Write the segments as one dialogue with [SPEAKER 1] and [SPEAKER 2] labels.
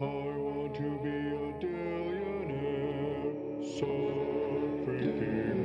[SPEAKER 1] I want to be a billionaire so freaking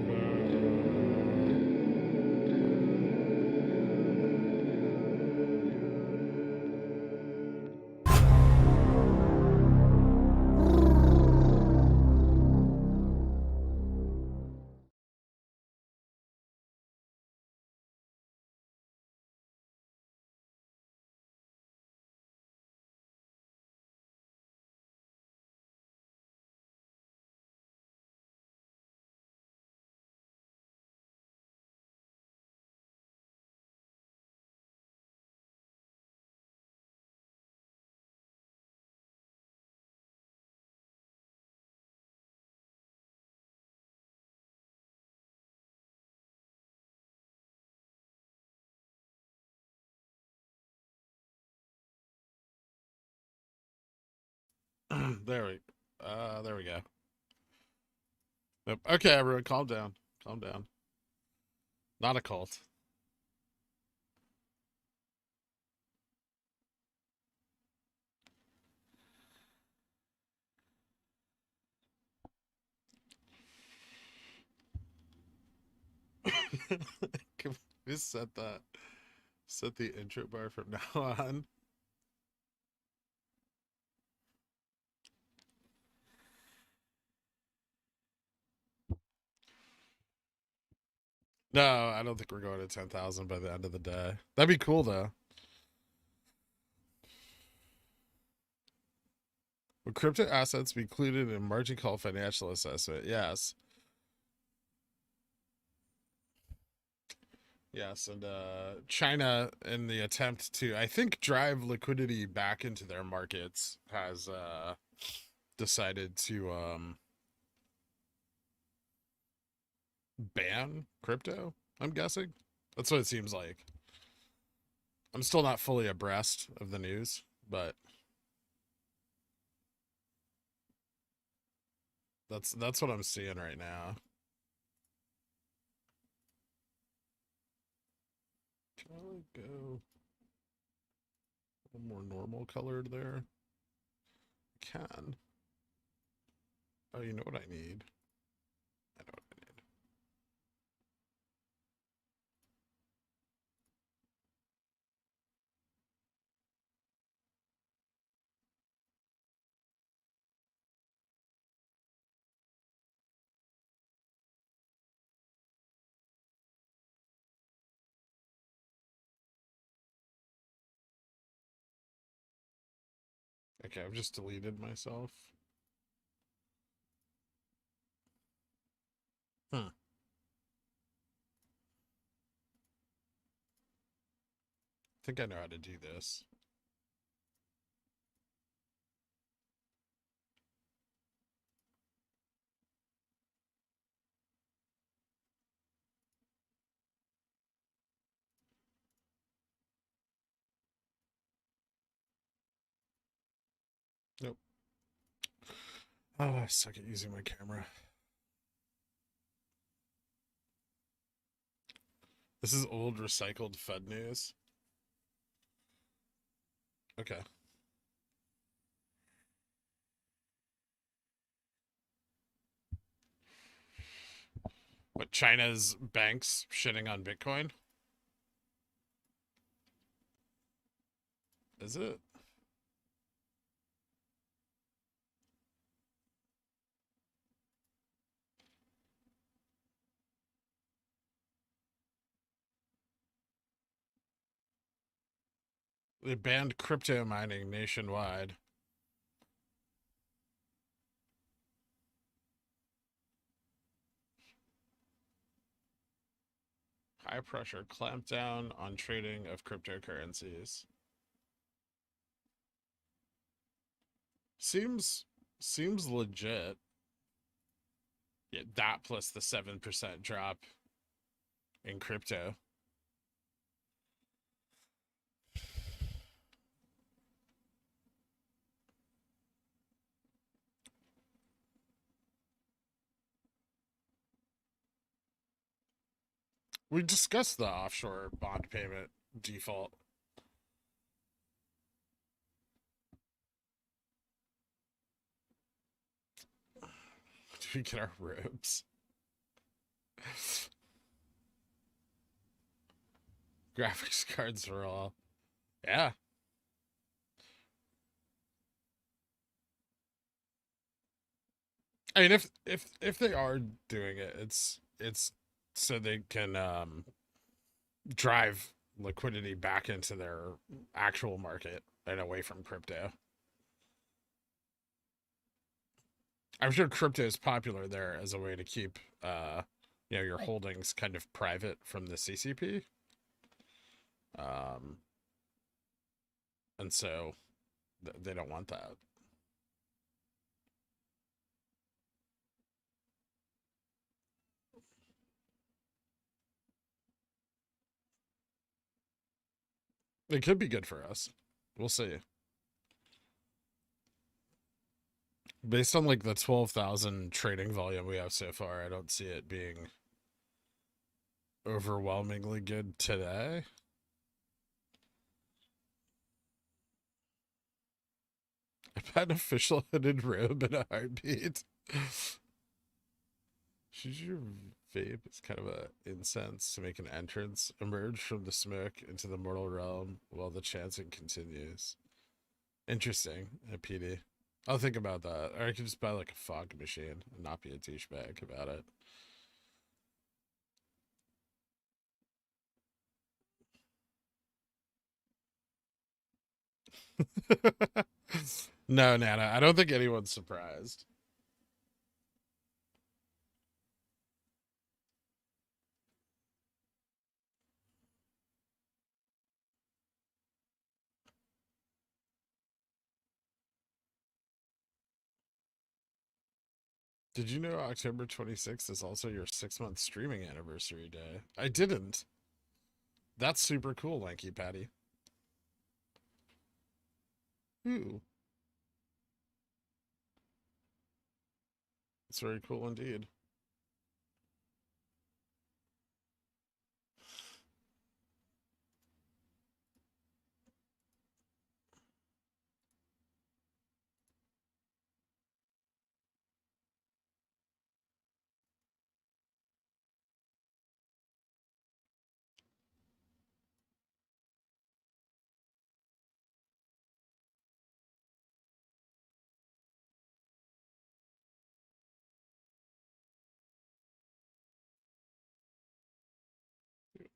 [SPEAKER 2] There we go. Yep. Okay, everyone, calm down. Calm down. Not a cult. Can we set that? Set the intro bar from now on. No, I don't think we're going to 10,000 by the end of the day. That'd be cool though. Would crypto assets be included in margin call financial assessment? Yes. Yes, and China, in the attempt to, I think, drive liquidity back into their markets, has decided to ban crypto. I'm guessing that's what it seems like. I'm still not fully abreast of the news, but that's what I'm seeing right now. Can I like go a little more normal colored there? I can. Oh, you know what I need? I know what I need. Okay, I've just deleted myself. Hmm. I think I know how to do this. Nope. Oh, I suck at using my camera. This is old recycled Fed news. Okay. What, China's banks shitting on Bitcoin? Is it? They banned crypto mining nationwide. High pressure clampdown on trading of cryptocurrencies. Seems legit. Yeah, that plus the 7% drop in crypto. We discussed the offshore bond payment default. we get our robes. Graphics cards are all, yeah. I mean, if they are doing it, it's so they can drive liquidity back into their actual market and away from crypto. I'm sure crypto is popular there as a way to keep your holdings kind of private from the CCP. Um, and so they don't want that. It could be good for us. We'll see. Based on like the 12,000 trading volume we have so far, I don't see it being overwhelmingly good today. I've had an official hooded robe in a heartbeat. Should your vape is kind of a incense to make an entrance, emerge from the smoke into the mortal realm while the chanting continues. Interesting, PD. I'll think about that. Or I could just buy like a fog machine and not be a douchebag about it. No, Nana, I don't think anyone's surprised. Did you know October 26th is also your 6-month streaming anniversary day? I didn't. That's super cool, Lanky Patty. Ooh. It's very cool indeed.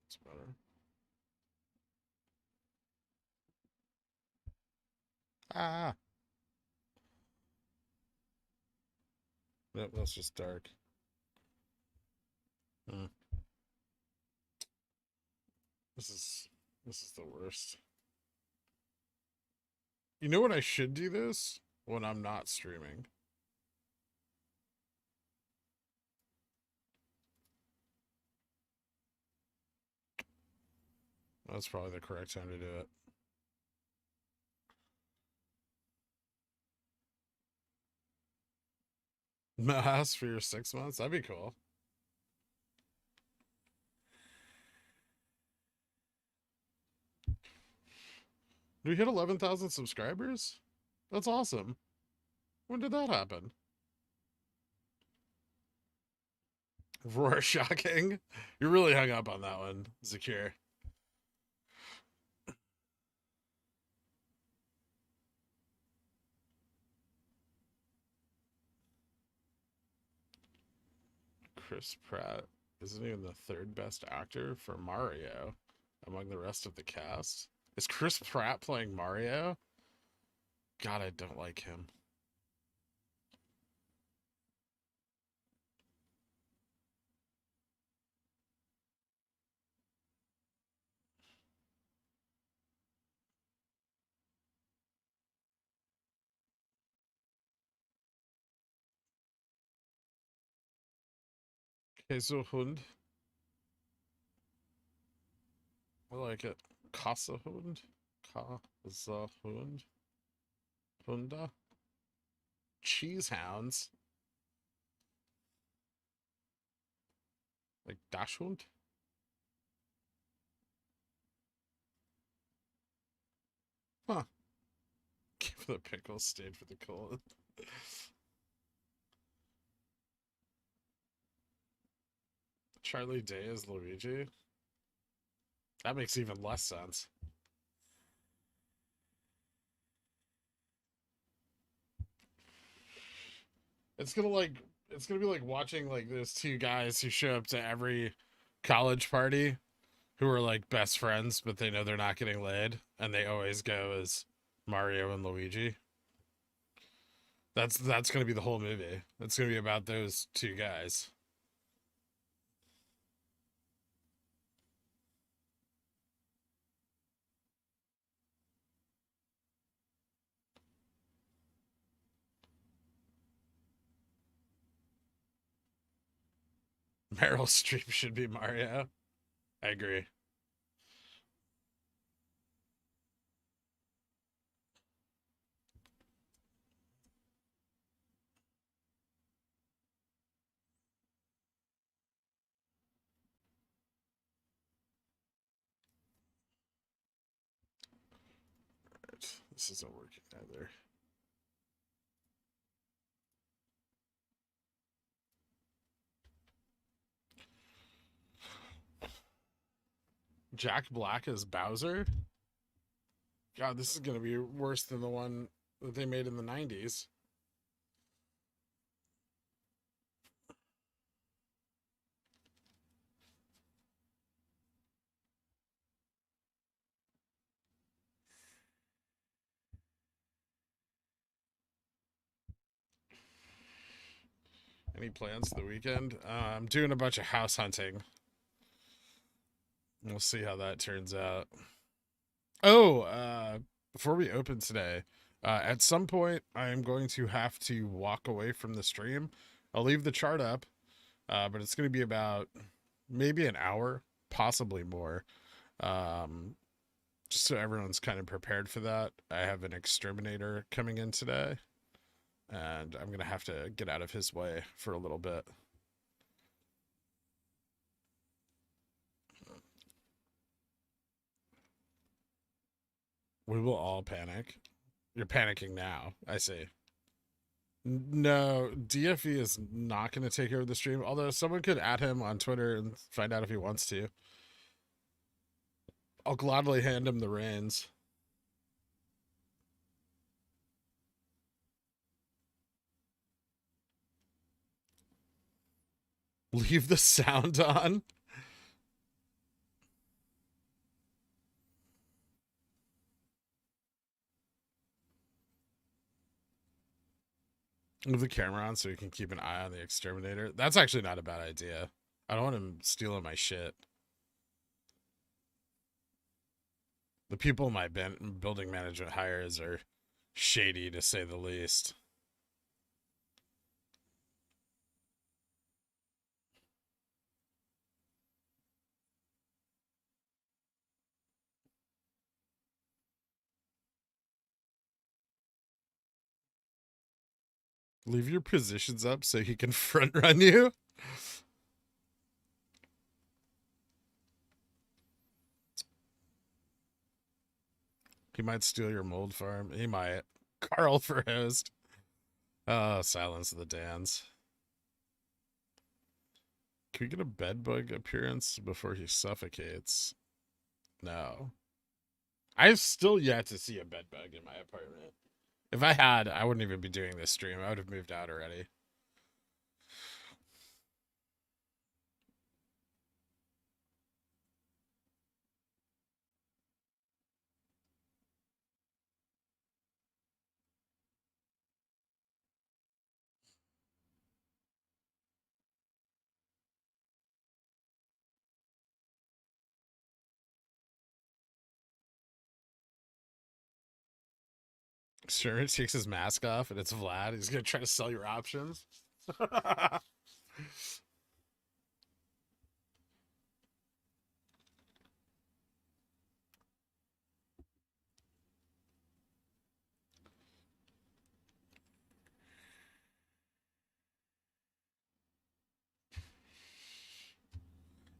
[SPEAKER 2] It's better. Ah. Nope, that's just dark. Hmm. This is the worst. You know what I should do this when I'm not streaming? That's probably the correct time to do it. MOASS for your 6 months? That'd be cool. Do we hit 11,000 subscribers? That's awesome. When did that happen? Roar shocking. You really hung up on that one, Zakir. Chris Pratt isn't even the third best actor for Mario among the rest of the cast. Is Chris Pratt playing Mario? God, I don't like him. Käsehund. I like it. Kassahund. Kasahund. Hunda. Cheesehounds. Like Dachshund. Huh. Give the pickles, stayed for the colon. Charlie Day is Luigi. That makes even less sense. It's gonna be like watching like those two guys who show up to every college party who are like best friends, but they know they're not getting laid, and they always go as Mario and Luigi. That's gonna be the whole movie. It's gonna be about those two guys. Meryl Streep should be Mario. I agree. Right. This isn't working either. Jack Black as Bowser? God, this is gonna be worse than the one that they made in the 90s. Any plans for the weekend? I'm doing a bunch of house hunting. We'll see how that turns out. Oh, before we open today, at some point I'm going to have to walk away from the stream. I'll leave the chart up, but it's going to be about maybe an hour, possibly more. Just so everyone's kind of prepared for that. I have an exterminator coming in today, and I'm going to have to get out of his way for a little bit. We will all panic. You're panicking now. I see. No, DFE is not going to take over the stream. Although someone could add him on Twitter and find out if he wants to. I'll gladly hand him the reins. Leave the sound on. Leave the camera on so you can keep an eye on the exterminator. That's actually not a bad idea. I don't want him stealing my shit. The people my building management hires are shady, to say the least. Leave your positions up so he can front run you. He might steal your mold farm. He might. Carl for host. Oh, Silence of the Dans. Can we get a bedbug appearance before he suffocates? No. I've still yet to see a bedbug in my apartment. If I had, I wouldn't even be doing this stream. I would have moved out already. Sure, takes his mask off and it's Vlad. He's gonna try to sell your options.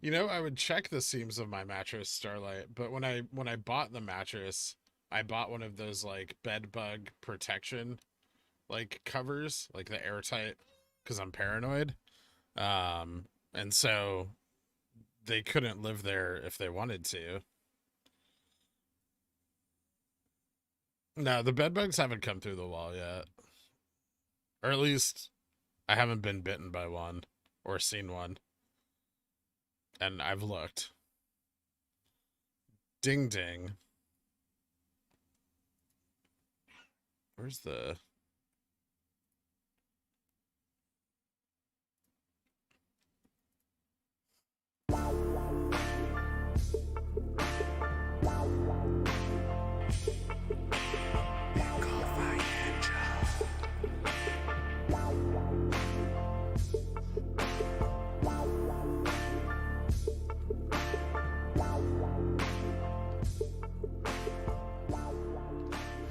[SPEAKER 2] You know, I would check the seams of my mattress, Starlight, but when I bought the mattress, I bought one of those like bed bug protection like covers, like the airtight, because I'm paranoid. And so they couldn't live there if they wanted to. No, the bed bugs haven't come through the wall yet. Or at least I haven't been bitten by one or seen one. And I've looked. Ding ding. Where's the...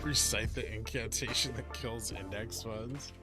[SPEAKER 2] Recite the incantation that kills index funds.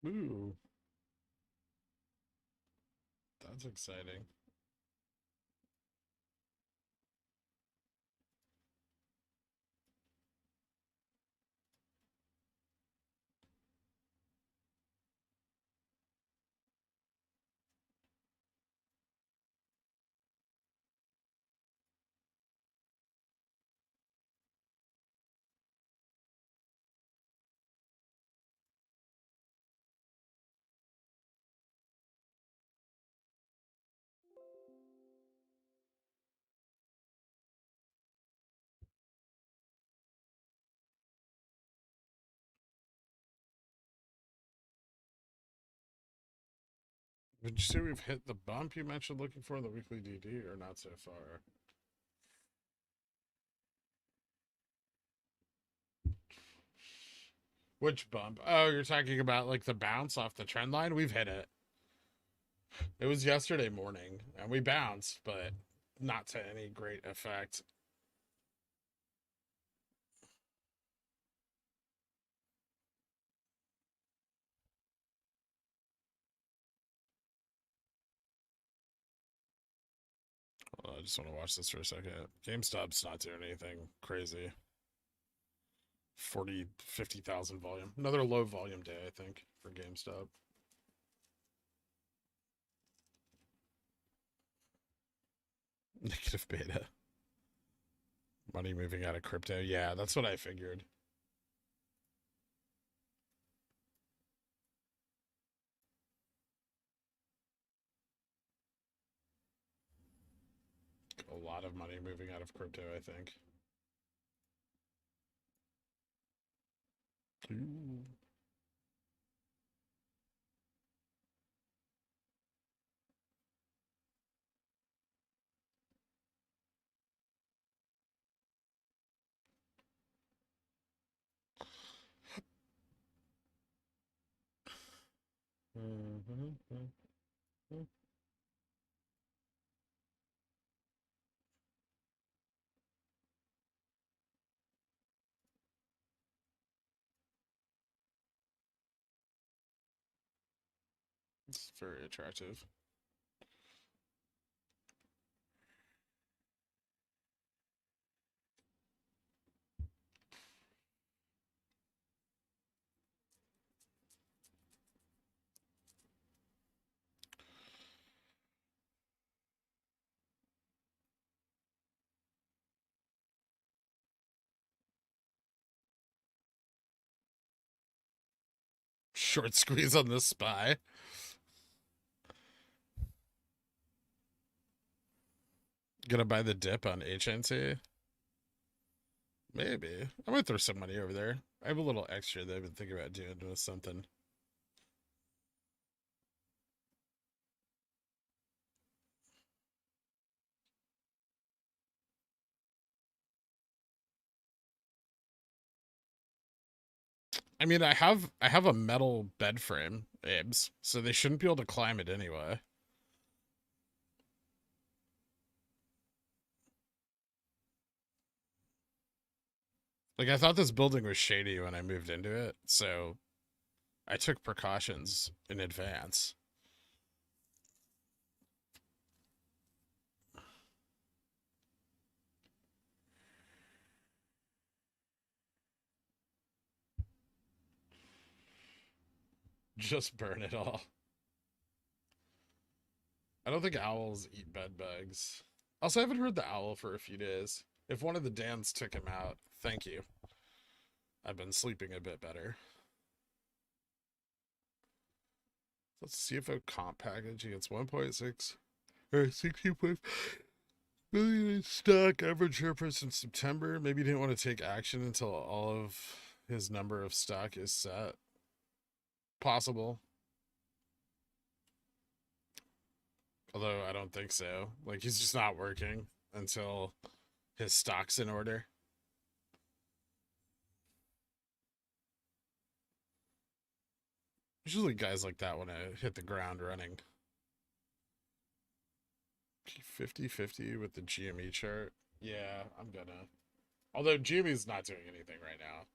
[SPEAKER 2] Ooh. That's exciting. Would you say we've hit the bump you mentioned looking for in the weekly DD, or not so far? Which bump? Oh, you're talking about like the bounce off the trend line? We've hit it. It was yesterday morning, and we bounced, but not to any great effect. Hold on, I just want to watch this for a second. GameStop's not doing anything crazy. 40, 50,000 volume. Another low volume day, I think, for GameStop. Negative beta. Money moving out of crypto. Yeah, that's what I figured. A lot of money moving out of crypto, I think. Ooh. It's very attractive. Short squeeze on the SPY. Gonna buy the dip on HNC. Maybe. I might throw some money over there. I have a little extra that I've been thinking about doing with something. I mean, I have a metal bed frame, Abe's, so they shouldn't be able to climb it anyway. Like I thought this building was shady when I moved into it, so I took precautions in advance. Just burn it all. I don't think owls eat bed bugs. Also, I haven't heard the owl for a few days. If one of the Dans took him out, thank you. I've been sleeping a bit better. Let's CFO comp package against 1.6 or 60.5 million in stock. Average share price in September. Maybe he didn't want to take action until all of his number of stock is set. Possible. Although I don't think so. Like he's just not working until his stock's in order. Usually guys like that want to hit the ground running. 50-50 with the GME chart. Yeah, I'm gonna. Although GME is not doing anything right now.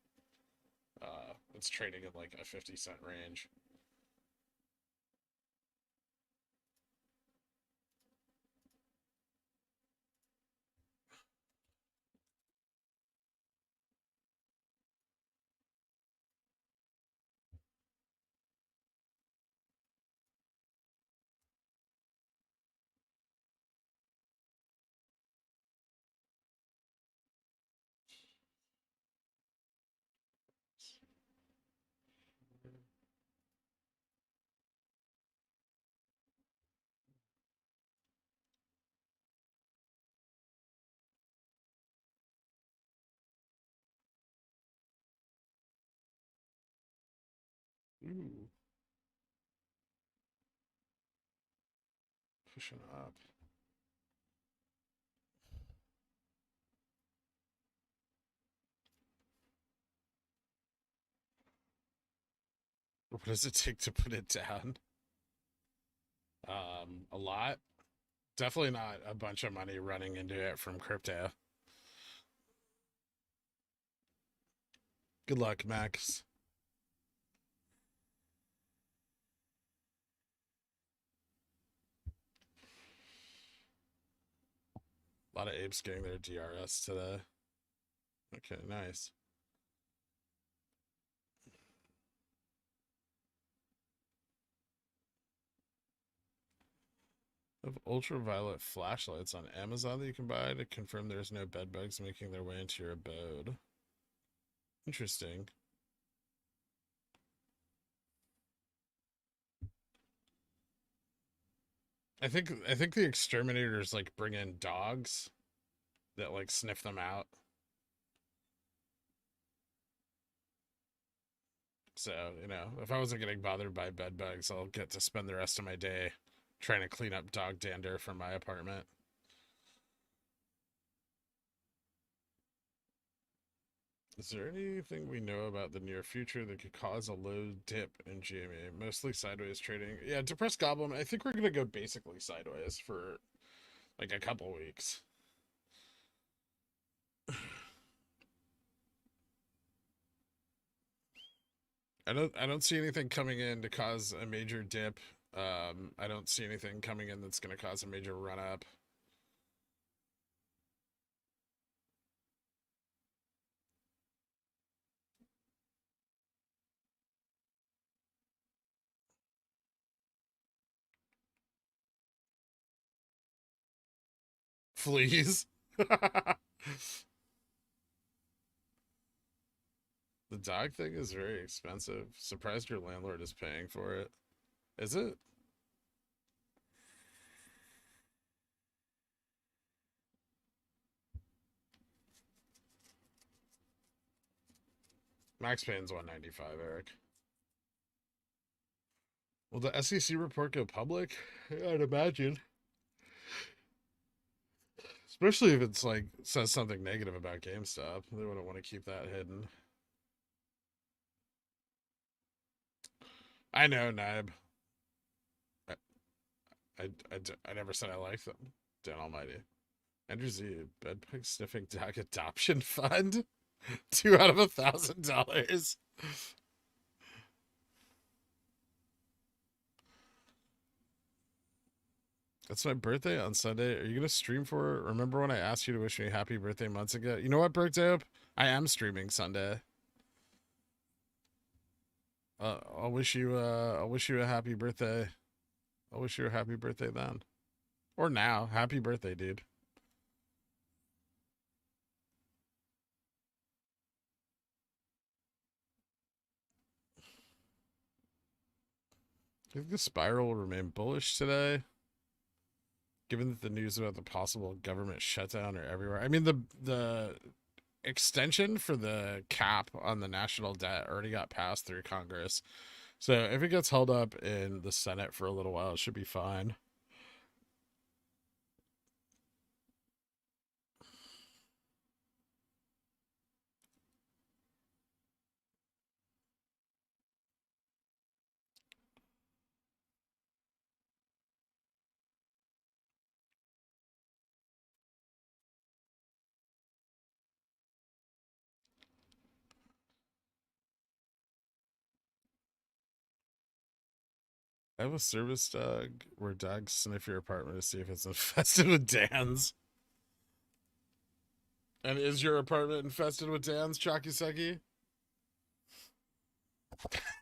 [SPEAKER 2] It's trading in like a 50-cent range. Ooh, pushing up. What does it take to put it down? A lot. Definitely not a bunch of money running into it from crypto. Good luck, Max. A lot of apes getting their DRS today. Okay, nice. Of ultraviolet flashlights on Amazon that you can buy to confirm there's no bed bugs making their way into your abode. Interesting. I think the exterminators like bring in dogs that like sniff them out. So, if I wasn't getting bothered by bed bugs, I'll get to spend the rest of my day trying to clean up dog dander from my apartment. Is there anything we know about the near future that could cause a low dip in GME? Mostly sideways trading. Yeah, depressed goblin. I think we're gonna go basically sideways for like a couple weeks. I don't see anything coming in to cause a major dip. I don't see anything coming in that's gonna cause a major run up. Fleas. The dog thing is very expensive. Surprised your landlord is paying for it. Is it? Max Payne's 195, Eric. Will the SEC report go public? I'd imagine. Especially if it's like says something negative about GameStop. They wouldn't want to keep that hidden. I know, Nib. I, I never said I liked them. Dan Almighty. Andrew Z, bedbug sniffing dog adoption fund. 2 out of $1,000. That's my birthday on Sunday. Are you gonna stream for it? Remember when I asked you to wish me happy birthday months ago? You know what, Birkdope? I am streaming Sunday. I'll wish you a happy birthday. I'll wish you a happy birthday then. Or now. Happy birthday, dude. I think the spiral will remain bullish today, given that the news about the possible government shutdown are everywhere. I mean, the extension for the cap on the national debt already got passed through Congress. So if it gets held up in the Senate for a little while, it should be fine. I have a service dog where dogs sniff your apartment to see if it's infested with Dans. And is your apartment infested with Dans, Chalky?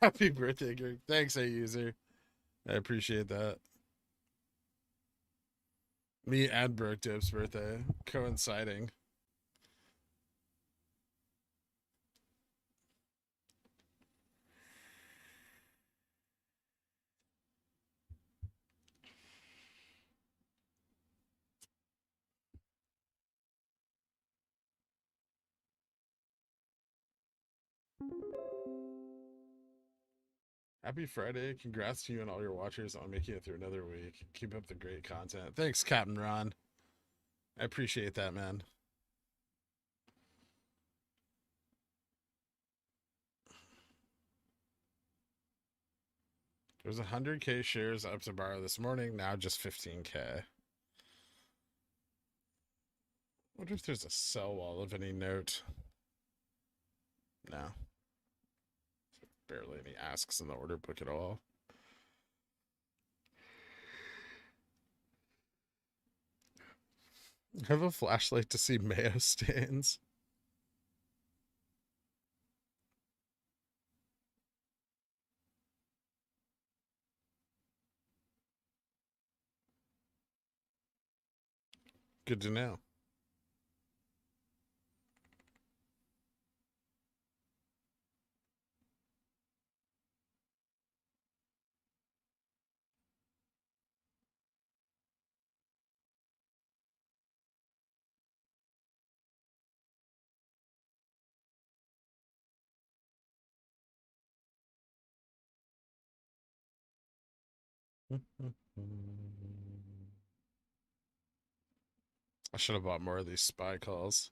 [SPEAKER 2] Happy birthday, Greg. Thanks, A user. I appreciate that. Me and Brookdip's birthday coinciding. Happy Friday. Congrats to you and all your watchers on making it through another week. Keep up the great content. Thanks, Captain Ron. I appreciate that, man. There's 100K shares up to borrow this morning. Now just 15K. Wonder if there's a sell wall of any note. No. Barely any asks in the order book at all. Have a flashlight to see mayo stains. Good to know. I should have bought more of these spy calls.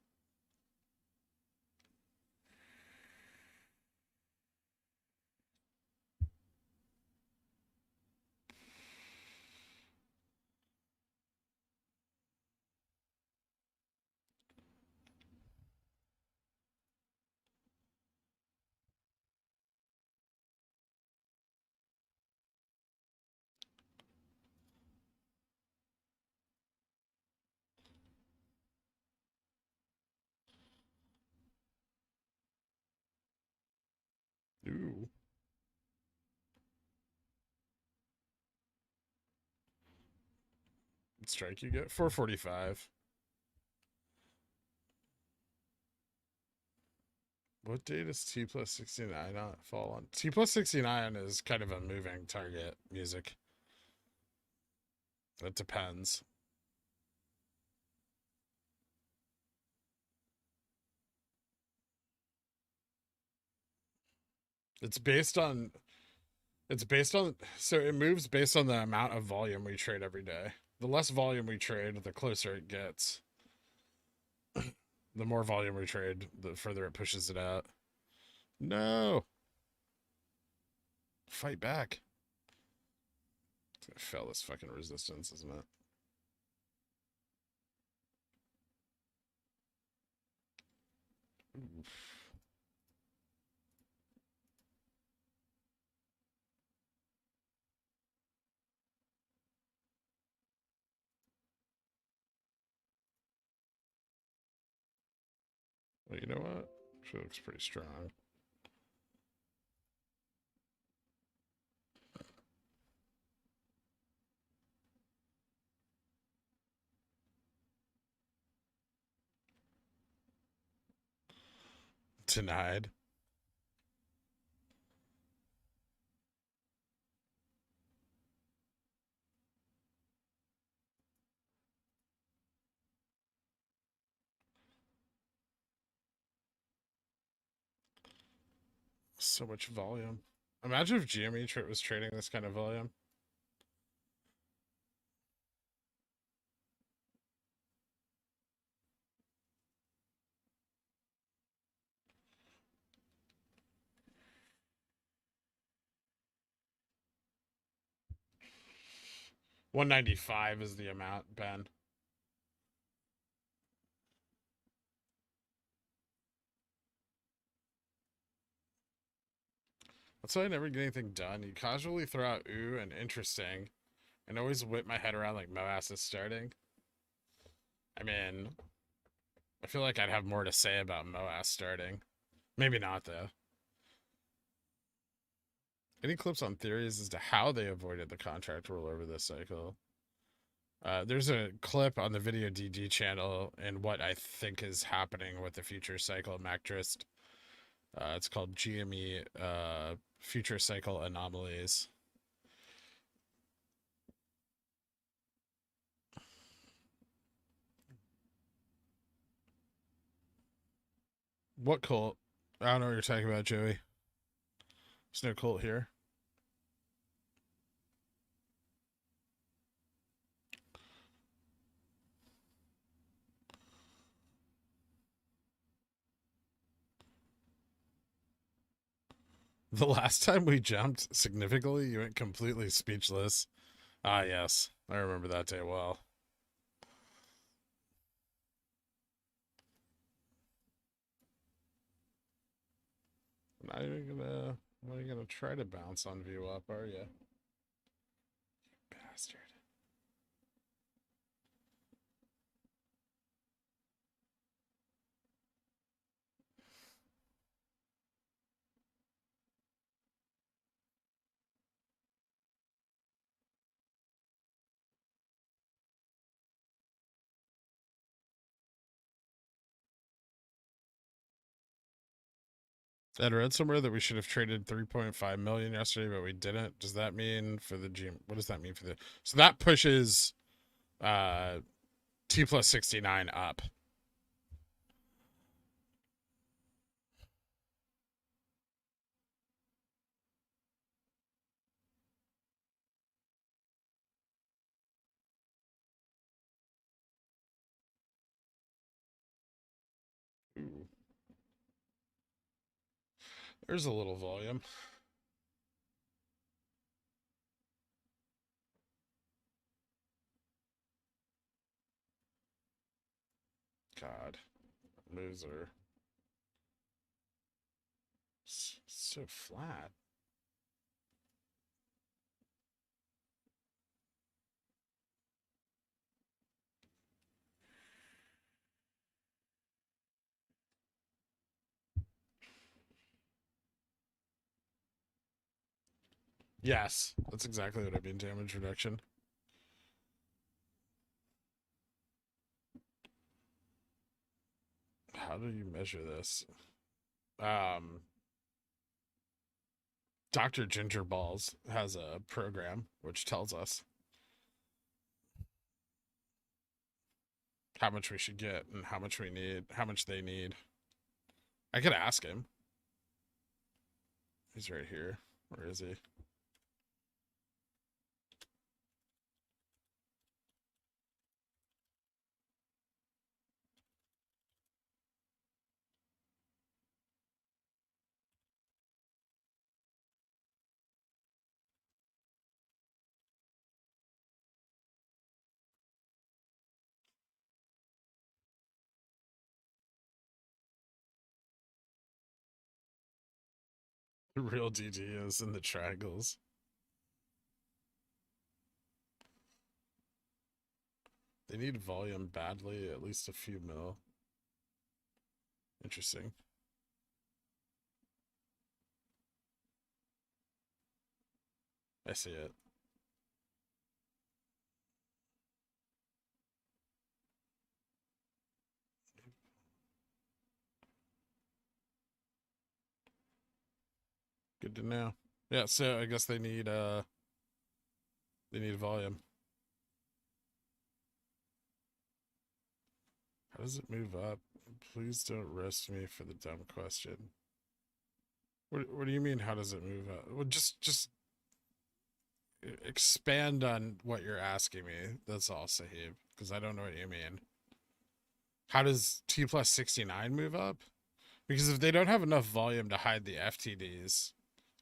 [SPEAKER 2] Ooh. Strike you get 445. What day does T plus 69 fall on? T plus 69 is kind of a moving target music. It depends. It's based on so it moves based on the amount of volume we trade every day. The less volume we trade, the closer it gets. The more volume we trade, the further it pushes it out. No. Fight back. It's gonna fail this fucking resistance, isn't it? Oof. Well, you know what? She looks pretty strong. Denied. So much volume. Imagine if GME was trading this kind of volume. $195 is the amount, Ben. That's why I never get anything done. You casually throw out ooh and interesting, and always whip my head around like MOASS is starting. I mean, I feel like I'd have more to say about MOASS starting. Maybe not, though. Any clips on theories as to how they avoided the contract rollover this cycle? There's a clip on the Video DD channel and what I think is happening with the future cycle Mactrist. It's called GME Future Cycle Anomalies. What cult? I don't know what you're talking about, Joey. There's no cult here. The last time we jumped significantly, you went completely speechless. Ah, yes. I remember that day well. Not even gonna try to bounce on view up, are you? Bastard. I read somewhere that we should have traded 3.5 million yesterday, but we didn't. Does that mean for the GM? What does that mean for the? So that pushes T plus 69 up. Ooh. There's a little volume. God, moves are so flat. Yes, that's exactly what I mean. Damage reduction. How do you measure this? Dr. Gingerballs has a program which tells us how much we should get and how much we need, how much they need. I could ask him. He's right here. Where is he? The real DD is in the triangles. They need volume badly, at least a few mil. Interesting. I see it. Good to know. Yeah, so I guess they need volume. How does it move up? Please don't roast me for the dumb question. What do you mean how does it move up? Well, just expand on what you're asking me. That's all, Sahib, because I don't know what you mean. How does T plus 69 move up? Because if they don't have enough volume to hide the FTDs,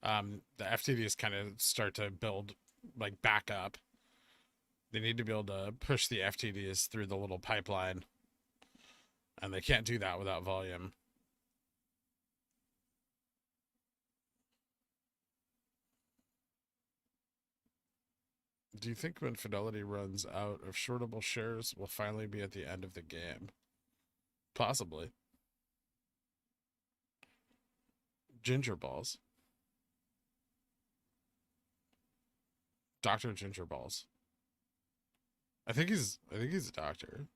[SPEAKER 2] the FTDs kind of start to build like back up. They need to be able to push the FTDs through the little pipeline, and they can't do that without volume. Do you think when Fidelity runs out of shortable shares, we'll finally be at the end of the game? Possibly. Ginger balls. Dr. Ginger balls. I think he's a doctor.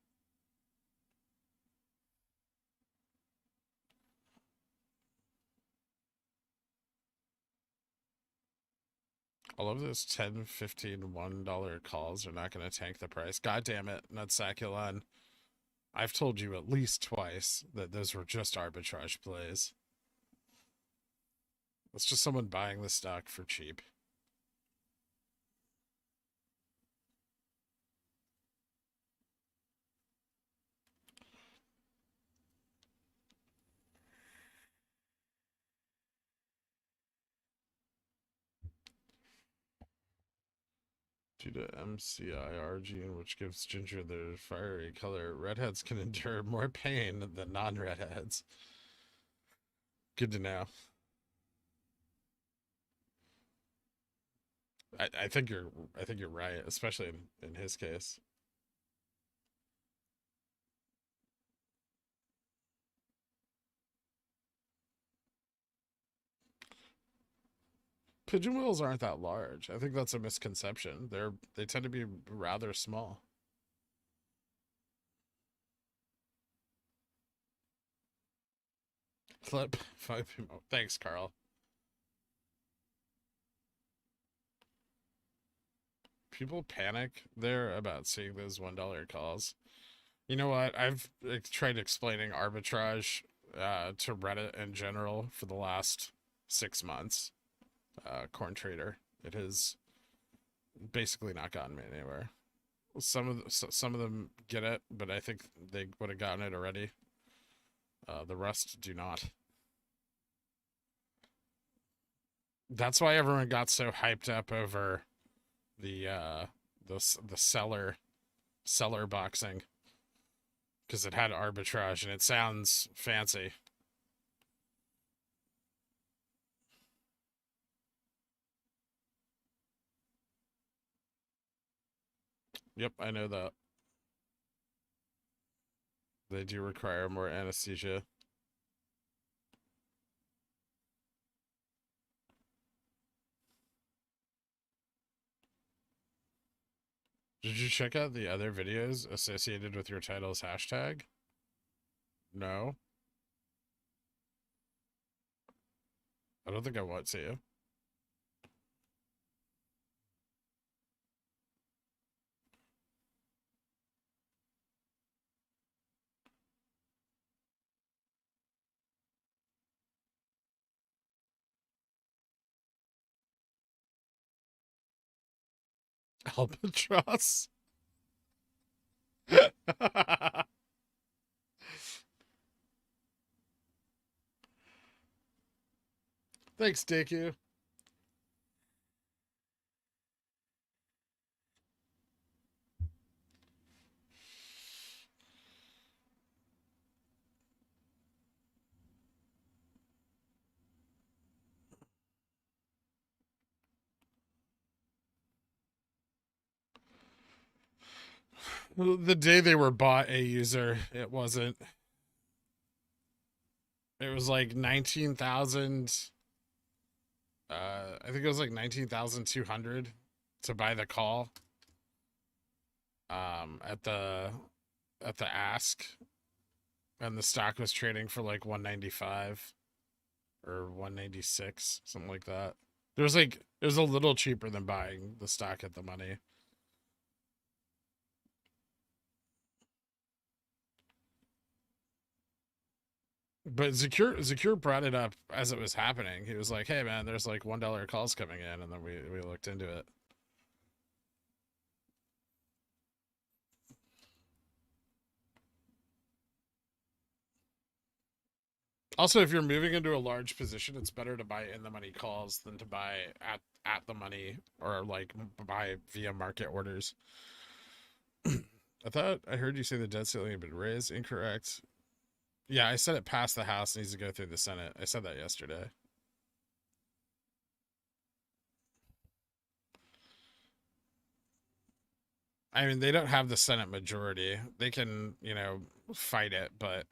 [SPEAKER 2] All of those 10, 15, $1 calls are not going to tank the price. God damn it, Nutsaculon. I've told you at least twice that those were just arbitrage plays. It's just someone buying the stock for cheap. Due to MCIR gene, which gives ginger their fiery color, redheads can endure more pain than non-redheads. Good to know. I think you're right, especially in his case. Pigeon wheels aren't that large. I think that's a misconception. They tend to be rather small. Flip 5. Thanks, Carl. People panic there about seeing those $1 calls. You know what? I've tried explaining arbitrage to Reddit in general for the last 6 months. Corn Trader. It has basically not gotten me anywhere. Some of them get it, but I think they would have gotten it already. The rest do not. That's why everyone got so hyped up over the seller boxing, because it had arbitrage and it sounds fancy. Yep, I know that. They do require more anesthesia. Did you check out the other videos associated with your title's hashtag? No? I don't think I want to. Albatross. Thanks, Diku. The day they were bought a user, it wasn't. It was like 19,000. I think it was like 19,200 to buy the call. At the ask, and the stock was trading for like 195 or 196, something like that. It was a little cheaper than buying the stock at the money. But Zakir brought it up as it was happening. He was like, "Hey man, there's like $1 calls coming in," and then we looked into it. Also, if you're moving into a large position, it's better to buy in the money calls than to buy at the money or like buy via market orders. I thought I heard you say the debt ceiling had been raised. Incorrect. Yeah, I said it passed the House, needs to go through the Senate. I said that yesterday. I mean, they don't have the Senate majority. They can, fight it, but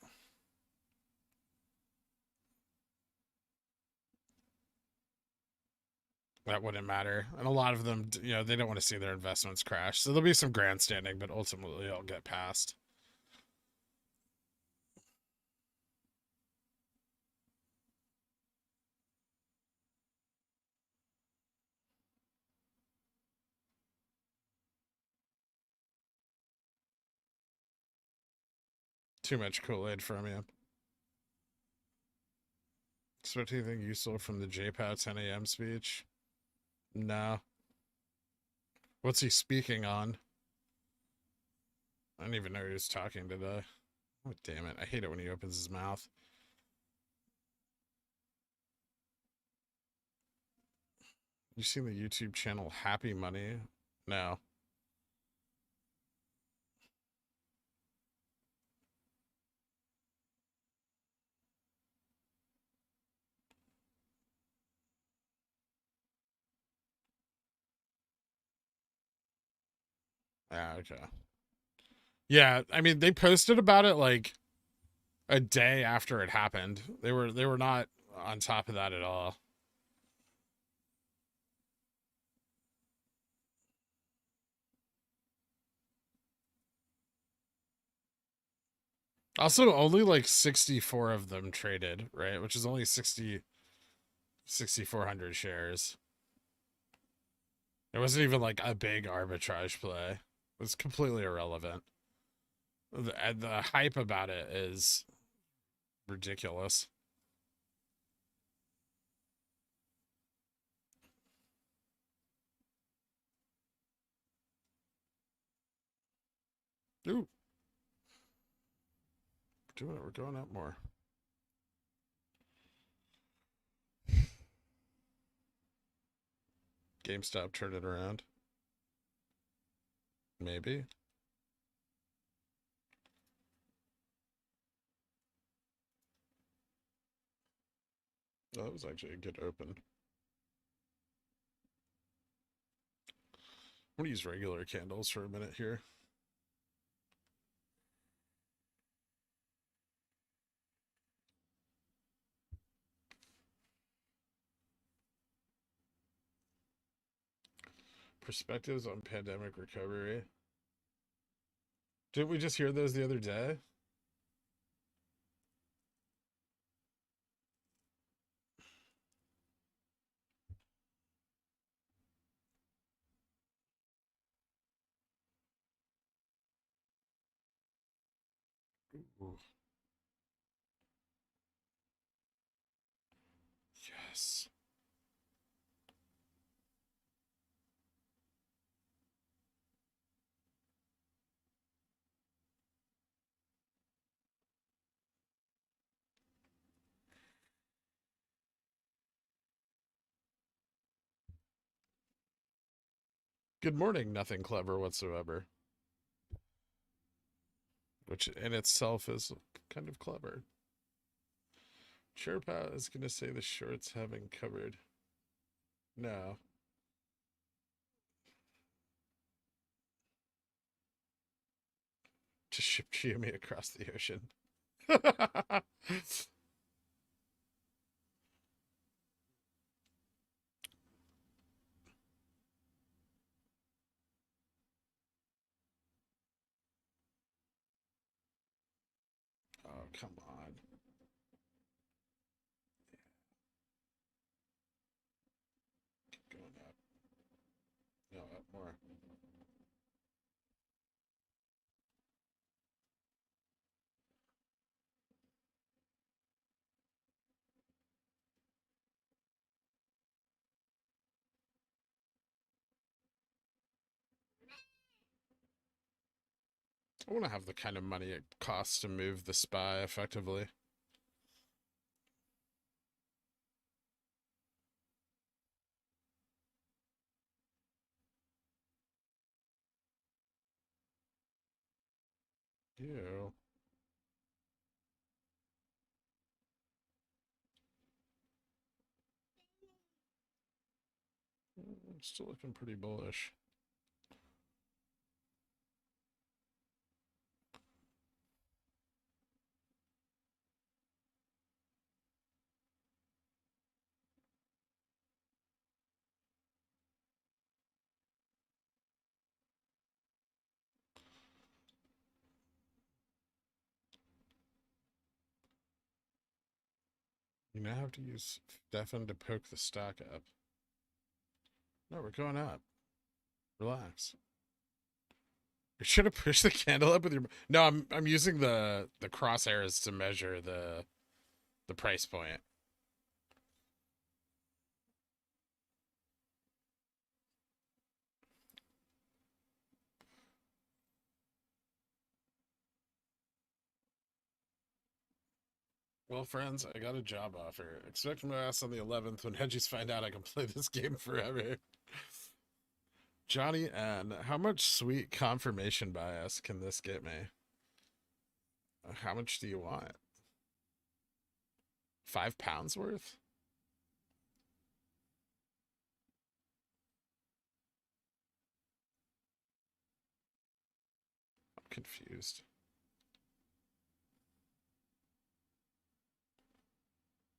[SPEAKER 2] that wouldn't matter. And a lot of them, they don't want to see their investments crash. So there'll be some grandstanding, but ultimately it'll get passed. Too much Kool-Aid from you. Expect anything useful from the JPOW 10 a.m. speech? No. What's he speaking on? I don't even know who he's talking today. Oh, damn it. I hate it when he opens his mouth. You seen the YouTube channel Happy Money? No. Ah, okay. Yeah, I mean, they posted about it like a day after it happened. They were not on top of that at all. Also, only like 64 of them traded, right? Which is only 6,400 shares. It wasn't even like a big arbitrage play. It was completely irrelevant. The hype about it is ridiculous. Ooh. We're doing it. We're going up more. GameStop turned it around. Maybe. Oh, that was actually a good open. I'm gonna use regular candles for a minute here. Perspectives on pandemic recovery. Didn't we just hear those the other day? Ooh. Yes. Good morning, nothing clever whatsoever. Which in itself is kind of clever. Sherpa is going to say the shorts haven't covered. No. To ship Chiyomi across the ocean. Oh, come on. Keep going up. No, up more. I want to have the kind of money it costs to move the spy effectively. Ew. Still looking pretty bullish. You now have to use Stefan to poke the stock up. No, we're going up. Relax. You should have pushed the candle up with your. No, I'm using the crosshairs to measure the price point. Well, friends, I got a job offer. Expect my ass on the 11th when hedgies find out I can play this game forever. Johnny N, how much sweet confirmation bias can this get me? How much do you want? £5 worth? I'm confused.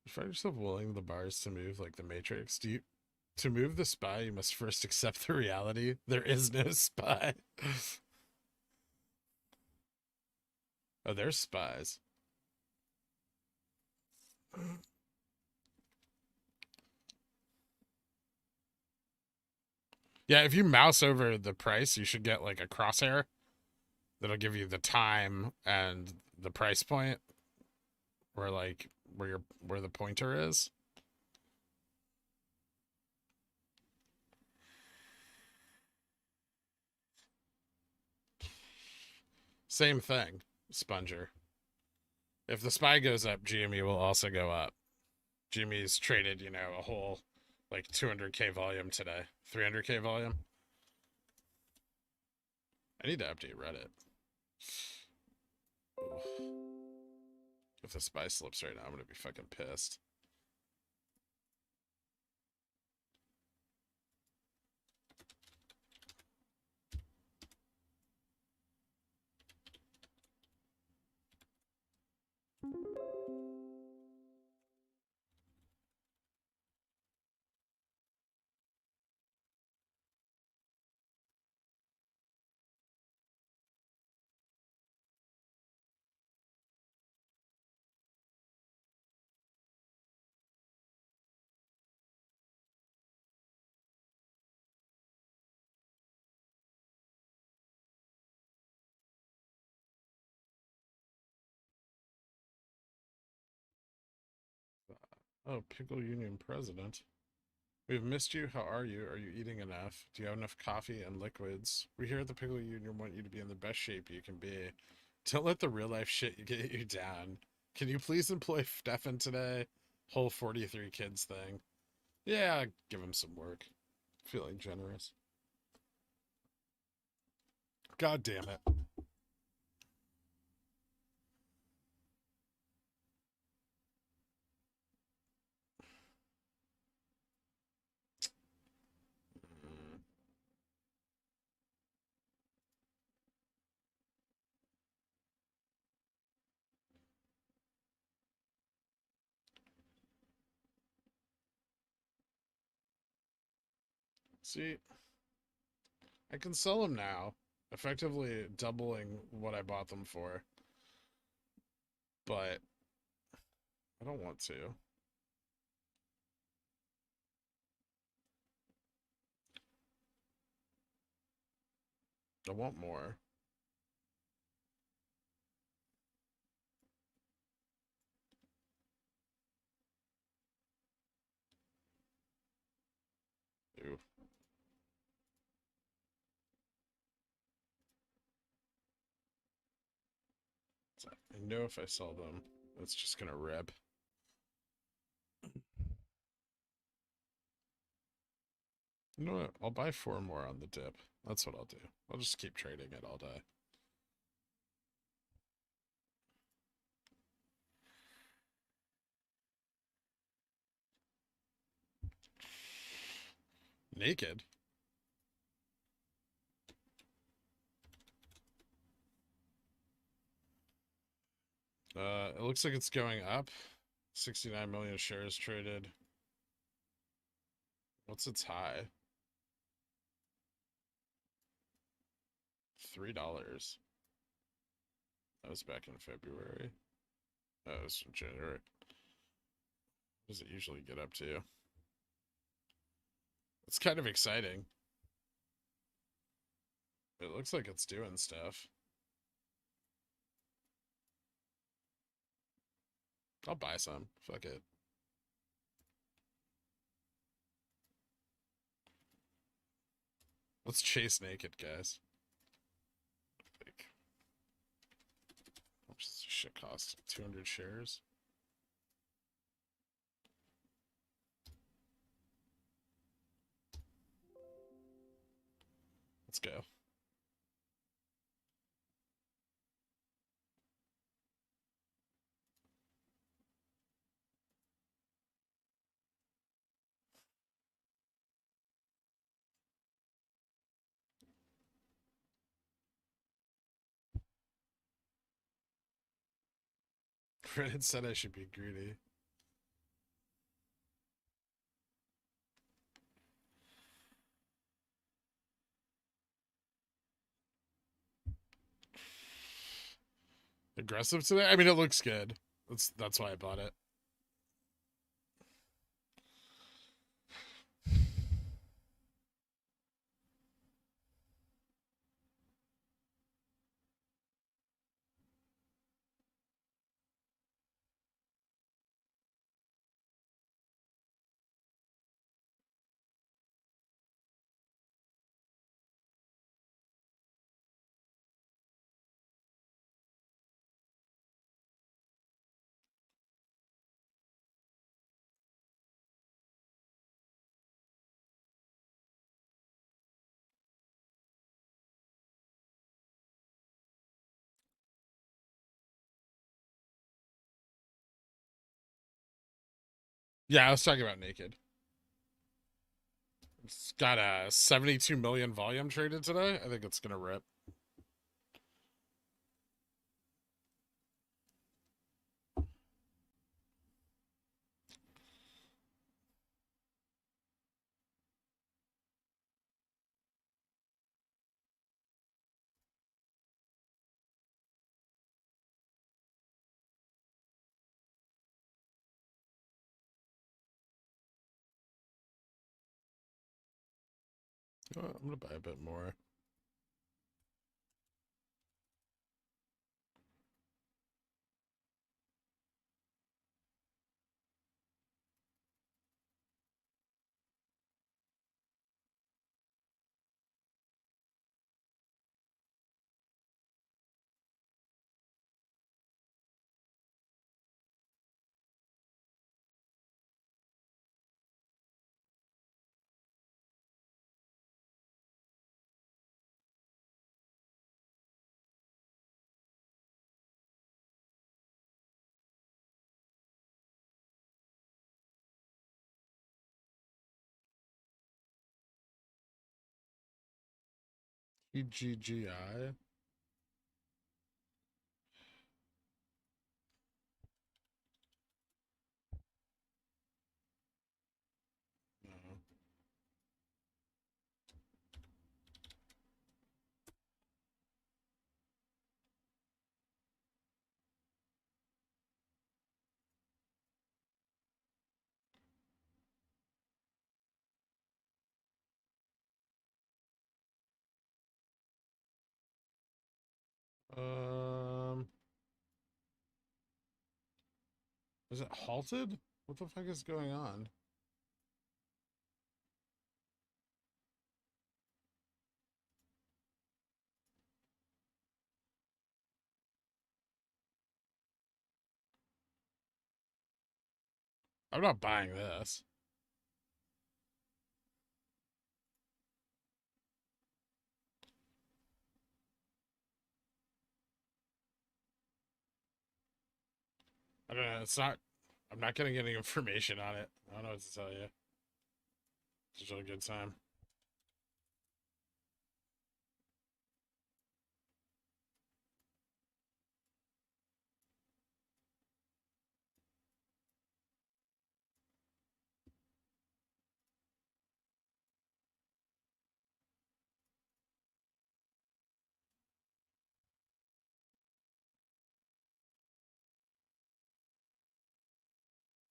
[SPEAKER 2] You find yourself willing the bars to move like the Matrix? To move the spy, you must first accept the reality. There is no spy. Oh, there's spies. Yeah, if you mouse over the price, you should get like a crosshair that'll give you the time and the price point where like where the pointer is. Same thing, Sponger. If the spy goes up, GME will also go up. GME's traded, a whole like 200k volume today, 300k volume. I need to update Reddit. Oof. If the spy slips right now, I'm gonna be fucking pissed. Oh, Pickle Union president. We've missed you. How are you? Are you eating enough? Do you have enough coffee and liquids? We here at the Pickle Union want you to be in the best shape you can be. Don't let the real life shit get you down. Can you please employ Stefan today? Whole 43 kids thing. Yeah, give him some work. Feeling generous. God damn it. See, I can sell them now, effectively doubling what I bought them for. But I don't want to. I want more. Ew. So I know if I sell them, it's just gonna rip. You know what? I'll buy 4 more on the dip. That's what I'll do. I'll just keep trading it all day. Naked. It looks like it's going up. 69 million shares traded. What's its high? $3. That was back in February. That was January. What does it usually get up to? It's kind of exciting. It looks like it's doing stuff. I'll buy some. Fuck it. Let's chase naked, guys. Like, how much does this shit cost? 200 shares? Let's go. Reddit said I should be greedy. Aggressive today? I mean, it looks good. That's why I bought it. Yeah, I was talking about naked. It's got a 72 million volume traded today. I think it's gonna rip. I'm gonna buy a bit more. EGGI. No. Is it halted? What the fuck is going on? I'm not buying this. I don't know. It's not. I'm not getting any information on it. I don't know what to tell you. It's a really good time.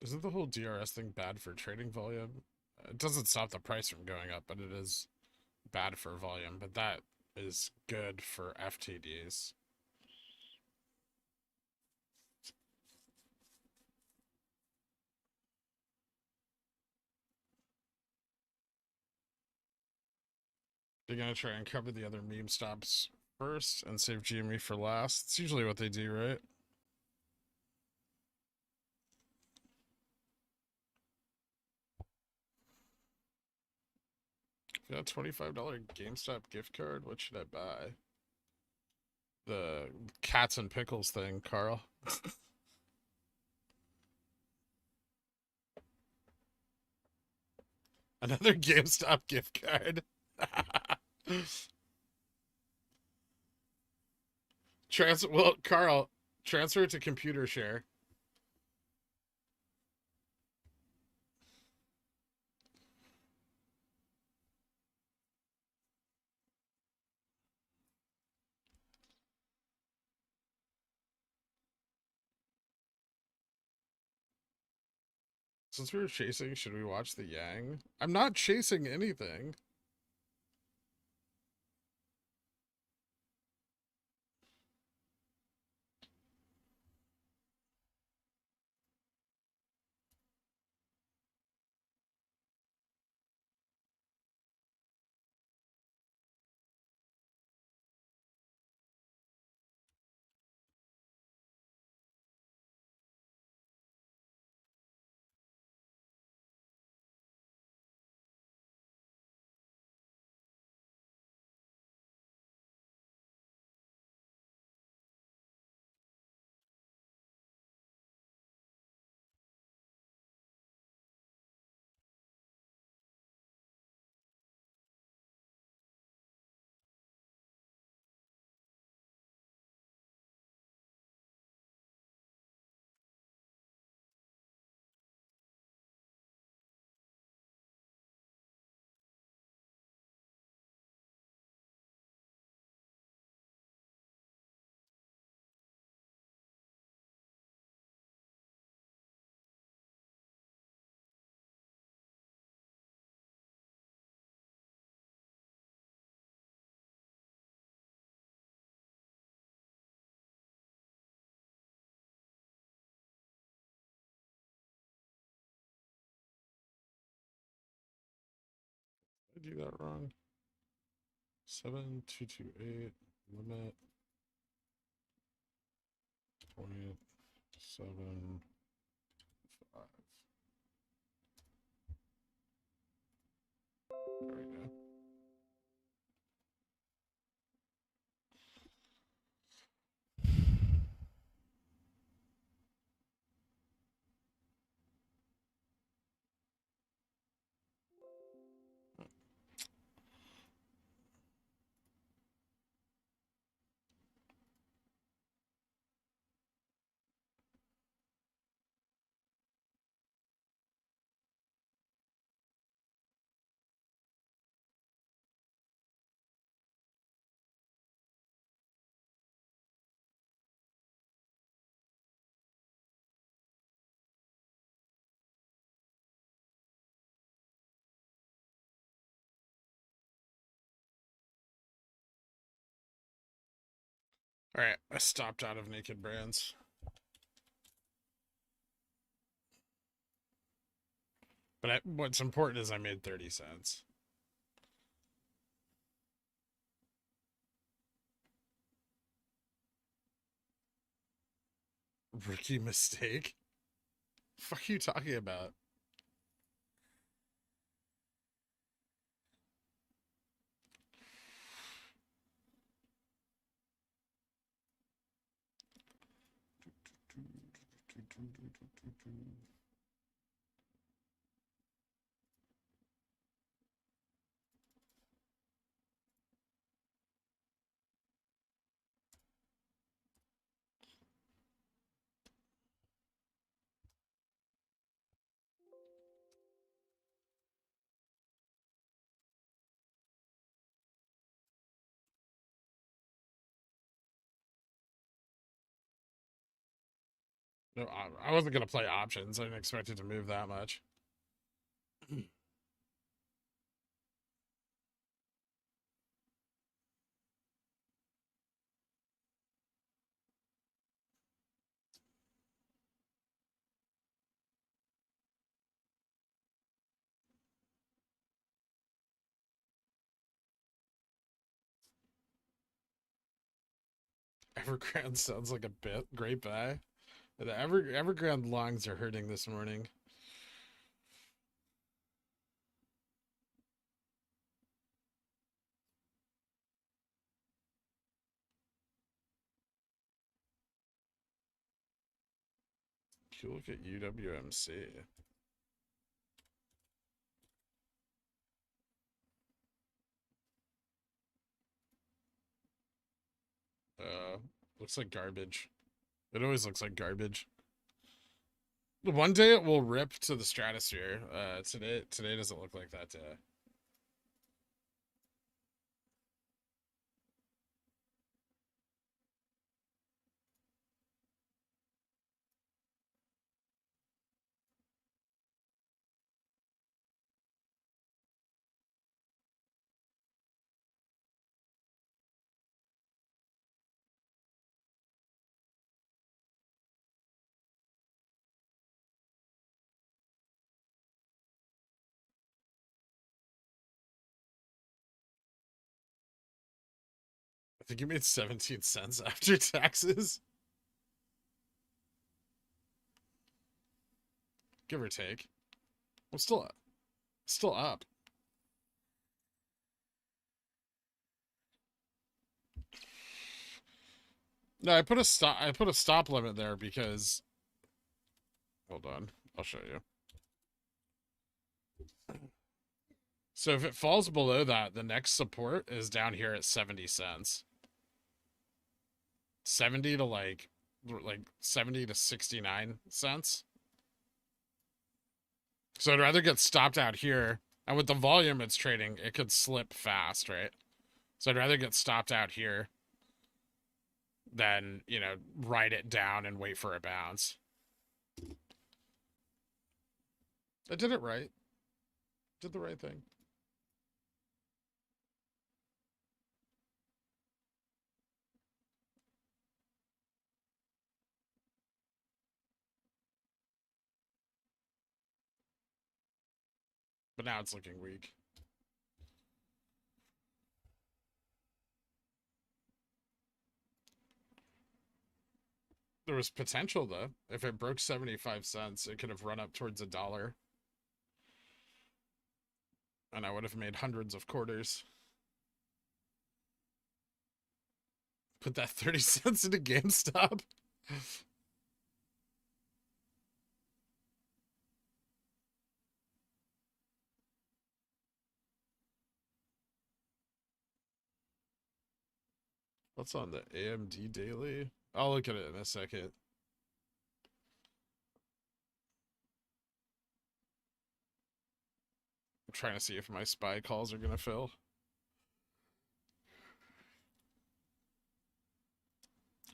[SPEAKER 2] Isn't the whole DRS thing bad for trading volume? It doesn't stop the price from going up, but it is bad for volume. But that is good for FTDs. They're gonna try and cover the other meme stops first and save GME for last. It's usually what they do, right? Got a $25 GameStop gift card. What should I buy? The cats and pickles thing, Carl. Another GameStop gift card. Carl, transfer it to computer share. Since we were chasing, should we watch the Yang? I'm not chasing anything. Did I do that wrong? 7228 limit 0.75. There we go. Alright, I stopped out of naked brands. But what's important is I made 30 cents. Rookie mistake? Fuck are you talking about? No, I wasn't gonna play options. I didn't expect it to move that much. Evergrande sounds like a bit great buy. The Evergrande longs are hurting this morning. You look at UWMC. Looks like garbage. It always looks like garbage. One day it will rip to the stratosphere. Today doesn't look like that day. I think you made 17 cents after taxes. Give or take. I'm still up. No, I put a stop limit there because hold on, I'll show you. So if it falls below that, the next support is down here at 70 cents. 70 to like 70 to 69 cents. So I'd rather get stopped out here. And with the volume it's trading, it could slip fast, right? So I'd rather get stopped out here than, you know, write it down and wait for a bounce. I did it right. Did the right thing. But now it's looking weak. There was potential though. If it broke 75 cents, it could have run up towards $1. And I would have made hundreds of quarters. Put that 30 cents into GameStop. What's on the AMD daily? I'll look at it in a second. I'm trying to see if my spy calls are gonna fill.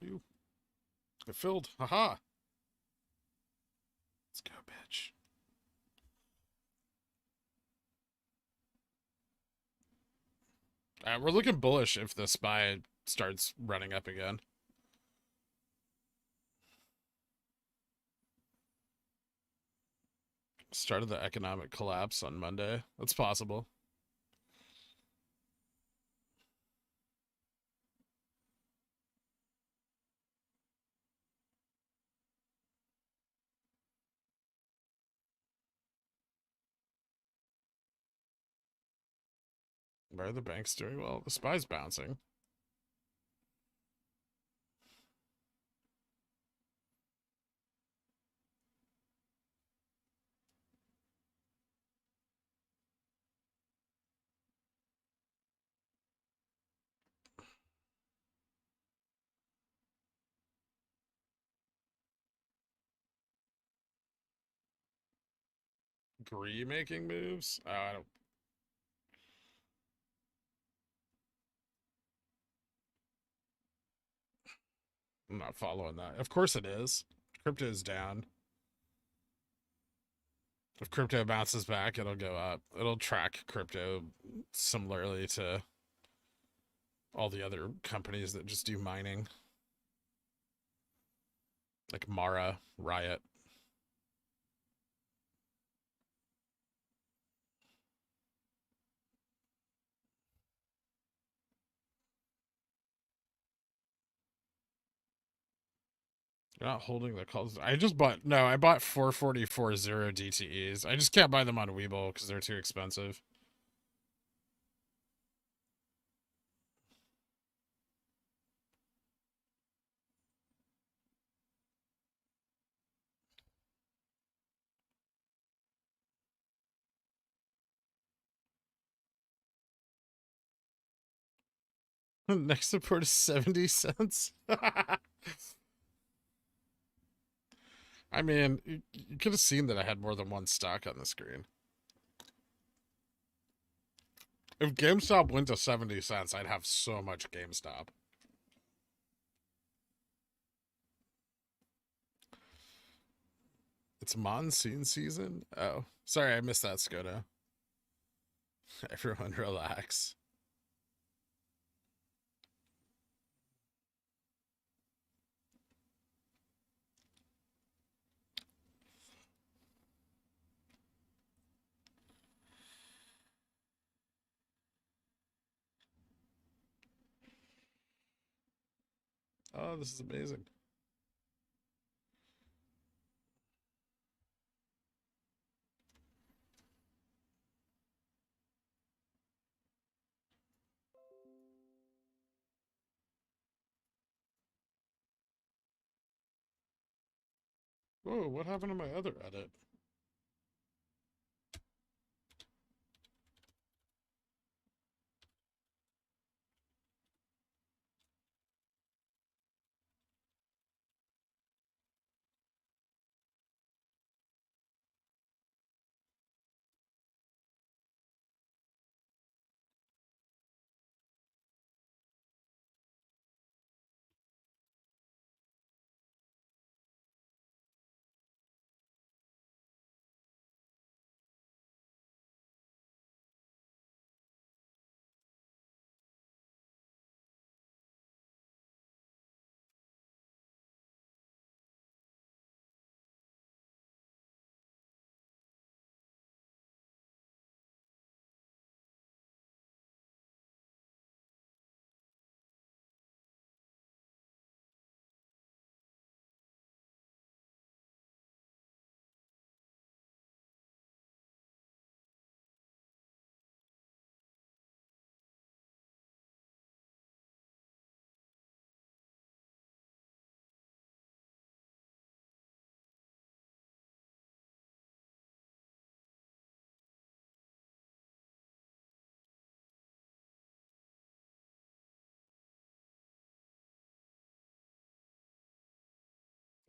[SPEAKER 2] Ew. It filled. Haha. Let's go, bitch. We're looking bullish if the spy starts running up again. Start of the economic collapse on Monday. That's possible. Why are the banks doing well? The SPY's bouncing. Gree making moves? Oh, I don't. I'm not following that. Of course it is. Crypto is down. If crypto bounces back, it'll go up. It'll track crypto similarly to all the other companies that just do mining, like Mara, Riot. You're not holding the calls. I just bought, no, I bought 444 zero DTEs. I just can't buy them on WeBull because they're too expensive. Next support is 70 cents. I mean, you could have seen that I had more than one stock on the screen. If GameStop went to 70 cents, I'd have so much GameStop. It's monsoon season? Oh, sorry, I missed that, Skoda. Everyone relax. Oh, this is amazing. Whoa, what happened to my other edit?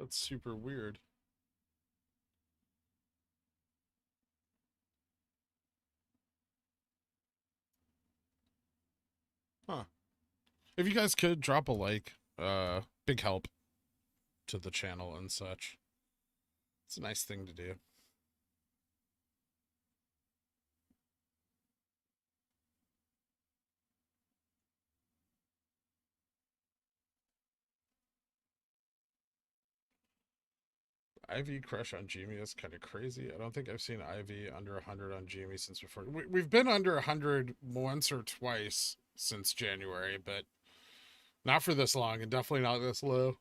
[SPEAKER 2] That's super weird. Huh. If you guys could drop a like, big help to the channel and such. It's a nice thing to do. IV crush on Gimi is kind of crazy. I don't think I've seen IV under 100 on Gimi since before. We've been under 100 once or twice since January, but not for this long and definitely not this low.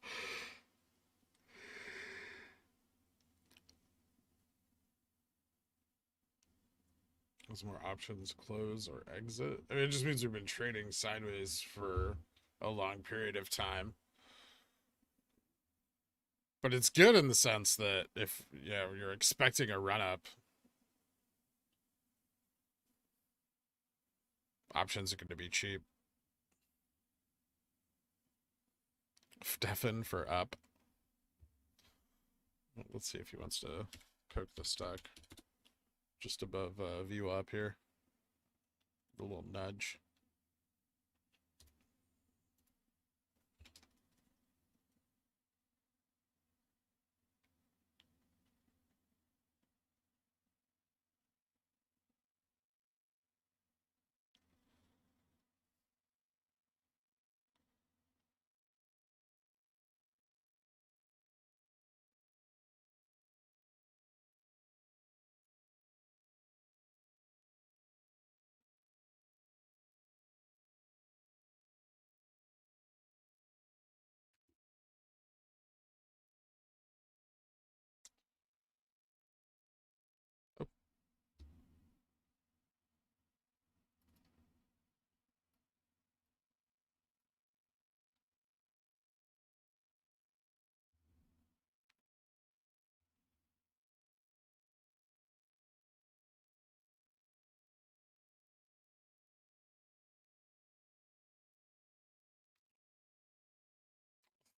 [SPEAKER 2] There's more options, close or exit. I mean, it just means we've been trading sideways for a long period of time. But it's good in the sense that if you're expecting a run up, options are going to be cheap. Stefan for up. Let's see if he wants to poke the stock just above view up here. A little nudge.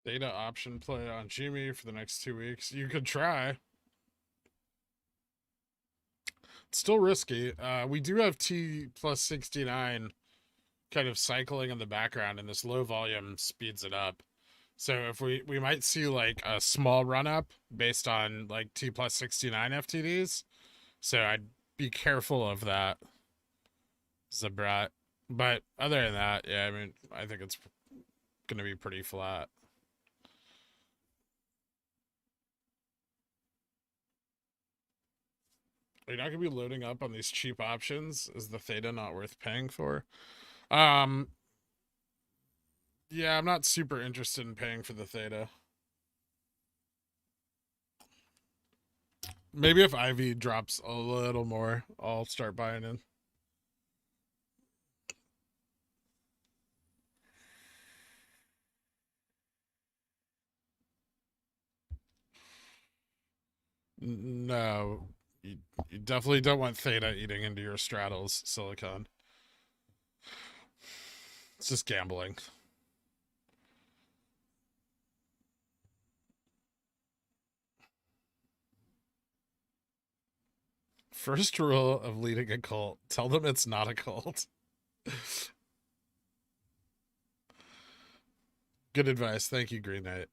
[SPEAKER 2] Data option play on Jimmy for the next 2 weeks. You could try. It's still risky. We do have T plus 69 kind of cycling in the background, and this low volume speeds it up. So if we might see like a small run up based on like T plus 69 FTDs. So I'd be careful of that, Zabrat. But other than that, yeah, I mean, I think it's going to be pretty flat. Are you not going to be loading up on these cheap options? Is the theta not worth paying for? Yeah, I'm not super interested in paying for the theta. Maybe if IV drops a little more, I'll start buying in. No, you definitely don't want theta eating into your straddles, Silicon. It's just gambling. First rule of leading a cult, tell them it's not a cult. Good advice. Thank you, Green Knight.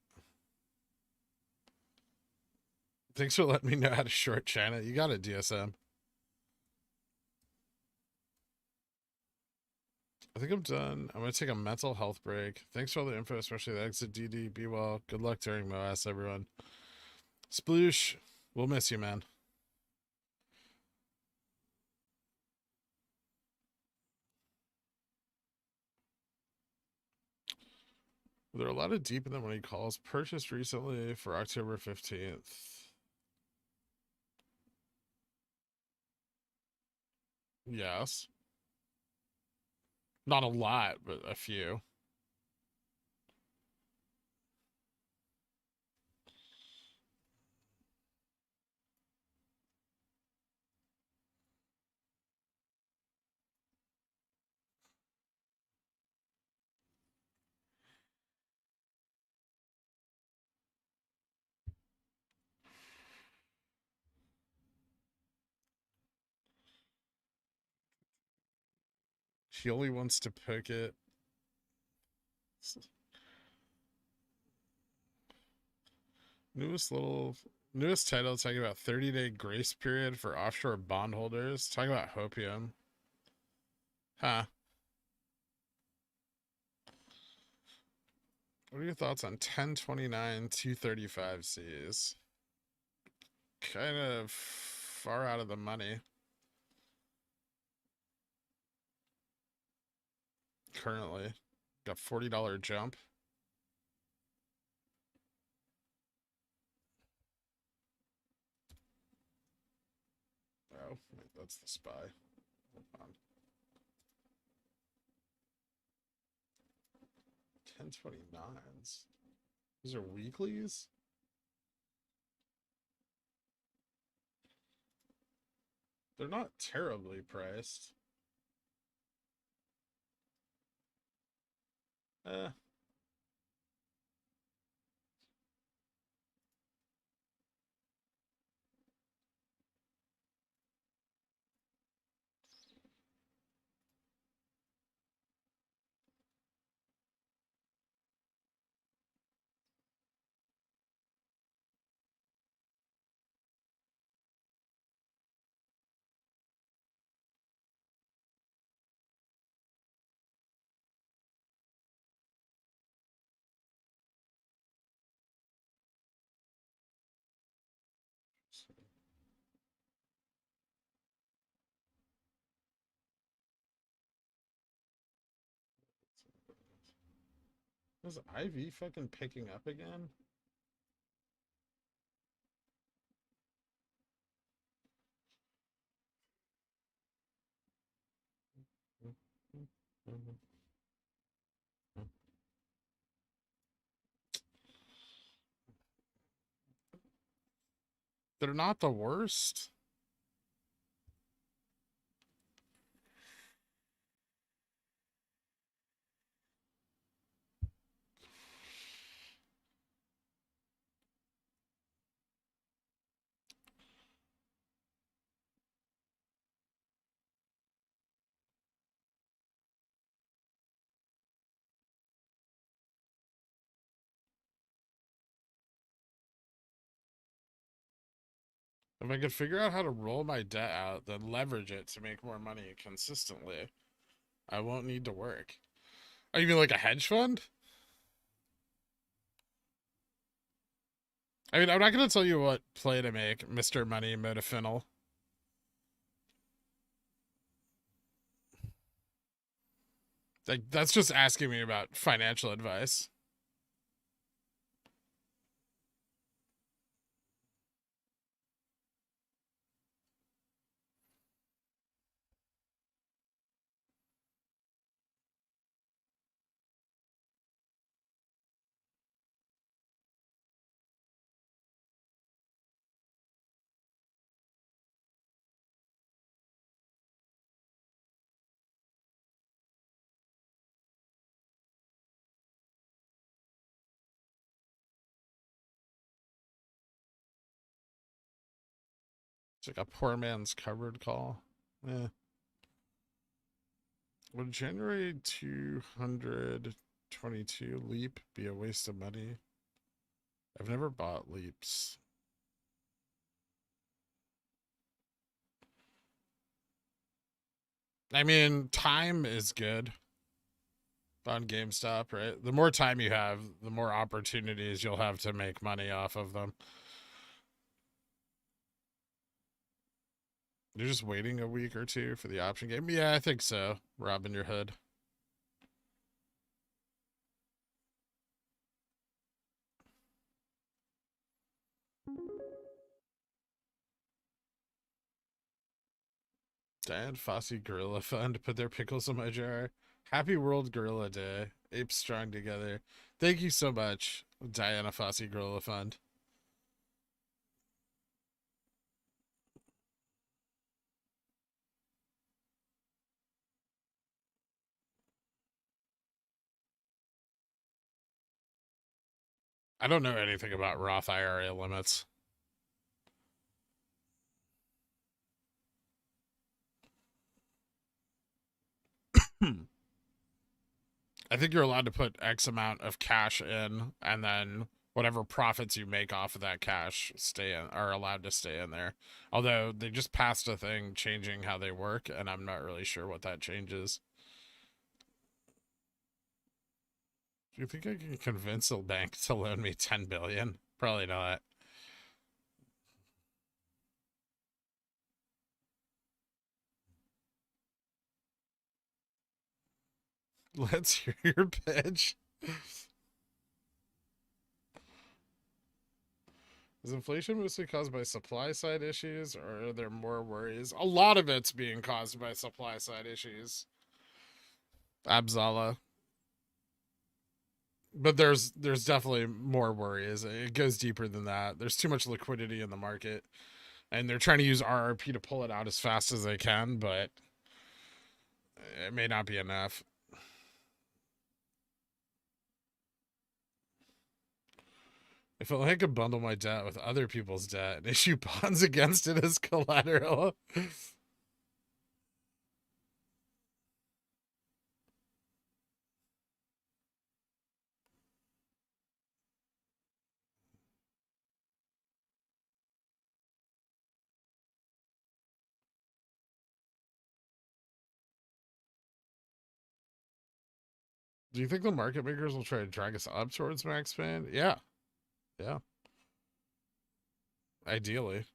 [SPEAKER 2] Thanks for letting me know how to short China. You got it, DSM. I think I'm done. I'm going to take a mental health break. Thanks for all the info, especially the exit DD. Be well. Good luck during MOASS, everyone. Sploosh, we'll miss you, man. There are a lot of deep in the money calls purchased recently for October 15th. Yes. Not a lot, but a few. He only wants to poke it. Newest title talking about 30-day grace period for offshore bondholders. Talking about hopium. Huh. What are your thoughts on 1029 235 Cs? kind of far out of the money currently. Got $40 jump. Oh, wait, that's the spy. Hold on. 1029s. These are weeklies? They're not terribly priced. Is Ivy fucking picking up again? They're not the worst. If I could figure out how to roll my debt out, then leverage it to make more money consistently, I won't need to work. Oh, you mean like a hedge fund? I mean, I'm not going to tell you what play to make, Mr. Money Modafinal. Like, that's just asking me about financial advice. It's like a poor man's covered call. Yeah. Would January 222 leap be a waste of money? I've never bought leaps. I mean, time is good on GameStop, right? The more time you have, the more opportunities you'll have to make money off of them. You're just waiting a week or two for the option game? Yeah, I think so. Robin your hood. Diane Fossey Gorilla Fund put their pickles in my jar. Happy World Gorilla Day. Apes strong together. Thank you so much, Diana Fossey Gorilla Fund. I don't know anything about Roth IRA limits. I think you're allowed to put X amount of cash in, and then whatever profits you make off of that cash are allowed to stay in there. Although they just passed a thing changing how they work, and I'm not really sure what that changes. Do you think I can convince a bank to loan me $10 billion? Probably not. Let's hear your pitch. Is inflation mostly caused by supply side issues, or are there more worries? A lot of it's being caused by supply side issues. Abzala. But there's definitely more worries. It goes deeper than that. There's too much liquidity in the market, and they're trying to use RRP to pull it out as fast as they can, but it may not be enough. If only I could bundle my debt with other people's debt and issue bonds against it as collateral. Do you think the market makers will try to drag us up towards max span? Yeah. Yeah. Ideally.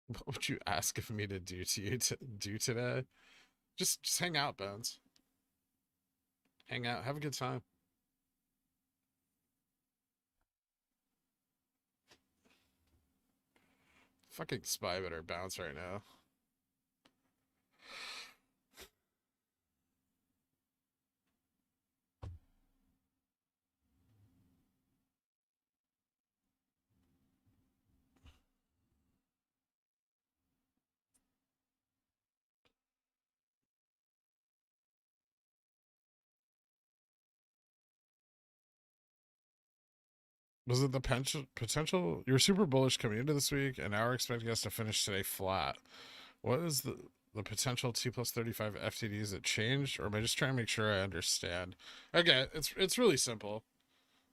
[SPEAKER 2] What would you ask of me to do to you to do today? Just hang out, Bones. Hang out, have a good time. Fucking spy better bounce right now. Was it the potential? You were super bullish coming into this week, and now we're expecting us to finish today flat. What is the potential T plus 35 FTDs that changed, or am I just trying to make sure I understand? Okay, it's really simple.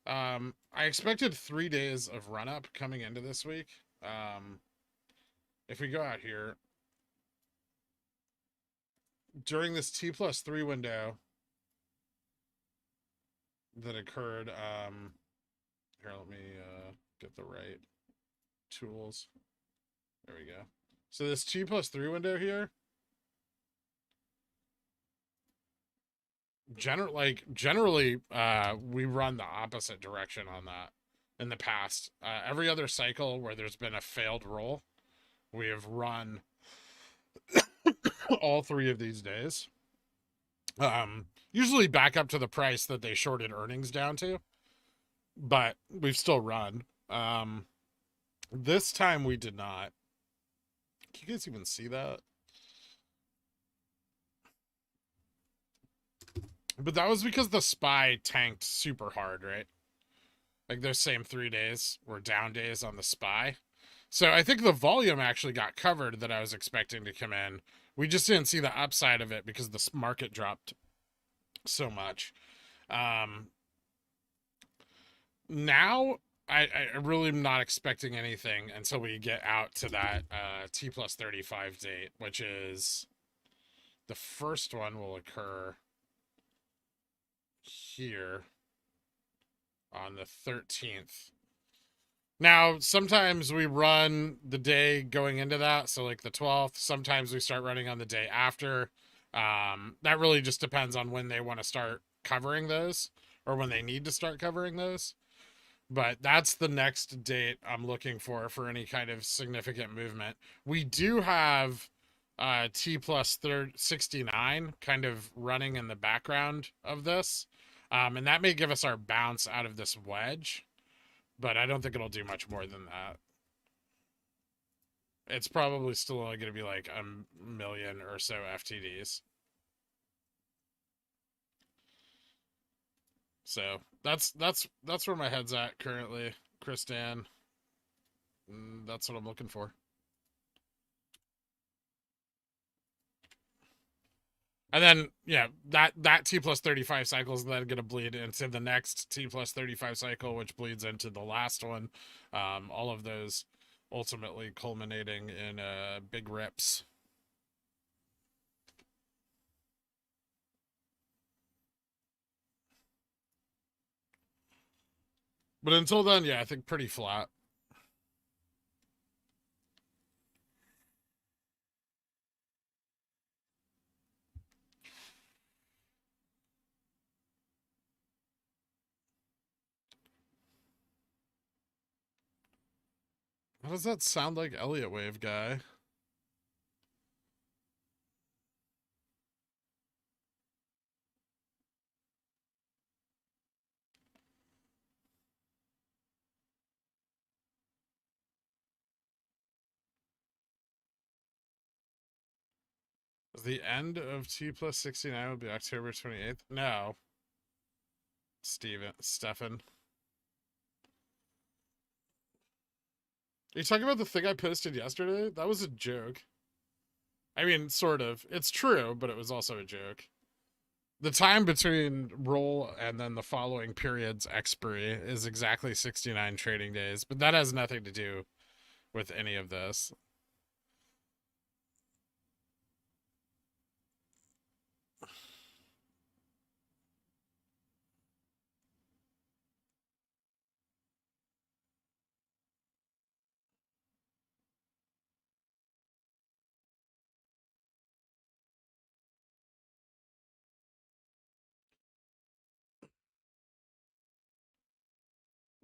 [SPEAKER 2] I expected 3 days of run up coming into this week. If we go out here during this T plus 3 window that occurred, here, let me get the right tools. There we go. So this T plus 3 window here, generally, we run the opposite direction on that in the past. Every other cycle where there's been a failed roll, we have run all 3 of these days. Usually back up to the price that they shorted earnings down to, but we've still run. This time we did not. Can you guys even see that? But that was because the SPY tanked super hard, right? Like those same 3 days were down days on the SPY. So I think the volume actually got covered that I was expecting to come in. We just didn't see the upside of it because the market dropped so much. Now I really am not expecting anything until we get out to that T plus 35 date, which is the first one will occur here on the 13th. Now, sometimes we run the day going into that, so like the 12th. Sometimes we start running on the day after. That really just depends on when they want to start covering those or when they need to start covering those. But that's the next date I'm looking for any kind of significant movement. We do have T plus 69 kind of running in the background of this. And that may give us our bounce out of this wedge, but I don't think it'll do much more than that. It's probably still only going to be like a million or so FTDs. So that's where my head's at currently, Chris Dan. That's what I'm looking for. And then, yeah, that T plus 35 cycle is then going to bleed into the next T plus 35 cycle, which bleeds into the last one. All of those ultimately culminating in big rips. But until then, yeah, I think pretty flat. How does that sound like, Elliott Wave guy? The end of T plus 69 will be October 28th? No. Stefan. Are you talking about the thing I posted yesterday? That was a joke. I mean, sort of. It's true, but it was also a joke. The time between roll and then the following period's expiry is exactly 69 trading days, but that has nothing to do with any of this.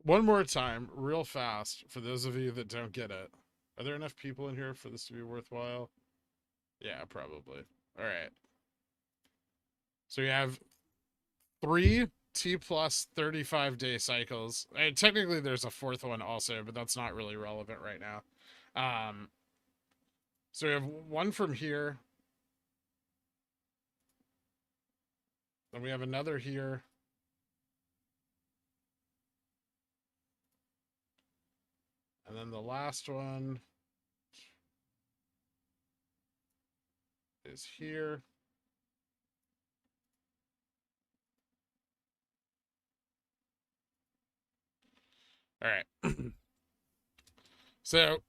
[SPEAKER 2] One more time, real fast, for those of you that don't get it. Are there enough people in here for this to be worthwhile? Yeah, probably. All right. So we have 3 T plus 35-day cycles. Technically, there's a fourth one also, but that's not really relevant right now. So we have one from here. Then we have another here. And then the last one is here. All right. So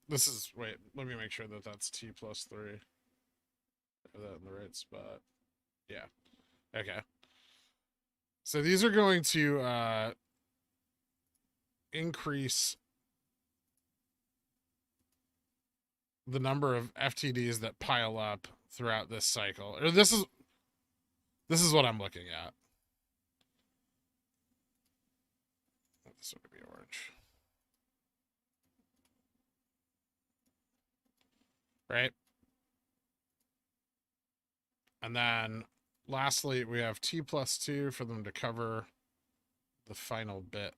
[SPEAKER 2] this is, wait, let me make sure that that's T plus 3. Have that in the right spot. Yeah. Okay. So these are going to increase the number of FTDs that pile up throughout this cycle. Or this is what I'm looking at. This would be orange. Right? And then lastly, we have T plus 2 for them to cover the final bit.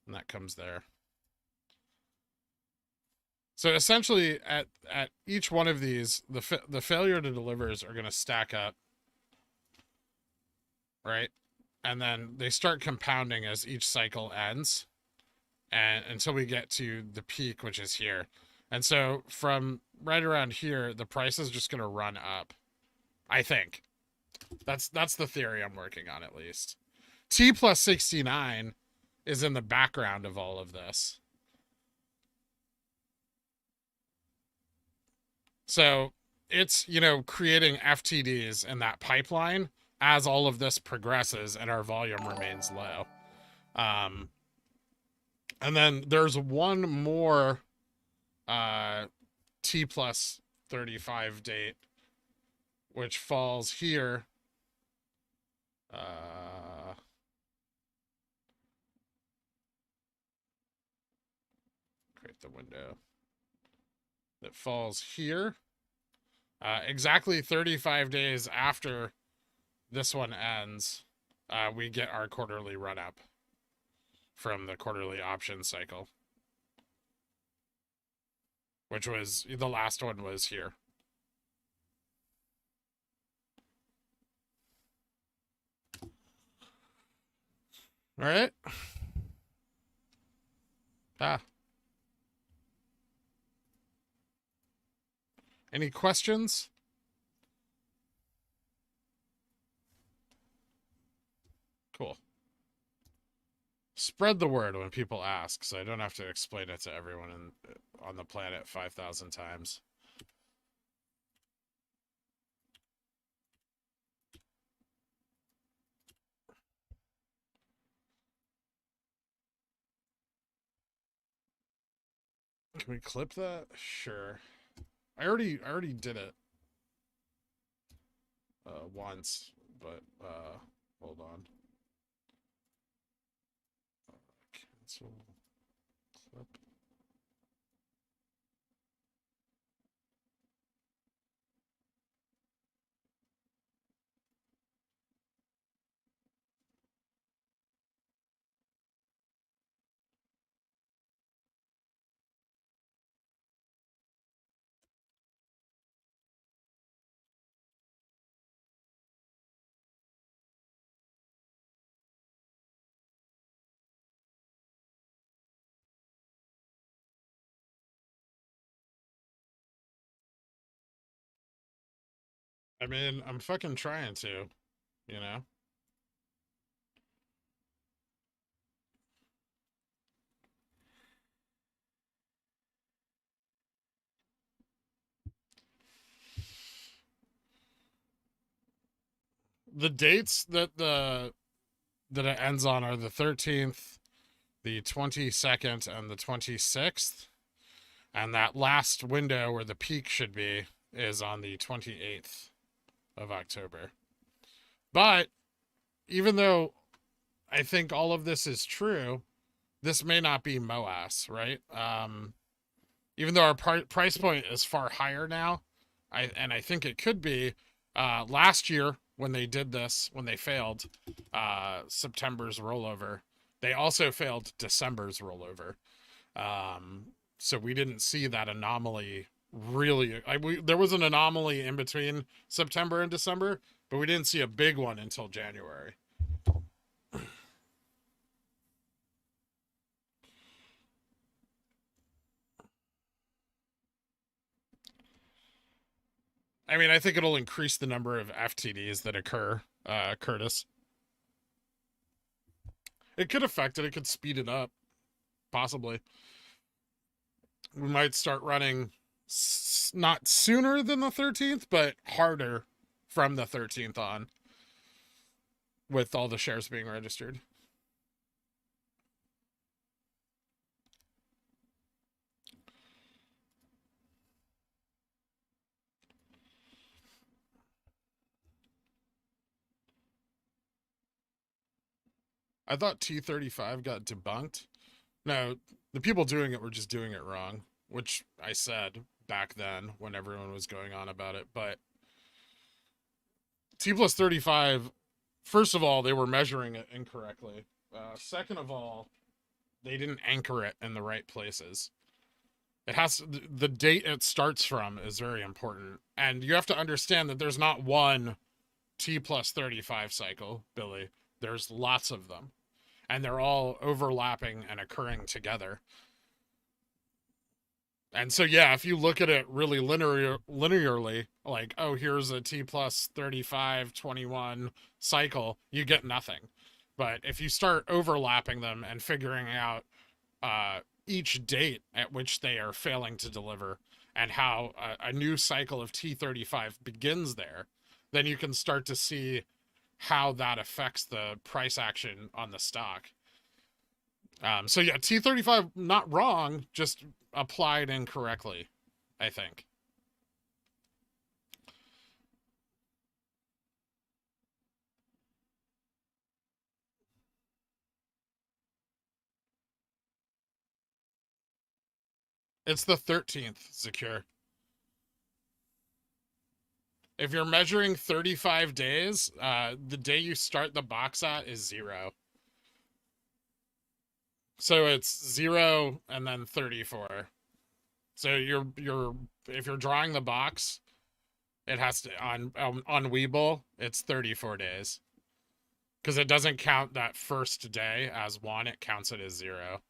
[SPEAKER 2] And that comes there. So essentially, at each one of these, the failure to delivers are going to stack up, right? And then they start compounding as each cycle ends, and until we get to the peak, which is here. And so from right around here, the price is just going to run up. I think that's the theory I'm working on, at least. T plus 69 is in the background of all of this. So it's, creating FTDs in that pipeline as all of this progresses and our volume remains low. And then there's one more T plus 35 date, which falls here. Create the window. That falls here. Exactly 35 days after this one ends, we get our quarterly run up from the quarterly option cycle, which was the last one was here. All right. Any questions? Cool. Spread the word when people ask, so I don't have to explain it to everyone on the planet 5,000 times. Can we clip that? Sure. I already did it once, but hold on. Cancel clip. I mean, I'm fucking trying to, you know? The dates that it ends on are the 13th, the 22nd, and the 26th. And that last window where the peak should be is on the 28th of October. But even though I think all of this is true, this may not be MOASS, right? Even though our price point is far higher now, I think it could be. Last year when they did this, when they failed September's rollover, they also failed December's rollover. So we didn't see that anomaly really. There was an anomaly in between September and December, but we didn't see a big one until January. I mean, I think it'll increase the number of FTDs that occur, Curtis. It could affect it. It could speed it up, possibly. We might start running not sooner than the 13th, but harder from the 13th on, with all the shares being registered. I thought T35 got debunked. No, the people doing it were just doing it wrong, which I said back then when everyone was going on about it. But T plus 35, first of all, they were measuring it incorrectly. Second of all, they didn't anchor it in the right places. It has the date it starts from is very important. And you have to understand that there's not one T plus 35 cycle, Billy. There's lots of them. And they're all overlapping and occurring together. And so, yeah, if you look at it really linearly, like, oh, here's a T plus 35, 21 cycle, you get nothing. But if you start overlapping them and figuring out each date at which they are failing to deliver and how a new cycle of T35 begins there, then you can start to see how that affects the price action on the stock. So yeah, T35, not wrong, just applied incorrectly, I think. It's the 13th, Secure. If you're measuring 35 days, the day you start the box at is 0. So it's 0 and then 34. So if you're drawing the box, it has to on WeBull, it's 34 days. Because it doesn't count that first day as 1, it counts it as 0.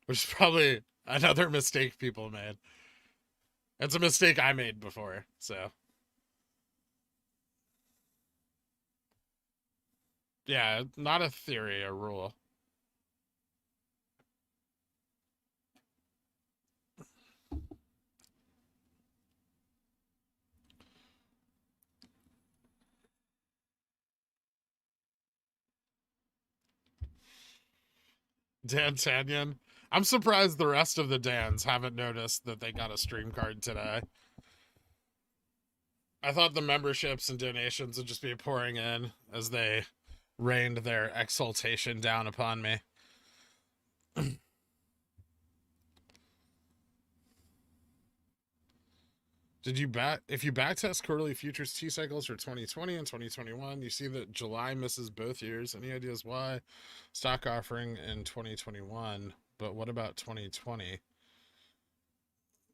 [SPEAKER 2] Which is probably another mistake people made. It's a mistake I made before, so. Yeah, not a theory, a rule. Dan Tanyan. I'm surprised the rest of the Dans haven't noticed that they got a stream card today. I thought the memberships and donations would just be pouring in as they rained their exaltation down upon me. If you backtest quarterly futures T cycles for 2020 and 2021, you see that July misses both years. Any ideas why? Stock offering in 2021, but what about 2020?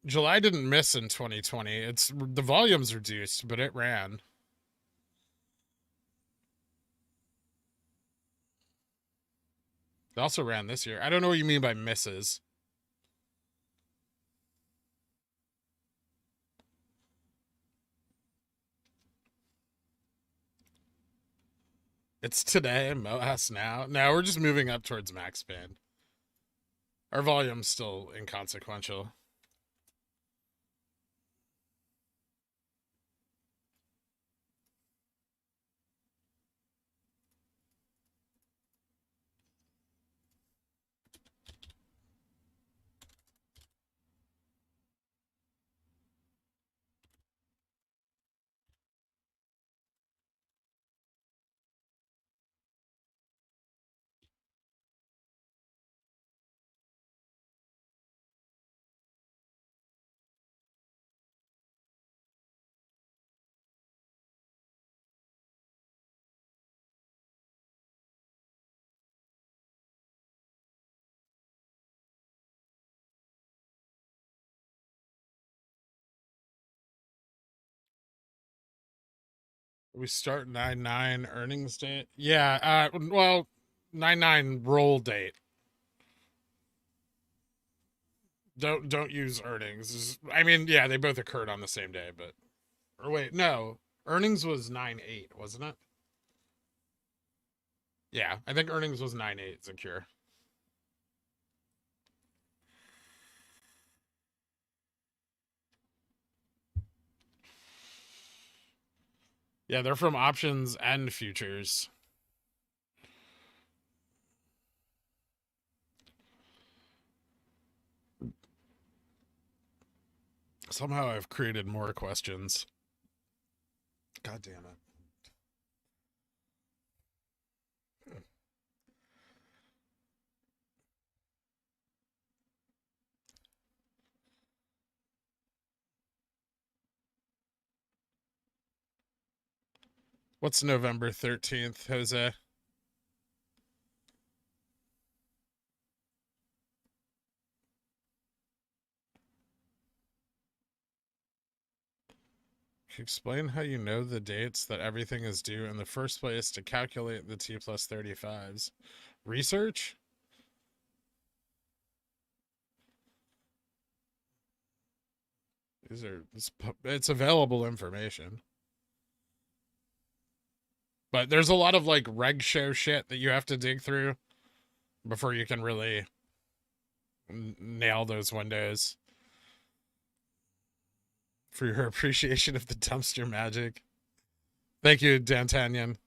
[SPEAKER 2] July didn't miss in 2020. It's the volume's reduced, but it ran. It also ran this year. I don't know what you mean by misses. It's today, MOASS now. No, we're just moving up towards max band. Our volume's still inconsequential. We start 9/9 earnings date. Yeah, well, 9/9 roll date. Don't use earnings. I mean, yeah, they both occurred on the same day, but or wait, no. Earnings was 9/8, wasn't it? Yeah, I think earnings was 9/8, Zakir. Yeah, they're from options and futures. Somehow I've created more questions. God damn it. What's November 13th, Jose? Explain how you know the dates that everything is due in the first place to calculate the T plus 35s. Research? It's available information. But there's a lot of like reg show shit that you have to dig through before you can really nail those windows. For your appreciation of the dumpster magic. Thank you, D'Antanyan.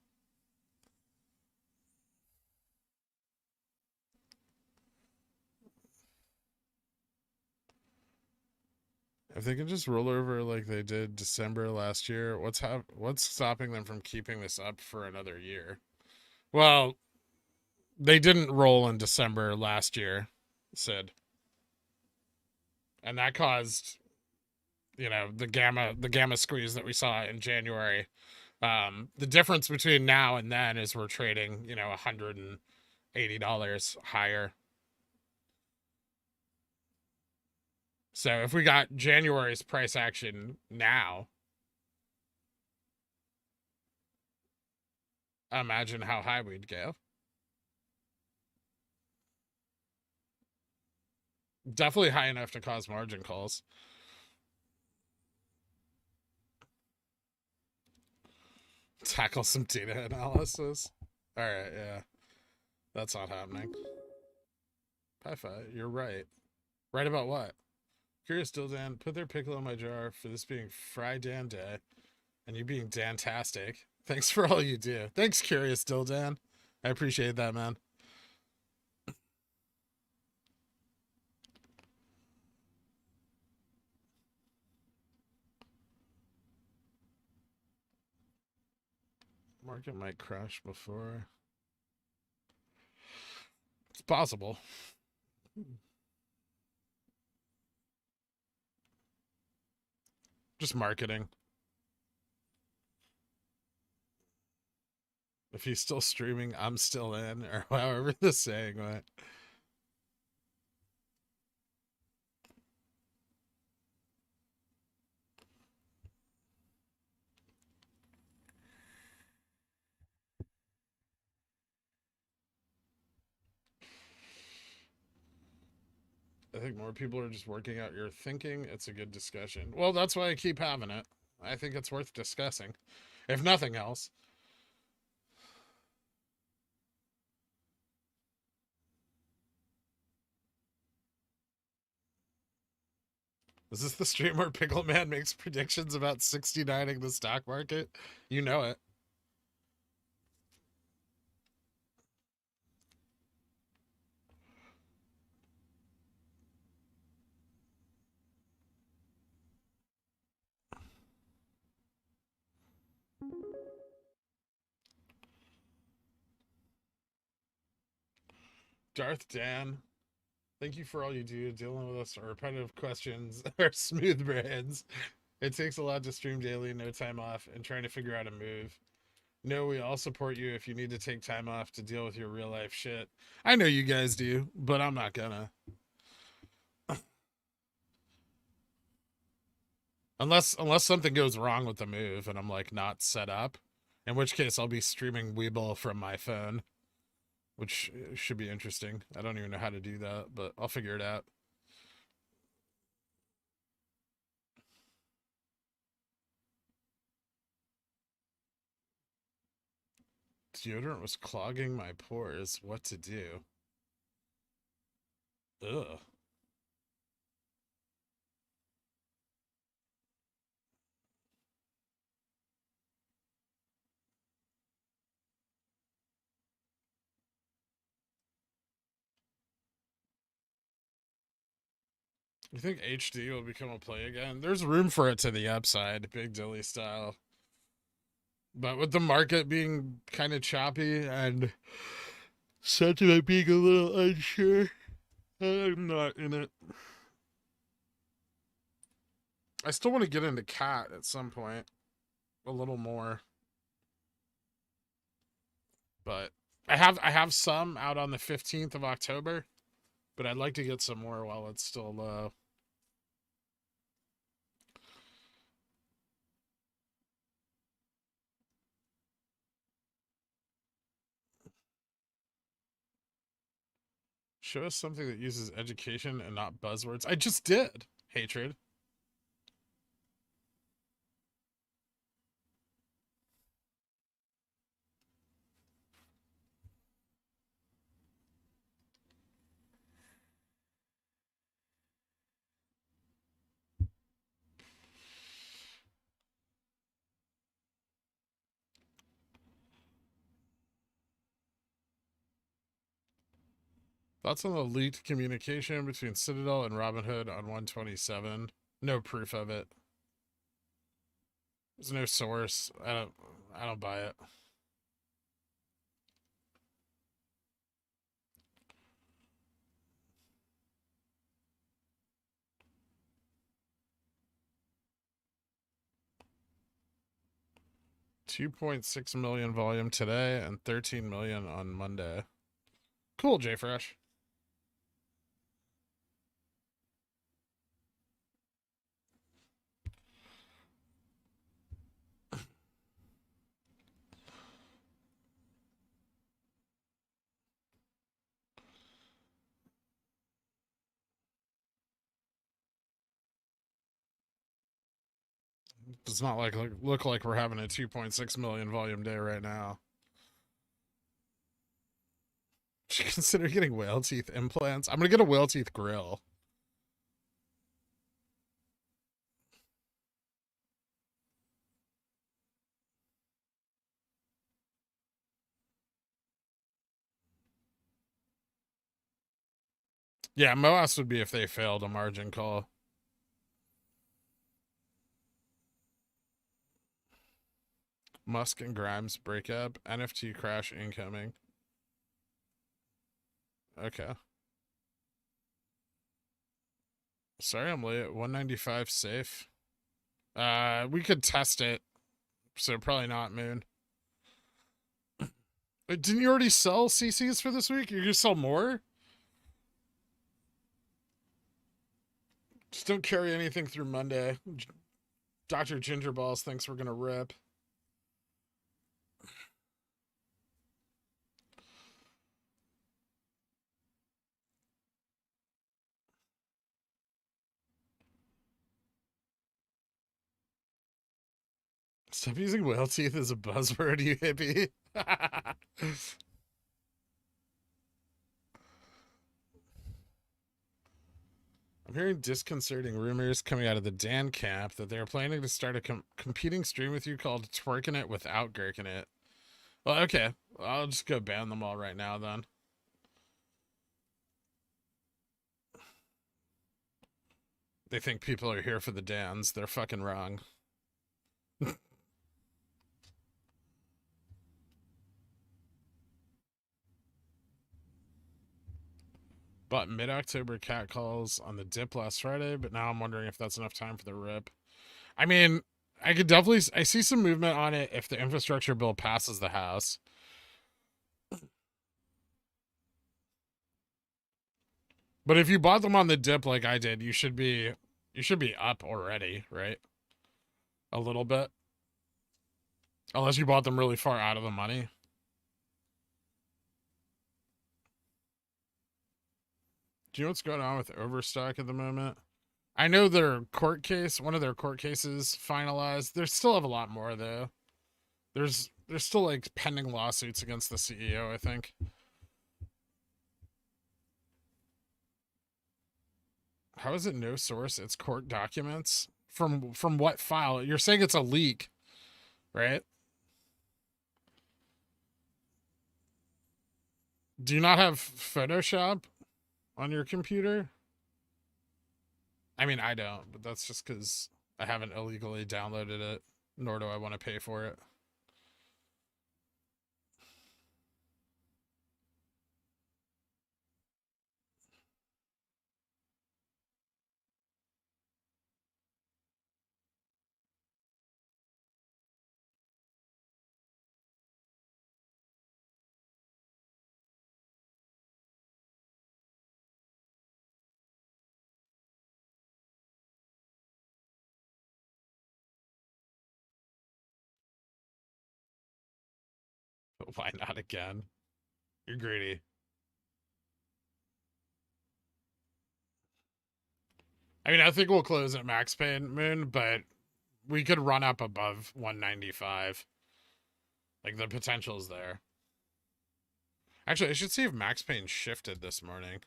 [SPEAKER 2] If they can just roll over like they did December last year, what's stopping them from keeping this up for another year? Well, they didn't roll in December last year, Sid. And that caused, the gamma squeeze that we saw in January. The difference between now and then is we're trading, $180 higher. So if we got January's price action now, imagine how high we'd go. Definitely high enough to cause margin calls. Tackle some data analysis. All right, yeah. That's not happening. Pi-Fi, you're right. Right about what? Curious Dildan, put their pickle in my jar for this being Fry Dan Day and you being Dantastic. Thanks for all you do. Thanks, Curious Dildan. I appreciate that, man. Market might crash before. It's possible. Just marketing. If he's still streaming, I'm still in, or however the saying went. I think more people are just working out your thinking. It's a good discussion. Well, that's why I keep having it. I think it's worth discussing, if nothing else. Is this the stream where Pickle Man makes predictions about 69ing the stock market? You know it. Darth Dan, thank you for all you do, dealing with us repetitive questions, our smooth brains. It takes a lot to stream daily, no time off, and trying to figure out a move. No, we all support you if you need to take time off to deal with your real life shit. I know you guys do, but I'm not gonna. Unless something goes wrong with the move and I'm like not set up, in which case I'll be streaming WeBull from my phone, which should be interesting. I don't even know how to do that, but I'll figure it out. Deodorant was clogging my pores. What to do? Ugh. You think HD will become a play again? There's room for it to the upside, Big Dilly style. But with the market being kind of choppy and sentiment being a little unsure, I'm not in it. I still want to get into cat at some point, a little more. But I have some out on the 15th of October, but I'd like to get some more while it's still low. Show us something that uses education and not buzzwords. I just did. Hatred. Thoughts on the leaked communication between Citadel and Robinhood on 127? No proof of it. There's no source. I don't buy it. $2.6 million volume today and 13 million on Monday. Cool, JFresh. Does not look like we're having a 2.6 million volume day right now. Should you consider getting whale teeth implants? I'm gonna get a whale teeth grill. Yeah, MOASS would be if they failed a margin call. Musk and Grimes breakup. NFT crash incoming. Okay. Sorry I'm late. 195 safe. We could test it. So probably not, Moon. Didn't you already sell CCs for this week? You're gonna sell more? Just don't carry anything through Monday. Dr. Gingerballs thinks we're gonna rip. Stop using whale teeth as a buzzword, you hippie. I'm hearing disconcerting rumors coming out of the Dan camp that they're planning to start a competing stream with you called Twerking It Without Gherkin It. Well, okay. I'll just go ban them all right now then. They think people are here for the Dans. They're fucking wrong. Bought mid-October cat calls on the dip last Friday, but now I'm wondering if that's enough time for the rip. I mean, I could definitely... I see some movement on it if the infrastructure bill passes the House. But if you bought them on the dip like I did, you should be up already, right? A little bit. Unless you bought them really far out of the money. Do you know what's going on with Overstock at the moment? I know their court case, one of their court cases finalized. They still have a lot more though. There's still like pending lawsuits against the CEO, I think. How is it no source? It's court documents. From what file? You're saying it's a leak, right? Do you not have Photoshop on your computer? I mean, I don't, but that's just because I haven't illegally downloaded it, nor do I want to pay for it. Why not again? You're greedy. I mean, I think we'll close at max pain, Moon, but we could run up above 195. Like, the potential's there. Actually, I should see if max pain shifted this morning.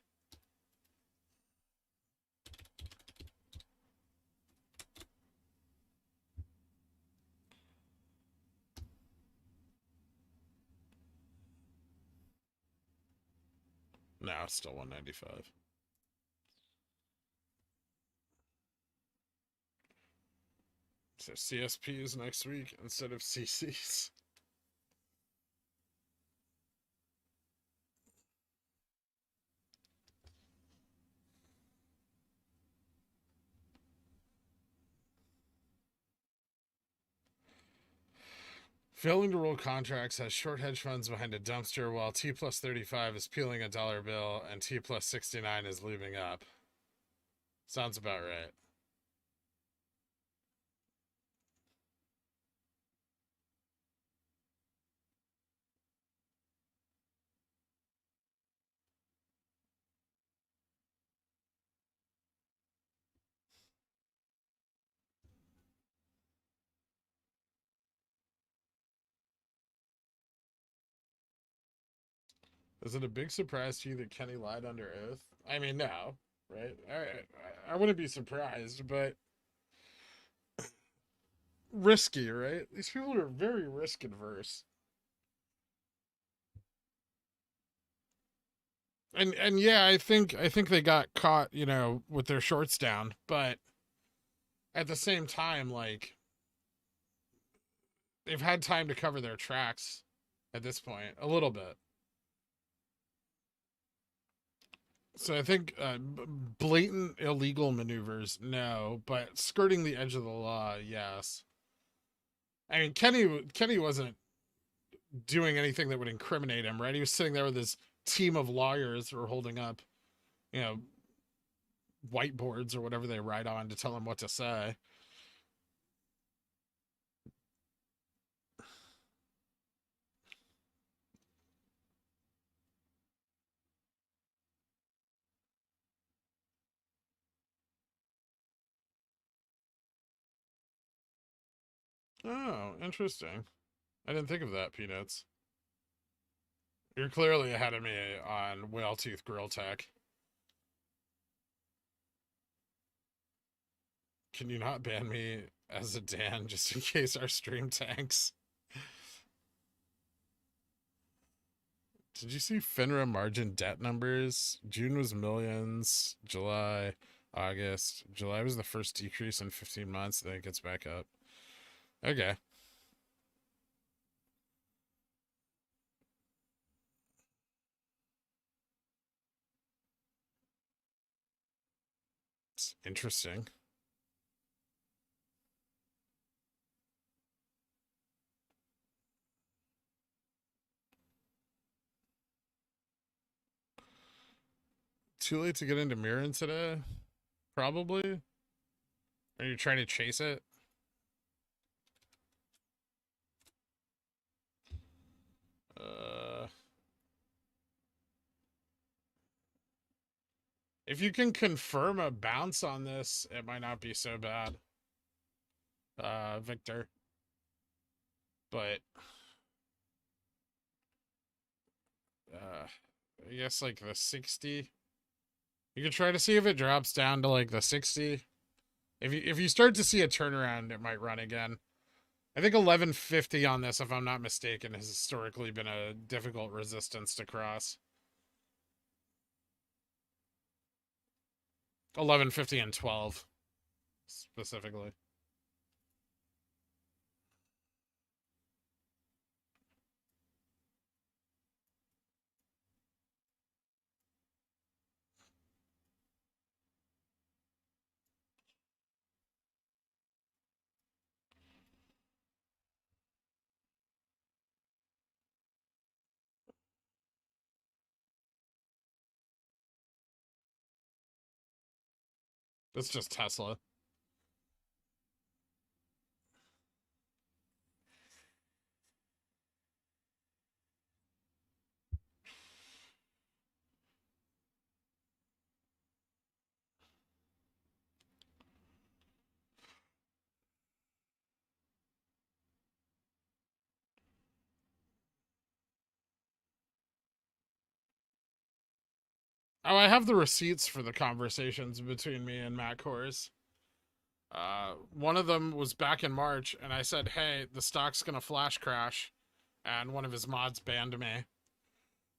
[SPEAKER 2] No, it's still 195. So CSPs next week instead of CCs. Failing to roll contracts has short hedge funds behind a dumpster while T plus 35 is peeling a dollar bill and T plus 69 is lubing up. Sounds about right. Is it a big surprise to you that Kenny lied under oath? I mean, no, right? I wouldn't be surprised, but risky, right? These people are very risk adverse. And yeah, I think they got caught, you know, with their shorts down, but at the same time, like they've had time to cover their tracks at this point, a little bit. So I think blatant illegal maneuvers, no, but skirting the edge of the law, yes. I mean, Kenny wasn't doing anything that would incriminate him, right? He was sitting there with his team of lawyers who were holding up, you know, whiteboards or whatever they write on to tell him what to say. Oh, interesting. I didn't think of that, Peanuts. You're clearly ahead of me on whale tooth grill tech. Can you not ban me as a Dan just in case our stream tanks? Did you see FINRA margin debt numbers? June was millions. July, August. July was the first decrease in 15 months. Then it gets back up. Okay. It's interesting. Too late to get into Mirren today? Probably. Are you trying to chase it? If you can confirm a bounce on this, it might not be so bad. Victor. But I guess like the 60. You could try to see if it drops down to like the 60. If you start to see a turnaround, it might run again. I think 1150 on this, if I'm not mistaken, has historically been a difficult resistance to cross. 1150 and 12 specifically. It's just Tesla. Oh, I have the receipts for the conversations between me and Matt Kors. One of them was back in March, and I said, hey, the stock's gonna flash crash, and one of his mods banned me.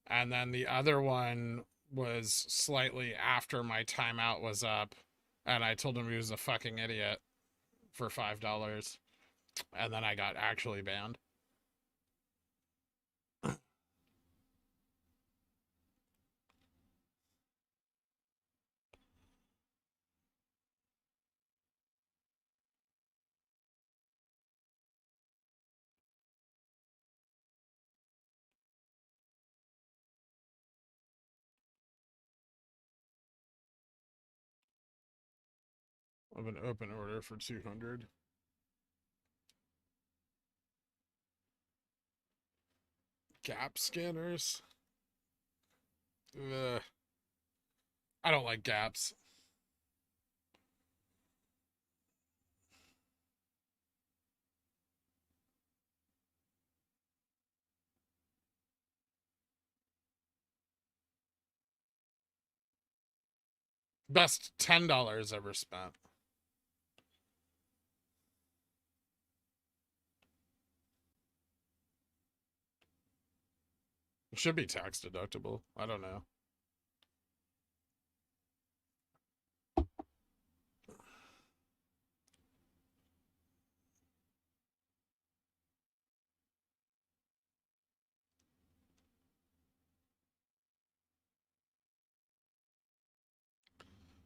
[SPEAKER 2] And then the other one was slightly after my timeout was up, and I told him he was a fucking idiot for $5, and then I got actually banned. Of an open order for 200. Gap scanners. Ugh. I don't like gaps. Best $10 ever spent. It should be tax deductible. I don't know.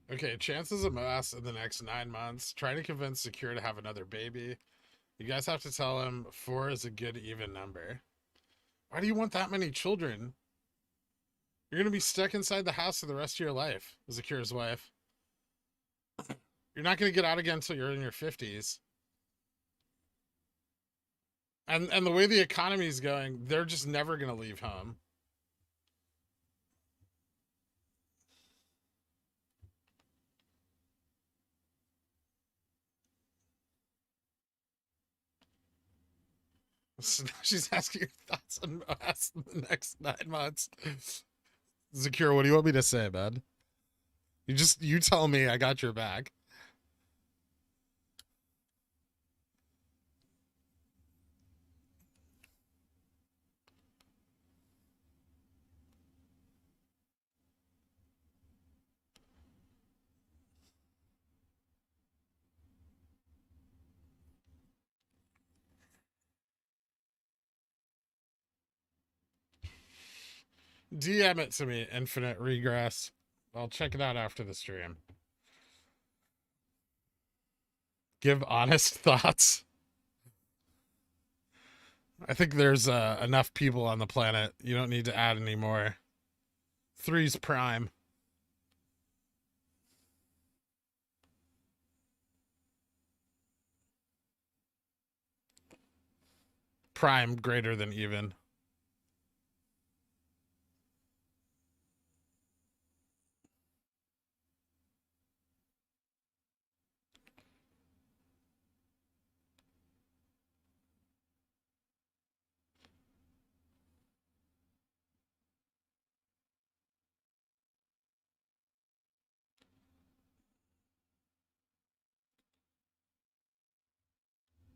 [SPEAKER 2] Okay, chances of MOASS in the next 9 months. Try to convince Secure to have another baby. You guys have to tell him 4 is a good even number. Why do you want that many children? You're gonna be stuck inside the house for the rest of your life, Zakir's wife. You're not gonna get out again until you're in your 50s. And the way the economy is going, they're just never gonna leave home. So now she's asking your thoughts on MOASS in the next 9 months. Zakir, what do you want me to say, man? You tell me. I got your back. DM it to me, Infinite Regress. I'll check it out after the stream. Give honest thoughts. I think there's enough people on the planet. You don't need to add any more. 3's prime. Prime greater than even.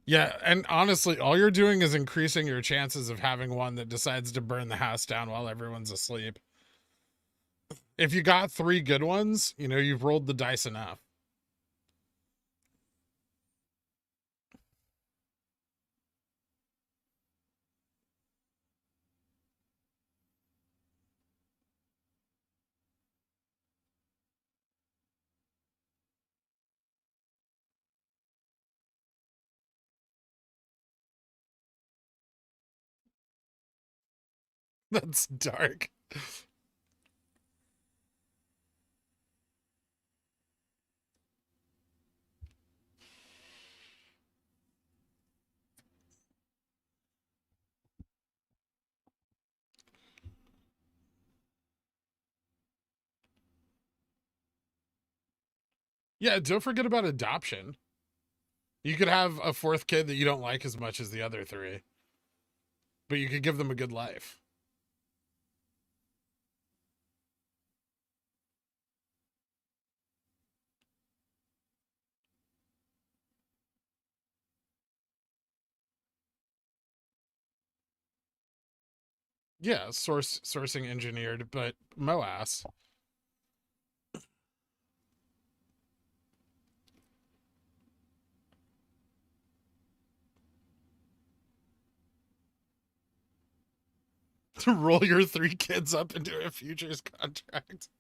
[SPEAKER 2] Yeah, and honestly, all you're doing is increasing your chances of having one that decides to burn the house down while everyone's asleep. If you got 3 good ones, you know, you've rolled the dice enough. That's dark. Yeah, don't forget about adoption. You could have a 4th kid that you don't like as much as the other 3, but you could give them a good life. Yeah, sourcing engineered, but MOASS. To roll your 3 kids up into a futures contract.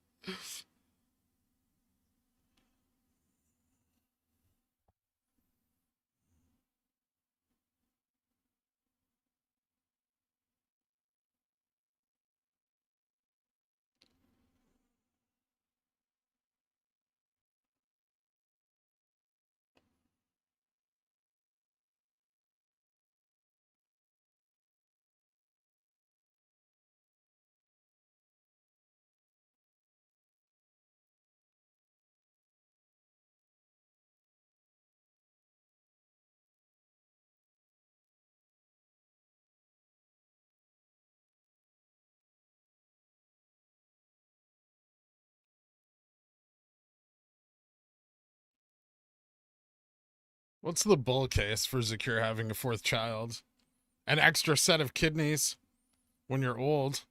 [SPEAKER 2] What's the bull case for Zakir having a 4th child? An extra set of kidneys when you're old.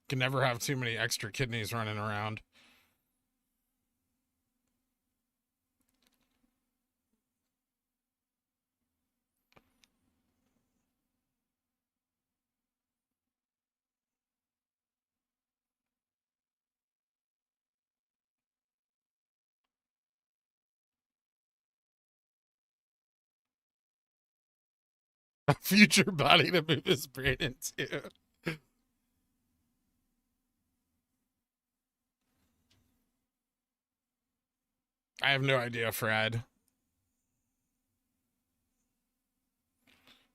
[SPEAKER 2] Can never have too many extra kidneys running around. A future body to move his brain into. I have no idea, Fred.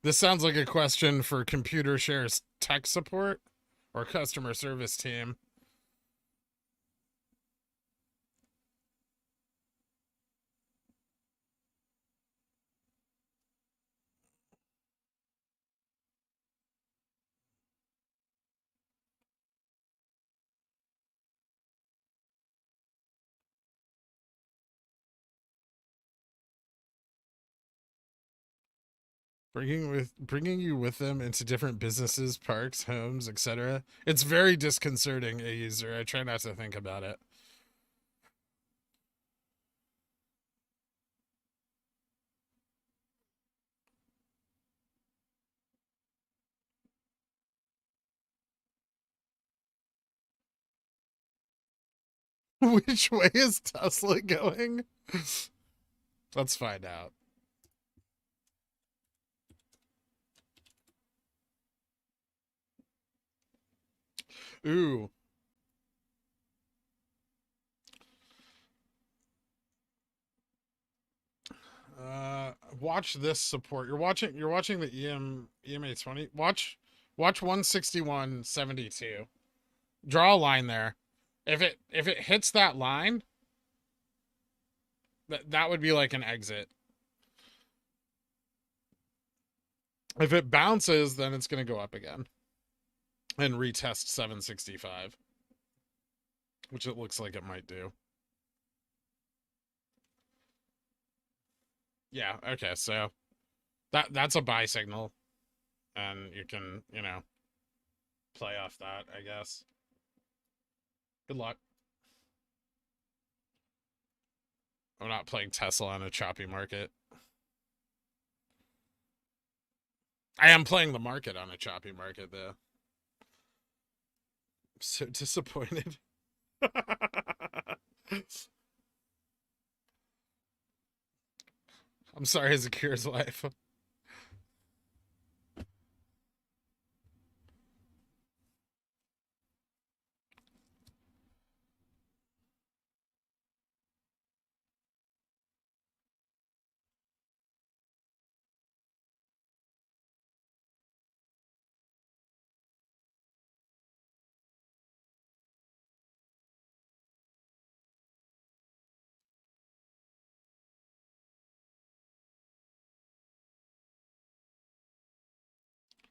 [SPEAKER 2] This sounds like a question for Computer Share's tech support or customer service team. Bringing you with them into different businesses, parks, homes, etc. It's very disconcerting, a user. I try not to think about it. Which way is Tesla going? Let's find out. Ooh. Watch this support. You're watching the EMA 20. Watch 161.72. Draw a line there. If it hits that line, that would be like an exit. If it bounces, then it's going to go up again and retest 765, which it looks like it might do. Yeah, okay, so that's a buy signal, and you can, play off that, I guess. Good luck. I'm not playing Tesla on a choppy market. I am playing the market on a choppy market, though. I'm so disappointed. I'm sorry, Zakir's life.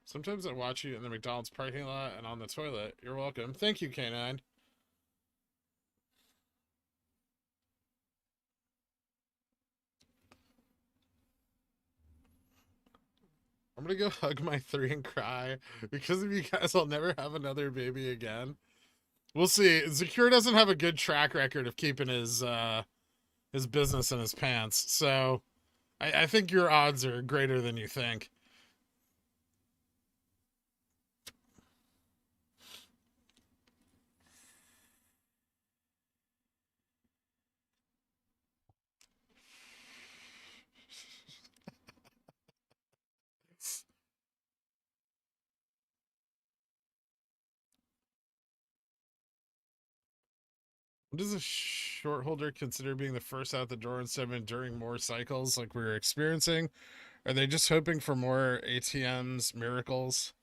[SPEAKER 2] Sometimes I watch you in the McDonald's parking lot and on the toilet. You're welcome. Thank you, K9. I'm gonna go hug my 3 and cry. Because of you guys, I'll never have another baby again. We'll see. Zakir doesn't have a good track record of keeping his business in his pants, so I think your odds are greater than you think. What does a short holder consider being the first out the door instead of enduring more cycles like we were experiencing? Are they just hoping for more ATMs, miracles?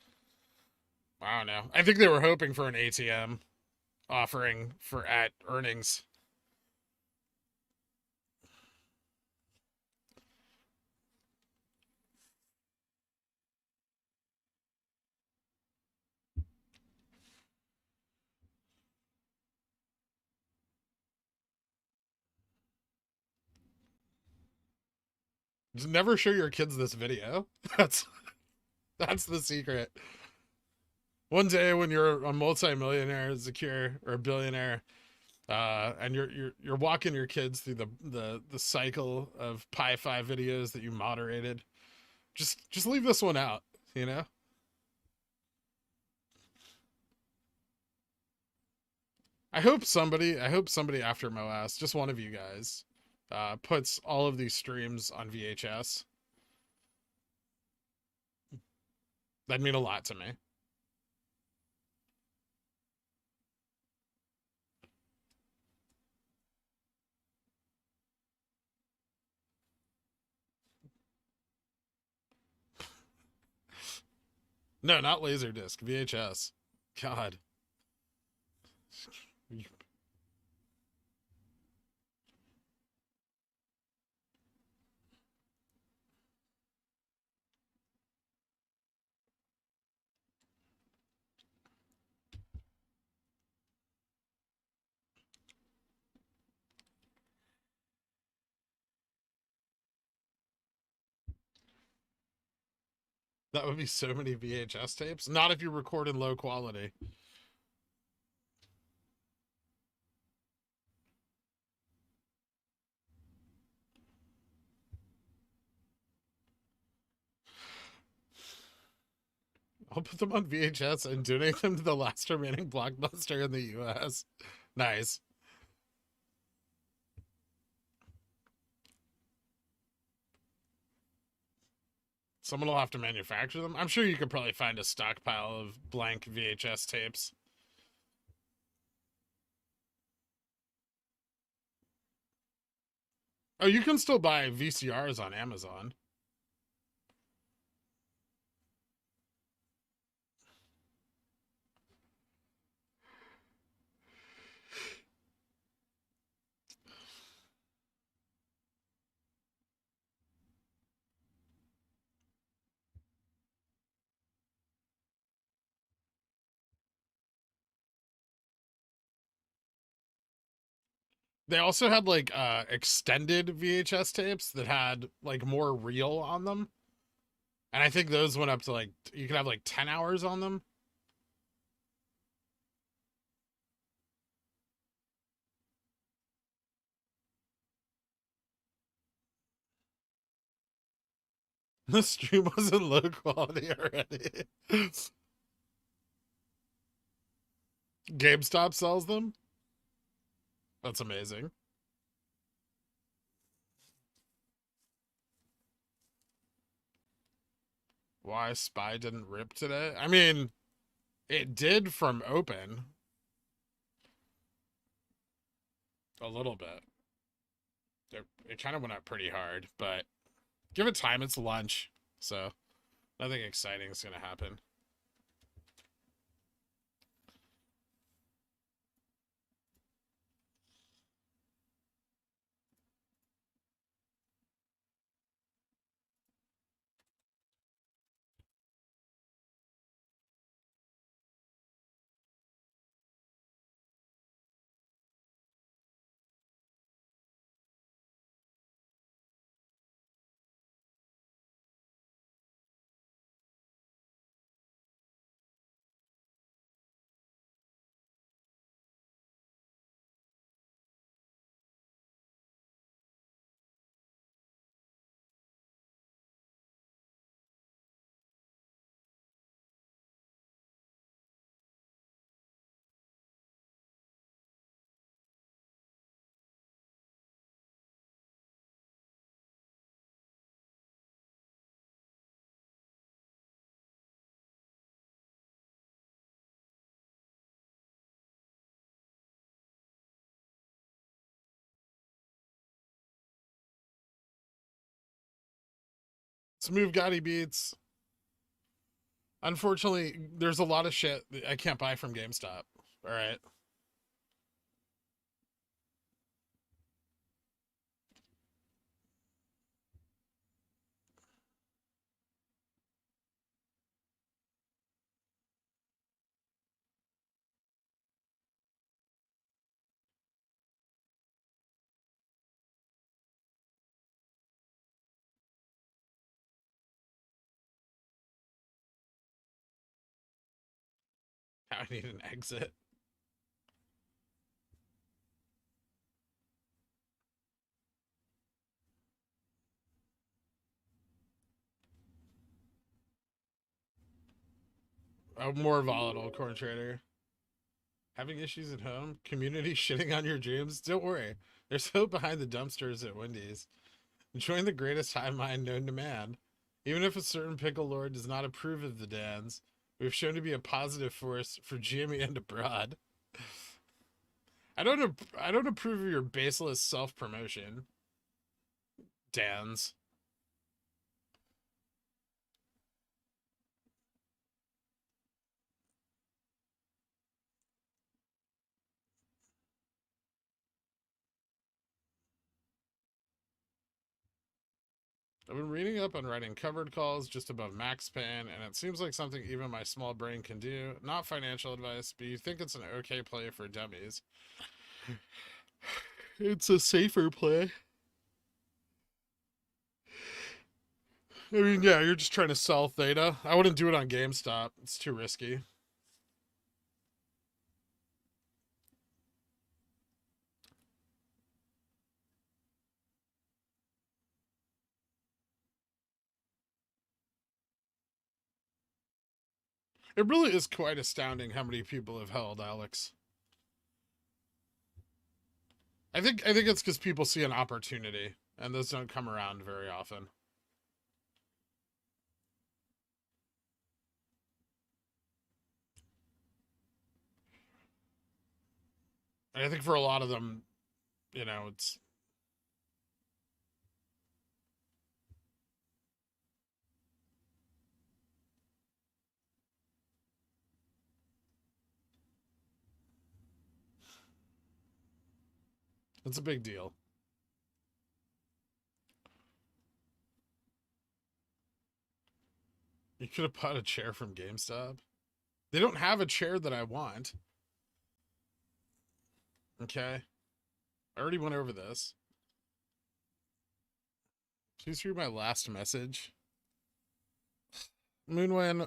[SPEAKER 2] I don't know. I think they were hoping for an ATM offering for at earnings. Just never show your kids this video. That's the secret. One day when you're a multimillionaire, Zakir, or a billionaire, and you're walking your kids through the cycle of Pi 5 videos that you moderated, just leave this one out, you know? I hope somebody after MOASS, just one of you guys, puts all of these streams on VHS. That'd mean a lot to me. No, not Laserdisc. VHS. God. That would be so many VHS tapes. Not if you record in low quality. I'll put them on VHS and donate them to the last remaining Blockbuster in the US. Nice. Someone will have to manufacture them. I'm sure you could probably find a stockpile of blank VHS tapes. Oh, you can still buy VCRs on Amazon. They also had like extended VHS tapes that had like more reel on them. And I think those went up to like you could have like 10 hours on them. The stream was in low quality already. GameStop sells them. That's amazing. Why Spy didn't rip today? I mean, it did from open. A little bit. It kind of went up pretty hard, but give it time. It's lunch, so nothing exciting is going to happen. Smooth Gotti beats. Unfortunately, there's a lot of shit that I can't buy from GameStop. All right. I need an exit. A more volatile corn trader. Having issues at home? Community shitting on your dreams? Don't worry. There's hope behind the dumpsters at Wendy's. Enjoying the greatest hive mind known to man. Even if a certain pickle lord does not approve of the Dans, we've shown to be a positive force for GME and abroad. I don't approve of your baseless self promotion, Dans. I've been reading up on writing covered calls just above max pan, and it seems like something even my small brain can do. Not financial advice, but you think it's an okay play for dummies. It's a safer play. I mean, yeah, you're just trying to sell theta. I wouldn't do it on GameStop. It's too risky. It really is quite astounding how many people have held Alex. I think it's because people see an opportunity, and those don't come around very often. And I think for a lot of them, you know, it's a big deal. You could have bought a chair from GameStop. They don't have a chair that I want. Okay. I already went over this. Please read my last message. Moonwind.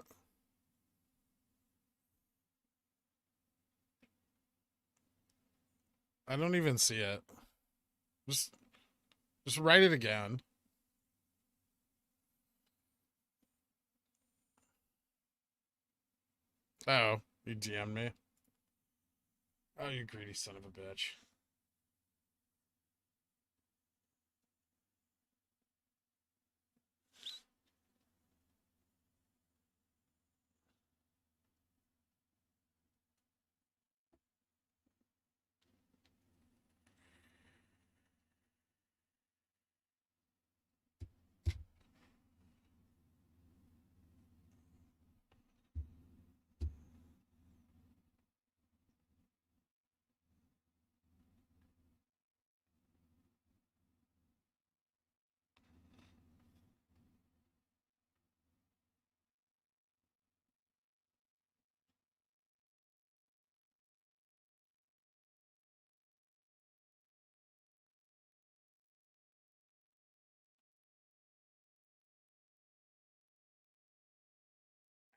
[SPEAKER 2] I don't even see it. Just just write it again. Oh, you DM'd me. Oh, you greedy son of a bitch.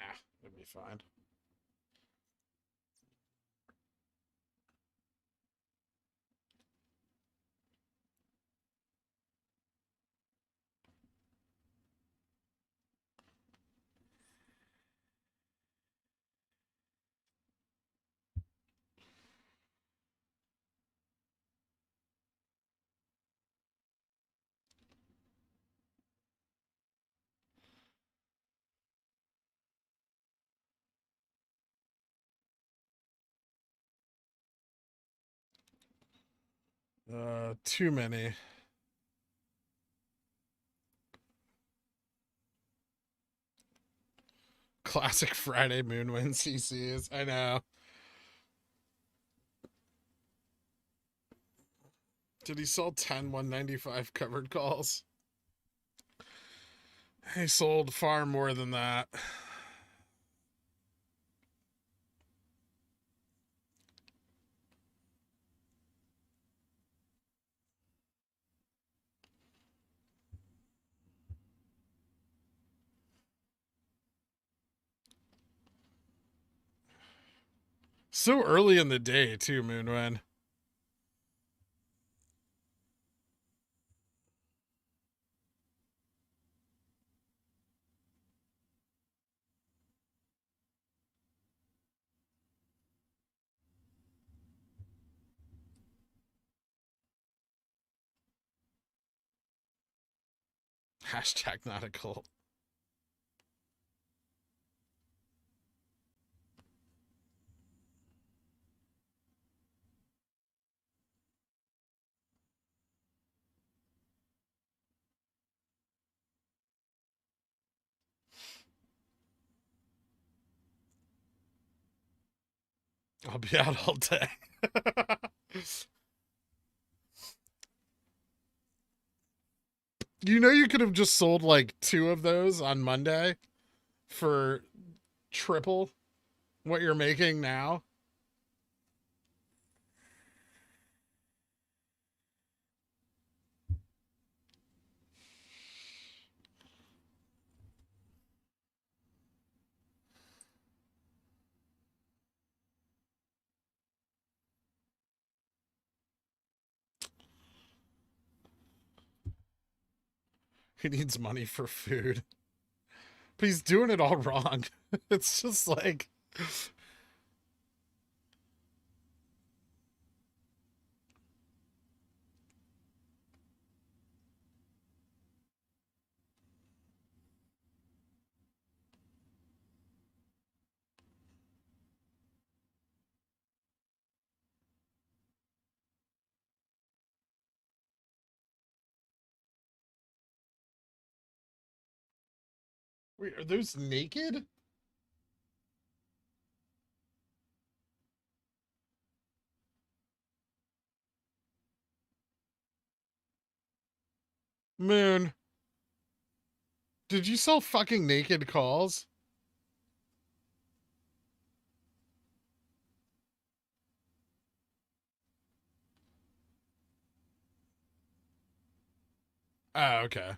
[SPEAKER 2] Ah, it'll be fine. Too many. Classic Friday Moonwind CCs. I know. Did he sell 10 195 covered calls? He sold far more than that. So early in the day, too, Moonwind. Hashtag not a cult. I'll be out all day. You know, you could have just sold like 2 of those on Monday for triple what you're making now. He needs money for food, but he's doing it all wrong. It's just like, wait, are those naked? Moon, did you sell fucking naked calls? Oh, okay.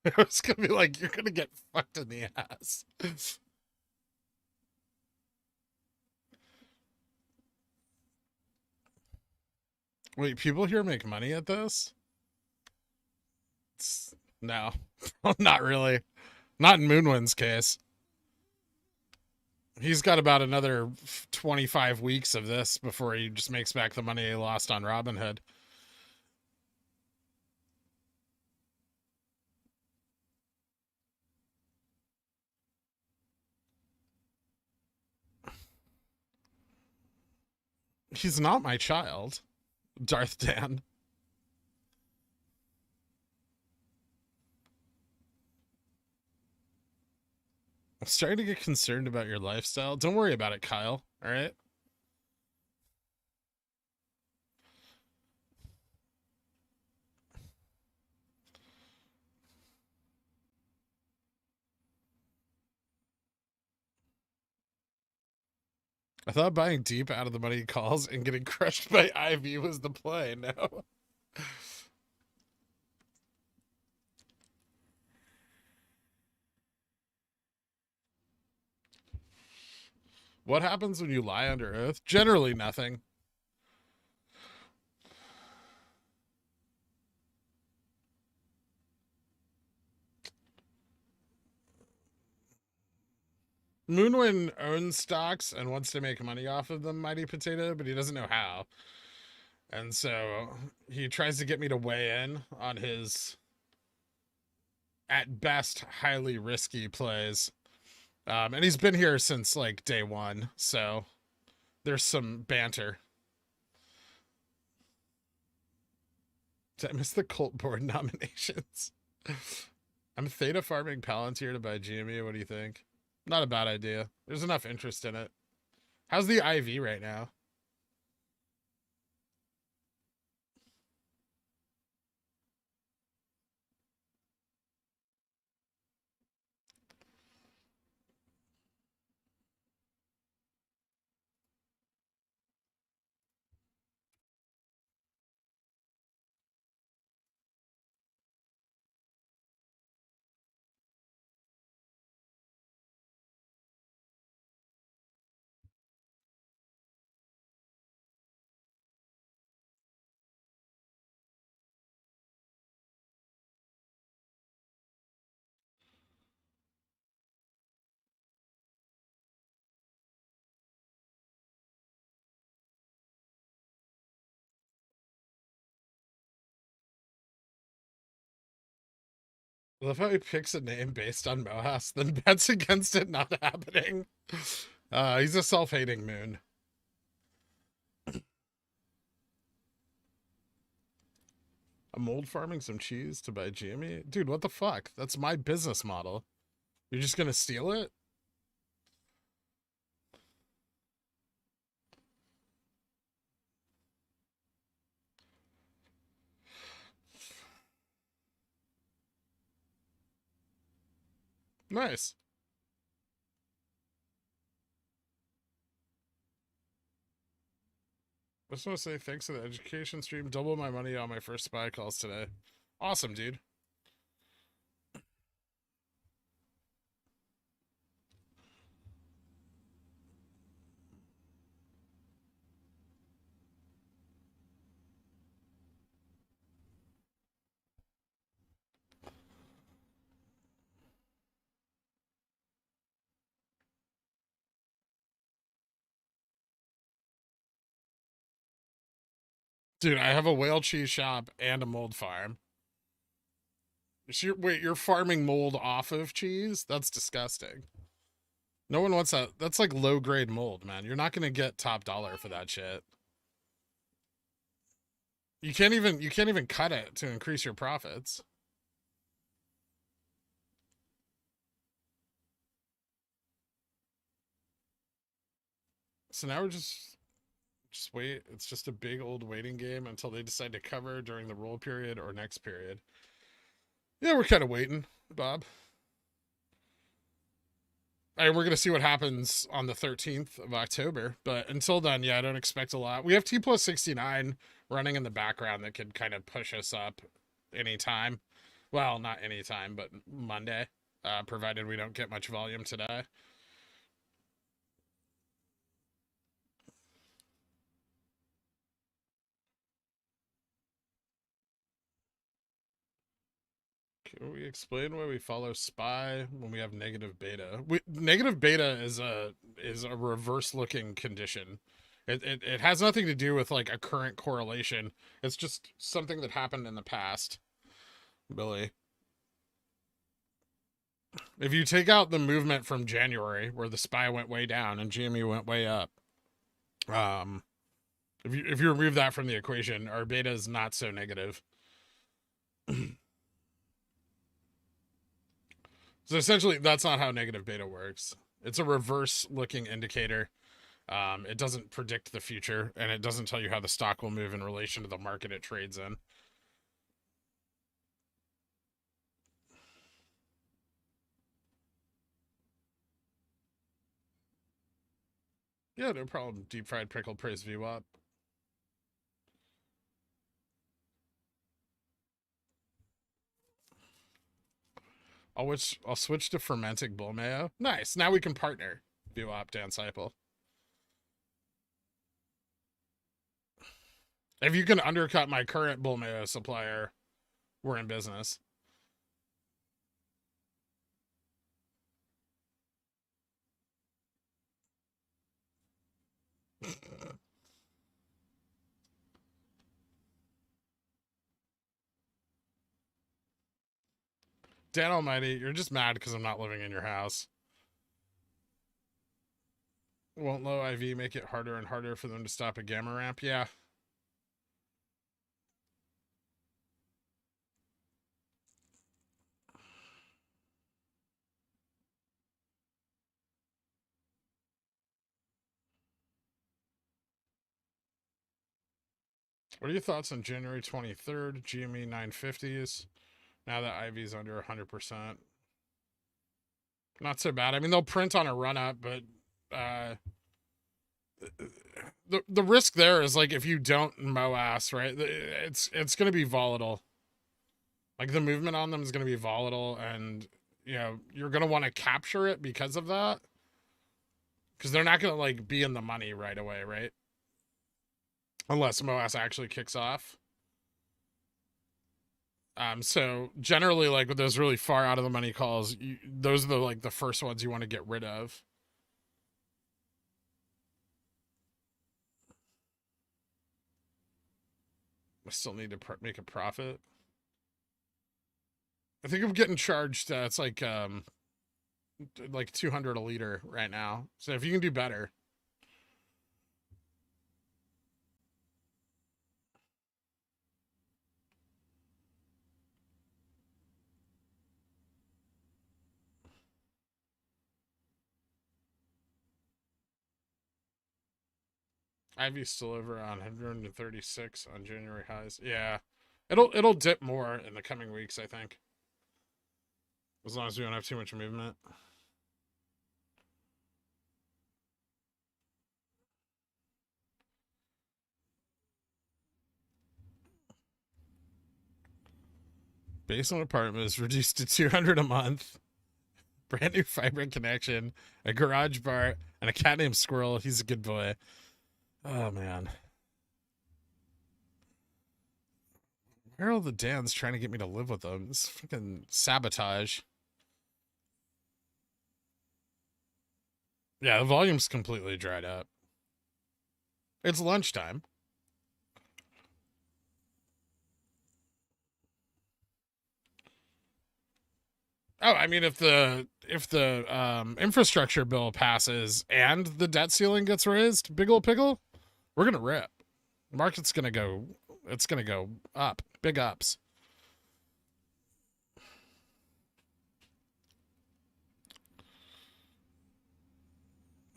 [SPEAKER 2] I was gonna be like, you're gonna get fucked in the ass. Wait, people here make money at this? No, not really. Not in Moonwind's case. He's got about another 25 weeks of this before he just makes back the money he lost on Robinhood. He's not my child, Darth Dan. I'm starting to get concerned about your lifestyle. Don't worry about it, Kyle. All right. I thought buying deep out of the money calls and getting crushed by Ivy was the play. No. What happens when you lie under oath? Generally, nothing. Moonwind owns stocks and wants to make money off of them, Mighty Potato, but he doesn't know how. And so he tries to get me to weigh in on his, at best, highly risky plays. And he's been here since like day one, so there's some banter. Did I miss the cult board nominations? I'm theta farming Palantir to buy GME. What do you think? Not a bad idea. There's enough interest in it. How's the IV right now? I love how he picks a name based on MOASS, then bets against it not happening. He's a self-hating moon. I'm mold farming some cheese to buy GME? Dude, what the fuck? That's my business model. You're just gonna steal it? Nice. I just want to say thanks to the education stream. Double my money on my first spy calls today. Awesome, dude. Dude, I have a whale cheese shop and a mold farm. Wait, you're farming mold off of cheese? That's disgusting. No one wants that. That's like low grade mold, man. You're not gonna get top dollar for that shit. You can't even cut it to increase your profits. So now we're just wait. It's just a big old waiting game until they decide to cover during the roll period or next period. Yeah, we're kind of waiting, Bob. We're going to see what happens on the 13th of October. But until then, yeah, I don't expect a lot. We have T plus 69 running in the background that could kind of push us up anytime. Well, not anytime, but Monday, provided we don't get much volume today. Can we explain why we follow SPY when we have negative beta? Negative beta is a reverse looking condition. It has nothing to do with like a current correlation. It's just something that happened in the past, Billy. If you take out the movement from January where the SPY went way down and GME went way up, um, if you remove that from the equation, our beta is not so negative. So essentially, that's not how negative beta works. It's a reverse looking indicator. It doesn't predict the future, and it doesn't tell you how the stock will move in relation to the market it trades in. Yeah, no problem. Deep fried pickle praise VWAP. I'll switch to fermenting bull mayo. Nice. Now we can partner. VWAP Dan Seipel. If you can undercut my current bull mayo supplier, we're in business. Dan Almighty, you're just mad because I'm not living in your house. Won't low IV make it harder and harder for them to stop a gamma ramp? Yeah. What are your thoughts on January 23rd, GME 950s? Now that IV's under 100%. Not so bad. I mean, they'll print on a run up, but the risk there is like if you don't MOASS, right? It's going to be volatile. Like the movement on them is going to be volatile, and you know you're going to want to capture it because of that, because they're not going to like be in the money right away, right? Unless MOASS actually kicks off. So generally, like with those really far out of the money calls, those are the first ones you want to get rid of. I still need to make a profit. I think I'm getting charged. It's like 200 a liter right now. So if you can do better. Ivy's still over on 136 on January highs. Yeah. It'll dip more in the coming weeks, I think. As long as we don't have too much movement. Basement apartment is reduced to 200 a month. Brand new fiber connection, a garage bar, and a cat named Squirrel. He's a good boy. Oh man. Where are all the Dans trying to get me to live with them? This freaking sabotage. Yeah, the volume's completely dried up. It's lunchtime. Oh, I mean, if the infrastructure bill passes and the debt ceiling gets raised, big old pickle, we're gonna rip. Market's gonna go. It's gonna go up. Big ups.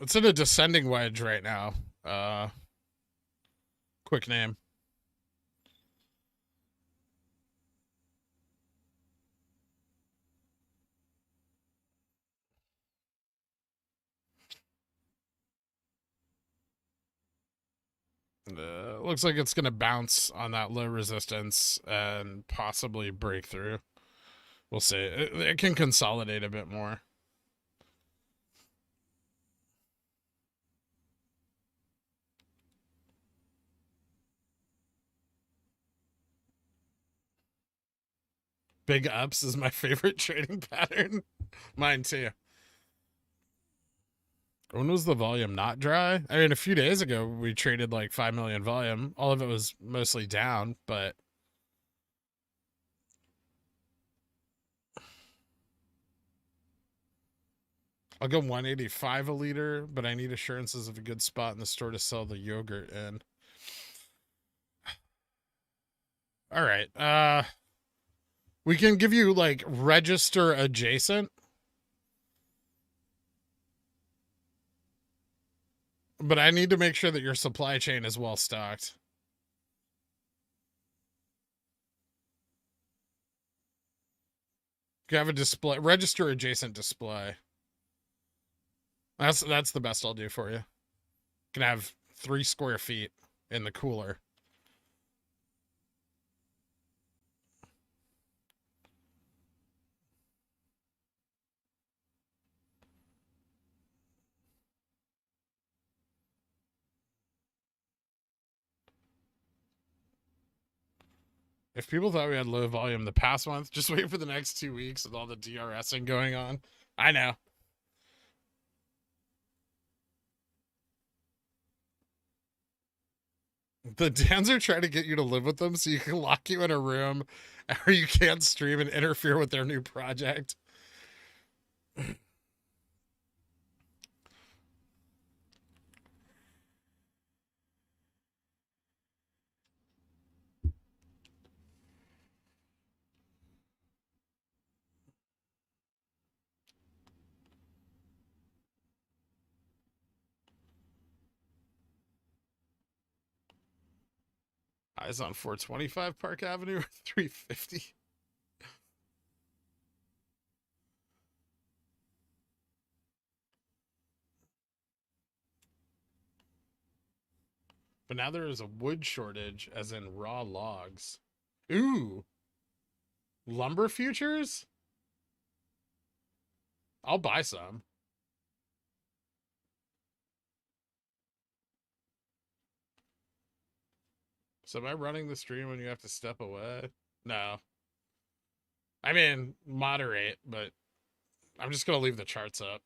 [SPEAKER 2] It's in a descending wedge right now. Quick name. Looks like it's going to bounce on that low resistance and possibly break through. We'll see. It can consolidate a bit more. Big ups is my favorite trading pattern. Mine too. When was the volume not dry? I mean, a few days ago, we traded like 5 million volume. All of it was mostly down, but I'll go 185 a liter, but I need assurances of a good spot in the store to sell the yogurt in. All right. We can give you like register adjacent. But I need to make sure that your supply chain is well stocked. You have a display, register adjacent display. That's the best I'll do for you. You can have 3 square feet in the cooler. If people thought we had low volume the past month, just wait for the next 2 weeks with all the DRSing going on. I know. The Dans are trying to get you to live with them so you can lock you in a room or you can't stream and interfere with their new project. Eyes on 425 Park Avenue or 350. But now there is a wood shortage, as in raw logs. Ooh, lumber futures? I'll buy some. So am I running the stream when you have to step away? No. I mean, moderate, but I'm just going to leave the charts up.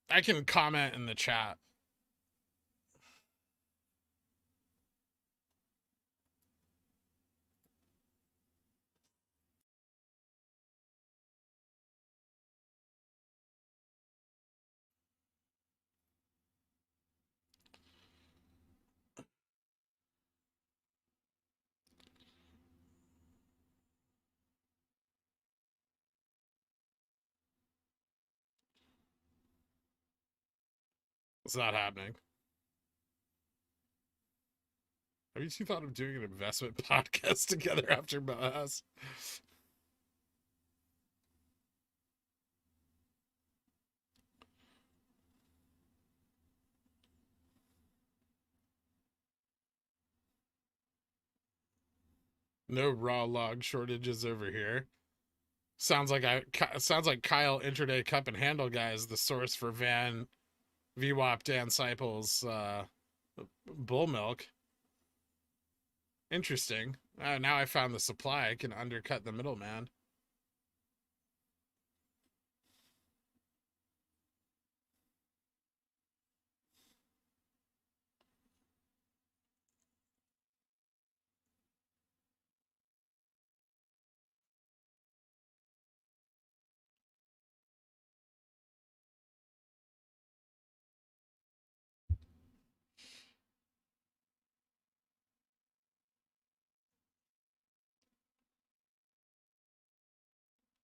[SPEAKER 2] I can comment in the chat. It's not happening. Have you two thought of doing an investment podcast together after MOASS? No raw log shortages over here. Sounds like Kyle Intraday Cup and Handle guy is the source for VWAP Dan Seipel's bull milk. Interesting. Now I found the supply. I can undercut the middleman.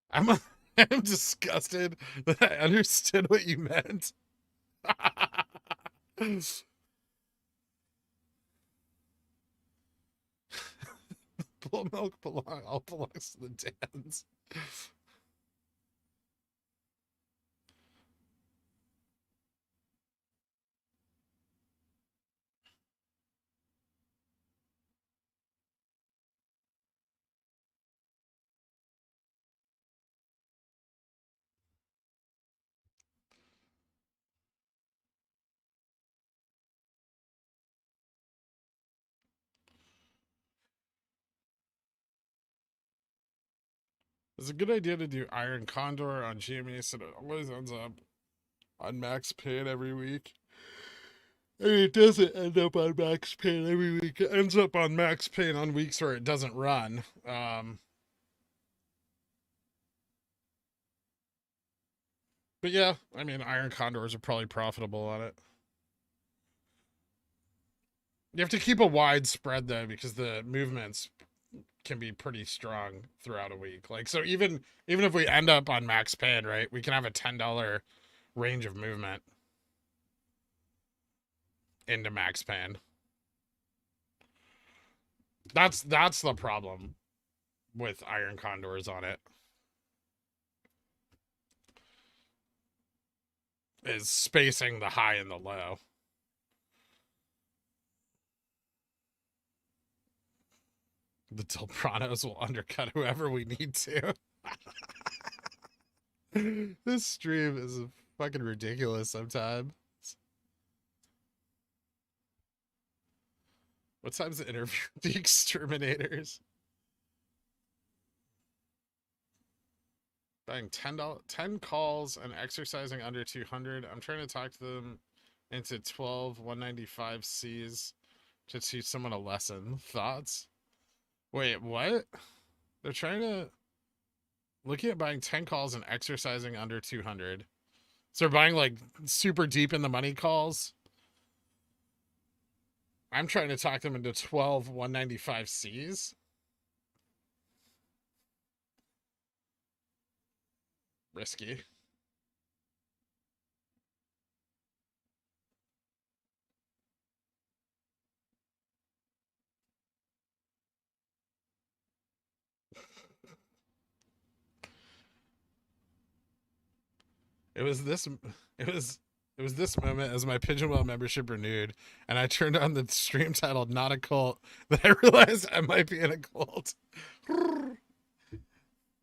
[SPEAKER 2] I'm I'm disgusted that I understood what you meant. Bull milk all belongs to the Dans. It's a good idea to do Iron Condor on GME, so it always ends up on max pain every week. I mean, it doesn't end up on max pain every week. It ends up on max pain on weeks where it doesn't run. But yeah, I mean, Iron Condors are probably profitable on it. You have to keep a wide spread though, because the movements can be pretty strong throughout a week. Like, so even if we end up on max pain, right, we can have a $10 range of movement into max pain. That's the problem with Iron Condors on it. Is spacing the high and the low. The Delpranos will undercut whoever we need to. This stream is fucking ridiculous sometimes. What time's the interview with the exterminators? Buying $10 calls and exercising under 200. I'm trying to talk to them into 12 195 Cs to teach someone a lesson. Thoughts? Wait, what? They're trying to looking at buying 10 calls and exercising under 200. So they're buying like super deep in the money calls. I'm trying to talk them into 12 195 Cs. Risky. It was this moment as my Pigeonwell membership renewed, and I turned on the stream titled "Not a Cult" that I realized I might be in a cult.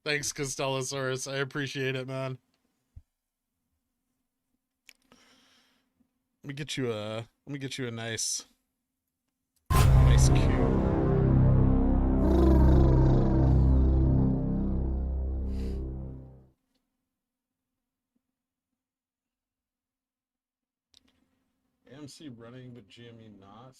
[SPEAKER 2] Thanks, Costellosaurus. I appreciate it, man. Let me get you a nice cue. AMC running, but GME not.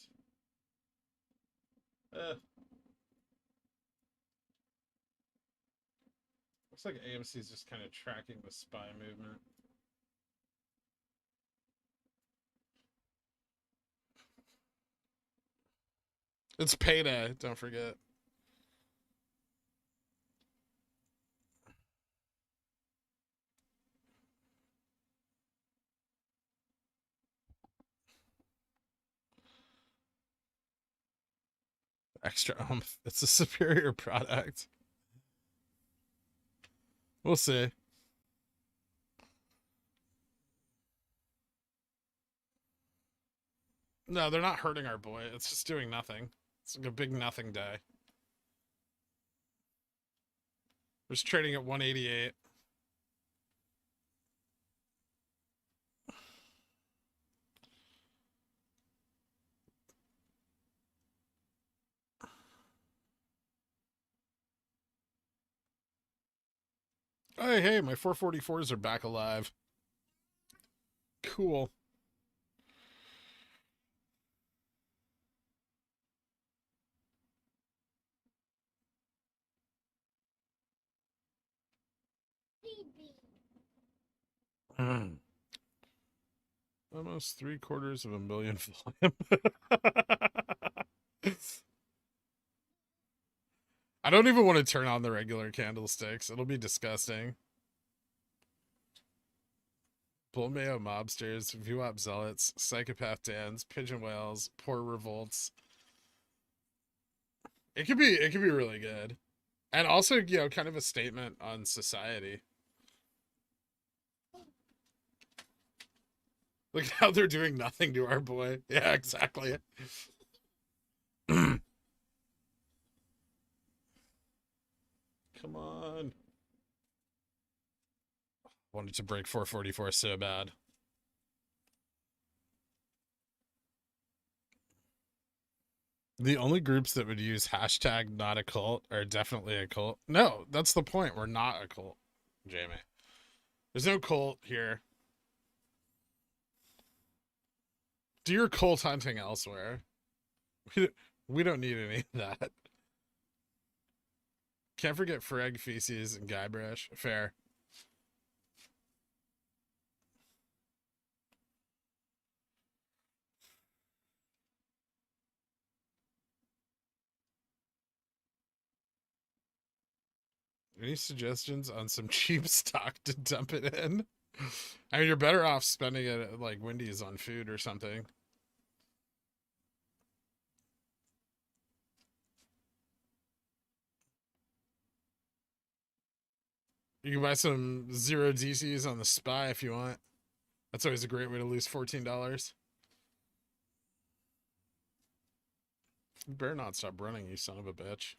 [SPEAKER 2] Looks like AMC is just kind of tracking the SPY movement. It's payday, don't forget. extra oomph. It's a superior product. We'll see. No, they're not hurting our boy. It's just doing nothing. It's like a big nothing day. We're just trading at 188. Hey, my 444s are back alive. Cool. Almost 750,000 volume. I don't even want to turn on the regular candlesticks. It'll be disgusting. Bull Mayo mobsters, VWAP zealots, psychopath dans, pigeon whales, poor revolts. It could be really good. And also, kind of a statement on society. Look how they're doing nothing to our boy. Yeah, exactly. Come on. Wanted to break 444 so bad. The only groups that would use hashtag not a cult are definitely a cult. No, that's the point. We're not a cult, Jamie. There's no cult here. Do your cult hunting elsewhere. We don't need any of that. Can't forget Freg, Feces, and Guybrush. Fair. Any suggestions on some cheap stock to dump it in? I mean, you're better off spending it at like Wendy's on food or something. You can buy some zero DCs on the SPY if you want. That's always a great way to lose $14. You better not stop running, you son of a bitch.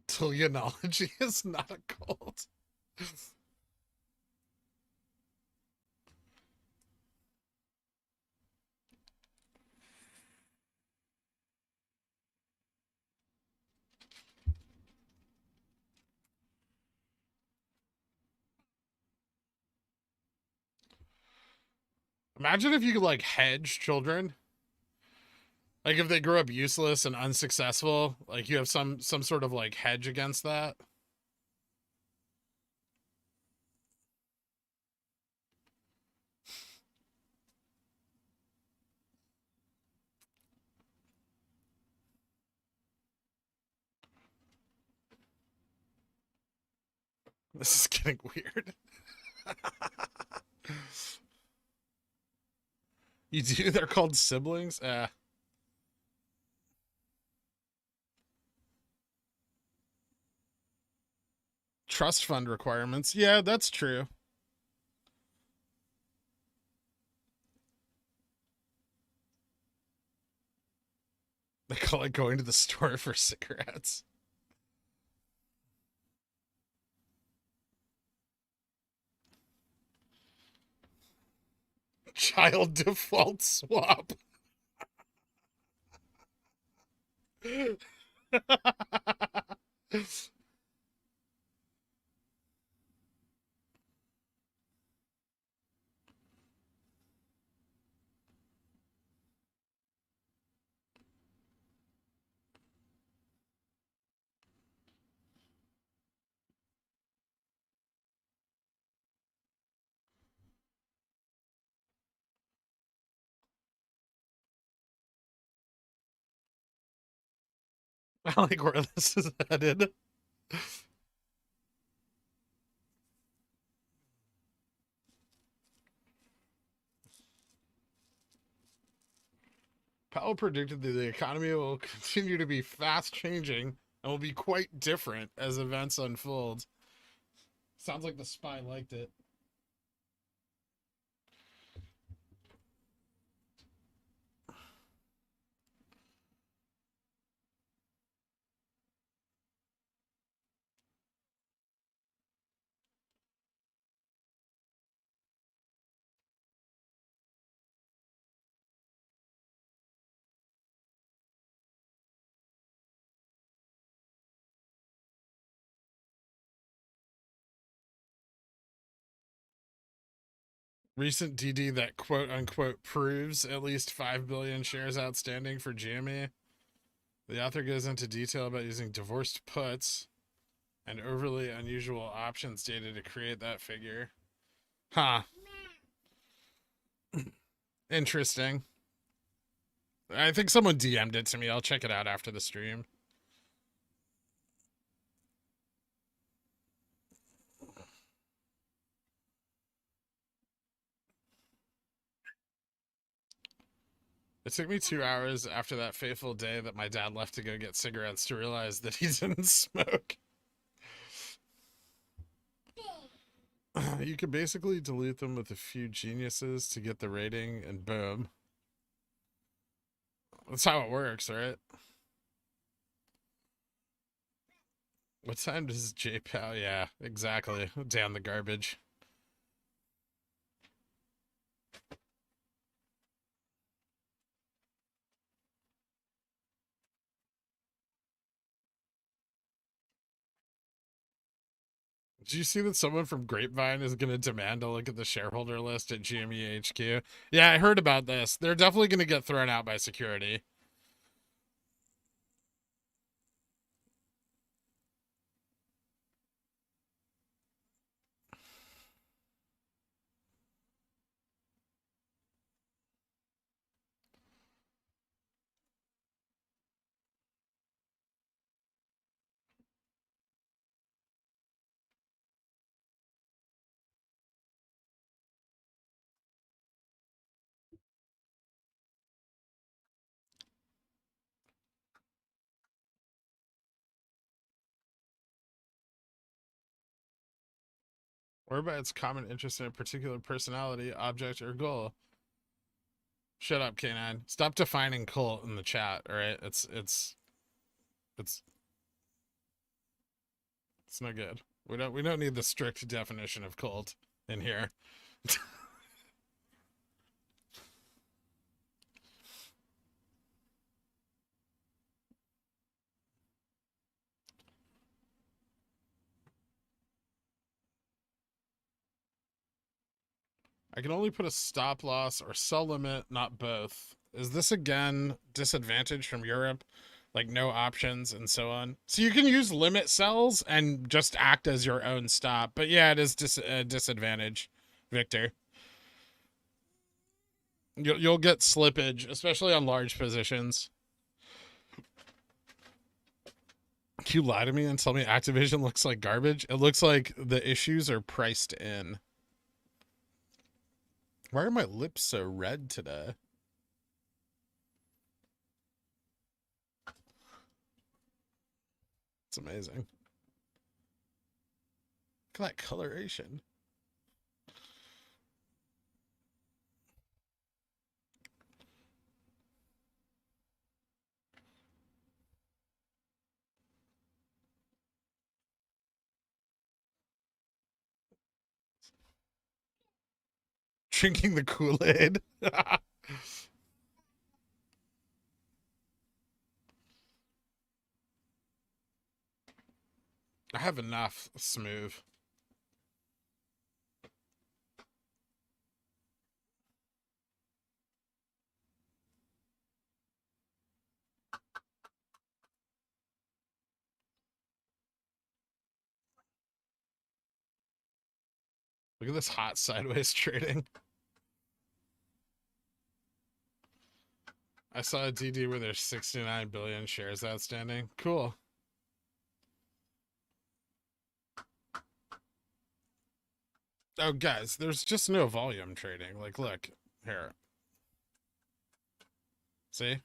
[SPEAKER 2] Teleology is not a cult. Imagine if you could like hedge children. Like if they grow up useless and unsuccessful, like you have some sort of like hedge against that. This is getting weird. You do? They're called siblings? Trust fund requirements. Yeah, that's true. They call it going to the store for cigarettes. Child default swap. I like where this is headed. Powell predicted that the economy will continue to be fast changing and will be quite different as events unfold. Sounds like the spy liked it. Recent DD that quote unquote proves at least 5 billion shares outstanding for GME. The author goes into detail about using divorced puts and overly unusual options data to create that figure. Huh. Interesting. I think someone DM'd it to me. I'll check it out after the stream. It took me 2 hours after that fateful day that my dad left to go get cigarettes to realize that he didn't smoke. You could basically delete them with a few geniuses to get the rating, and boom. That's how it works, right? What time does JPal? Yeah, exactly. Damn the garbage. Did you see that someone from Grapevine is going to demand a look at the shareholder list at GME HQ? Yeah, I heard about this. They're definitely going to get thrown out by security. Or by its common interest in a particular personality, object, or goal. Shut up, K9. Stop defining cult in the chat, alright? It's no good. We don't need the strict definition of cult in here. I can only put a stop loss or sell limit, not both. Is this again disadvantage from Europe? Like no options and so on. So you can use limit sells and just act as your own stop. But yeah, it is disadvantage, Victor. You'll get slippage, especially on large positions. Can you lie to me and tell me Activision looks like garbage? It looks like the issues are priced in. Why are my lips so red today? It's amazing. Look at that coloration. Drinking the Kool-Aid. I have enough smooth. Look at this hot sideways trading. I saw a DD where there's 69 billion shares outstanding. Cool. Oh, guys, there's just no volume trading. Like, look, here. See?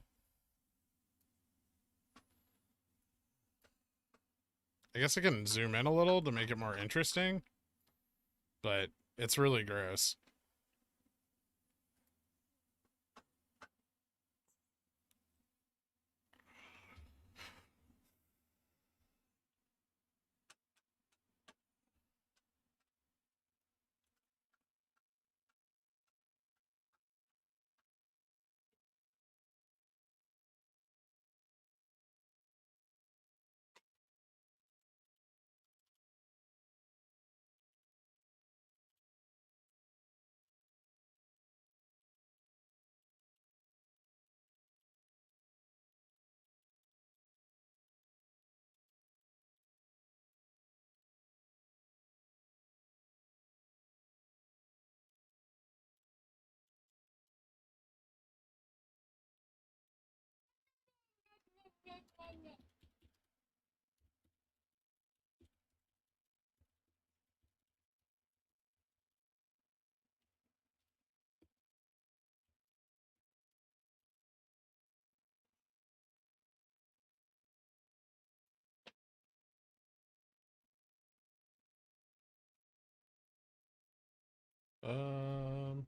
[SPEAKER 2] I guess I can zoom in a little to make it more interesting, but it's really gross. Um,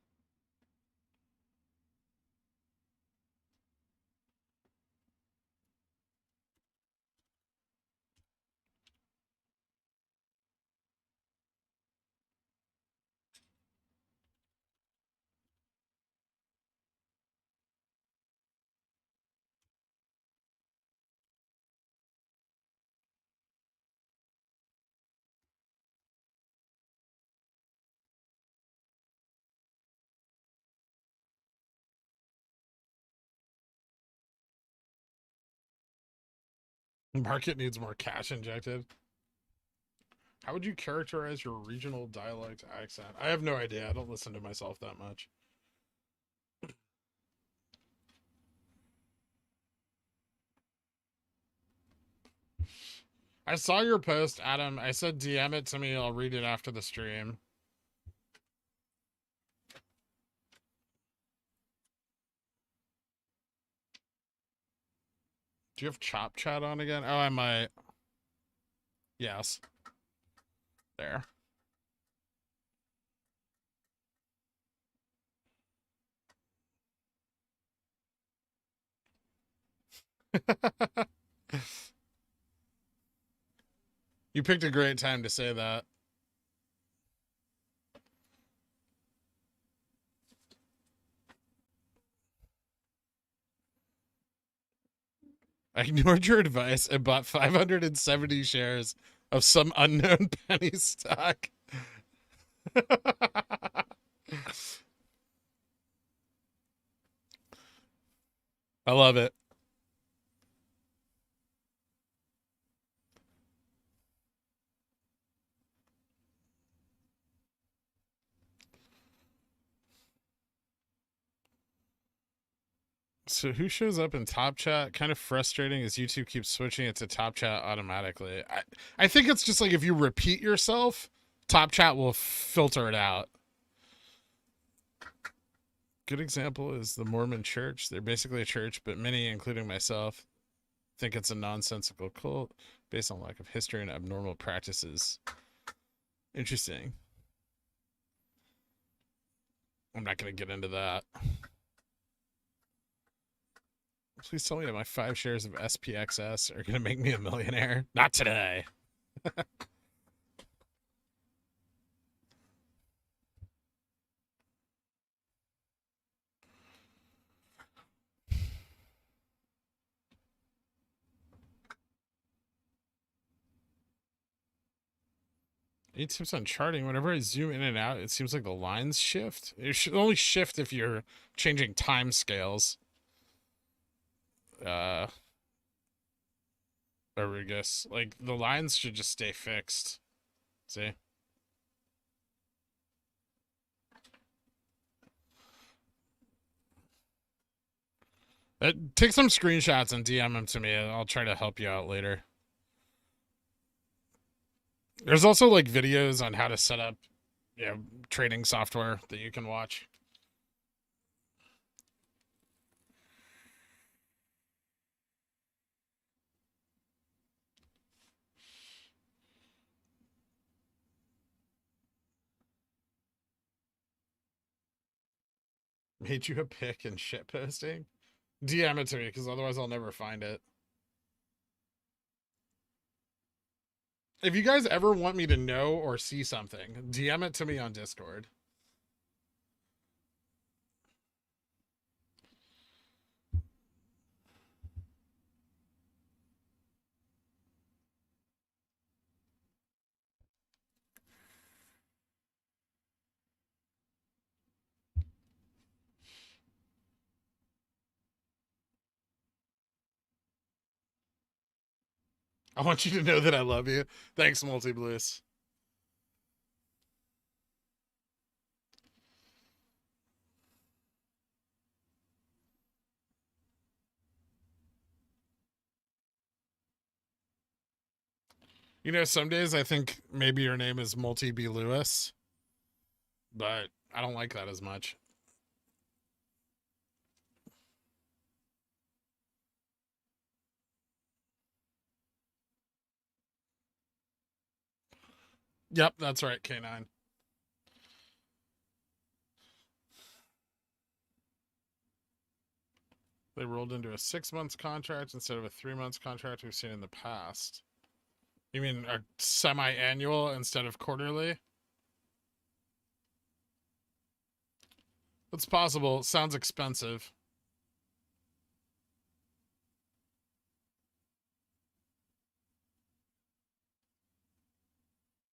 [SPEAKER 2] market needs more cash injected. How would you characterize your regional dialect accent? I have no idea. I don't listen to myself that much. I saw your post, Adam. I said DM it to me. I'll read it after the stream. Do you have Chop Chat on again? Oh, I might. Yes. There. You picked a great time to say that. I ignored your advice and bought 570 shares of some unknown penny stock. I love it. So who shows up in Top Chat? Kind of frustrating as YouTube keeps switching it to Top Chat automatically. I think it's just like if you repeat yourself, Top Chat will filter it out. Good example is the Mormon Church. They're basically a church, but many, including myself, think it's a nonsensical cult based on lack of history and abnormal practices. Interesting. I'm not going to get into that. Please tell me that my 5 shares of SPXS are going to make me a millionaire. Not today. Any tips on charting? Whenever I zoom in and out, it seems like the lines shift. It should only shift if you're changing time scales. Arrugas. Like, the lines should just stay fixed. See? Take some screenshots and DM them to me. I'll try to help you out later. There's also like videos on how to set up, trading software that you can watch. Made you a pick and shit posting? DM it to me, because otherwise I'll never find it. If you guys ever want me to know or see something, DM it to me on Discord. I want you to know that I love you. Thanks, Multi-Bliss. You know, some days I think maybe your name is Multi-B Lewis, but I don't like that as much. Yep, that's right, K9. They rolled into a 6 months contract instead of a 3 months contract we've seen in the past. You mean a semi-annual instead of quarterly? That's possible. It sounds expensive.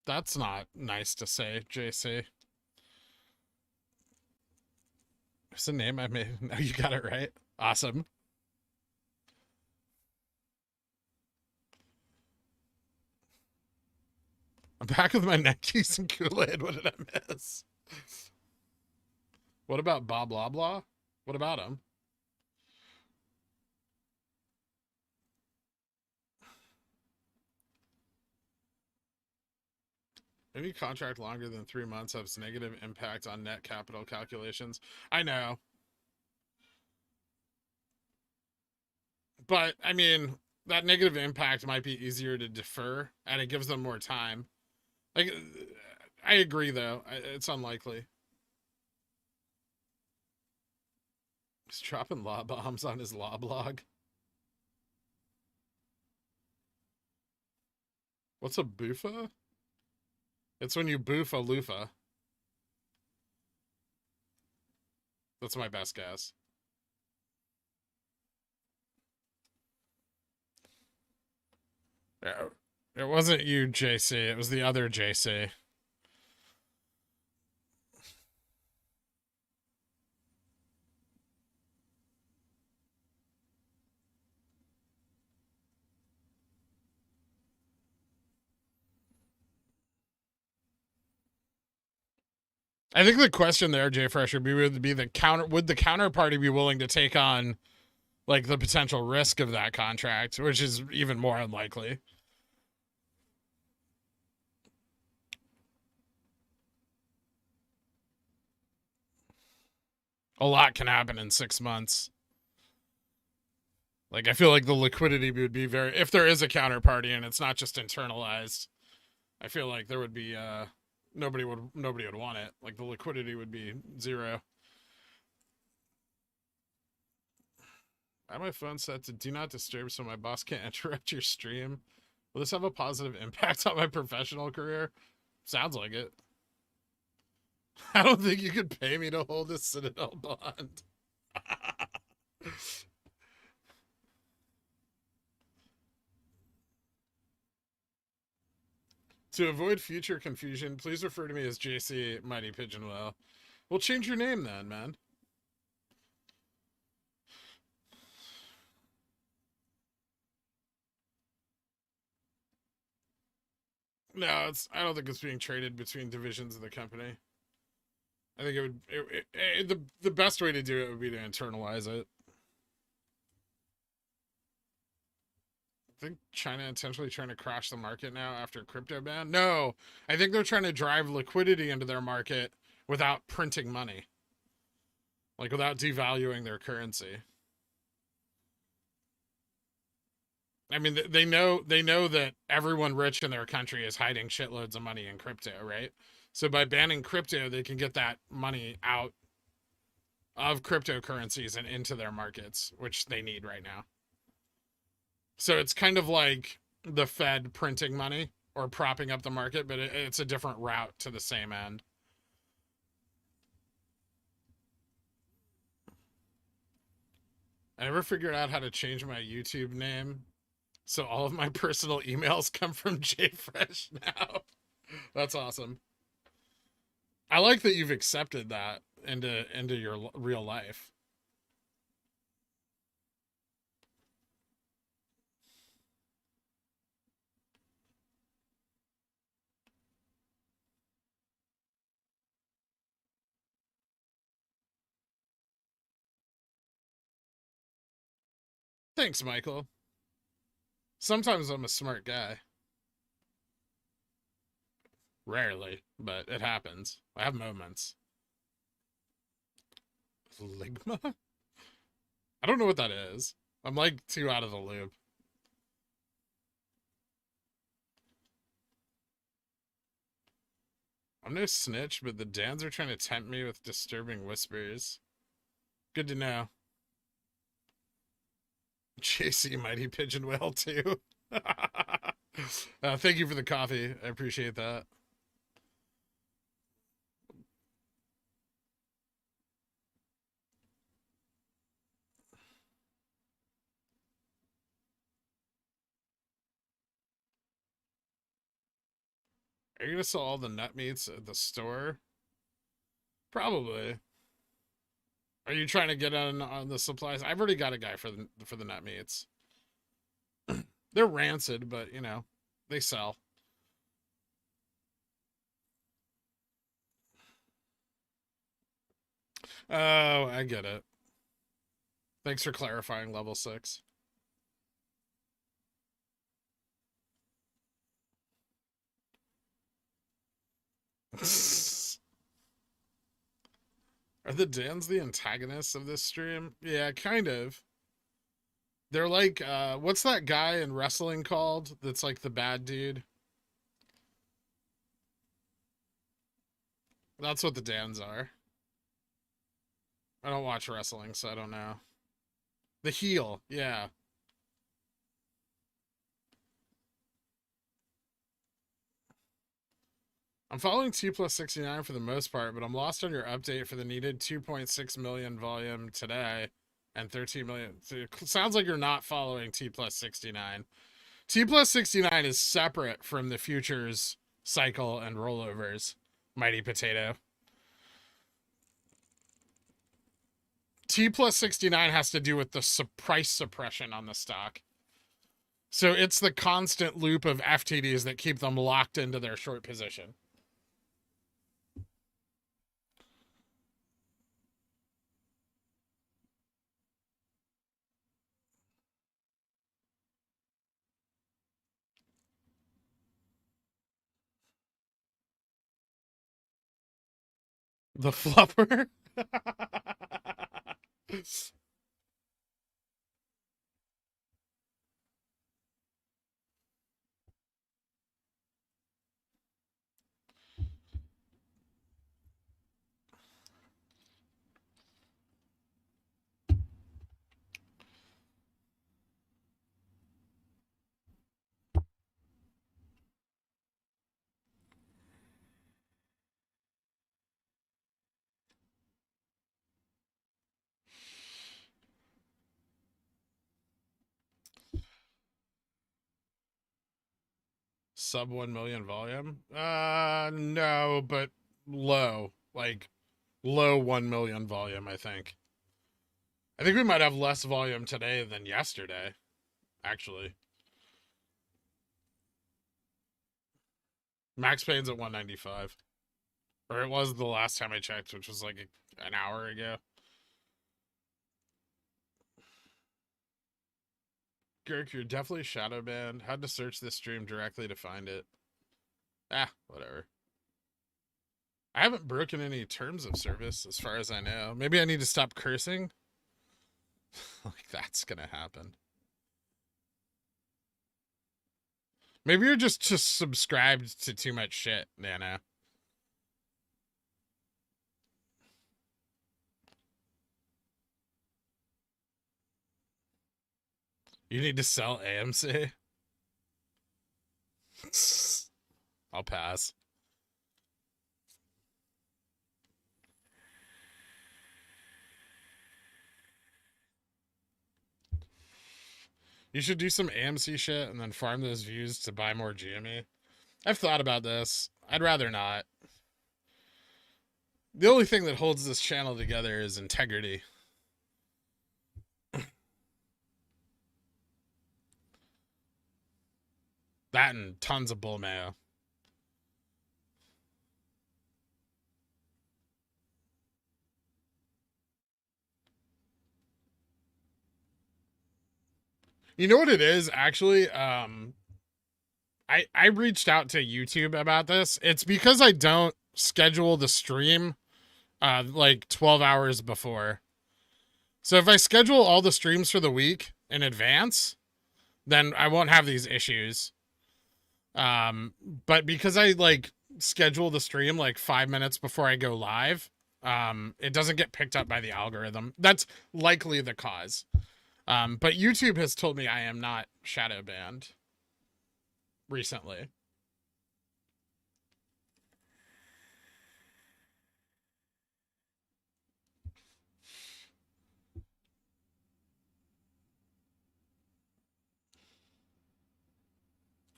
[SPEAKER 2] That's not nice to say, JC. It's a name I made. No, you got it right. Awesome. I'm back with my 90s and Kool-Aid. What did I miss? What about Bob Blah Blah? What about him? Any contract longer than 3 months has negative impact on net capital calculations. I know. But, I mean, that negative impact might be easier to defer, and it gives them more time. Like, I agree, though. It's unlikely. He's dropping law bombs on his law blog. What's a boofa? It's when you boof a loofah. That's my best guess. It wasn't you, JC. It was the other JC. I think the question there, Jay Fresh, would be the counterparty be willing to take on like the potential risk of that contract, which is even more unlikely. A lot can happen in 6 months. Like, I feel like the liquidity would be very, if there is a counterparty and it's not just internalized, I feel like there would be nobody would want it. Like, the liquidity would be zero. I have my phone set to do not disturb so my boss can't interrupt your stream. Will this have a positive impact on my professional career? Sounds like it. I don't think you could pay me to hold a Citadel bond. To avoid future confusion, please refer to me as JC Mighty Pigeonwell. We'll change your name then, man. No, I don't think it's being traded between divisions of the company. I think the best way to do it would be to internalize it. think China intentionally trying to crash the market now after crypto ban? No, I think they're trying to drive liquidity into their market without printing money, like without devaluing their currency. I mean, they know that everyone rich in their country is hiding shitloads of money in crypto, right? So by banning crypto, they can get that money out of cryptocurrencies and into their markets, which they need right now. So it's kind of like the Fed printing money or propping up the market, but it's a different route to the same end. I never figured out how to change my YouTube name, so all of my personal emails come from JFresh now. That's awesome. I like that you've accepted that into your real life. Thanks, Michael. Sometimes I'm a smart guy. Rarely, but it happens. I have moments. Ligma? I don't know what that is. I'm like too out of the loop. I'm no snitch, but the Dans are trying to tempt me with disturbing whispers. Good to know. JC Mighty Pigeon Whale too. Thank you for the coffee. I appreciate that. Are you gonna sell all the nut meats at the store? Probably. Are you trying to get on the supplies? I've already got a guy for the nut meats. They're rancid, but you know, they sell. Oh, I get it. Thanks for clarifying level 6. Are the Dans the antagonists of this stream? Yeah, kind of. They're like, what's that guy in wrestling called that's like the bad dude? That's what the Dans are. I don't watch wrestling, so I don't know. The heel, yeah. I'm following T plus 69 for the most part, but I'm lost on your update for the needed 2.6 million volume today and 13 million. It sounds like you're not following T plus 69. T plus 69 is separate from the futures cycle and rollovers, Mighty Potato. T plus 69 has to do with the price suppression on the stock. So it's the constant loop of FTDs that keep them locked into their short position. The flupper? Sub 1 million volume? No, but low. Like, low 1 million volume, I think. I think we might have less volume today than yesterday, actually. Max Payne's at 195. Or it was the last time I checked, which was like an hour ago. Girk, you're definitely shadow banned. Had to search this stream directly to find it. Ah, whatever. I haven't broken any terms of service as far as I know. Maybe I need to stop cursing. Like, that's gonna happen. Maybe you're just subscribed to too much shit, Nana. You need to sell AMC. I'll pass. You should do some AMC shit and then farm those views to buy more GME. I've thought about this. I'd rather not. The only thing that holds this channel together is integrity. That and tons of bull mayo. You know what it is, actually? I reached out to YouTube about this. It's because I don't schedule the stream like 12 hours before. So if I schedule all the streams for the week in advance, then I won't have these issues. But because I like schedule the stream like 5 minutes before I go live, it doesn't get picked up by the algorithm. That's likely the cause. But YouTube has told me I am not shadow banned recently.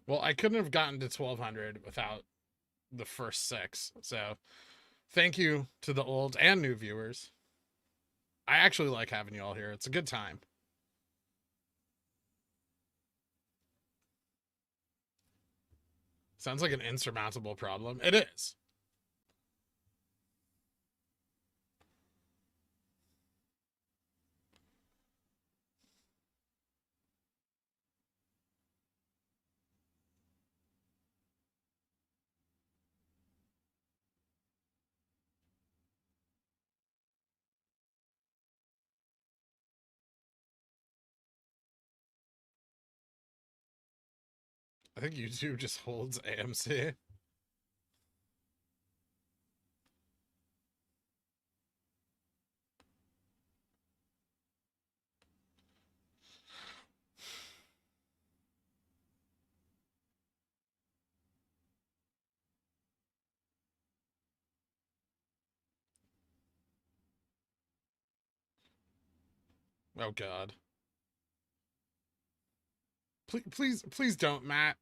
[SPEAKER 2] Well, I couldn't have gotten to 1200 without the first 6. So thank you to the old and new viewers. I actually like having you all here. It's a good time. Sounds like an insurmountable problem. It is. I think YouTube just holds AMC. Oh God. Please don't, Matt,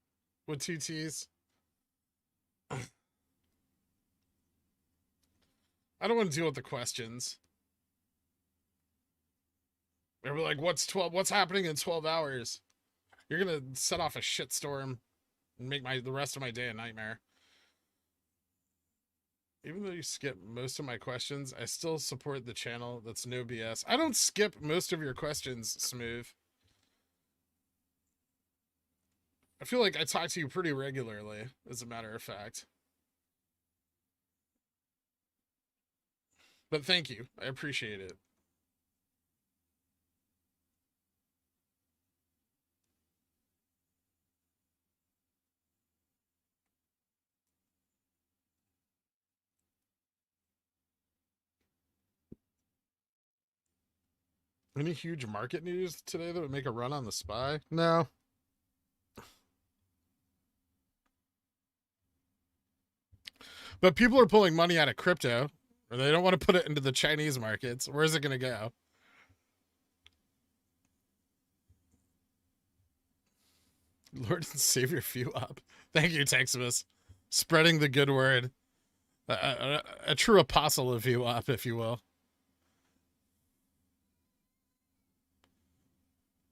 [SPEAKER 2] with 2 T's. I don't want to deal with the questions. They were like, what's happening in 12 hours? You're gonna set off a shitstorm and make the rest of my day a nightmare. Even though you skip most of my questions, I still support the channel. That's no BS. I don't skip most of your questions, Smooth. I feel like I talk to you pretty regularly, as a matter of fact. But thank you. I appreciate it. Any huge market news today that would make a run on the SPY? No. But people are pulling money out of crypto, or they don't want to put it into the Chinese markets. Where's it going to go? Lord and Savior Few Up. Thank you, Teximus. Spreading the good word. A true apostle of View Up, if you will.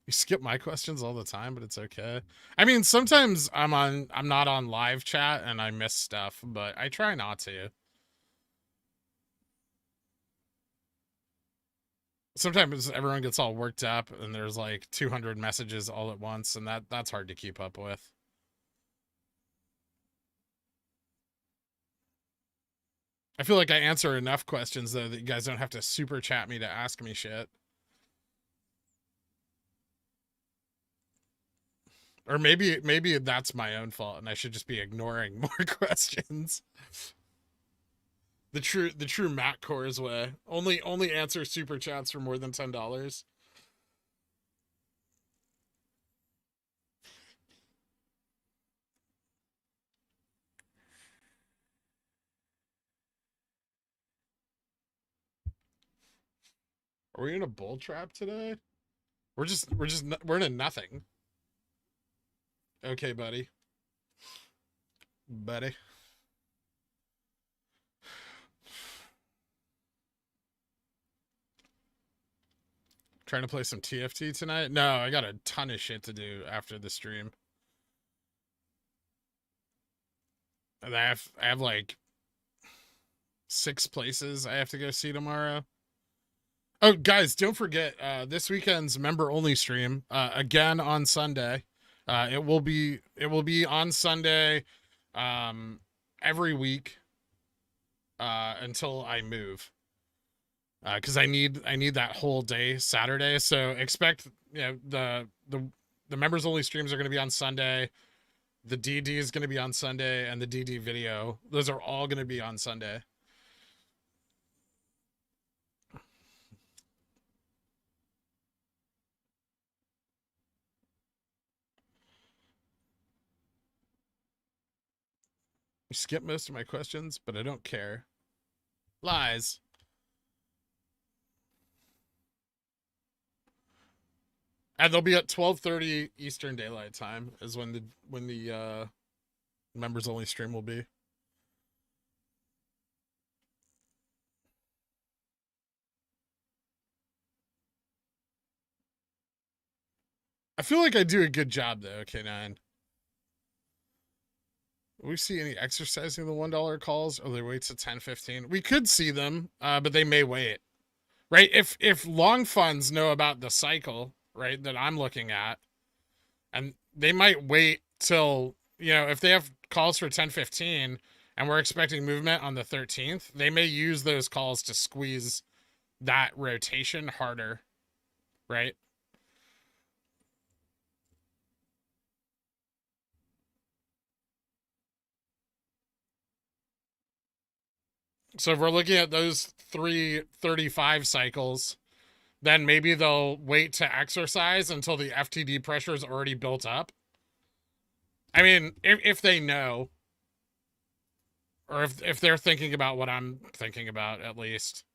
[SPEAKER 2] You skip my questions all the time, but it's okay. I mean, sometimes I'm not on live chat and I miss stuff, but I try not to. Sometimes everyone gets all worked up and there's like 200 messages all at once, and that's hard to keep up with. I feel like I answer enough questions though that you guys don't have to super chat me to ask me shit. Or maybe that's my own fault and I should just be ignoring more questions. The true Matt Core's way. Only answer super chats for more than $10. Are we in a bull trap today? We're in a nothing. Okay, buddy. Buddy. Trying to play some TFT tonight? No, I got a ton of shit to do after the stream. And I have like 6 places I have to go see tomorrow. Oh, guys, don't forget this weekend's member only stream again on Sunday. It will be on Sunday every week until I move. Because I need that whole day Saturday. So expect the members only streams are going to be on Sunday. The DD is going to be on Sunday, and the DD video. Those are all going to be on Sunday. You skip most of my questions, but I don't care. Lies. And they'll be at 12:30 Eastern Daylight Time is when the members only stream will be. I feel like I do a good job though, K9. We see any exercising the $1 calls, or they wait to 10:15? We could see them, but they may wait. Right? If long funds know about the cycle, right, that I'm looking at, and they might wait till, if they have calls for 10:15 and we're expecting movement on the 13th, they may use those calls to squeeze that rotation harder, right? So if we're looking at those 335 cycles, then maybe they'll wait to exercise until the FTD pressure is already built up. I mean, if they know, or if they're thinking about what I'm thinking about, at least.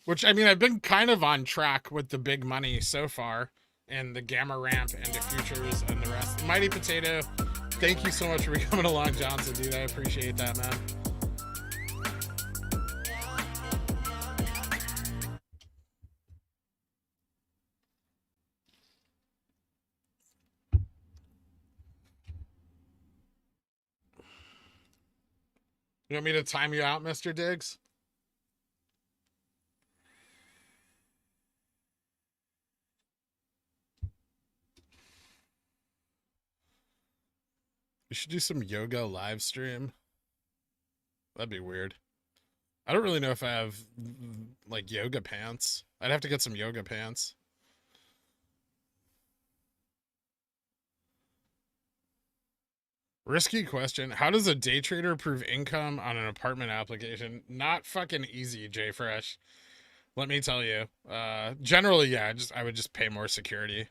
[SPEAKER 2] Which, I mean, I've been kind of on track with the big money so far, and the gamma ramp and the futures and the rest. Mighty Potato, thank you so much for coming along, Johnson, dude. I appreciate that, man. You want me to time you out, Mr. Diggs? We should do some yoga live stream. That'd be weird. I don't really know if I have like yoga pants. I'd have to get some yoga pants. Risky question. How does a day trader prove income on an apartment application? Not fucking easy, JFresh. Let me tell you. Generally, yeah, I would just pay more security.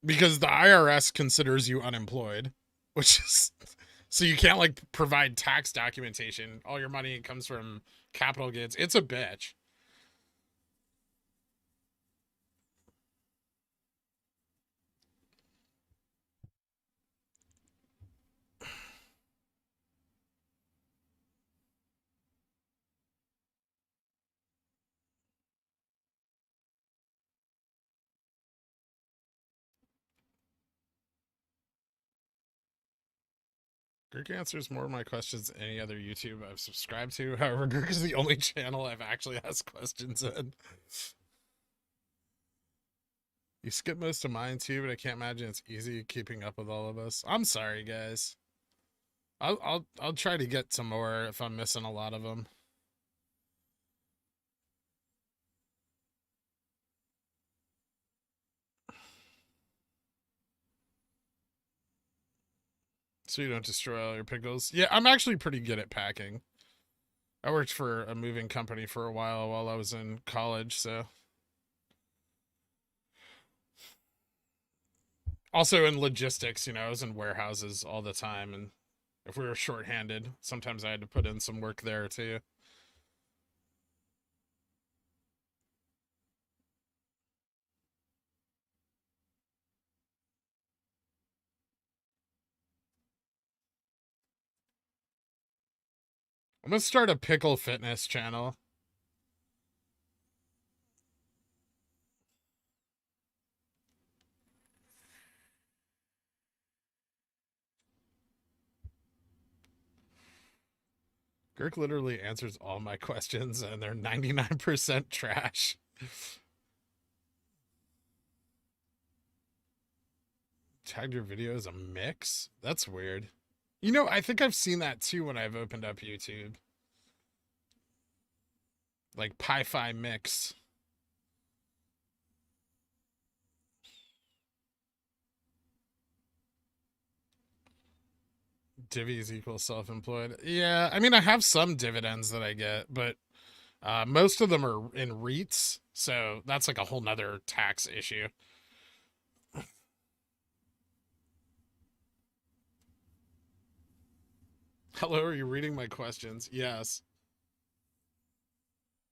[SPEAKER 2] Because the IRS considers you unemployed, which is so you can't like provide tax documentation. All your money comes from capital gains. It's a bitch. Gherk answers more of my questions than any other YouTube I've subscribed to. However, Gherk is the only channel I've actually asked questions in. You skip most of mine too, but I can't imagine it's easy keeping up with all of us. I'm sorry, guys. I'll try to get to more if I'm missing a lot of them. So you don't destroy all your pickles. Yeah, I'm actually pretty good at packing. I worked for a moving company for a while I was in college, so. Also in logistics, I was in warehouses all the time, and if we were shorthanded, sometimes I had to put in some work there too. I'm gonna start a pickle fitness channel. Gherk literally answers all my questions, and they're 99% trash. Tagged your video as a mix? That's weird. I think I've seen that too when I've opened up YouTube. Like Pi-Fi mix. Divvies equals self-employed. Yeah, I mean, I have some dividends that I get, but most of them are in REITs, so that's like a whole nother tax issue. Hello, are you reading my questions? Yes.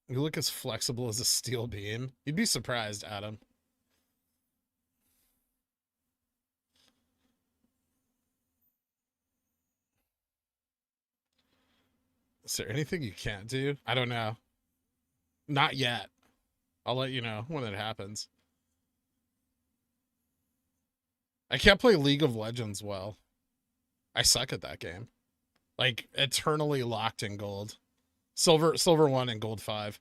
[SPEAKER 2] You look as flexible as a steel beam. You'd be surprised, Adam. Is there anything you can't do? I don't know. Not yet. I'll let you know when it happens. I can't play League of Legends well. I suck at that game. Like eternally locked in gold. Silver 1 and gold 5.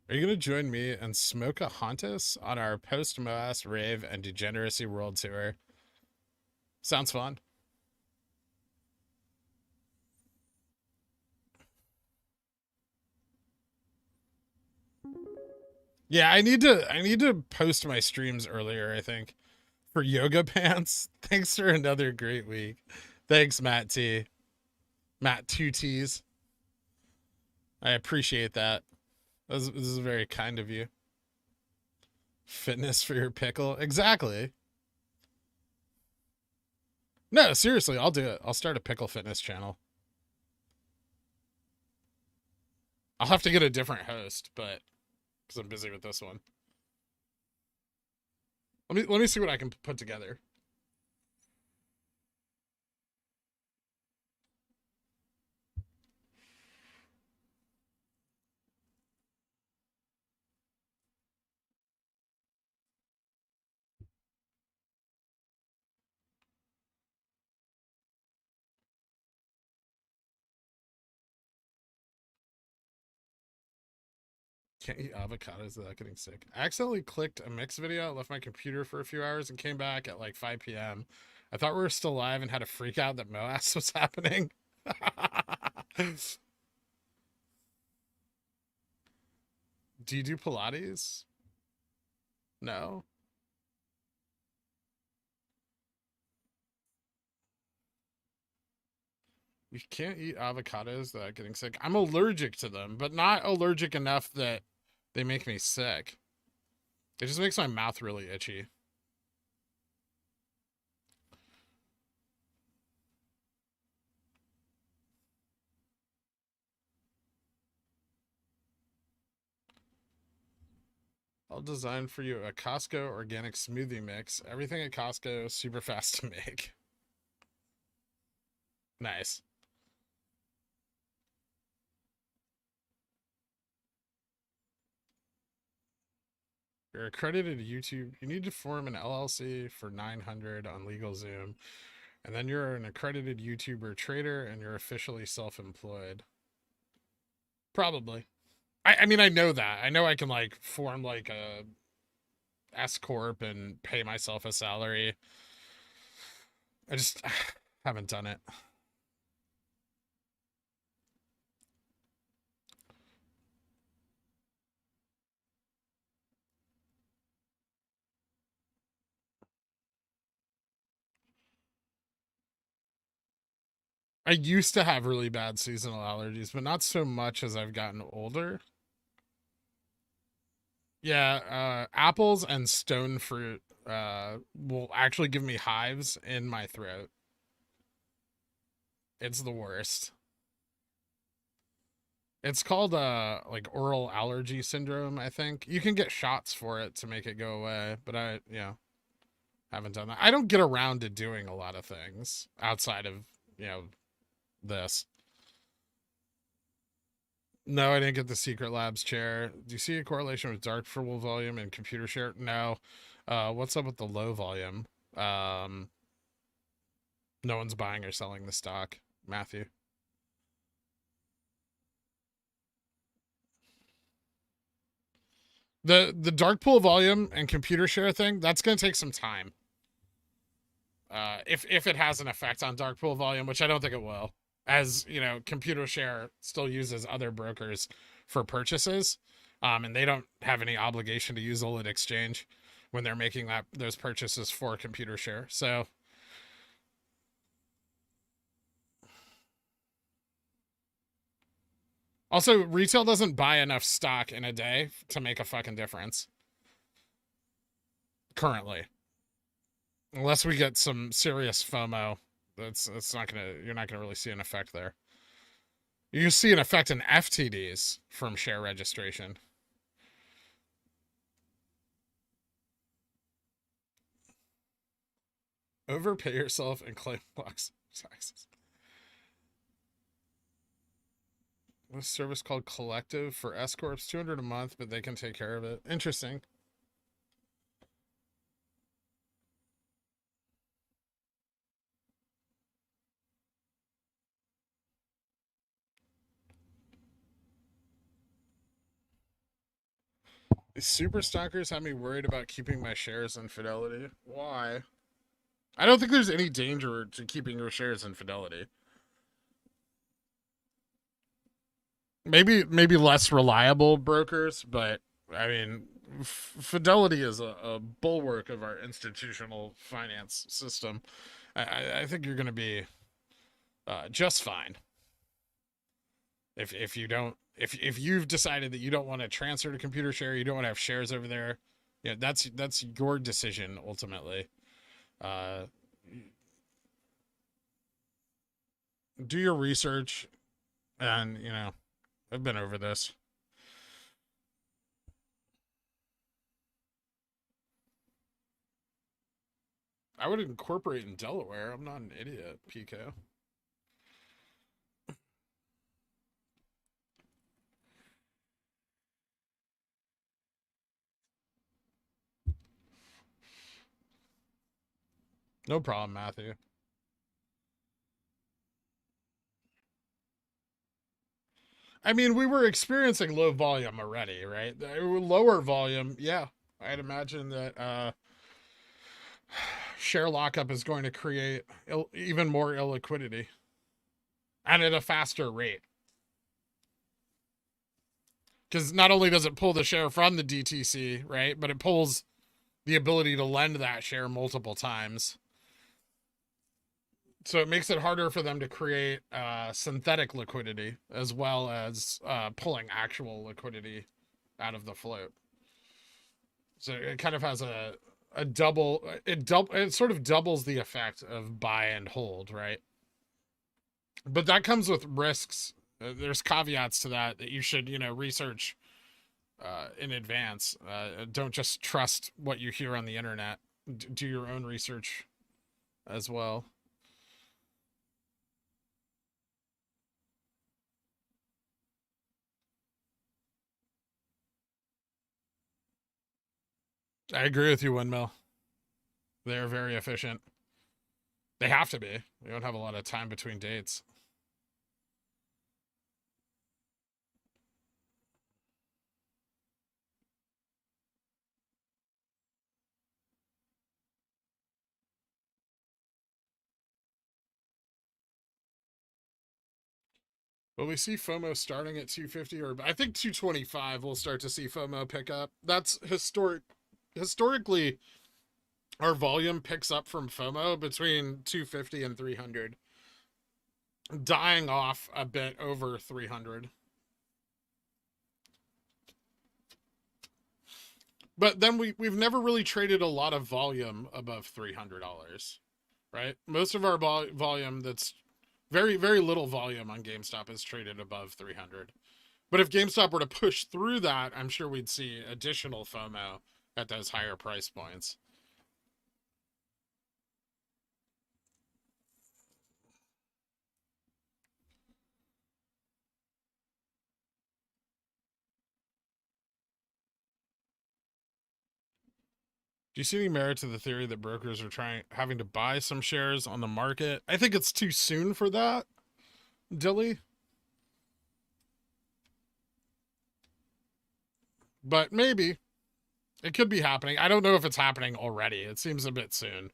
[SPEAKER 2] Are you going to join me and smoke a Hontus on our post-MOASS rave and degeneracy world tour? Sounds fun. Yeah, I need to post my streams earlier, I think. For yoga pants. Thanks for another great week. Thanks, Matt T. Matt 2Ts. I appreciate that. This is very kind of you. Fitness for your pickle. Exactly. No, seriously, I'll do it. I'll start a pickle fitness channel. I'll have to get a different host, but because I'm busy with this one. Let me see what I can put together. Can't eat avocados without getting sick. I accidentally clicked a mix video, left my computer for a few hours, and came back at like 5 p.m. I thought we were still live and had a freak out that MOASS was happening. Do you do Pilates? No. You can't eat avocados without getting sick. I'm allergic to them, but not allergic enough that they make me sick. It just makes my mouth really itchy. I'll design for you a Costco organic smoothie mix. Everything at Costco is super fast to make. Nice. You're accredited YouTube. You need to form an LLC for 900 on LegalZoom. And then you're an accredited YouTuber trader and you're officially self-employed. Probably. I mean, I know that. I know I can like form like a S Corp and pay myself a salary. I just haven't done it. I used to have really bad seasonal allergies, but not so much as I've gotten older. Yeah, apples and stone fruit will actually give me hives in my throat. It's the worst. It's called like oral allergy syndrome, I think. You can get shots for it to make it go away, but I haven't done that. I don't get around to doing a lot of things outside of, you know, this. No, I didn't get the Secret Labs chair. Do you see a correlation with dark pool volume and computer share? No. What's up with the low volume? Um, no one's buying or selling the stock, Matthew. The dark pool volume and computer share thing, that's going to take some time. If it has an effect on dark pool volume, which I don't think it will, as you know, computer share still uses other brokers for purchases, and they don't have any obligation to use OLED Exchange when they're making those purchases for computer share. So also retail doesn't buy enough stock in a day to make a fucking difference currently, unless we get some serious FOMO. That's not gonna you're not gonna really see an effect there. You see an effect in FTDs from share registration. Overpay yourself and claim blocks taxes. A service called Collective for S Corps, 200 a month, but they can take care of it. Interesting. These super stockers have me worried about keeping my shares in Fidelity. Why? I don't think there's any danger to keeping your shares in Fidelity. Maybe less reliable brokers, but I mean, Fidelity is a bulwark of our institutional finance system. I think you're going to be just fine if you don't if you've decided that you don't want to transfer to computer share, you don't want to have shares over there. Yeah, that's your decision ultimately. Uh, do your research, and you know, I've been over this. I would incorporate in Delaware. I'm not an idiot, PK. No problem, Matthew. I mean, we were experiencing low volume already, right? Lower volume, yeah. I'd imagine that share lockup is going to create even more illiquidity and at a faster rate. Because not only does it pull the share from the DTC, right, but it pulls the ability to lend that share multiple times. So it makes it harder for them to create synthetic liquidity as well as pulling actual liquidity out of the float. So it kind of has a double it sort of doubles the effect of buy and hold, right? But that comes with risks. There's caveats to that you should, you know, research in advance. Don't just trust what you hear on the internet. Do your own research as well. I agree with you, Windmill. They're very efficient. They have to be. We don't have a lot of time between dates. Will we see FOMO starting at 250, or I think 225 we'll start to see FOMO pick up. That's historically our volume picks up from FOMO between 250 and 300, dying off a bit over 300. But then we've never really traded a lot of volume above $300, right? Most of our volume that's very, very little volume on GameStop is traded above 300. But if GameStop were to push through that, I'm sure we'd see additional FOMO at those higher price points. Do you see any merit to the theory that brokers are having to buy some shares on the market? I think it's too soon for that, Dilly. But maybe. It could be happening. I don't know if it's happening already. It seems a bit soon,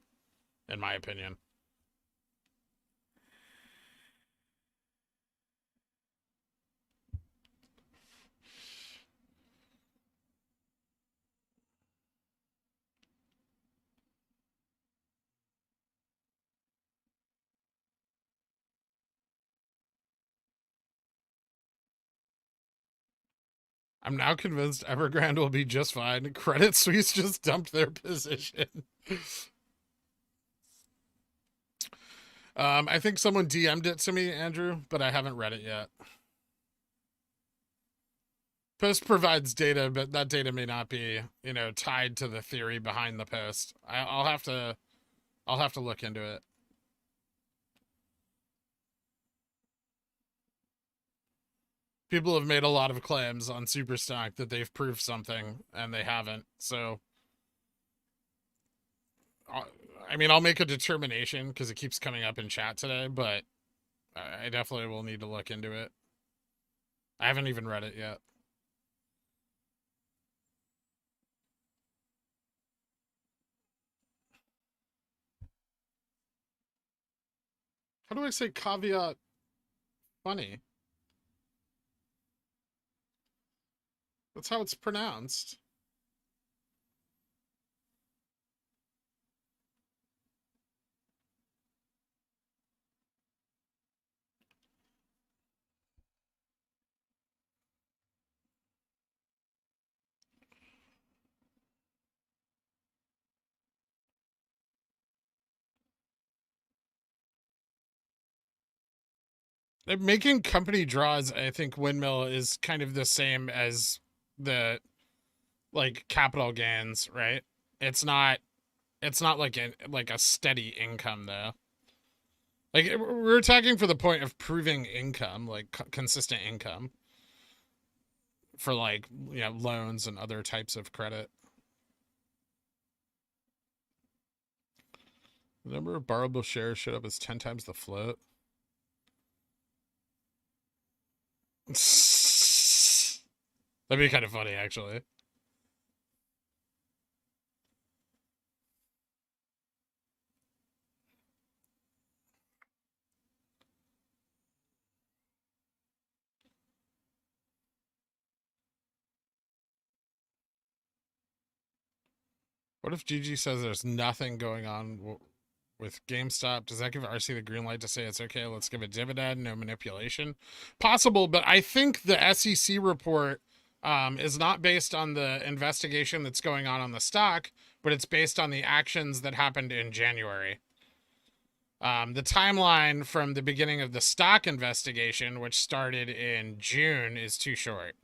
[SPEAKER 2] in my opinion. I'm now convinced Evergrande will be just fine. Credit Suisse just dumped their position. I think someone DM'd it to me, Andrew, but I haven't read it yet. Post provides data, but that data may not be, tied to the theory behind the post. I'll have to look into it. People have made a lot of claims on Superstock that they've proved something, and they haven't. So, I'll make a determination because it keeps coming up in chat today, but I definitely will need to look into it. I haven't even read it yet. How do I say caveat funny? That's how it's pronounced. Making company draws, I think Windmill is kind of the same as the capital gains, right? It's not like a steady income though. We're attacking for the point of proving income, consistent income for loans and other types of credit. The number of borrowable shares showed up as 10 times the float. That'd be kind of funny, actually. What if GG says there's nothing going on with GameStop? Does that give RC the green light to say it's okay? Let's give a dividend, no manipulation. Possible, but I think the SEC report is not based on the investigation that's going on the stock, but it's based on the actions that happened in January. The timeline from the beginning of the stock investigation, which started in June, is too short.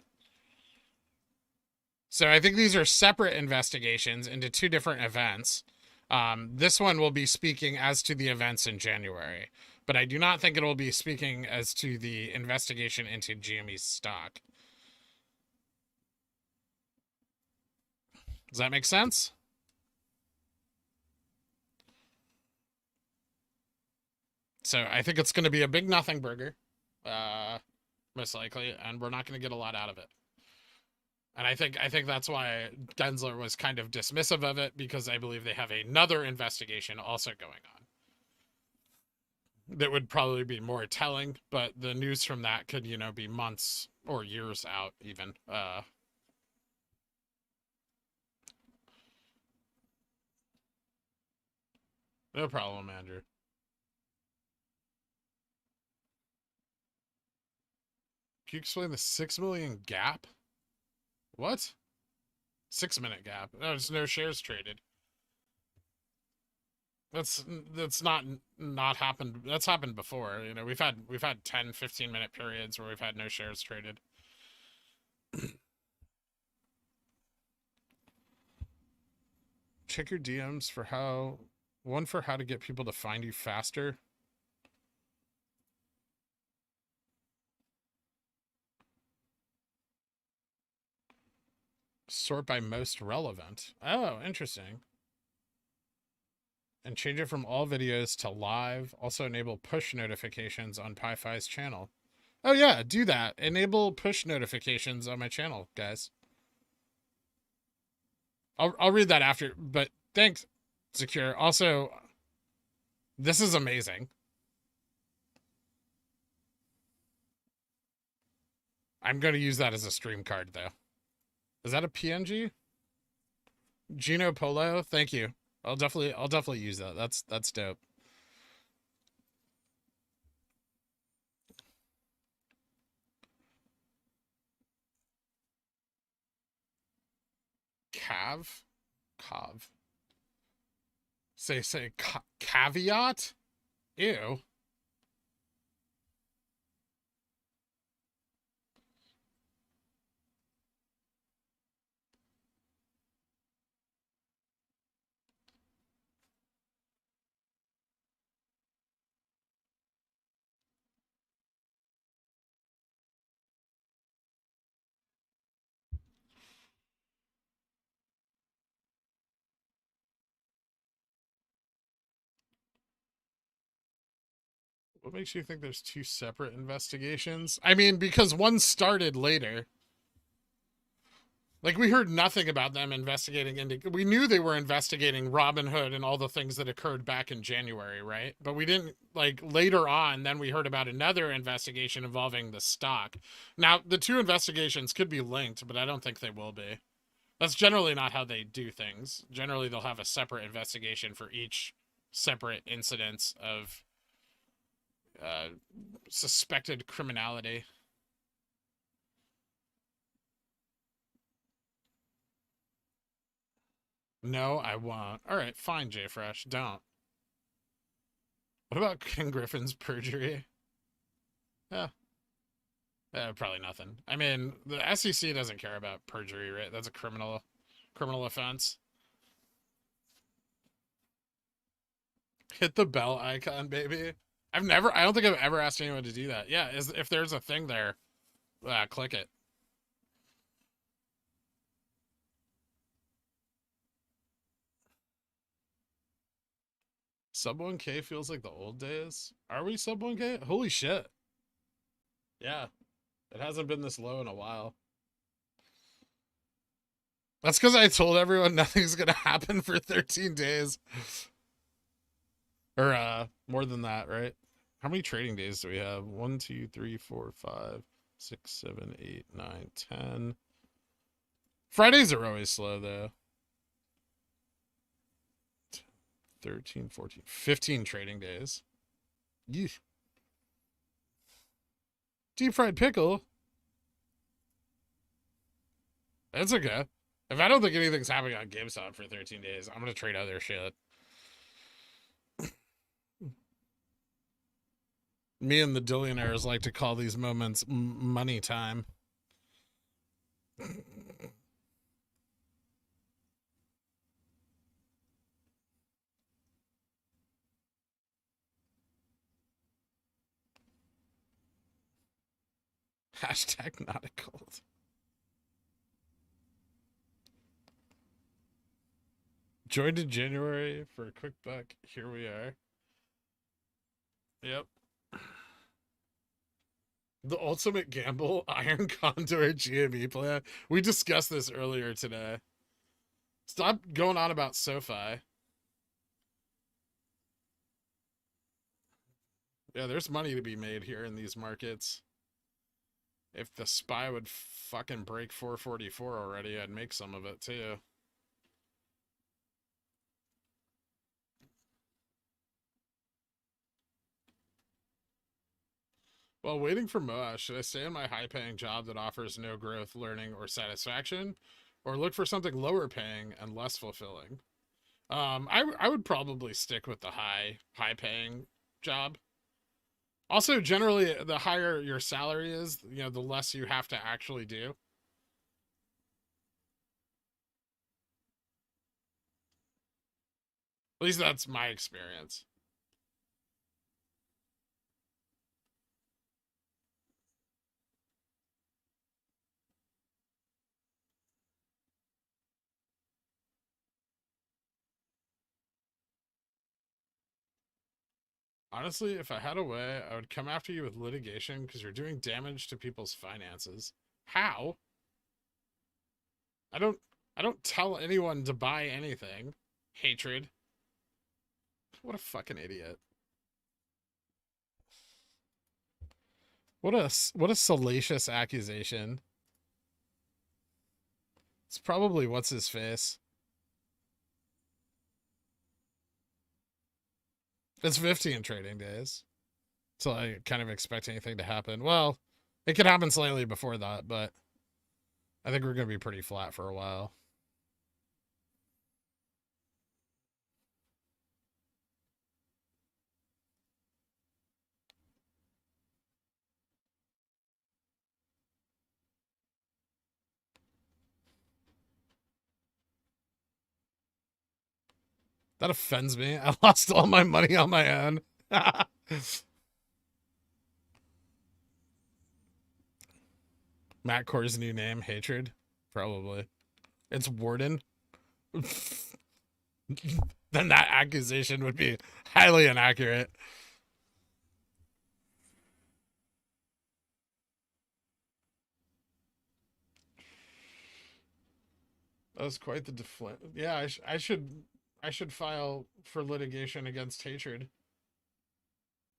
[SPEAKER 2] So I think these are separate investigations into two different events. This one will be speaking as to the events in January, but I do not think it will be speaking as to the investigation into GME's stock. Does that make sense? So I think it's going to be a big nothing burger, most likely, and we're not going to get a lot out of it. And I think that's why Gensler was kind of dismissive of it, because I believe they have another investigation also going on that would probably be more telling, but the news from that could, you know, be months or years out even. No problem, Andrew. Can you explain the 6 million gap? What? 6-minute gap. No, there's no shares traded. That's not happened. That's happened before. You know, we've had 10, 15-minute periods where we've had no shares traded. Check your DMs for how to get people to find you faster. Sort by most relevant. Oh, interesting. And change it from all videos to live. Also enable push notifications on Pi-Fi's channel. Oh yeah, do that. Enable push notifications on my channel, guys. I'll read that after, but thanks, Secure. Also, this is amazing. I'm going to use that as a stream card, though. Is that a PNG? Gino Polo, thank you. I'll definitely use that. That's dope. Cav. Say caveat. Ew. What makes you think there's two separate investigations? I mean, because one started later. Like, we heard nothing about them investigating into. We knew they were investigating Robinhood and all the things that occurred back in January, right? But we didn't, like, later on, then we heard about another investigation involving the stock. Now, the two investigations could be linked, but I don't think they will be. That's generally not how they do things. Generally, they'll have a separate investigation for each separate incidents of suspected criminality. No, I won't. All right, fine, JFresh. Don't. What about King Griffin's perjury? Yeah. Probably nothing. I mean, the SEC doesn't care about perjury, right? That's a criminal offense. Hit the bell icon, baby. I don't think I've ever asked anyone to do that. Yeah, if there's a thing there, click it. Sub 1K feels like the old days. Are we sub 1K? Holy shit. Yeah. It hasn't been this low in a while. That's because I told everyone nothing's going to happen for 13 days. Or more than that, right? How many trading days do we have? 1, 2, 3, 4, 5, 6, 7, 8, 9, 10. Fridays are always slow, though. 13, 14, 15 trading days. Yeesh. Deep fried pickle? That's okay. If I don't think anything's happening on GameStop for 13 days, I'm going to trade other shit. Me and the Dillionaires like to call these moments money time. Hashtag not a cult. Joined in January for a quick buck. Here we are. Yep. The ultimate gamble, iron contour GME plan. We discussed this earlier today. Stop going on about SoFi. Yeah, there's money to be made here in these markets. If the SPY would fucking break 444 already, I'd make some of it too. While waiting for MOASS, should I stay in my high-paying job that offers no growth, learning, or satisfaction, or look for something lower paying and less fulfilling? I would probably stick with the high-paying job. Also, generally, the higher your salary is, the less you have to actually do. At least that's my experience. Honestly, if I had a way, I would come after you with litigation because you're doing damage to people's finances. How? I don't I don't tell anyone to buy anything. Hatred. What a fucking idiot. What a salacious accusation. It's probably what's his face. It's 15 trading days. So I kind of expect anything to happen. Well, it could happen slightly before that, but I think we're going to be pretty flat for a while. That offends me. I lost all my money on my own. Matt Core's new name, Hatred? Probably. It's Warden. Then that accusation would be highly inaccurate. That was quite the deflate. Yeah, I should file for litigation against Hatred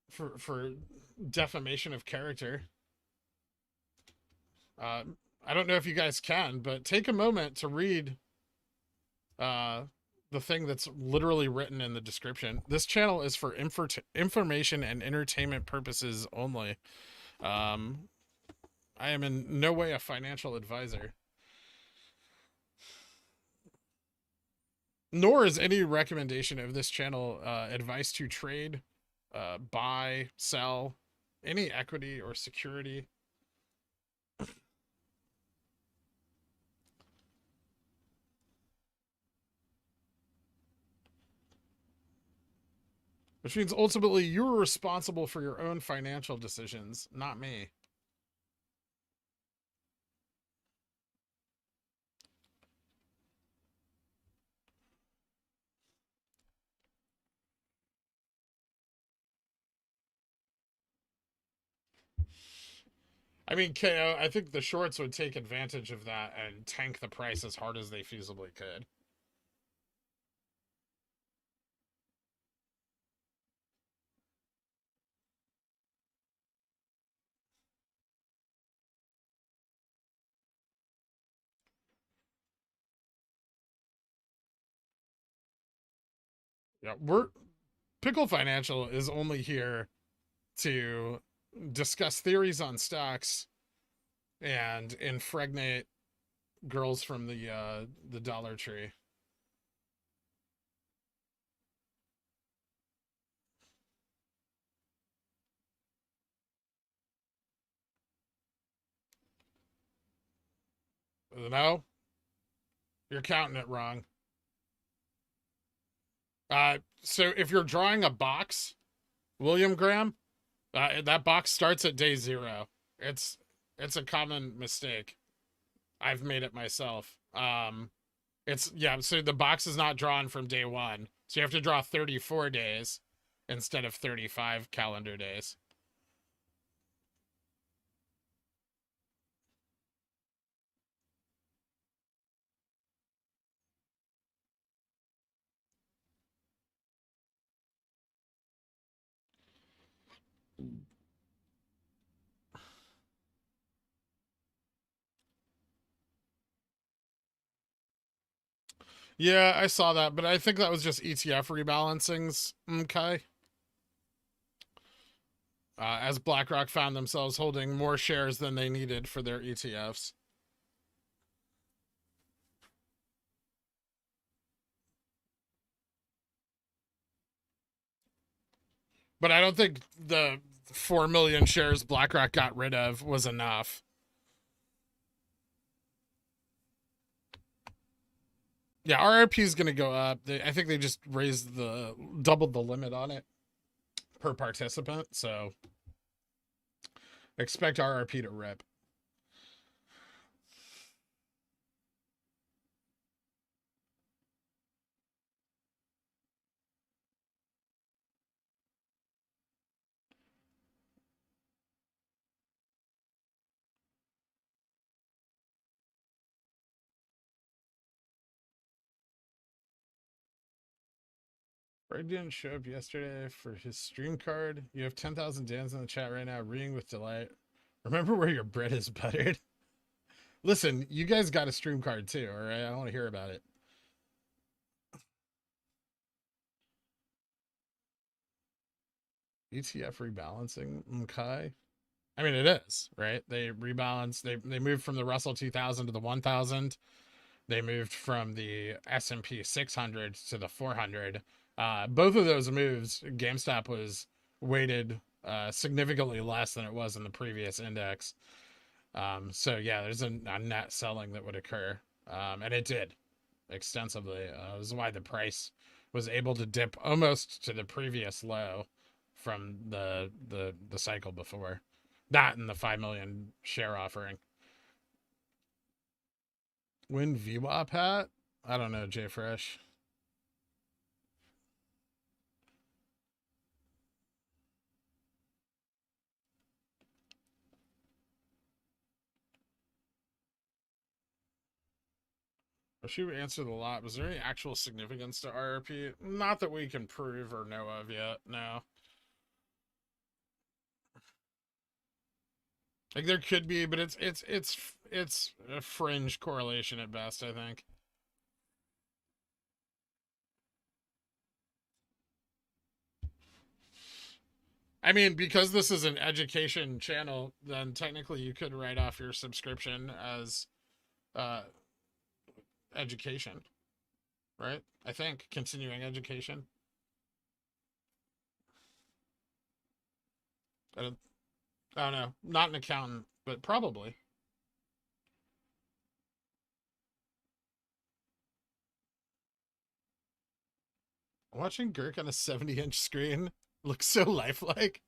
[SPEAKER 2] for defamation of character. I don't know if you guys can, but take a moment to read the thing that's literally written in the description. This channel is for information and entertainment purposes only. I am in no way a financial advisor. Nor is any recommendation of this channel advice to trade, buy, sell any equity or security. Which means ultimately you're responsible for your own financial decisions, not me. I mean, KO, I think the shorts would take advantage of that and tank the price as hard as they feasibly could. Yeah, Pickle Financial is only here to discuss theories on stocks and impregnate girls from the Dollar Tree. No, you're counting it wrong. So if you're drawing a box, William Graham, that box starts at day 0. It's a common mistake. I've made it myself. So the box is not drawn from day 1. So you have to draw 34 days. instead of 35 calendar days. Yeah, I saw that, but I think that was just ETF rebalancings. Okay. As BlackRock found themselves holding more shares than they needed for their ETFs. But I don't think the 4 million shares BlackRock got rid of was enough. Yeah, RRP is going to go up. I think they just doubled the limit on it per participant. So expect RRP to rip. Greg didn't show up yesterday for his stream card. You have 10,000 Dans in the chat right now, reading with delight. Remember where your bread is buttered? Listen, you guys got a stream card too, all right? I want to hear about it. ETF rebalancing, okay. I mean, it is, right? They rebalanced. They moved from the Russell 2000 to the 1000. They moved from the S&P 600 to the 400. Both of those moves, GameStop was weighted significantly less than it was in the previous index. So yeah, there's a net selling that would occur, and it did extensively. This is why the price was able to dip almost to the previous low from the cycle before. Not in the 5 million share offering. Win VWAP hat? I don't know, Jay Fresh. She answered a lot. Was there any actual significance to RRP? Not that we can prove or know of yet. No. Like there could be, but it's a fringe correlation at best, I think. I mean, because this is an education channel, then technically you could write off your subscription as uh education, right? I think continuing education. I don't know. Not an accountant, but probably. Watching Gherkin on a 70-inch screen looks so lifelike.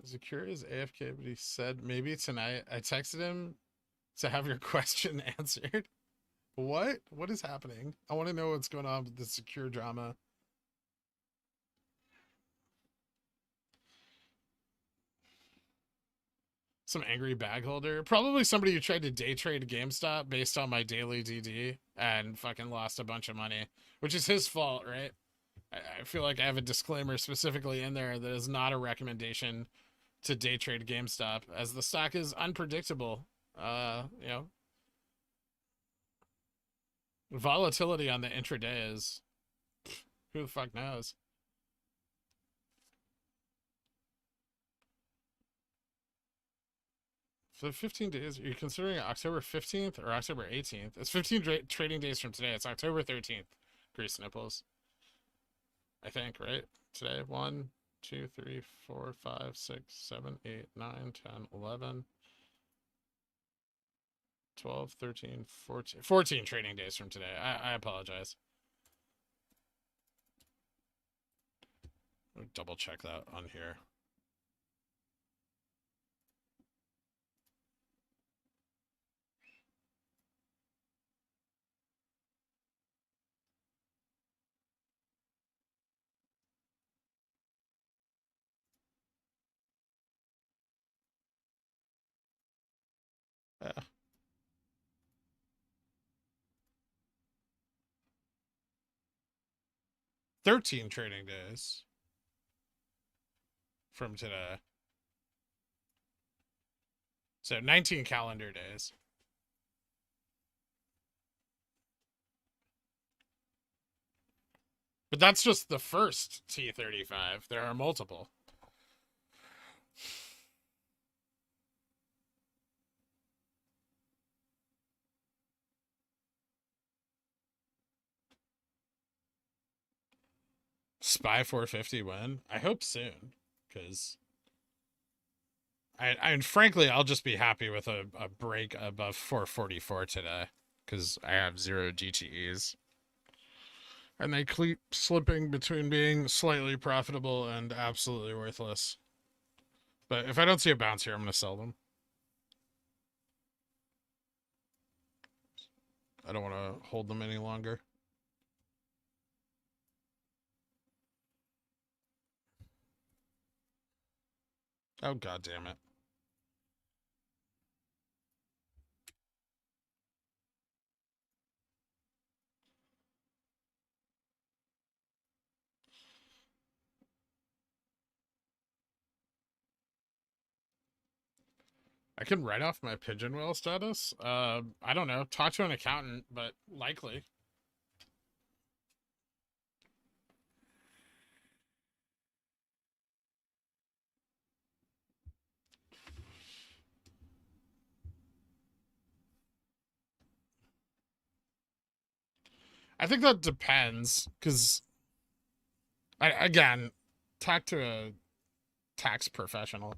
[SPEAKER 2] Zakir is AFK, but he said maybe tonight. I texted him to have your question answered. What? What is happening? I want to know what's going on with the Secure drama. Some angry bag holder. Probably somebody who tried to day trade GameStop based on my daily DD and fucking lost a bunch of money, which is his fault, right? I feel like I have a disclaimer specifically in there that is not a recommendation to day trade GameStop, as the stock is unpredictable. You know, volatility on the intraday is who the fuck knows. So 15 days, are you considering October 15th or October 18th? It's 15 trading days from today. It's October 13th. Grease nipples. I think, right? Today, 1, 2, 3, 4, 5, 6, 7, 8, 9, 10, 11, 12, 13, 14. 14 trading days from today. I apologize. Let me double check that on here. 13 trading days from today. So 19 calendar days. But that's just the first T35. There are multiple. Spy 450 win? I hope soon, because I frankly, I'll just be happy with a break above 444 today, because I have 0 GTEs. And they keep slipping between being slightly profitable and absolutely worthless. But if I don't see a bounce here, I'm going to sell them. I don't want to hold them any longer. Oh, God damn it. I can write off my pigeon whale status. I don't know. Talk to an accountant, but likely. I think that depends, because again, talk to a tax professional.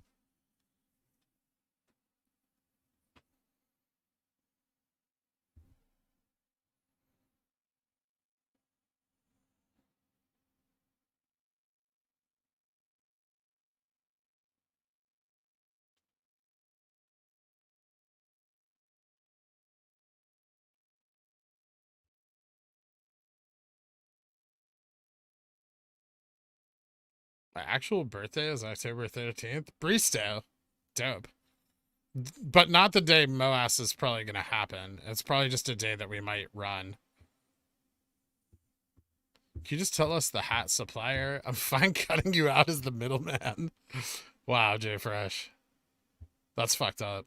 [SPEAKER 2] My actual birthday is October 13th. Bristow. Dope. But not the day MOASS is probably going to happen. It's probably just a day that we might run. Can you just tell us the hat supplier? I'm fine cutting you out as the middleman. Wow, Jay Fresh. That's fucked up.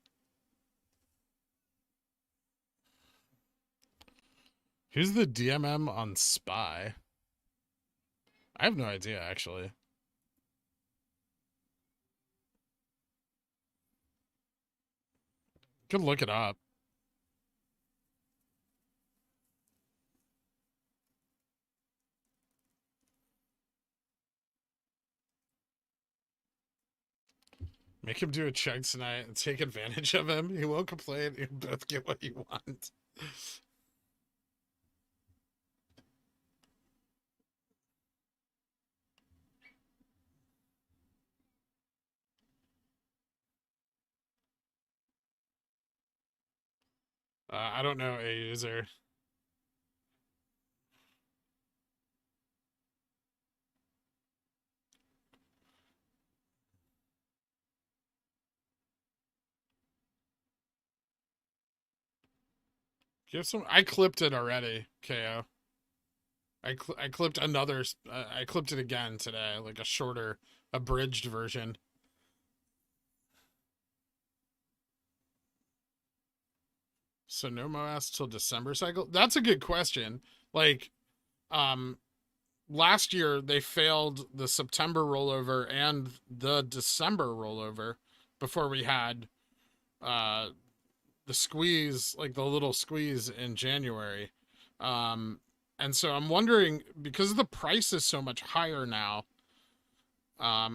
[SPEAKER 2] Who's the DMM on Spy? I have no idea, actually. Could look it up. Make him do a chug tonight and take advantage of him. He won't complain. You'll both get what you want. I don't know a user. Give some. I clipped it already, KO. I clipped another. I clipped it again today, like a shorter, abridged version. So no MOASS till December cycle. That's a good question. Like, last year they failed the September rollover and the December rollover before we had the squeeze, like the little squeeze in January. And so I'm wondering, because the price is so much higher now,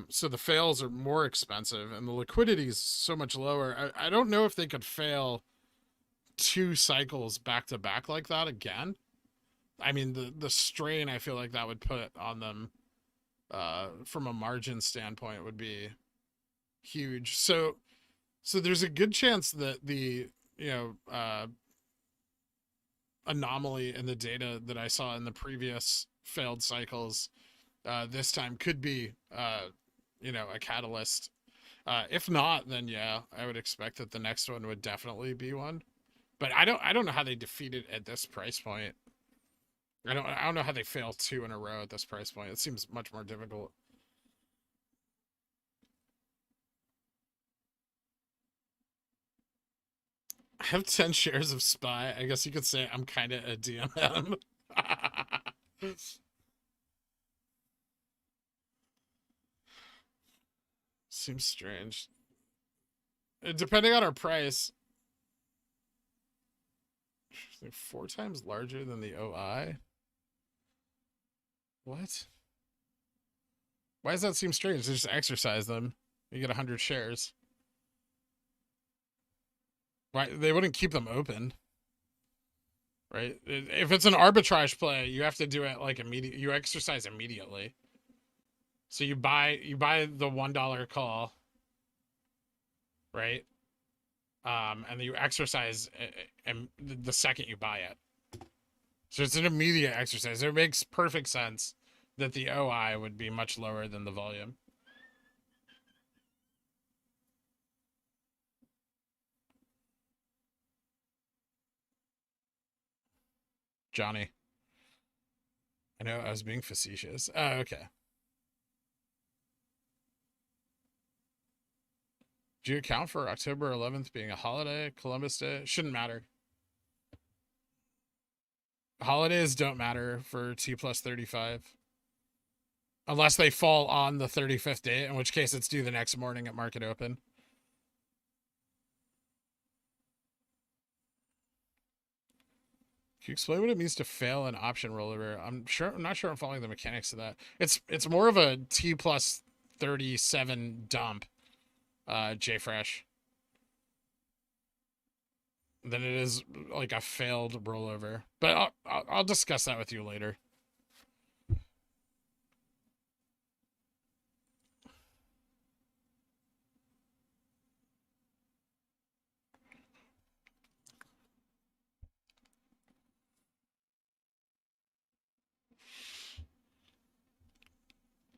[SPEAKER 2] so the fails are more expensive and the liquidity is so much lower. I don't know if they could fail 2 cycles back to back like that again. I mean, the strain I feel like that would put on them from a margin standpoint would be huge. So there's a good chance that the anomaly in the data that I saw in the previous failed cycles this time could be a catalyst. If not, then yeah, I would expect that the next one would definitely be one. But I don't know how they defeat it at this price point. I don't know how they fail 2 in a row at this price point. It seems much more difficult. I have 10 shares of SPY. I guess you could say I'm kind of a DMM. Seems strange. Depending on our price, 4 times larger than the OI? What? Why does that seem strange? Just exercise them. You get 100 shares. Why they wouldn't keep them open, right? If it's an arbitrage play, you have to do it like immediate. You exercise immediately. So you buy the $1 call, right? And you exercise the second you buy it. So it's an immediate exercise. It makes perfect sense that the OI would be much lower than the volume. Johnny. I know I was being facetious. Oh, okay. Do you account for October 11th being a holiday? Columbus Day? Shouldn't matter. Holidays don't matter for T plus 35. Unless they fall on the 35th day, in which case it's due the next morning at market open. Can you explain what it means to fail an option rollover? I'm not sure I'm following the mechanics of that. It's more of a T plus 37 dump, JFresh, than it is like a failed rollover. But I'll discuss that with you later.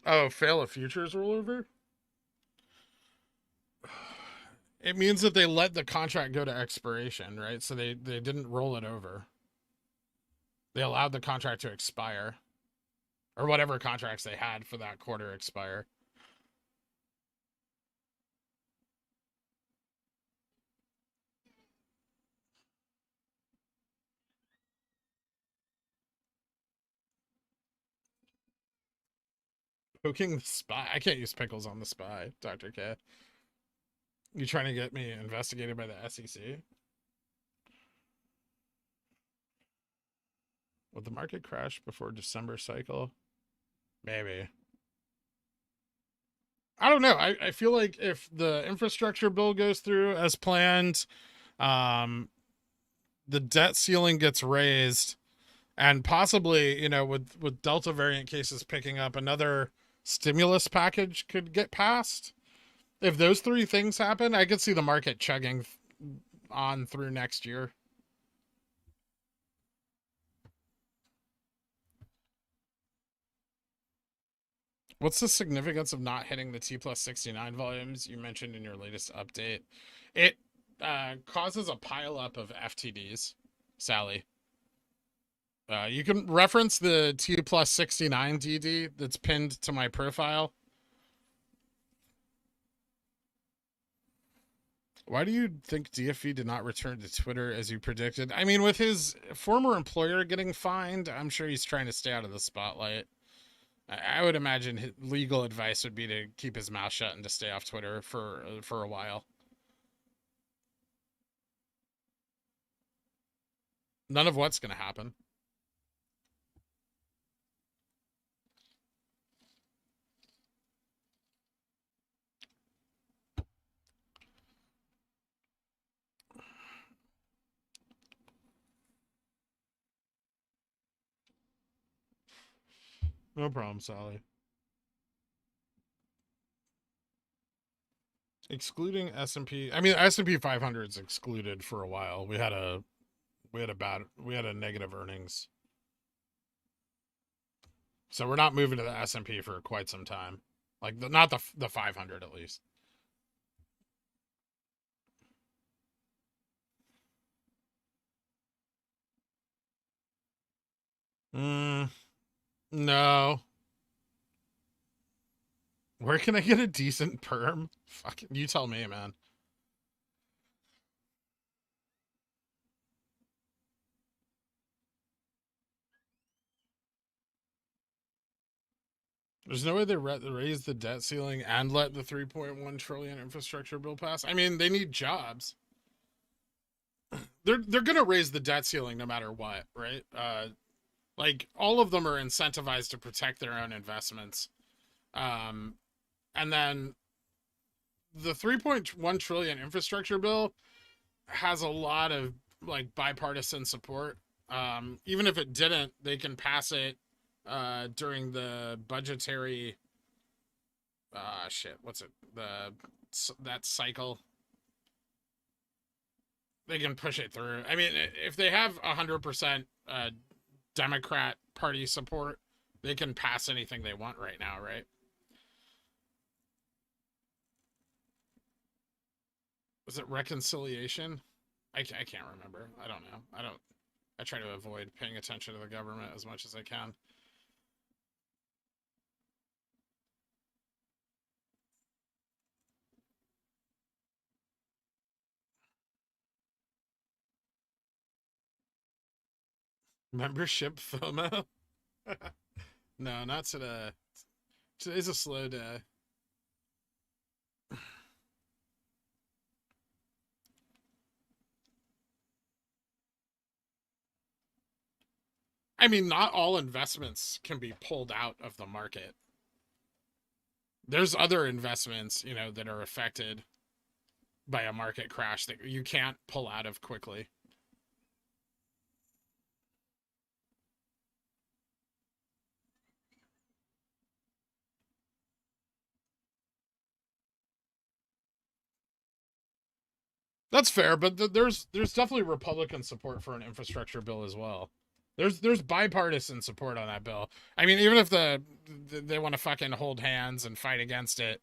[SPEAKER 2] Oh, fail a futures rollover? It means that they let the contract go to expiration, right? So they didn't roll it over. They allowed the contract to expire. Or whatever contracts they had for that quarter expire. Poking the SPY. I can't use pickles on the SPY, Dr. K. You trying to get me investigated by the SEC? Would the market crash before December cycle? Maybe. I don't know. I feel like if the infrastructure bill goes through as planned, um, the debt ceiling gets raised, and possibly, with Delta variant cases picking up, another stimulus package could get passed. If those 3 things happen, I could see the market chugging on through next year. What's the significance of not hitting the T plus 69 volumes you mentioned in your latest update? It causes a pileup of FTDs, Sally. You can reference the T plus 69 DD that's pinned to my profile. Why do you think DFE did not return to Twitter as you predicted? I mean, with his former employer getting fined, I'm sure he's trying to stay out of the spotlight. I would imagine his legal advice would be to keep his mouth shut and to stay off Twitter for a while. None of what's going to happen. No problem, Sally. Excluding S&P. I mean, S&P 500 is excluded for a while. We had a negative earnings. So we're not moving to the S&P for quite some time. Like not the 500 at least. No. Where can I get a decent perm? Fucking, you tell me, man. There's no way they raise the debt ceiling and let the 3.1 trillion infrastructure bill pass. I mean, they need jobs. They're gonna raise the debt ceiling no matter what, right? Like all of them are incentivized to protect their own investments. And then the 3.1 trillion infrastructure bill has a lot of like bipartisan support. Even if it didn't, they can pass it during the budgetary what's it, that cycle. They can push it through. I mean, if they have 100% Democrat Party support, they can pass anything they want right now, right? Was it reconciliation? I can't remember. I don't know. I try to avoid paying attention to the government as much as I can. Membership FOMO? No, not today. Today's a slow day. I mean, not all investments can be pulled out of the market. There's other investments, that are affected by a market crash that you can't pull out of quickly. That's fair, but there's definitely Republican support for an infrastructure bill as well. There's bipartisan support on that bill. I mean, even if they want to fucking hold hands and fight against it,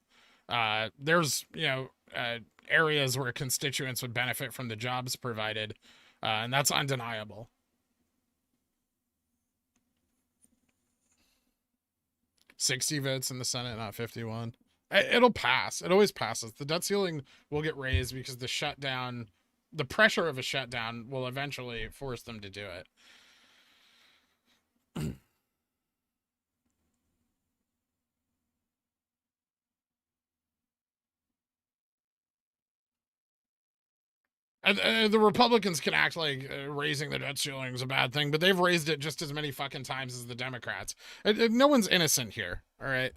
[SPEAKER 2] there's areas where constituents would benefit from the jobs provided, and that's undeniable. 60 votes in the Senate, not 51. It'll pass. It always passes. The debt ceiling will get raised because the pressure of a shutdown will eventually force them to do it. And the Republicans can act like raising the debt ceiling is a bad thing, but they've raised it just as many fucking times as the Democrats. No one's innocent here, all right?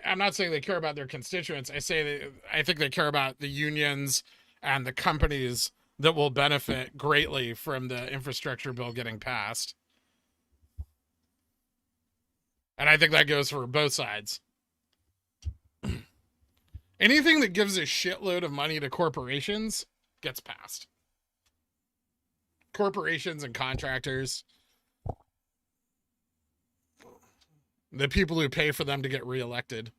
[SPEAKER 2] I'm not saying they care about their constituents. I think they care about the unions and the companies that will benefit greatly from the infrastructure bill getting passed. And I think that goes for both sides. Anything that gives a shitload of money to corporations gets passed. Corporations and contractors, the people who pay for them to get reelected.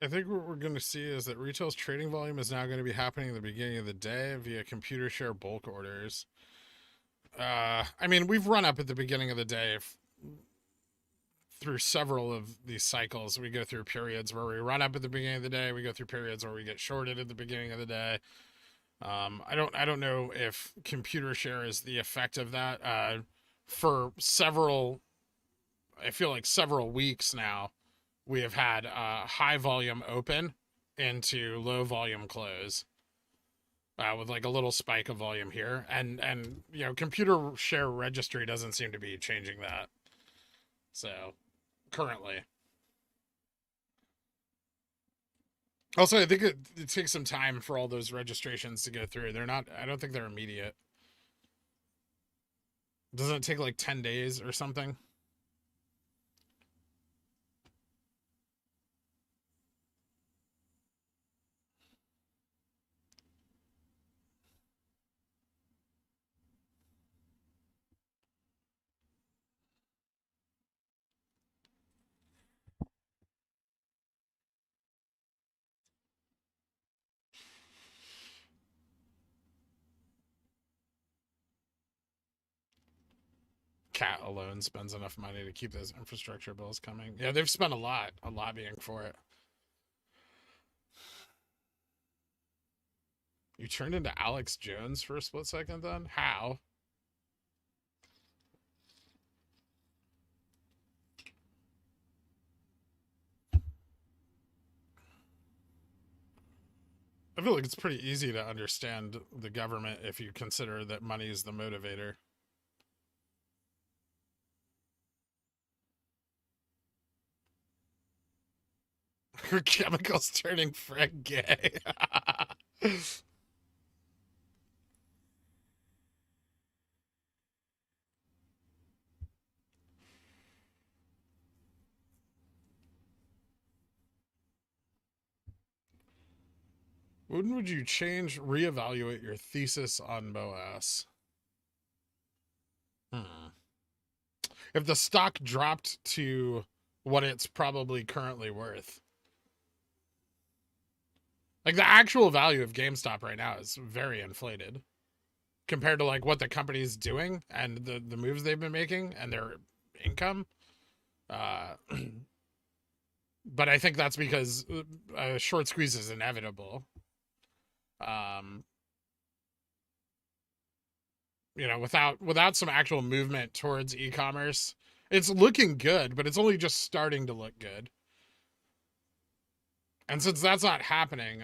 [SPEAKER 2] I think what we're going to see is that retail's trading volume is now going to be happening at the beginning of the day via computer share bulk orders. I mean, we've run up at the beginning of the day through several of these cycles. We go through periods where we run up at the beginning of the day. We go through periods where we get shorted at the beginning of the day. I don't know if computer share is the effect of that. For several, I feel like several weeks now, we have had high volume open into low volume close. with like a little spike of volume here, and computer share registry doesn't seem to be changing that. So currently, also I think it takes some time for all those registrations to go through. They're not. I don't think they're immediate. Doesn't it take like 10 days or something? Cat alone spends enough money to keep those infrastructure bills coming. Yeah, they've spent a lot on lobbying for it. You turned into Alex Jones for a split second then? How? I feel like it's pretty easy to understand the government if you consider that money is the motivator. Her chemicals turning Fred gay. When would you reevaluate your thesis on MOASS? If the stock dropped to what it's probably currently worth. Like the actual value of GameStop right now is very inflated compared to like what the company's doing and the moves they've been making and their income. But I think that's because a short squeeze is inevitable. Without some actual movement towards e-commerce, it's looking good, but it's only just starting to look good. And since that's not happening,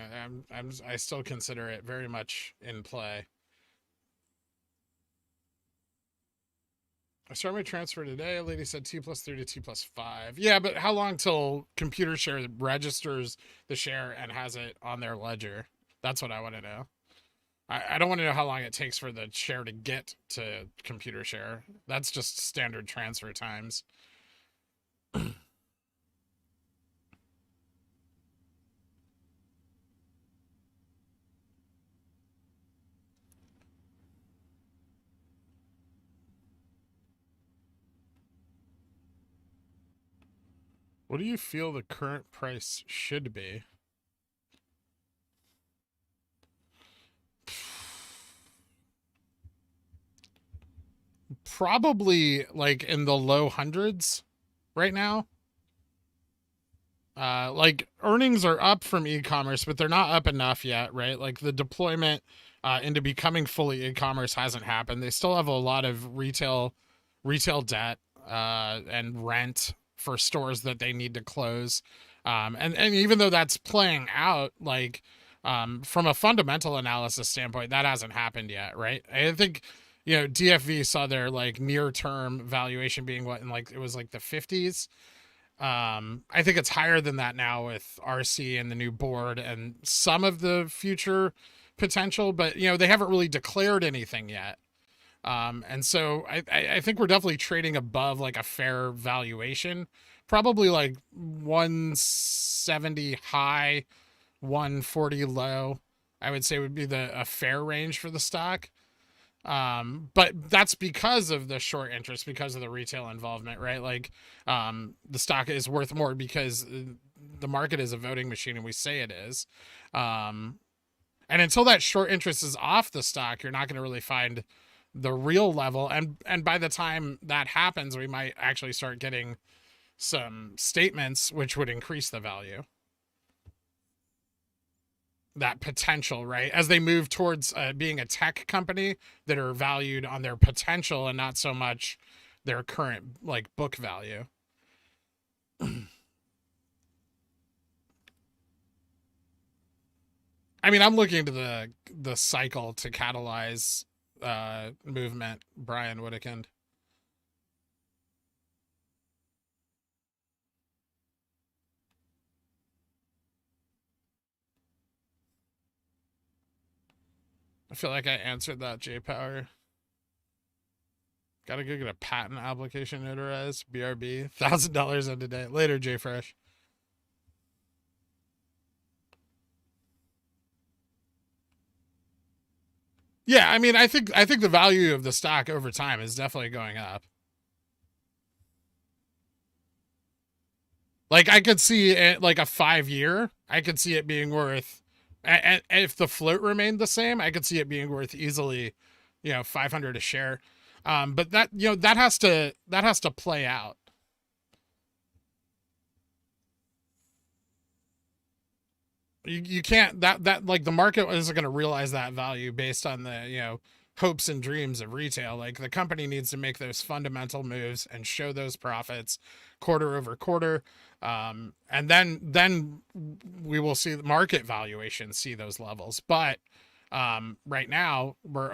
[SPEAKER 2] I still consider it very much in play. I started my transfer today. A lady said T+3 to T+5. Yeah, but how long till computer share registers the share and has it on their ledger? That's what I want to know. I don't want to know how long it takes for the share to get to computer share. That's just standard transfer times. What do you feel the current price should be? Probably like in the low hundreds right now. Like earnings are up from e-commerce, but they're not up enough yet, right? Like the deployment into becoming fully e-commerce hasn't happened. They still have a lot of retail debt and rent for stores that they need to close. And even though that's playing out, like from a fundamental analysis standpoint, that hasn't happened yet, right? I think DFV saw their like near term valuation being what in like it was like the 50s. I think it's higher than that now with RC and the new board and some of the future potential, but they haven't really declared anything yet. And so I think we're definitely trading above like a fair valuation, probably like 170 high, 140 low. I would say would be a fair range for the stock. But that's because of the short interest, because of the retail involvement, right? Like, the stock is worth more because the market is a voting machine and we say it is. And until that short interest is off the stock, you're not going to really find the real level. And by the time that happens, we might actually start getting some statements which would increase the value. That potential, right? As they move towards being a tech company that are valued on their potential and not so much their current like book value. I mean, I'm looking to the cycle to catalyze movement, Brian Whittekind. I feel like I answered that, J Power. Gotta go get a patent application notarized. BRB. $1,000 in today. Later, J Fresh. Yeah, I mean, I think the value of the stock over time is definitely going up. Like I could see it like a 5 year. I could see it being worth, and if the float remained the same, I could see it being worth easily, 500 a share. But that has to play out. You can't that like the market isn't going to realize that value based on the hopes and dreams of retail. Like the company needs to make those fundamental moves and show those profits quarter over quarter, and then we will see the market valuation see those levels. But right now we're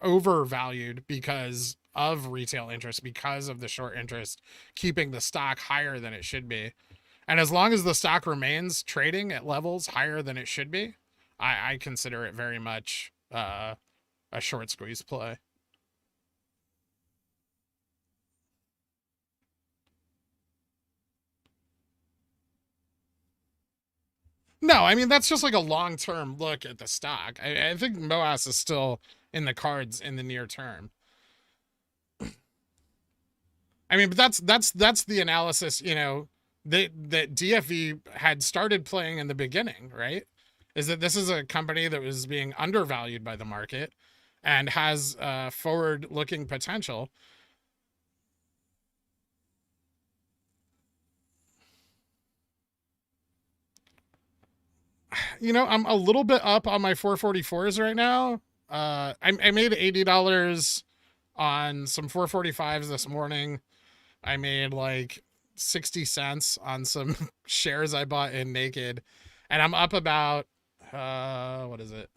[SPEAKER 2] overvalued because of retail interest, because of the short interest keeping the stock higher than it should be. And as long as the stock remains trading at levels higher than it should be, I consider it very much a short squeeze play. No, I mean, that's just like a long term look at the stock. I think MOASS is still in the cards in the near term. I mean, but that's the analysis, that DFV had started playing in the beginning, right? Is that this is a company that was being undervalued by the market and has forward looking potential. I'm a little bit up on my 444s right now. I made $80 on some 445s this morning. I made like 60 cents on some shares I bought in Naked, and I'm up about what is it?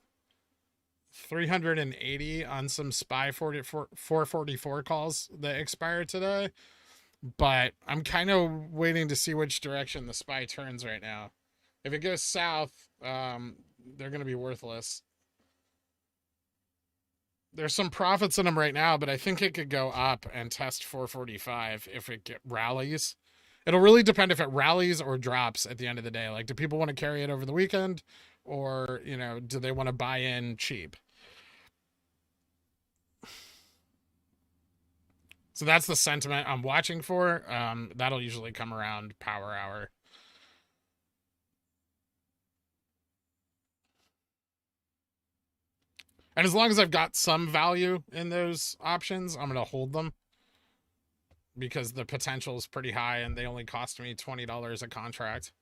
[SPEAKER 2] 380 on some SPY 444 calls that expired today. But I'm kind of waiting to see which direction the SPY turns right now. If it goes south, they're going to be worthless. There's some profits in them right now, but I think it could go up and test 445 if it rallies. It'll really depend if it rallies or drops at the end of the day. Like, do people want to carry it over the weekend, or do they want to buy in cheap? So that's the sentiment I'm watching for. That'll usually come around power hour. And as long as I've got some value in those options, I'm going to hold them because the potential is pretty high and they only cost me $20 a contract.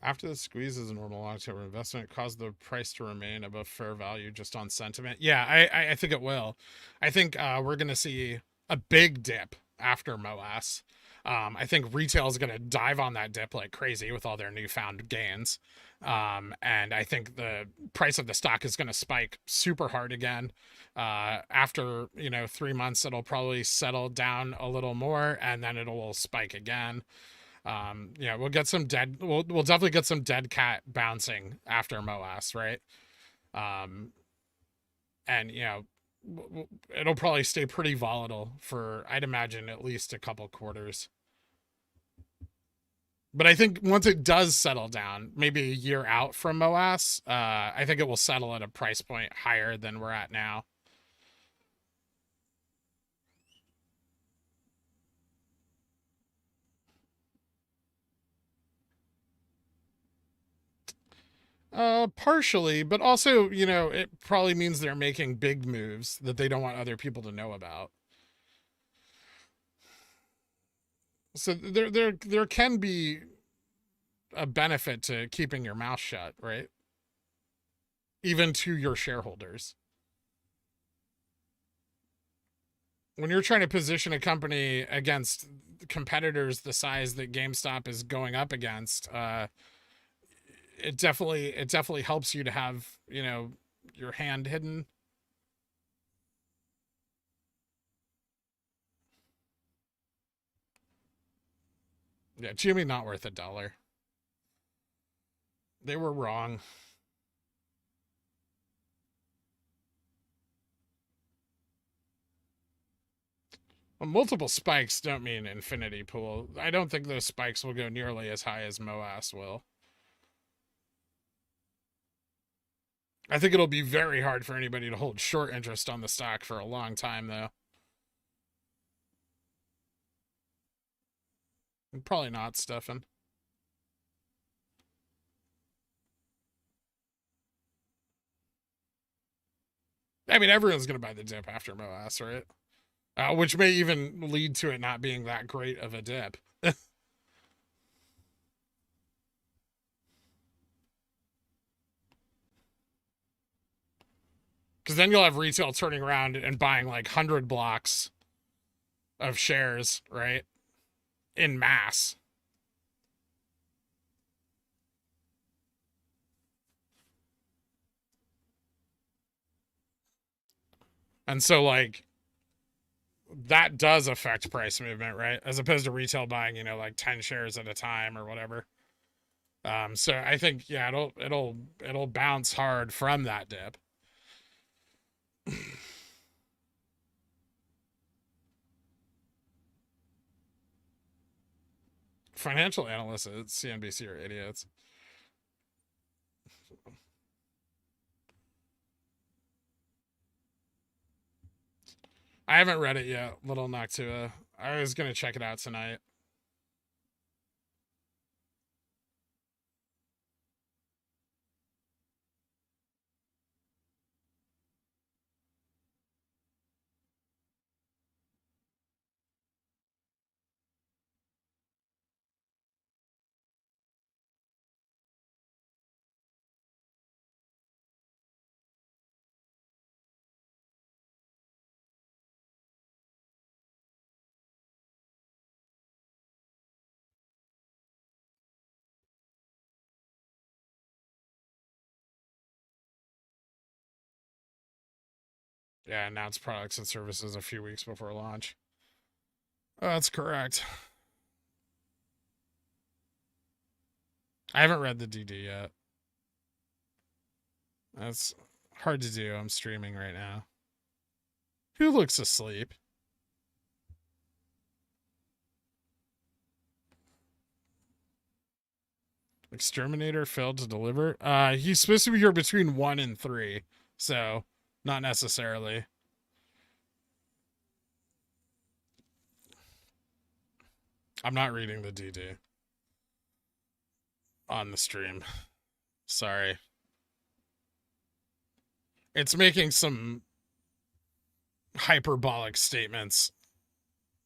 [SPEAKER 2] After the squeeze is a normal long-term investment, cause the price to remain above fair value just on sentiment. Yeah, I think it will. I think we're going to see a big dip after MOASS. I think retail is going to dive on that dip like crazy with all their newfound gains. And I think the price of the stock is going to spike super hard again. After 3 months, it'll probably settle down a little more, and then it'll spike again. We'll get some dead. We'll definitely get some dead cat bouncing after MOASS, right? Um, and it'll probably stay pretty volatile for, I'd imagine, at least a couple quarters. But I think once it does settle down, maybe a year out from MOASS, I think it will settle at a price point higher than we're at now. Partially, but also, it probably means they're making big moves that they don't want other people to know about. So there can be a benefit to keeping your mouth shut, right? even to your shareholders. When you're trying to position a company against competitors the size that GameStop is going up against, it definitely helps you to have, you know, your hand hidden. Yeah, Jimmy not worth $1. They were wrong. Well, multiple spikes don't mean infinity pool. I don't think those spikes will go nearly as high as MOASS will. I think it'll be very hard for anybody to hold short interest on the stock for a long time, though. Probably not, Stefan. I mean, everyone's going to buy the dip after MOASS, right? Which may even lead to it not being that great of a dip. Because then you'll have retail turning around and buying like 100 blocks of shares, right? In mass. And so, like, that does affect price movement, right? As opposed to retail buying, you know, like 10 shares at a time or whatever. So I think, yeah, it'll bounce hard from that dip. Financial analysts at CNBC are idiots. I haven't read it yet, Little Noctua. I was gonna check it out tonight. Yeah, announce products and services a few weeks before launch. Oh, that's correct. I haven't read the DD yet. That's hard to do. I'm streaming right now. Who looks asleep? Exterminator failed to deliver. He's supposed to be here between 1 and 3, so not necessarily. I'm not reading the DD on the stream. Sorry. It's making some hyperbolic statements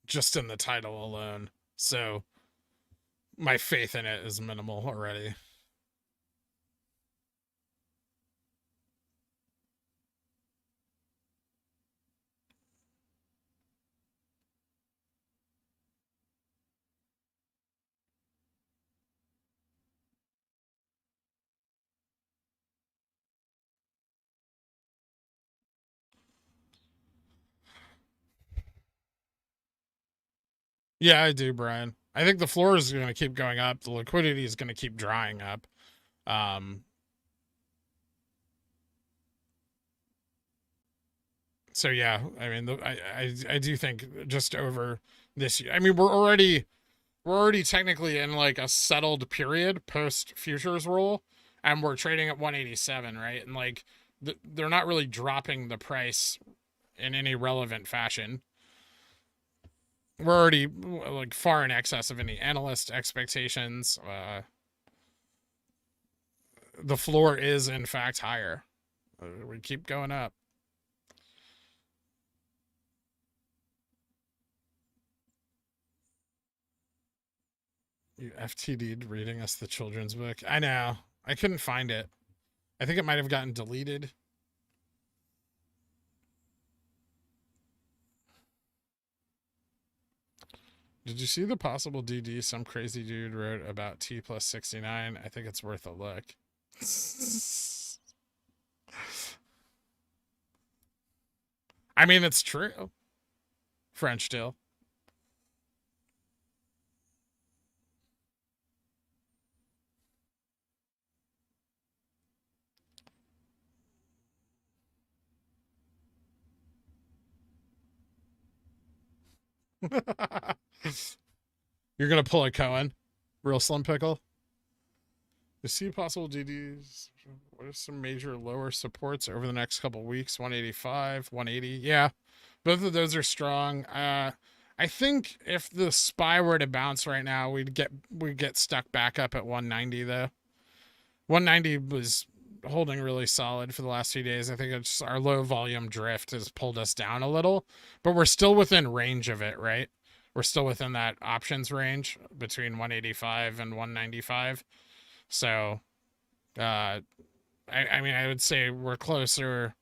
[SPEAKER 2] just in the title alone, so my faith in it is minimal already. Yeah, I do, Brian. I think the floor is going to keep going up. The liquidity is going to keep drying up. So yeah, I mean, I do think just over this year. I mean, we're already technically in like a settled period post futures roll, and we're trading at 187, right? And like they're not really dropping the price in any relevant fashion. We're already like far in excess of any analyst expectations. The floor is in fact higher. We keep going up. You FTD'd reading us the children's book. I know. I couldn't find it. I think it might have gotten deleted. Did you see the possible DD some crazy dude wrote about T plus 69? I think it's worth a look. I mean, it's true. French deal. You're going to pull a Cohen? Real slim pickle? You see possible DDs? What are some major lower supports over the next couple weeks? 185, 180. Yeah, both of those are strong. I think if the SPY were to bounce right now, we'd get stuck back up at 190 though. 190 was holding really solid for the last few days. I think it's our low volume drift has pulled us down a little, but we're still within range of it, right? We're still within that options range between 185 and 195. So, I mean, I would say we're closer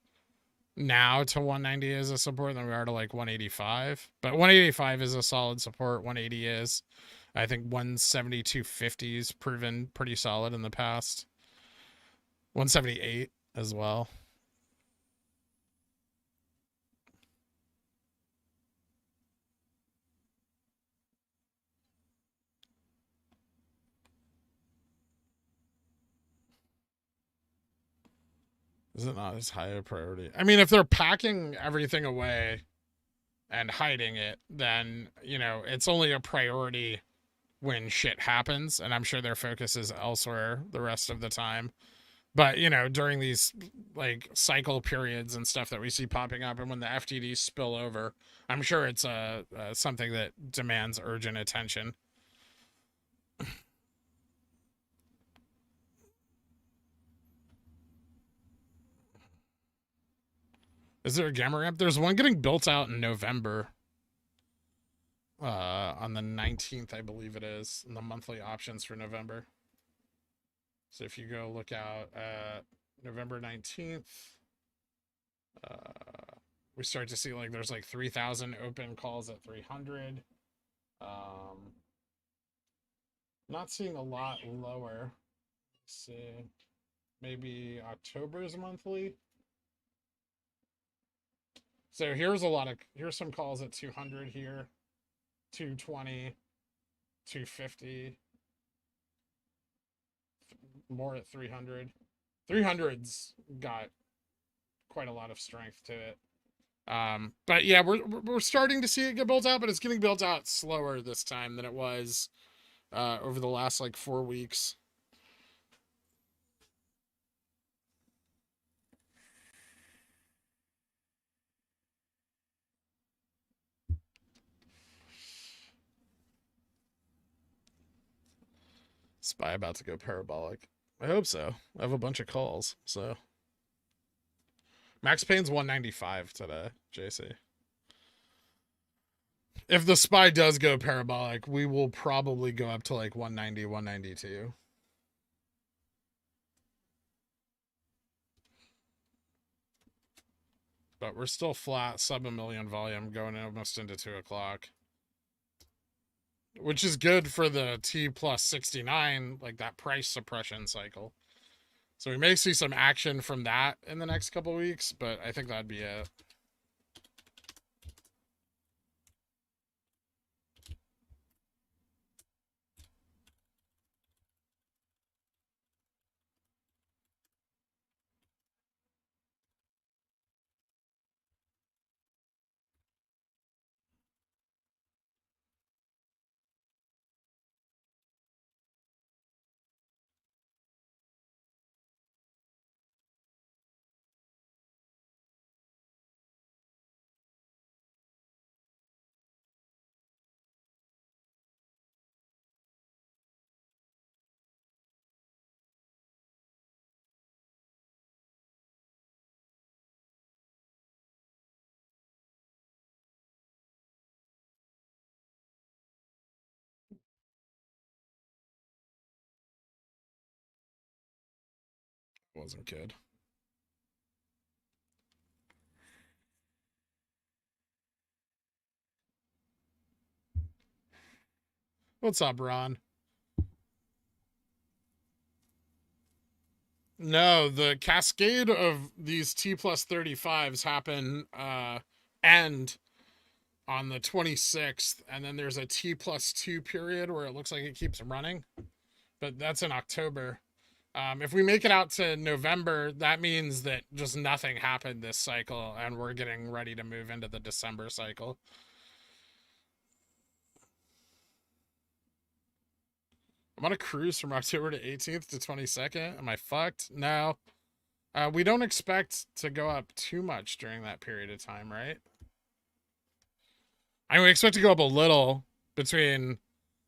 [SPEAKER 2] now to 190 as a support than we are to like 185. But 185 is a solid support. 180 is. I think 172.50 is proven pretty solid in the past. 178 as well. Is it not as high a priority? I mean, if they're packing everything away and hiding it, then, you know, it's only a priority when shit happens. And I'm sure their focus is elsewhere the rest of the time. But, you know, during these like cycle periods and stuff that we see popping up and when the FTDs spill over, I'm sure it's something that demands urgent attention. Is there a gamma ramp? There's one getting built out in November. On the 19th, I believe it is, in the monthly options for November. So if you go look out at November 19th, we start to see like there's like 3,000 open calls at 300. Not seeing a lot lower. Let's see, maybe October's monthly. So here's some calls at 200 here, 220, 250, more at 300. 300's got quite a lot of strength to it. But yeah, we're starting to see it get built out, but it's getting built out slower this time than it was over the last like 4 weeks. SPY about to go parabolic. I hope so. I have a bunch of calls, so. Max Payne's 195 today, JC. If the SPY does go parabolic, we will probably go up to like 190, 192. But we're still flat, sub a million volume, going almost into 2 o'clock. Which is good for the T plus 69, like that price suppression cycle. So we may see some action from that in the next couple weeks, but I think that'd be it. Wasn't good. What's up, Ron? No, the cascade of these T plus 35s happen end on the 26th, and then there's a T plus 2 period where it looks like it keeps running, but that's in October. If we make it out to November, that means that just nothing happened this cycle, and we're getting ready to move into the December cycle. I'm on a cruise from October to 18th to 22nd. Am I fucked? No. We don't expect to go up too much during that period of time, right? I mean, we expect to go up a little between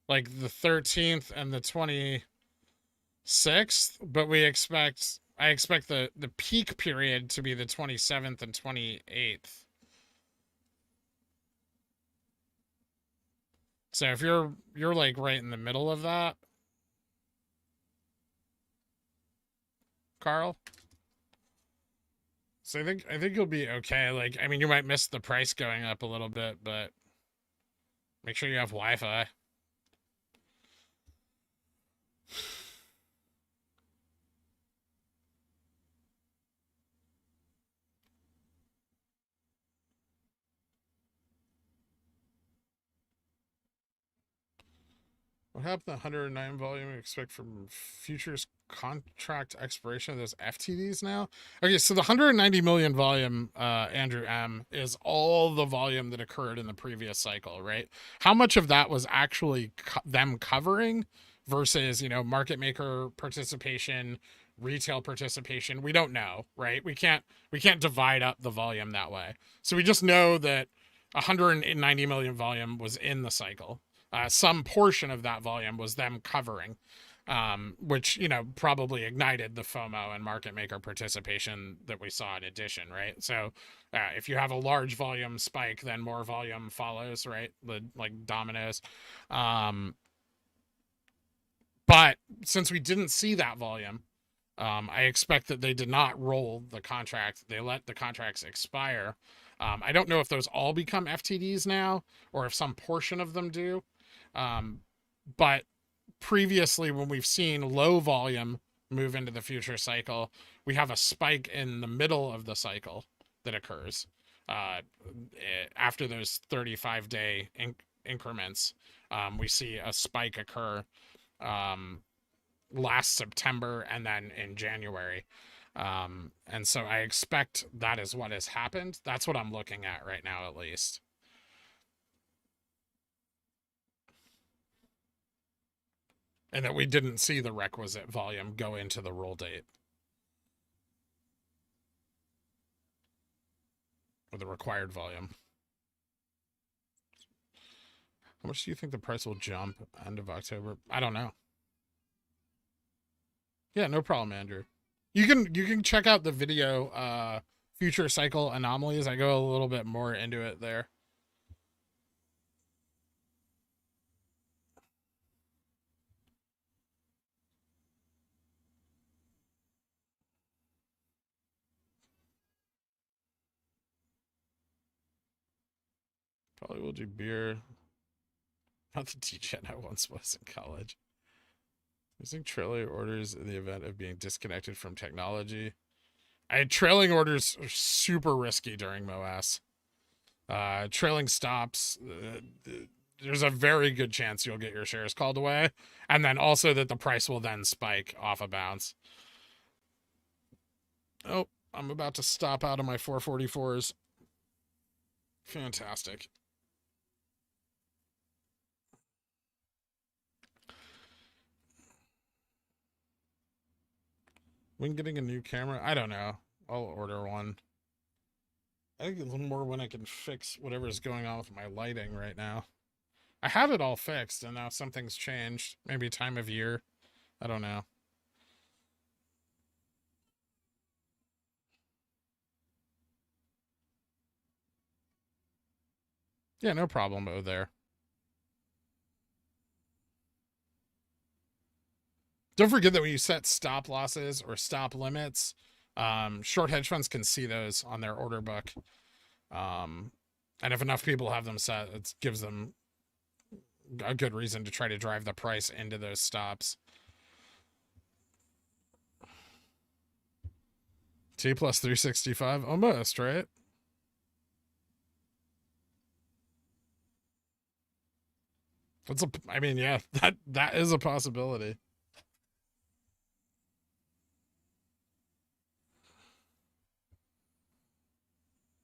[SPEAKER 2] like the 13th and the 26th, but I expect the peak period to be the 27th and 28th. So if you're like right in the middle of that, Carl. So I think you'll be okay. Like, I mean, you might miss the price going up a little bit, but make sure you have Wi-Fi. What happened to 109 volume you expect from futures contract expiration of those FTDs now? Okay, so the 190 million volume, Andrew M, is all the volume that occurred in the previous cycle, right? How much of that was actually them covering versus, market maker participation, retail participation? We don't know, right? We can't divide up the volume that way. So we just know that 190 million volume was in the cycle. Some portion of that volume was them covering, which, probably ignited the FOMO and market maker participation that we saw in addition, right? So if you have a large volume spike, then more volume follows, right? Like dominoes. But since we didn't see that volume, I expect that they did not roll the contract. They let the contracts expire. I don't know if those all become FTDs now or if some portion of them do. But previously, when we've seen low volume move into the future cycle, we have a spike in the middle of the cycle that occurs after those 35-day increments. We see a spike occur last September and then in January. And so I expect that is what has happened. That's what I'm looking at right now, at least. And that we didn't see the requisite volume go into the roll date. Or the required volume. How much do you think the price will jump end of October? I don't know. Yeah, no problem, Andrew. You can check out the video future cycle anomalies. I go a little bit more into it there. Probably will do beer. Not the degen I once was in college. Using trailing orders in the event of being disconnected from technology. Trailing orders are super risky during MOASS. Trailing stops. There's a very good chance you'll get your shares called away, and then also that the price will then spike off a bounce. Oh, I'm about to stop out of my 444s. Fantastic. When getting a new camera? I don't know. I'll order one. I think a little more when I can fix whatever is going on with my lighting right now. I have it all fixed, and now something's changed. Maybe time of year. I don't know. Yeah, no problem over there. Don't forget that when you set stop losses or stop limits, short hedge funds can see those on their order book. And if enough people have them set, it gives them a good reason to try to drive the price into those stops. T plus 365, almost, right? I mean, yeah, that is a possibility.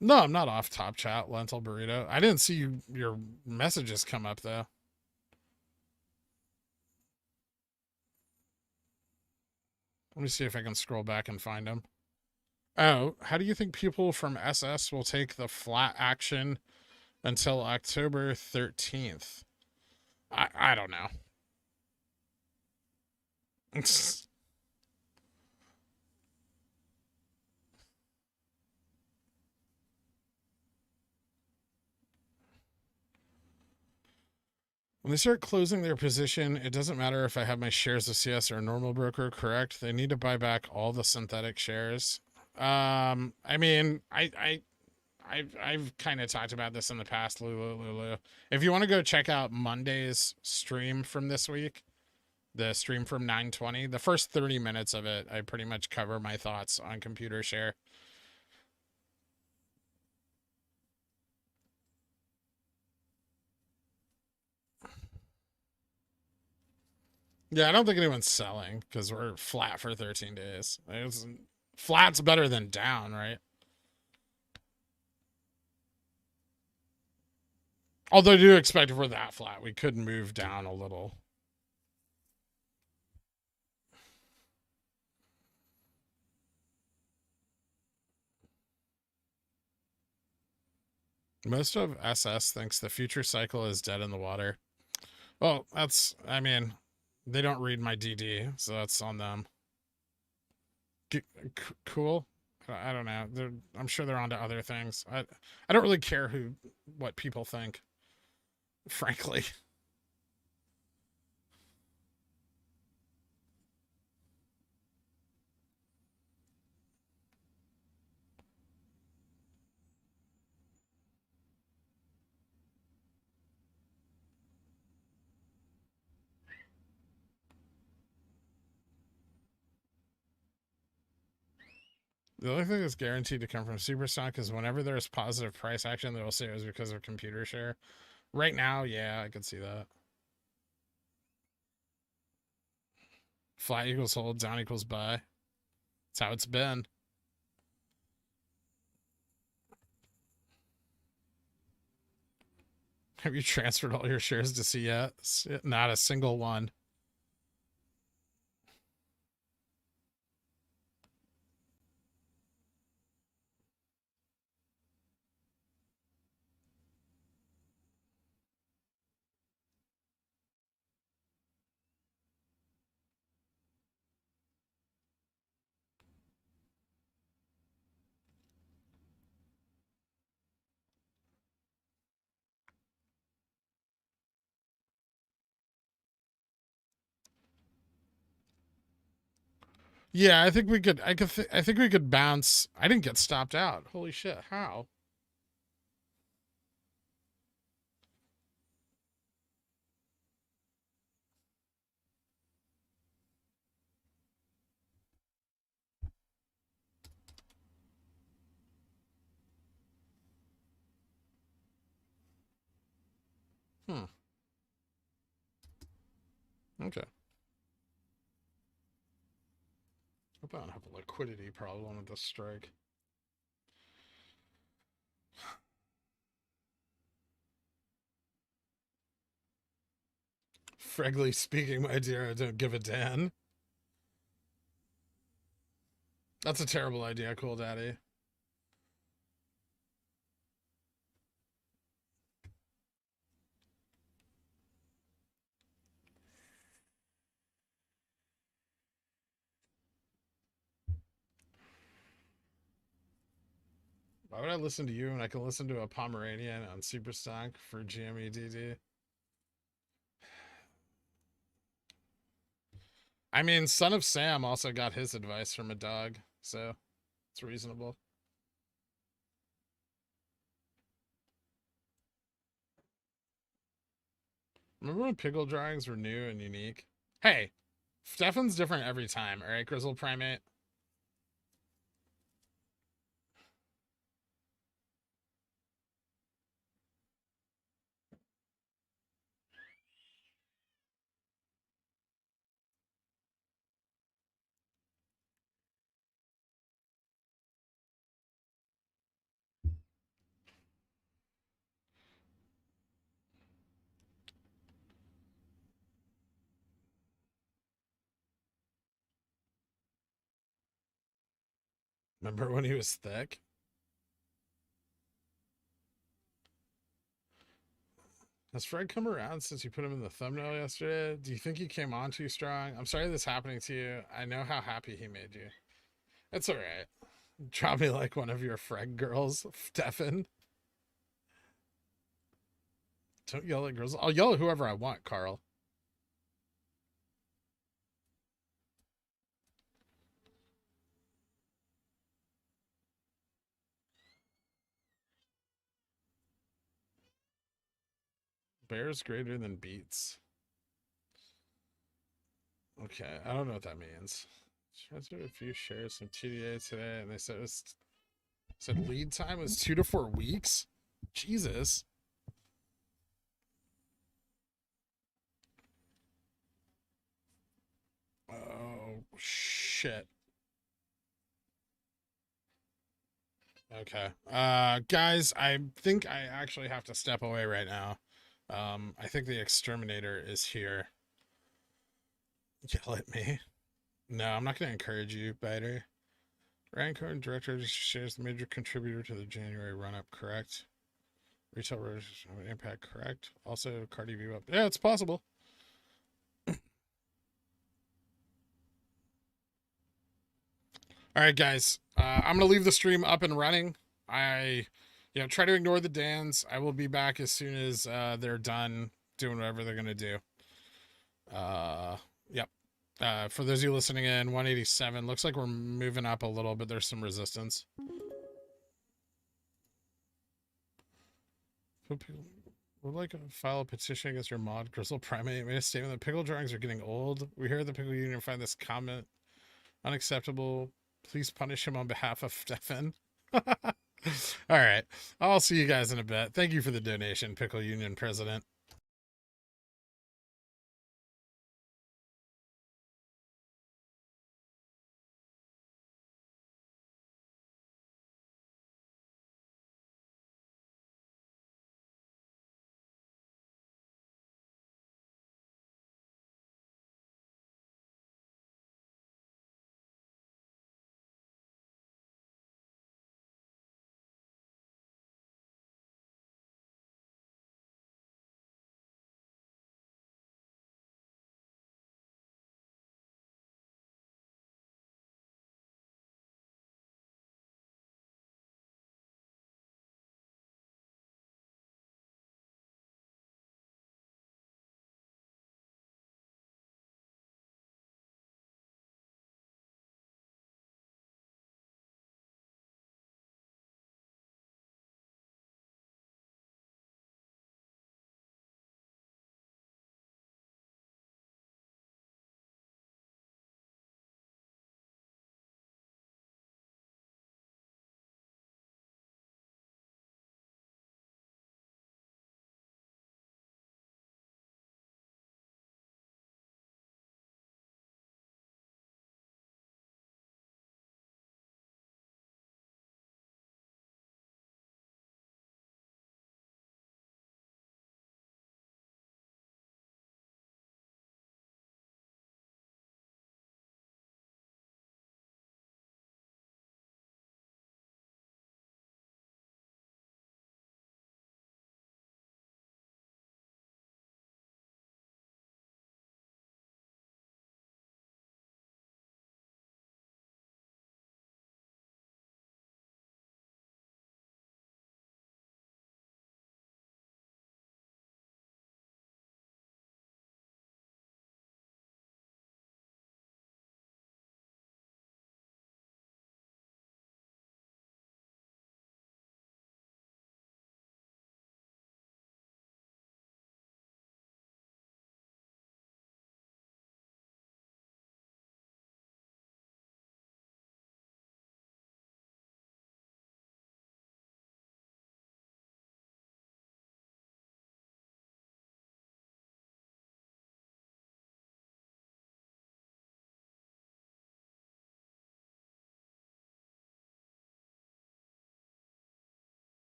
[SPEAKER 2] No, I'm not off Top Chat, Lentil Burrito. I didn't see your messages come up, though. Let me see if I can scroll back and find them. Oh, how do you think people from SS will take the flat action until October 13th? I don't know. When they start closing their position, it doesn't matter if I have my shares of CS or a normal broker, correct? They need to buy back all the synthetic shares. I mean, I've kind of talked about this in the past, Lulu. If you want to go check out Monday's stream from this week, the stream from 920, the first 30 minutes of it, I pretty much cover my thoughts on computer share. Yeah, I don't think anyone's selling because we're flat for 13 days. Flat's better than down, right? Although I do expect if we're that flat, we could move down a little. Most of SS thinks the future cycle is dead in the water. Well, I mean, they don't read my DD, so that's on them. Cool. I don't know. I'm sure they're onto other things. I don't really care what people think, frankly. The only thing that's guaranteed to come from Superstock is whenever there's positive price action, they will say it was because of computer share. Right now, yeah, I could see that. Flat equals hold, down equals buy. That's how it's been. Have you transferred all your shares to CS? Not a single one. Yeah, I think we could. I think we could bounce. I didn't get stopped out. Holy shit! How? Hmm. Okay. I don't have a liquidity problem with this strike. Frankly speaking, my dear, I don't give a damn. That's a terrible idea, Cool Daddy. Why would I listen to you when I can listen to a Pomeranian on Superstock for GMEDD? I mean, Son of Sam also got his advice from a dog, so it's reasonable. Remember when pickle drawings were new and unique? Hey, Stefan's different every time, alright, Grizzle Primate? Remember when he was thick? Has Fred come around since you put him in the thumbnail yesterday? Do you think he came on too strong? I'm sorry this happening to you. I know how happy he made you. It's alright. Draw me like one of your Fred girls, Stefan. Don't yell at girls. I'll yell at whoever I want, Carl. Bears greater than beats. Okay, I don't know what that means. Transferred a few shares from TDA today, and they said lead time was 2 to 4 weeks. Jesus. Oh shit. Okay. Guys, I think I actually have to step away right now. I think the exterminator is here. Yell at me. No, I'm not gonna encourage you, Biter. Rancor and Director shares the major contributor to the January run-up, correct? Retail registration impact, correct? Also, Cardi view up. Yeah, it's possible. All right, guys. I'm gonna leave the stream up and running. Try to ignore the Dans. I will be back as soon as they're done doing whatever they're gonna do. Yep. For those of you listening in, 187 looks like we're moving up a little, but there's some resistance. Would like to file a petition against your mod, Crystal Primate. Made a statement that pickle drawings are getting old. We hear the Pickle Union find this comment unacceptable. Please punish him on behalf of Stefan. All right. I'll see you guys in a bit. Thank you for the donation, Pickle Union President.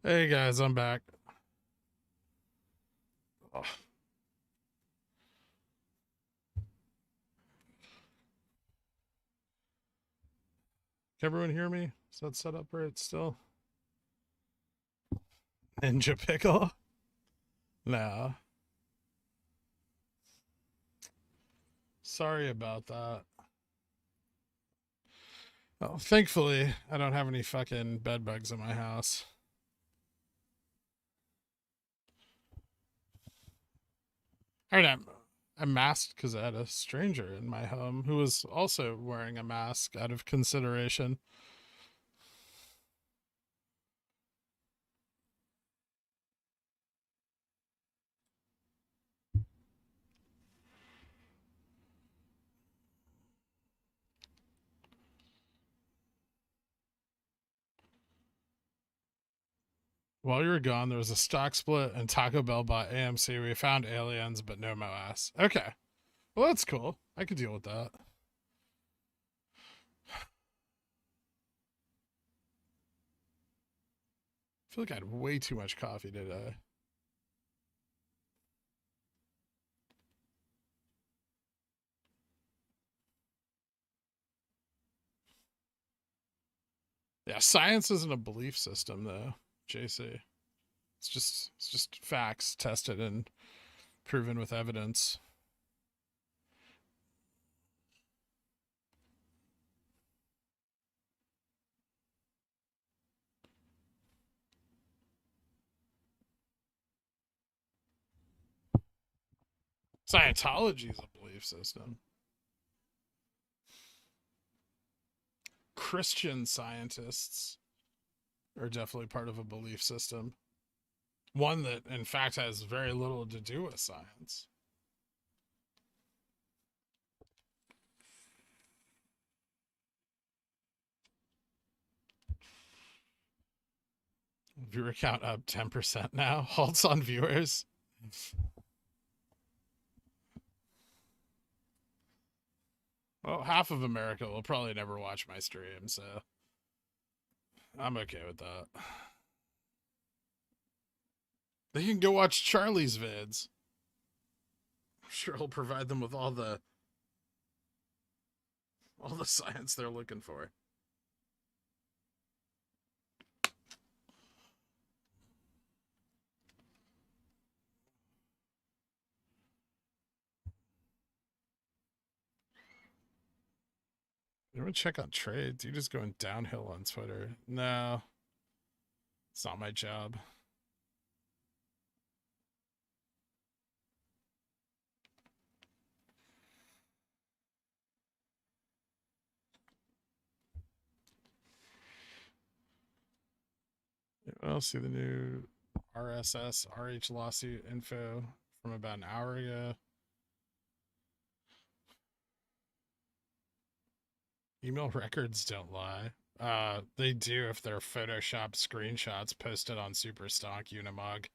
[SPEAKER 2] Hey guys, I'm back. Oh. Can everyone hear me? Is that set up right still? Ninja Pickle? No. Sorry about that. Oh, thankfully, I don't have any fucking bed bugs in my house. I mean, I'm masked because I had a stranger in my home who was also wearing a mask out of consideration. While you were gone, there was a stock split and Taco Bell bought AMC. We found aliens, but no MOASS. Okay. Well, that's cool. I could deal with that. I feel like I had way too much coffee today. Yeah, science isn't a belief system though, JC. It's just facts tested and proven with evidence. Scientology is a belief system. Christian scientists are definitely part of a belief system. One that, in fact, has very little to do with science. Viewer count up 10% now. Halts on viewers. Well, half of America will probably never watch my stream, so I'm okay with that. They can go watch Charlie's vids. I'm sure he'll provide them with all the science they're looking for. You want to check on trades? You're just going downhill on Twitter. No, it's not my job. I'll see the new RSS RH lawsuit info from about an hour ago. Email records don't lie. They do if they're Photoshop screenshots posted on Superstock Unimog.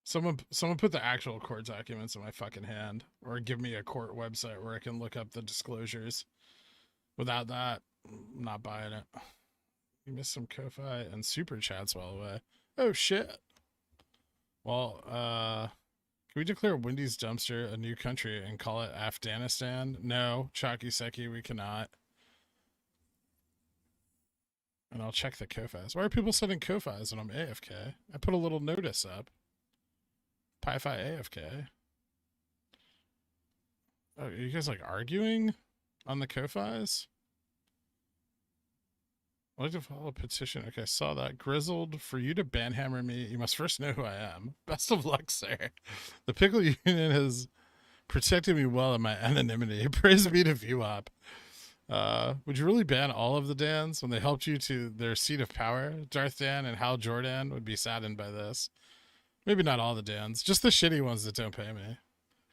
[SPEAKER 2] Someone put the actual court documents in my fucking hand, or give me a court website where I can look up the disclosures. Without that, I'm not buying it. You missed some Ko-Fi and super chats while away. Oh shit. Well, can we declare Wendy's dumpster a new country and call it Afghanistan? No, Chalky Seki, we cannot. And I'll check the Ko-Fis. Why are people sending Ko-Fis when I'm AFK? I put a little notice up. Pi-Fi AFK. Oh, are you guys like arguing on the Ko-Fis? I'd like to follow a petition. Okay, I saw that. Grizzled, for you to banhammer me, you must first know who I am. Best of luck, sir. The Pickle Union has protected me well in my anonymity. Praise be to VWAP. Would you really ban all of the Dans when they helped you to their seat of power? Darth Dan and Hal Jordan would be saddened by this. Maybe not all the Dans, just the shitty ones that don't pay me.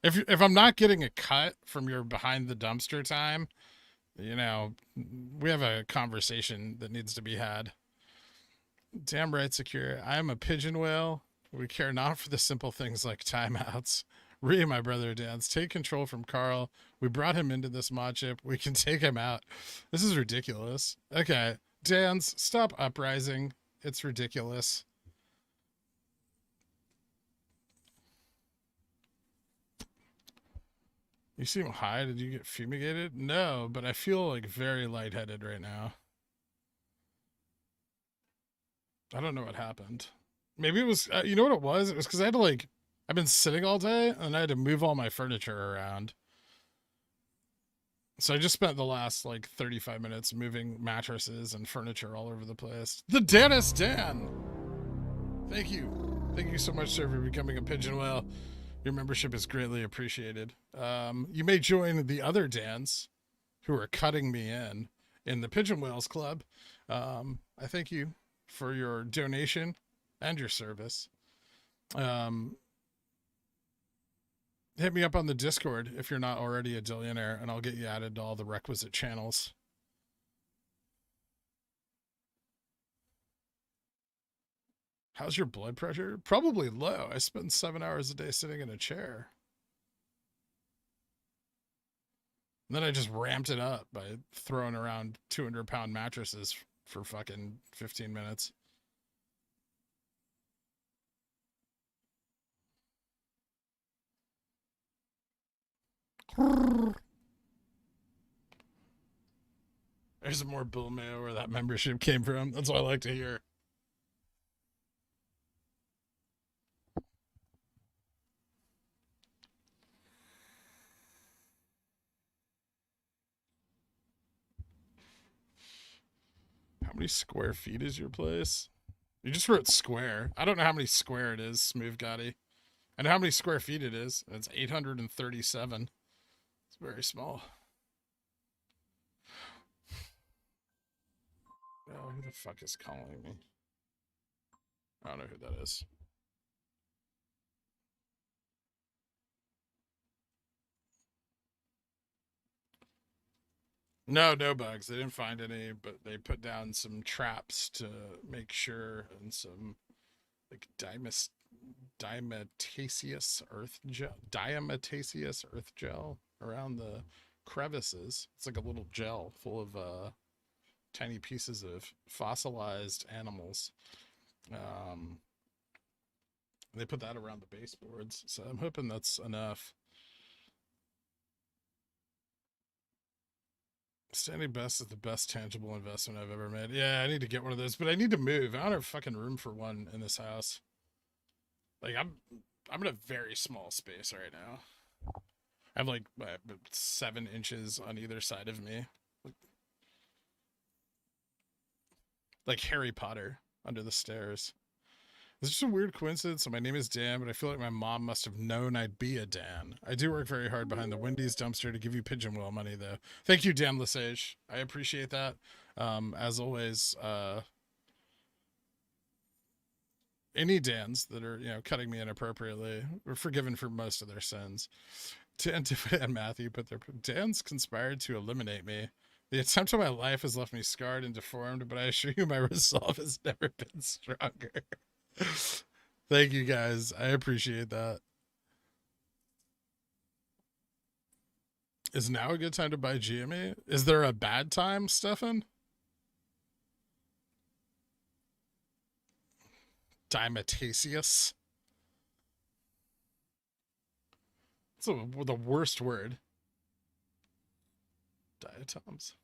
[SPEAKER 2] If I'm not getting a cut from your behind the dumpster time, you know, we have a conversation that needs to be had. Damn right, Secure. I am a pigeon whale. We care not for the simple things like timeouts. My brother Dance, take control from Carl. We brought him into this mod chip. We can take him out. This is ridiculous. Okay, Dance, stop uprising. It's ridiculous. You seem high. Did you get fumigated? No, but I feel like very lightheaded right now. I don't know what happened. Maybe it was, you know what it was? It was because I had to like, I've been sitting all day and I had to move all my furniture around. So I just spent the last like 35 minutes moving mattresses and furniture all over the place. The Dennis Dan! Thank you. Thank you so much, sir, for becoming a pigeon whale. Your membership is greatly appreciated. You may join the other Dans who are cutting me in the Pigeon Whales Club. I thank you for your donation and your service. Hit me up on the Discord if you're not already a Dillionaire, and I'll get you added to all the requisite channels. How's your blood pressure? Probably low. I spend 7 hours a day sitting in a chair. And then I just ramped it up by throwing around 200-pound mattresses for fucking 15 minutes. There's more bull mayo where that membership came from. That's what I like to hear. How many square feet is your place? You just wrote square. I don't know how many square it is, Smooth Gotti. I know how many square feet it is. It's 837. It's very small. Oh, who the fuck is calling me? I don't know who that is. No bugs. They didn't find any, but they put down some traps to make sure, and some like diatomaceous earth gel around the crevices. It's like a little gel full of tiny pieces of fossilized animals. They put that around the baseboards, so I'm hoping that's enough. Standing best is the best tangible investment I've ever made. Yeah, I need to get one of those, but I need to move. I don't have fucking room for one in this house. Like I'm in a very small space right now. I have like 7 inches on either side of me, like Harry Potter under the stairs. It's just a weird coincidence. So my name is Dan, but I feel like my mom must have known I'd be a Dan. I do work very hard behind the Wendy's dumpster to give you pigeon whale money, though. Thank you, Dan Lesage. I appreciate that. As always, any Dans that are, cutting me inappropriately were forgiven for most of their sins. To Antifa and Matthew put their Dans conspired to eliminate me. The attempt on my life has left me scarred and deformed, but I assure you my resolve has never been stronger. Thank you guys. I appreciate that. Is now a good time to buy GME? Is there a bad time, Stefan? Dimetaceous. It's the worst word. Diatoms.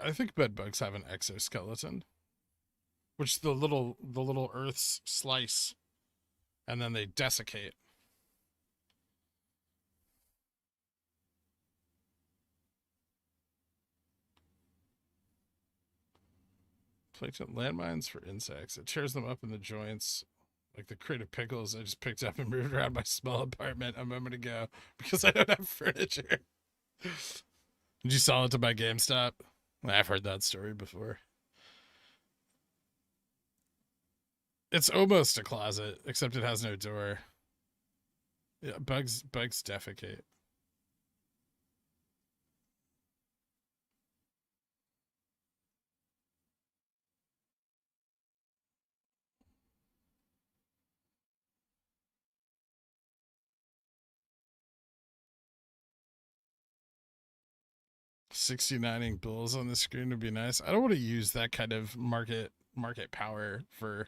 [SPEAKER 2] I think bedbugs have an exoskeleton, which the little earths slice, and then they desiccate. Plankton landmines for insects. It tears them up in the joints, like the crate of pickles I just picked up and moved around my small apartment a moment ago because I don't have furniture. Did you sell it to buy GameStop? I've heard that story before. It's almost a closet, except it has no door. Yeah, bugs defecate. 69ing bills on the screen would be nice. I don't want to use that kind of market power for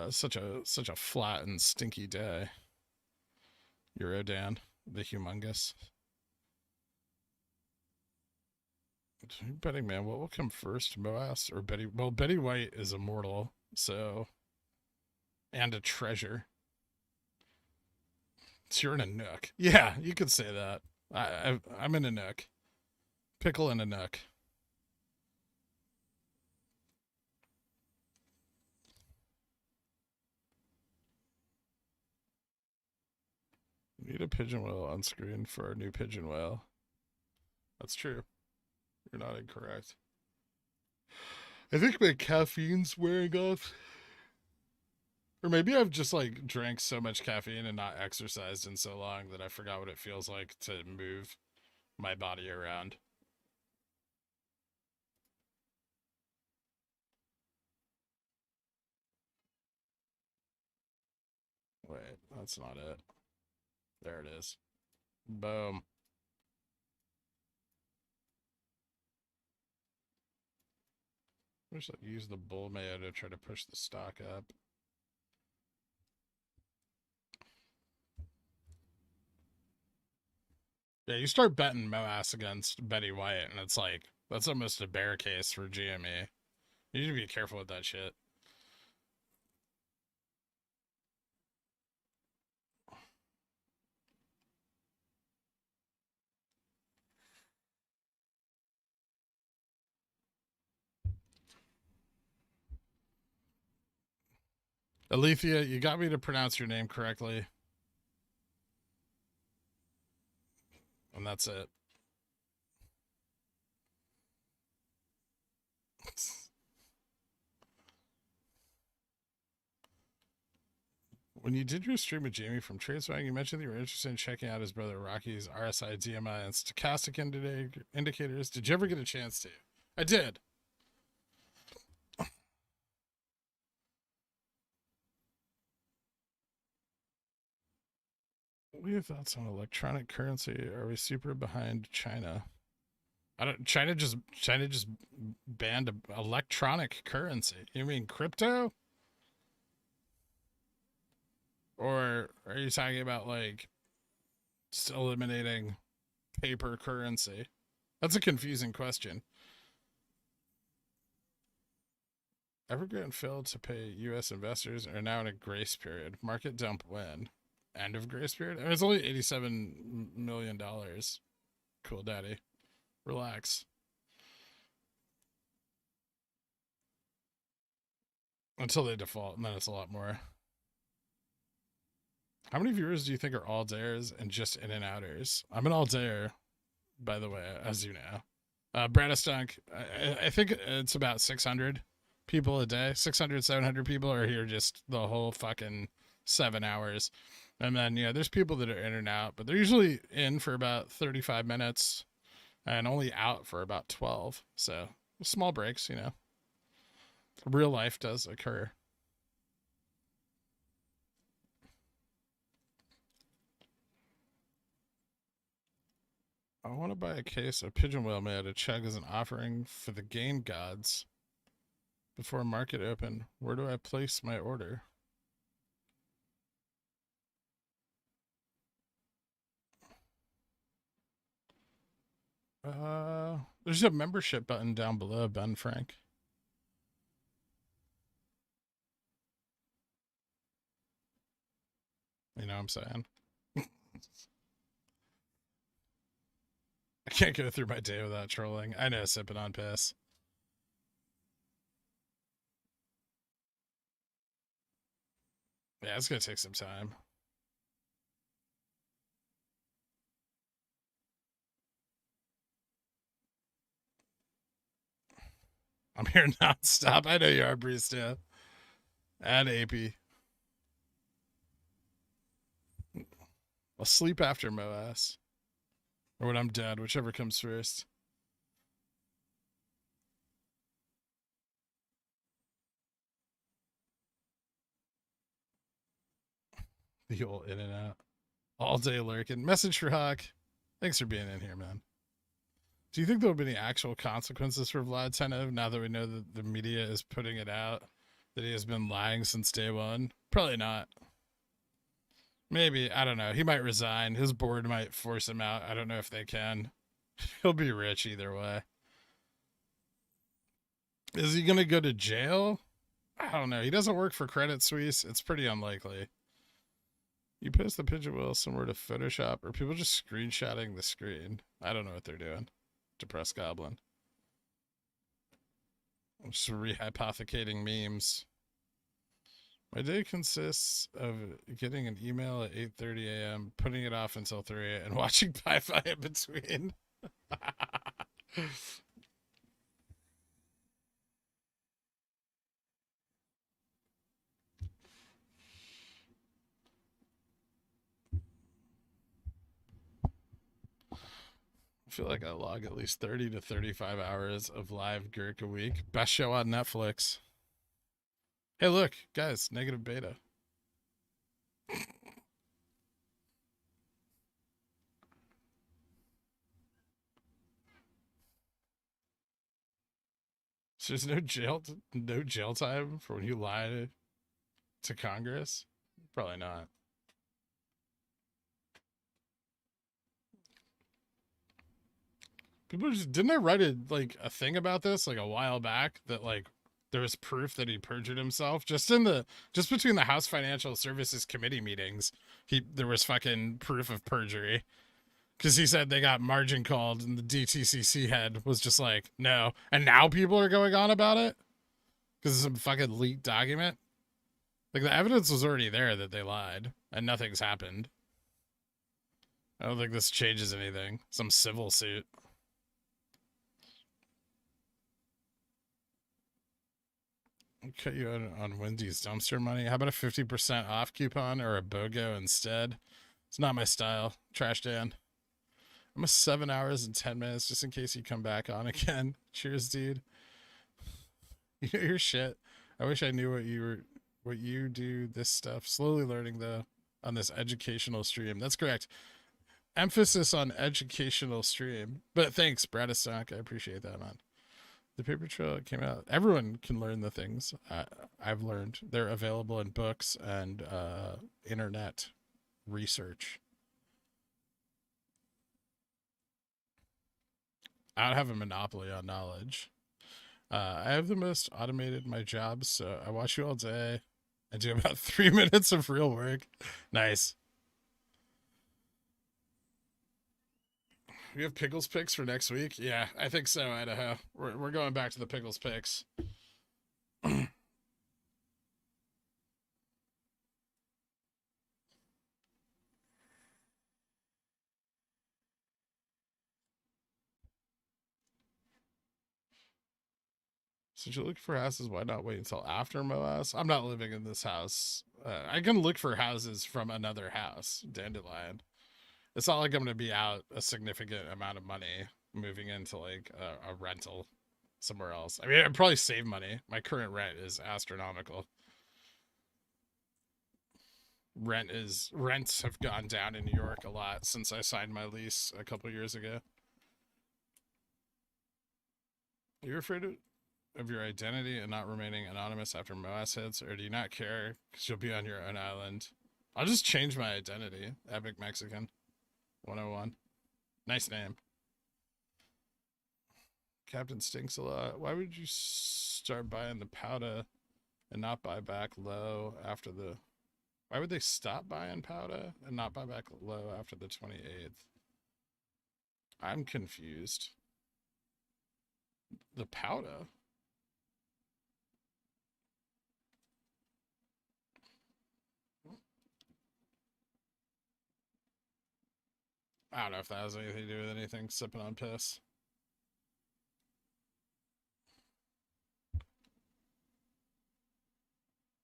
[SPEAKER 2] such a flat and stinky day. Eurodan, the humongous. Betting man, what will come first, MOASS or Betty? Well, Betty White is immortal, so, and a treasure. So you're in a nook. Yeah, you could say that. I'm in a nook. Pickle in a nook. We need a pigeon whale on screen for our new pigeon whale. That's true. You're not incorrect. I think my caffeine's wearing off. Or maybe I've just like drank so much caffeine and not exercised in so long that I forgot what it feels like to move my body around. Wait, that's not it. There it is. Boom. I should use the bull mayo to try to push the stock up. Yeah, you start betting MOASS against Betty White, and it's like, that's almost a bear case for GME. You need to be careful with that shit. Alethea, you got me to pronounce your name correctly. And that's it. When you did your stream with Jamie from TradeSwag, you mentioned that you were interested in checking out his brother Rocky's RSI, DMI, and stochastic indicators. Did you ever get a chance to? I did. What are your thoughts on electronic currency? Are we super behind China? I don't. China just banned electronic currency. You mean crypto? Or are you talking about like just eliminating paper currency? That's a confusing question. Evergrande failed to pay U.S. investors and are now in a grace period. Market dump when? End of grace period? I mean, it's only $87 million. Cool, daddy. Relax. Until they default, and then it's a lot more. How many viewers do you think are all dayers and just in and outers? I'm an all dayer, by the way, as you know. Bradistunk, I think it's about 600 people a day. 600, 700 people are here just the whole fucking 7 hours. And then, yeah, there's people that are in and out, but they're usually in for about 35 minutes and only out for about 12. So small breaks, you know. Real life does occur. I want to buy a case of pigeon whale mayo to chug as an offering for the game gods before market open. Where do I place my order? There's a membership button down below, Ben Frank. You know what I'm saying? I can't go through my day without trolling. I know, sipping on piss. Yeah, it's gonna take some time. I'm here nonstop. I know you are, Brista. And AP. I'll sleep after MOASS. Or when I'm dead, whichever comes first. The old in and out. All day lurking. Message for Hawk. Thanks for being in here, man. Do you think there will be any actual consequences for Vlad Tenev now that we know that the media is putting it out that he has been lying since day one? Probably not. Maybe. I don't know. He might resign. His board might force him out. I don't know if they can. He'll be rich either way. Is he going to go to jail? I don't know. He doesn't work for Credit Suisse. It's pretty unlikely. You post the picture wheel somewhere to Photoshop, or people just screenshotting the screen. I don't know what they're doing. Depressed Goblin. I'm just rehypothecating memes. My day consists of getting an email at 8:30 a.m., putting it off until 3 and watching Pi-Fi in between. I feel like I log at least 30 to 35 hours of live Gherk a week. Best show on Netflix. Hey, look, guys, negative beta. So there's no jail time for when you lie to Congress? Probably not. People just didn't I write a thing about this like a while back that like there was proof that he perjured himself just between the House Financial Services Committee meetings. There was fucking proof of perjury. Because he said they got margin called and the DTCC head was just like, no. And now people are going on about it? Because of some fucking leaked document? Like, the evidence was already there that they lied. And nothing's happened. I don't think this changes anything. Some civil suit. I'll cut you on Wendy's dumpster money. How about a 50% off coupon or a BOGO instead? It's not my style. Trash Dan. I'm a 7 hours and 10 minutes just in case you come back on again. Cheers, dude. You know your shit. I wish I knew what you do this stuff. Slowly learning though on this educational stream. That's correct. Emphasis on educational stream. But thanks, Bradistonk. I appreciate that, man. The paper trail came out. Everyone can learn the things I've learned. They're available in books and internet research. I don't have a monopoly on knowledge. I have the most automated my jobs, so I watch you all day. I do about 3 minutes of real work. Nice. We have Pickles picks for next week? Yeah, I think so, Idaho. We're going back to the Pickles picks. Since you're looking for houses, why not wait until after MOASS? I'm not living in this house. I can look for houses from another house, Dandelion. It's not like I'm going to be out a significant amount of money moving into like a rental somewhere else. I mean, I'd probably save money. My current rent is astronomical. Rents have gone down in New York a lot since I signed my lease a couple years ago. You're afraid of your identity and not remaining anonymous after MOASS hits, or do you not care because you'll be on your own island? I'll just change my identity. Epic Mexican 101. Nice name. Captain stinks a lot. Why would you start buying the powder and not buy back low after the... Why would they stop buying powder and not buy back low after the 28th? I'm confused. The powder? I don't know if that has anything to do with anything. Sipping on piss.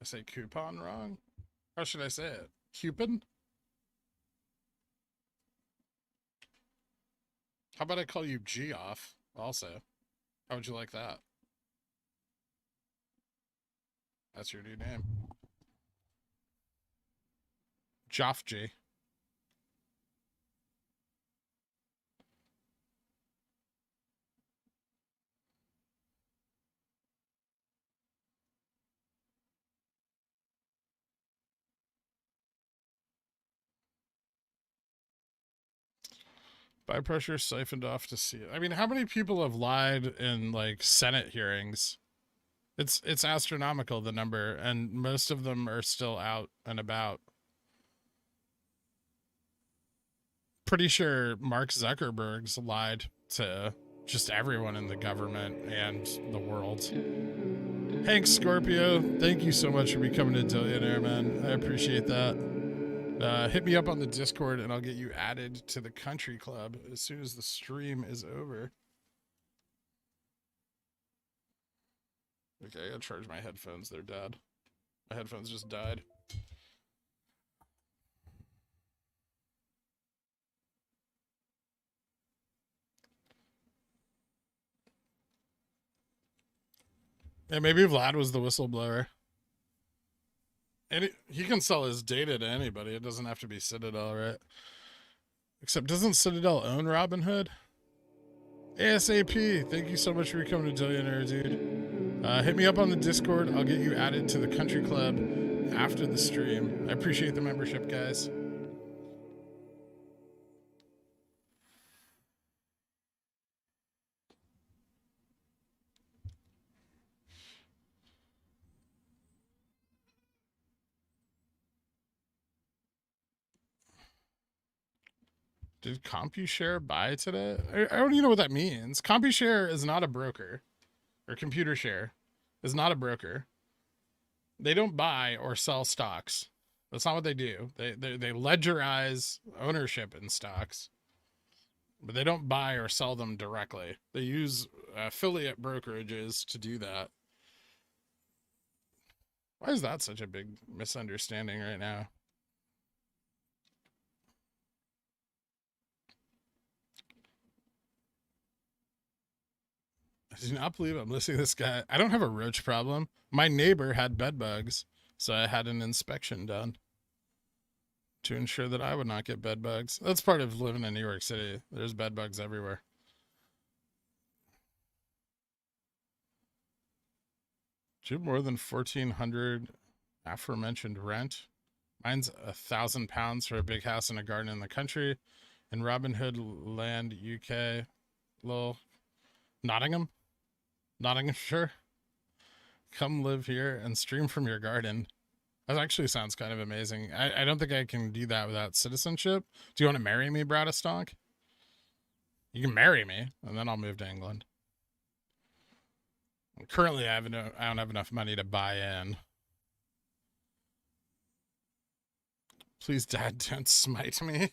[SPEAKER 2] I say coupon wrong? How should I say it? Coupon? How about I call you G off also? How would you like that? That's your new name. Joff G. By pressure siphoned off to see it. I mean, how many people have lied in like Senate hearings? It's astronomical, the number, and most of them are still out and about. Pretty sure Mark Zuckerberg's lied to just everyone in the government and the world. Hank Scorpio, thank you so much for becoming a Dillionaire, man. I appreciate that. Hit me up on the Discord and I'll get you added to the country club as soon as the stream is over. Okay, I gotta charge my headphones. They're dead. My headphones just died. Yeah, maybe Vlad was the whistleblower. And he can sell his data to anybody. It doesn't have to be Citadel, right? Except, doesn't Citadel own Robinhood? ASAP, thank you so much for becoming a Dillionaire, dude. Hit me up on the Discord. I'll get you added to the country club after the stream. I appreciate the membership, guys. Did CompuShare buy today? I don't even know what that means. CompuShare is not a broker, or ComputerShare is not a broker. They don't buy or sell stocks. That's not what they do. They ledgerize ownership in stocks, but they don't buy or sell them directly. They use affiliate brokerages to do that. Why is that such a big misunderstanding right now? I do not believe I'm listening to this guy. I don't have a roach problem. My neighbor had bed bugs, so I had an inspection done to ensure that I would not get bed bugs. That's part of living in New York City. There's bed bugs everywhere. Do you have more than 1,400 aforementioned rent? Mine's £1,000 for a big house and a garden in the country. In Robinhood Land, UK. Lol. Nottinghamshire. Come live here and stream from your garden. That actually sounds kind of amazing. I don't think I can do that without citizenship. Do you want to marry me, Bradistonk? You can marry me, and then I'll move to England. Currently, I don't have enough money to buy in. Please, Dad, don't smite me.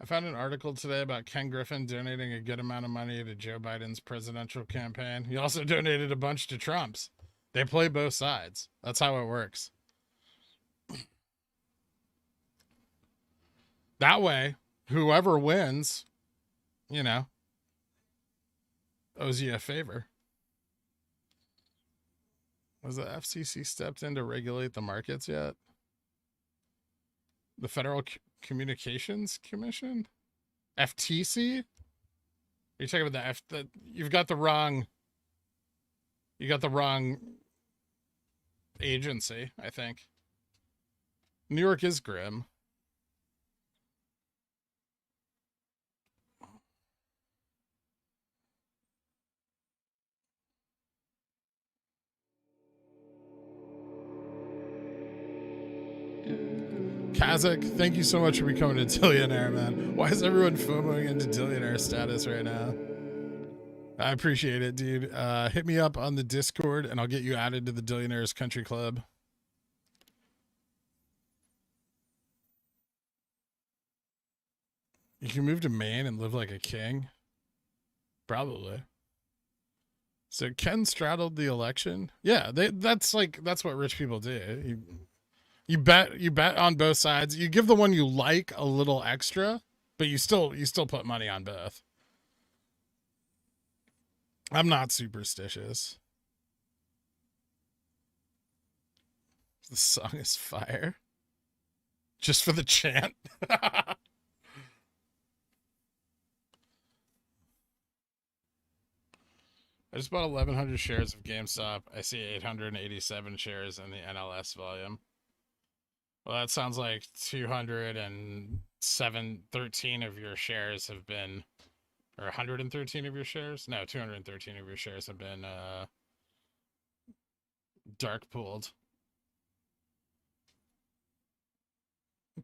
[SPEAKER 2] I found an article today about Ken Griffin donating a good amount of money to Joe Biden's presidential campaign. He also donated a bunch to Trump's. They play both sides. That's how it works. That way, whoever wins, you know, owes you a favor. Was the FCC stepped in to regulate the markets yet? The Federal Communications Commission? FTC? Are you talking about you've got the wrong agency, I think. New York is grim. Kazakh, thank you so much for becoming a Dillionaire, man. Why is everyone FOMOing into Dillionaire status right now? I appreciate it, dude. Hit me up on the Discord and I'll get you added to the Dillionaires Country Club. You can move to Maine and live like a king? Probably. So Ken straddled the election? Yeah, that's what rich people do. You bet on both sides. You give the one you like a little extra, but you still put money on both. I'm not superstitious. The song is fire. Just for the chant. I I just bought 1,100 shares of GameStop. I see 887 shares in the NLS volume. Well, that sounds like 213 of your shares have been, or 113 of your shares? No, 213 of your shares have been dark pooled.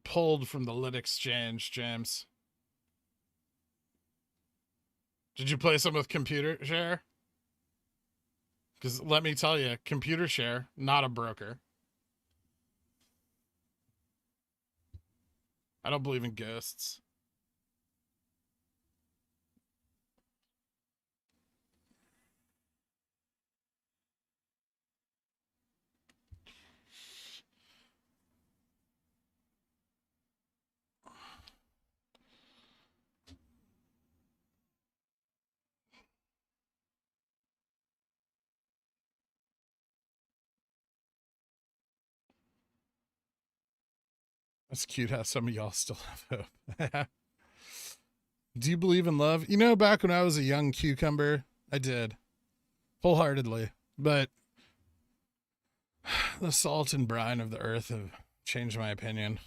[SPEAKER 2] Pulled from the lit exchange, James. Did you play some with computer share? Because let me tell you, computer share, not a broker. I don't believe in ghosts. That's cute how some of y'all still have hope. Do you believe in love? You know, back when I was a young cucumber, I did. Wholeheartedly. But the salt and brine of the earth have changed my opinion.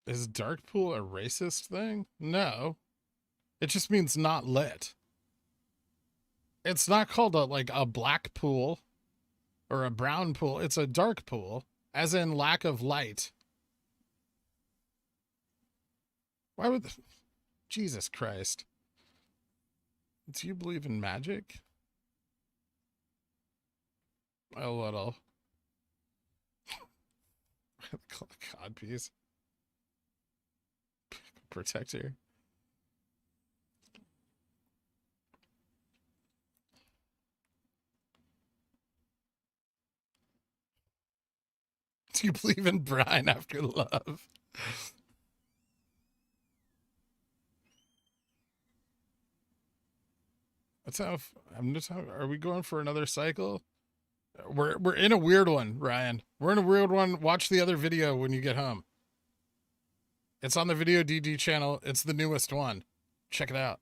[SPEAKER 2] Is dark pool a racist thing? No. It just means not lit. It's not called a black pool or a brown pool. It's a dark pool, as in lack of light. Why would Jesus Christ? Do you believe in magic? A little. God piece. Protector. Do you believe in brine after love? That's how I'm just. Are we going for another cycle? We're in a weird one, Ryan. We're in a weird one. Watch the other video when you get home. It's on the Video DD channel. It's the newest one. Check it out.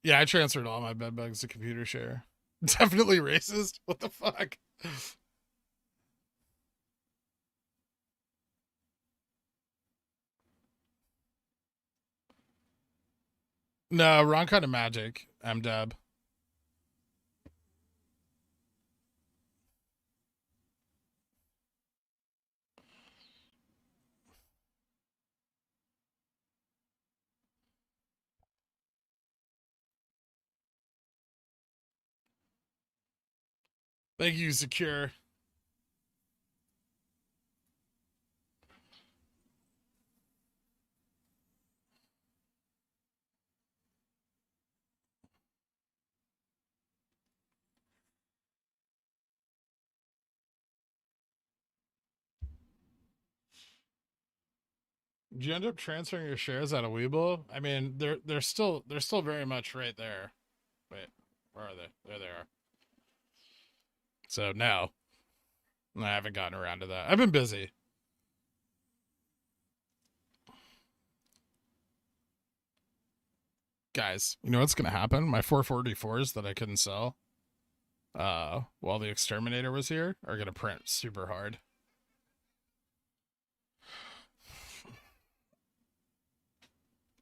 [SPEAKER 2] Yeah, I transferred all my bed bugs to computer share. Definitely racist. What the fuck? No, wrong kind of magic. M-dub. Thank you, Secure. Did you end up transferring your shares out of WeBull? I mean, they're still very much right there. Wait, where are they? There they are. So now, I haven't gotten around to that. I've been busy. Guys, you know what's gonna happen? My 444s that I couldn't sell, while the exterminator was here, are gonna print super hard.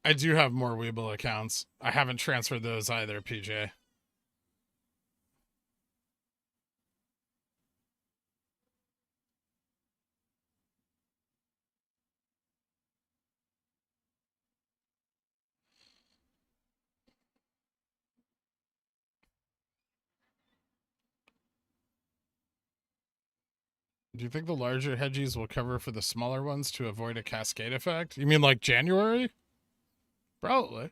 [SPEAKER 2] I do have more Weeble accounts. I haven't transferred those either, PJ. Do you think the larger hedgies will cover for the smaller ones to avoid a cascade effect? You mean like January? Probably.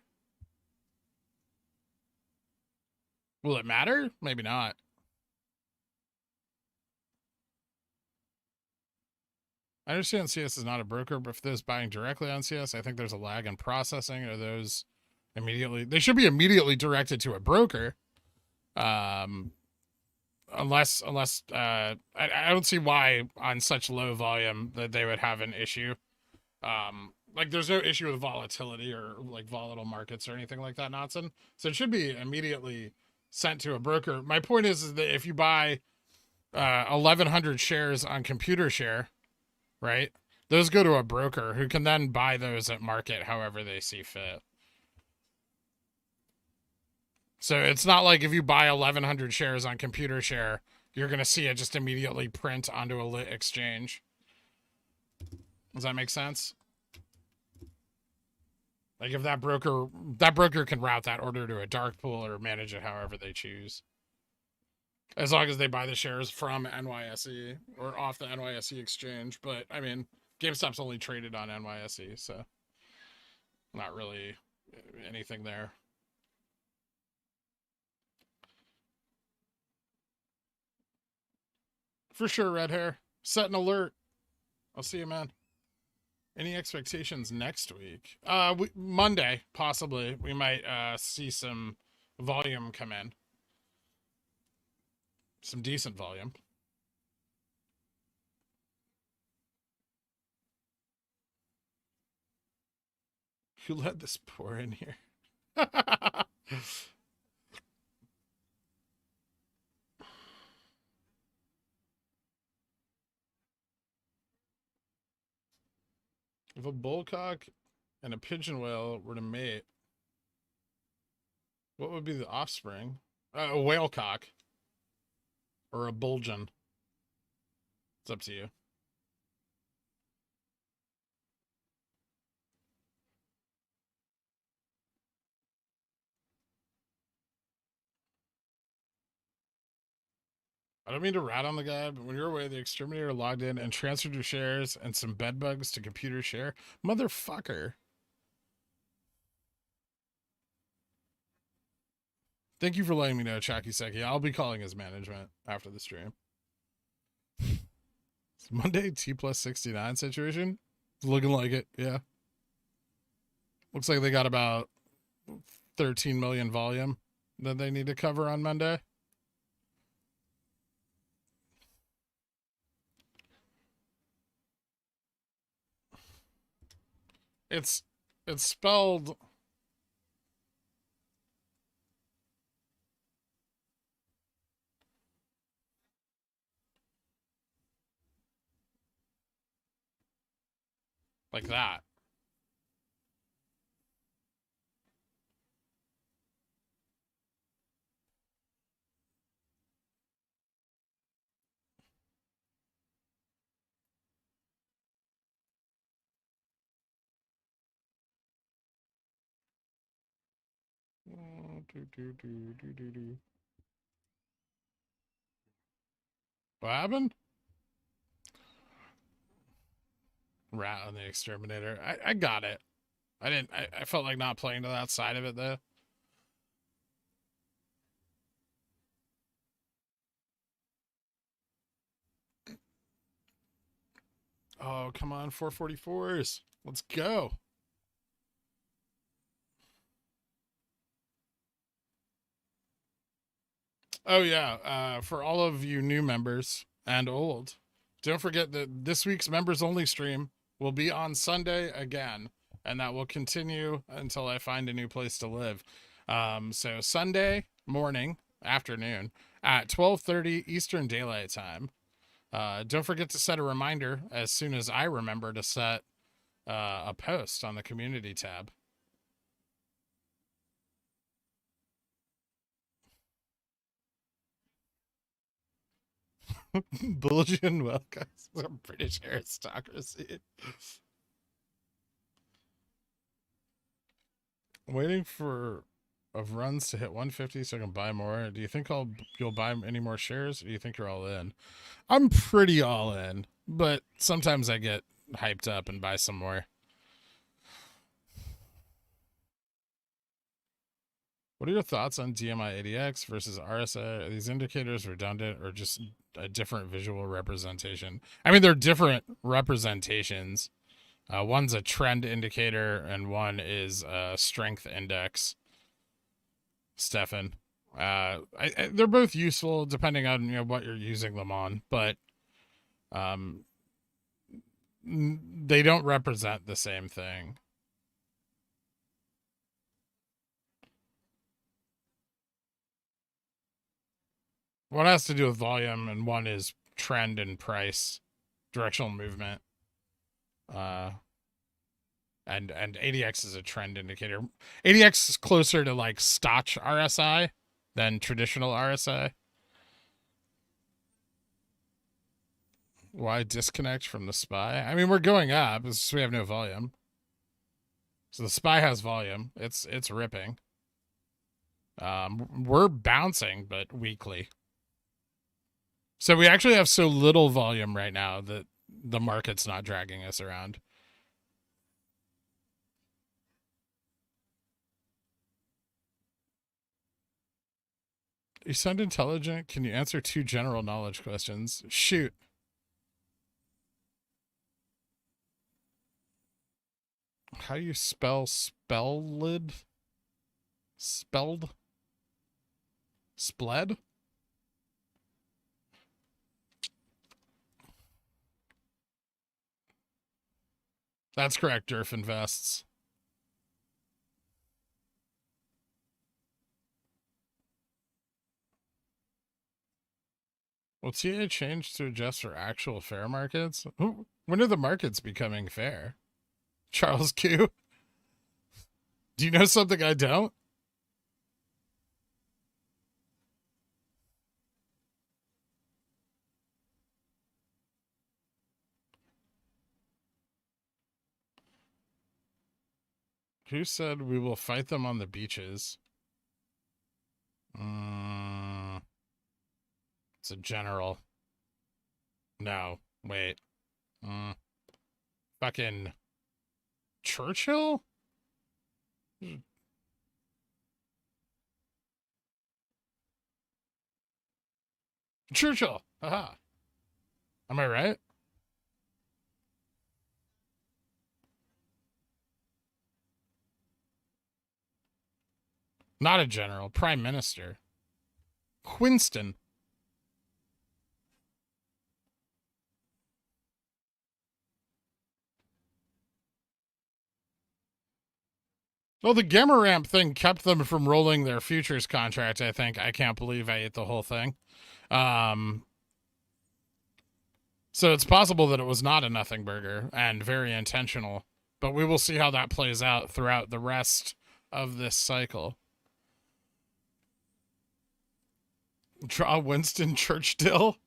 [SPEAKER 2] Will it matter? Maybe not. I understand CS is not a broker, but for those buying directly on CS, I think there's a lag in processing. Are those immediately. They should be immediately directed to a broker. Unless I don't see why on such low volume that they would have an issue. Like there's no issue with volatility or like volatile markets or anything like that nonsense. So it should be immediately sent to a broker. My point is that if you buy 1,100 shares on ComputerShare, right? Those go to a broker who can then buy those at market however they see fit. So it's not like if you buy 1,100 shares on ComputerShare, you're going to see it just immediately print onto a lit exchange. Does that make sense? Like if that broker can route that order to a dark pool or manage it however they choose. As long as they buy the shares from NYSE or off the NYSE exchange. But I mean, GameStop's only traded on NYSE, so not really anything there. For sure, red hair. Set an alert. I'll see you, man. Any expectations next week? Monday, possibly. We might see some volume come in. Some decent volume. Who let this pour in here? If a bullcock and a pigeon whale were to mate, what would be the offspring? A whale cock or a bulgin. It's up to you. I don't mean to rat on the guy, but when you're away, the exterminator logged in and transferred your shares and some bed bugs to ComputerShare. Motherfucker. Thank you for letting me know, Chucky Seki. I'll be calling his management after the stream. It's Monday T plus 69 situation. It's looking like it, yeah. Looks like they got about 13 million volume that they need to cover on Monday. It's spelled like that. What happened? Rat on the exterminator. I got it. I felt like not playing to that side of it though. Oh, come on, 444s. Let's go. Oh yeah, for all of you new members and old, don't forget that this week's members only stream will be on Sunday again, and that will continue until I find a new place to live. So Sunday morning, afternoon at 12:30 Eastern Daylight Time. Don't forget to set a reminder as soon as I remember to set a post on the community tab. Bulgin welcome. British aristocracy. I'm waiting for of runs to hit 150 so I can buy more. Do you think you'll buy any more shares, or do you think you're all in? I'm pretty all in, but sometimes I get hyped up and buy some more. What are your thoughts on DMI ADX versus RSA? Are these indicators redundant or just a different visual representation? I mean, they're different representations. One's a trend indicator and one is a strength index. Stefan. They're both useful depending on what you're using them on, but they don't represent the same thing. One has to do with volume, and one is trend and price, directional movement. And ADX is a trend indicator. ADX is closer to like Stotch RSI than traditional RSI. Why disconnect from the SPY? I mean, we're going up. It's just we have no volume. So the SPY has volume. It's ripping. We're bouncing, but weakly. So we actually have so little volume right now that the market's not dragging us around. You sound intelligent. Can you answer 2 general knowledge questions? Shoot. How do you spell spelled? Spelled? Spled? That's correct, Durf Invests. Will TA change to adjust for actual fair markets? When are the markets becoming fair? Charles Q. Do you know something I don't? Who said we will fight them on the beaches? It's a general. No, wait. Fucking Churchill? Churchill. Haha. Am I right? Not a general. Prime Minister. Quinston. Well, the Gamma Ramp thing kept them from rolling their futures contract, I think. I can't believe I ate the whole thing. So it's possible that it was not a nothing burger and very intentional. But we will see how that plays out throughout the rest of this cycle. Draw Winston Churchill.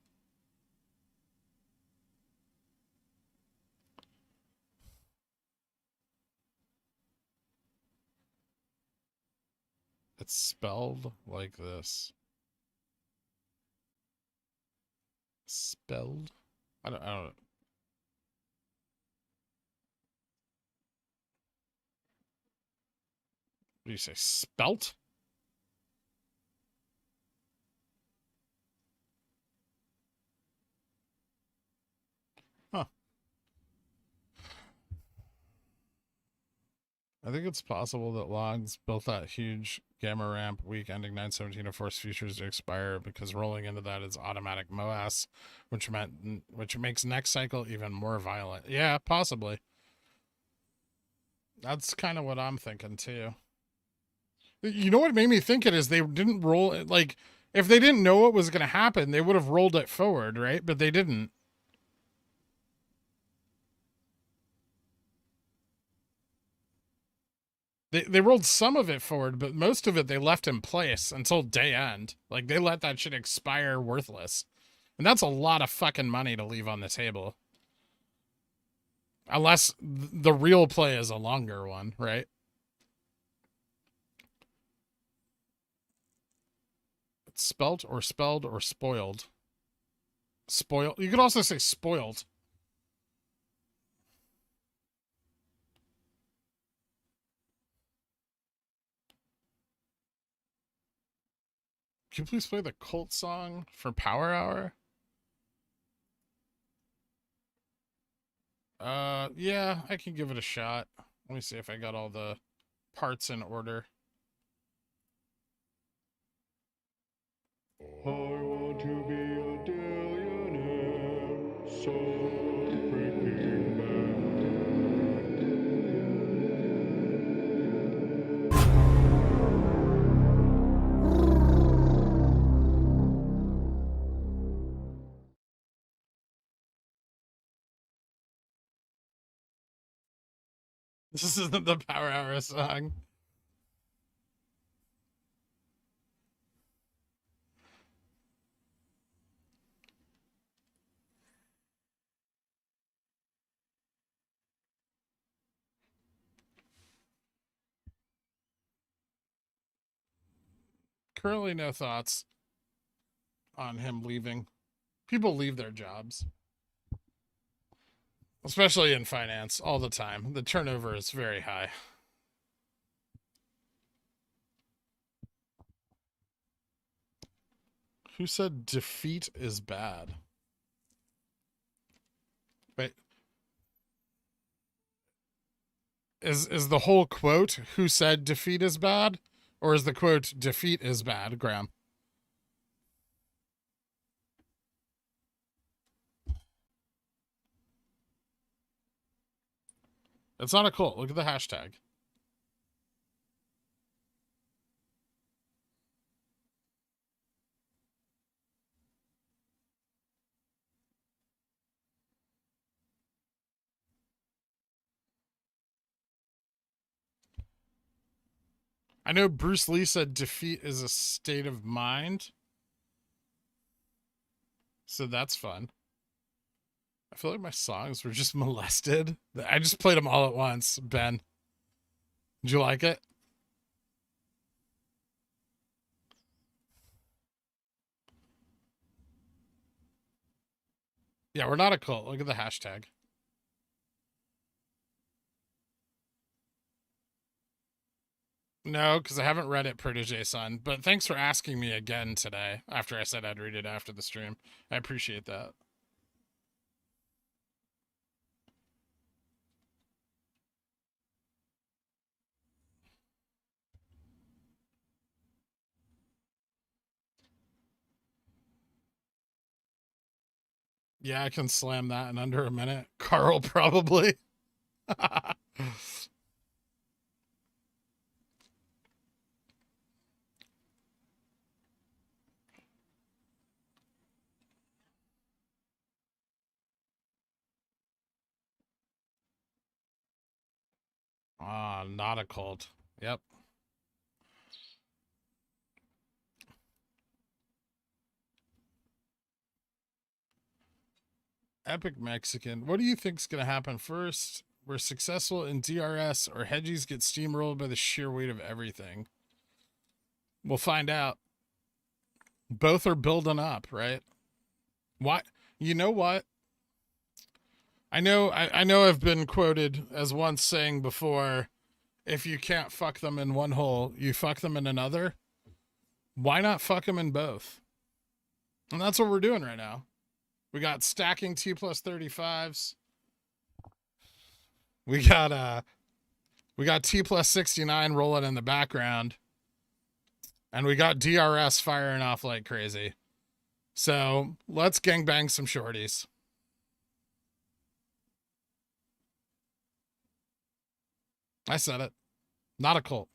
[SPEAKER 2] It's spelled like this. Spelled? I don't know. What do you say? Spelt? Huh. I think it's possible that Logs built that huge gamma ramp week ending 9/17 to force futures to expire because rolling into that is automatic MOASS, which makes next cycle even more violent. Yeah, possibly. That's kind of what I'm thinking too. You know what made me think it is they didn't roll it, like if they didn't know what was going to happen, they would have rolled it forward, right? But they didn't. They rolled some of it forward, but most of it they left in place until day end. Like they let that shit expire worthless. And that's a lot of fucking money to leave on the table. Unless the real play is a longer one, right? It's spelt or spelled or spoiled. Spoiled. You could also say spoiled. Can you please play the cult song for Power Hour? Yeah, I can give it a shot. Let me see if I got all the parts in order.
[SPEAKER 1] I want to be a billionaire, so freaking
[SPEAKER 2] This isn't the Power Hour song. Currently, no thoughts on him leaving. People leave their jobs, especially in finance, all the time. The turnover is very high. Who said defeat is bad? Wait. Is the whole quote who said defeat is bad? Or is the quote defeat is bad, Graham? It's not a cult. Look at the hashtag. I know Bruce Lee said defeat is a state of mind. So that's fun. I feel like my songs were just molested. I just played them all at once, Ben. Did you like it? Yeah, we're not a cult. Look at the hashtag. No, because I haven't read it, Protege Son. But thanks for asking me again today after I said I'd read it after the stream. I appreciate that. Yeah, I can slam that in under a minute. Carl, probably. Ah, not a cult. Yep. Epic Mexican. What do you think's going to happen first? We're successful in DRS or hedgies get steamrolled by the sheer weight of everything. We'll find out. Both are building up, right? What? You know what? I know I've been quoted as once saying before, if you can't fuck them in one hole, you fuck them in another. Why not fuck them in both? And that's what we're doing right now. We got stacking T plus 35s. We got T plus 69 rolling in the background. And we got DRS firing off like crazy. So let's gangbang some shorties. I said it. Not a cult.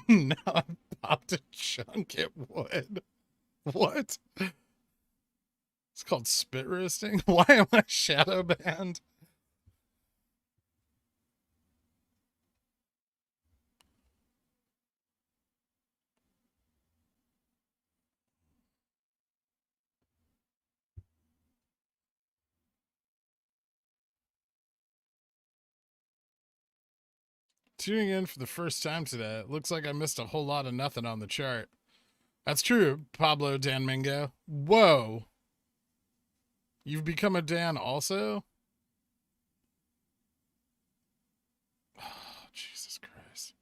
[SPEAKER 2] Now I'm about to chunk it wood. What? It's called spit roasting? Why am I shadow banned? Tuning in for the first time today. It looks like I missed a whole lot of nothing on the chart. That's true, Pablo Dan Mingo. Whoa. You've become a Dan also? Oh, Jesus Christ.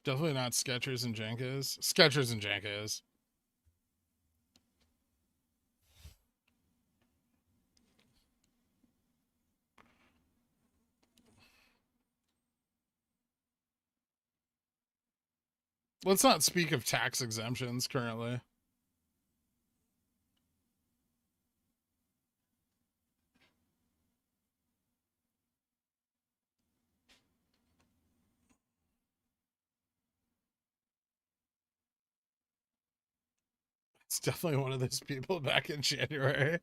[SPEAKER 2] Definitely not Skechers and Jenkos. Skechers and Jenkos. Let's not speak of tax exemptions currently. It's definitely one of those people back in January.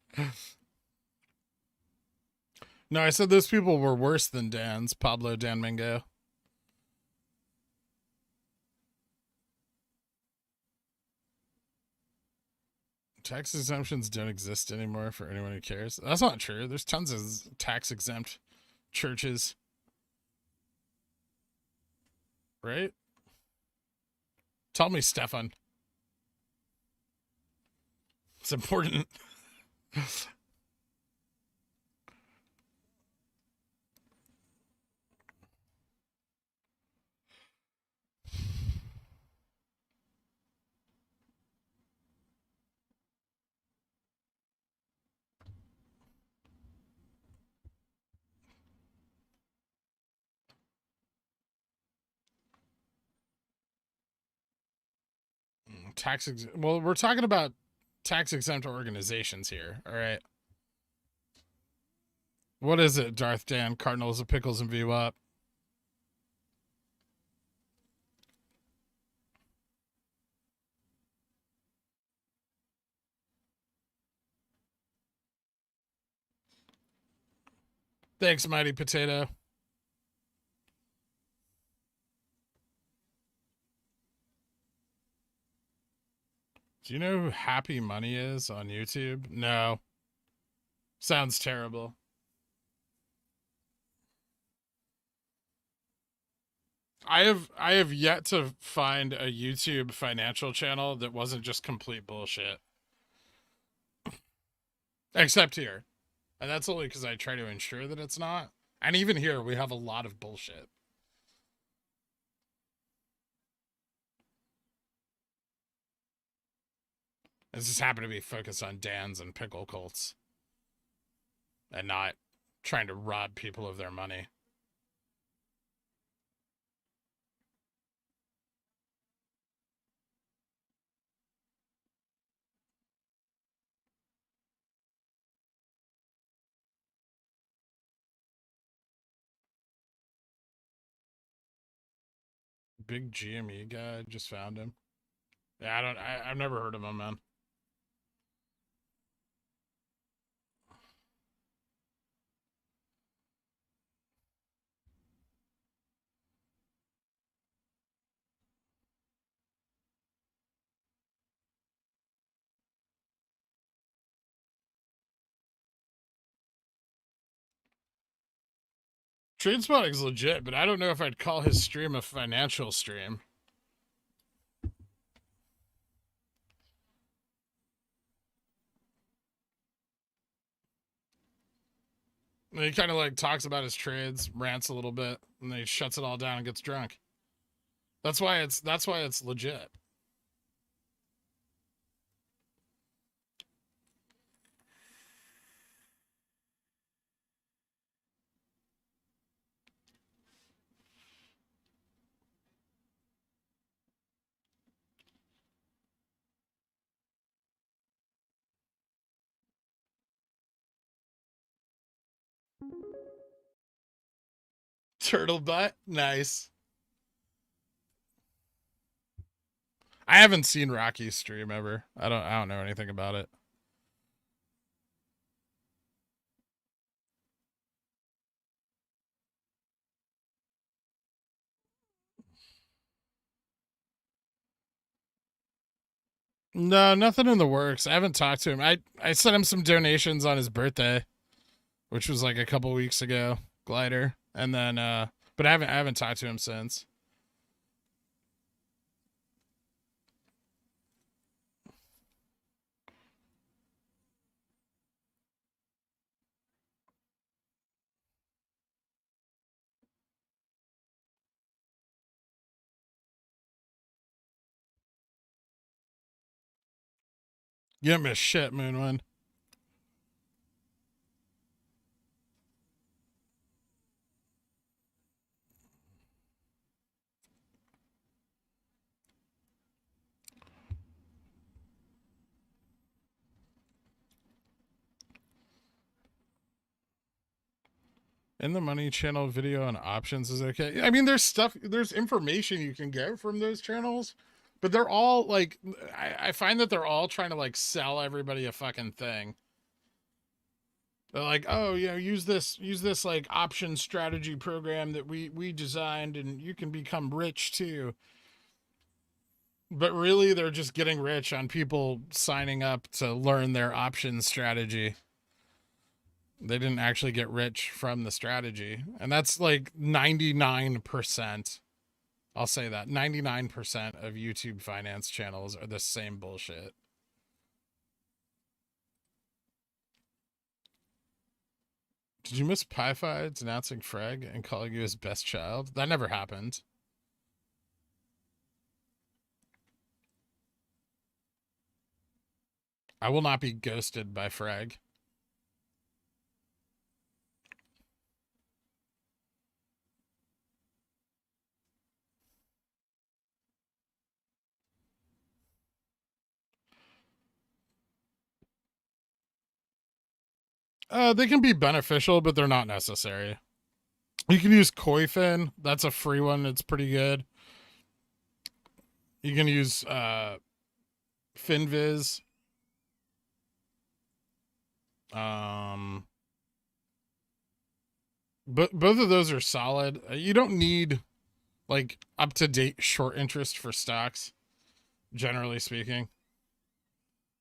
[SPEAKER 2] No, I said those people were worse than Dan's, Pablo Dan Mingo. Tax exemptions don't exist anymore for anyone who cares. That's not true. There's tons of tax exempt churches. Right? Tell me, Stefan. It's important. Well, we're talking about tax exempt organizations here. All right. What is it, Darth Dan? Cardinals of Pickles and VWAP. Thanks, Mighty Potato. Do you know who Happy Money is on YouTube? No. Sounds terrible. I have yet to find a YouTube financial channel that wasn't just complete bullshit. Except here. And that's only because I try to ensure that it's not. And even here, we have a lot of bullshit. This just happened to be focused on Dan's and pickle cults. And not trying to rob people of their money. Big GME guy, just found him. Yeah, I've never heard of him, man. Trade spotting's legit, but I don't know if I'd call his stream a financial stream. He kind of like talks about his trades, rants a little bit, and then he shuts it all down and gets drunk. That's why it's legit. Turtle butt, nice. I haven't seen Rocky's stream ever. I don't know anything about it. No, nothing in the works. I haven't talked to him. I sent him some donations on his birthday, which was like a couple weeks ago. Glider, and then but I haven't talked to him since. You didn't miss shit, Moonwind. In the money channel video on options is okay. I mean, there's information you can get from those channels, but they're all like, I find that they're all trying to like sell everybody a fucking thing. They're like, oh, use this like option strategy program that we designed, and you can become rich too. But really, they're just getting rich on people signing up to learn their option strategy. They didn't actually get rich from the strategy. And that's like 99%. I'll say that 99% of YouTube finance channels are the same bullshit. Did you miss Pi-Fi denouncing Freg and calling you his best child? That never happened. I will not be ghosted by Freg. They can be beneficial, but they're not necessary. You can use Koifin. That's a free one. It's pretty good. You can use Finviz. But both of those are solid. You don't need like up to date short interest for stocks, generally speaking.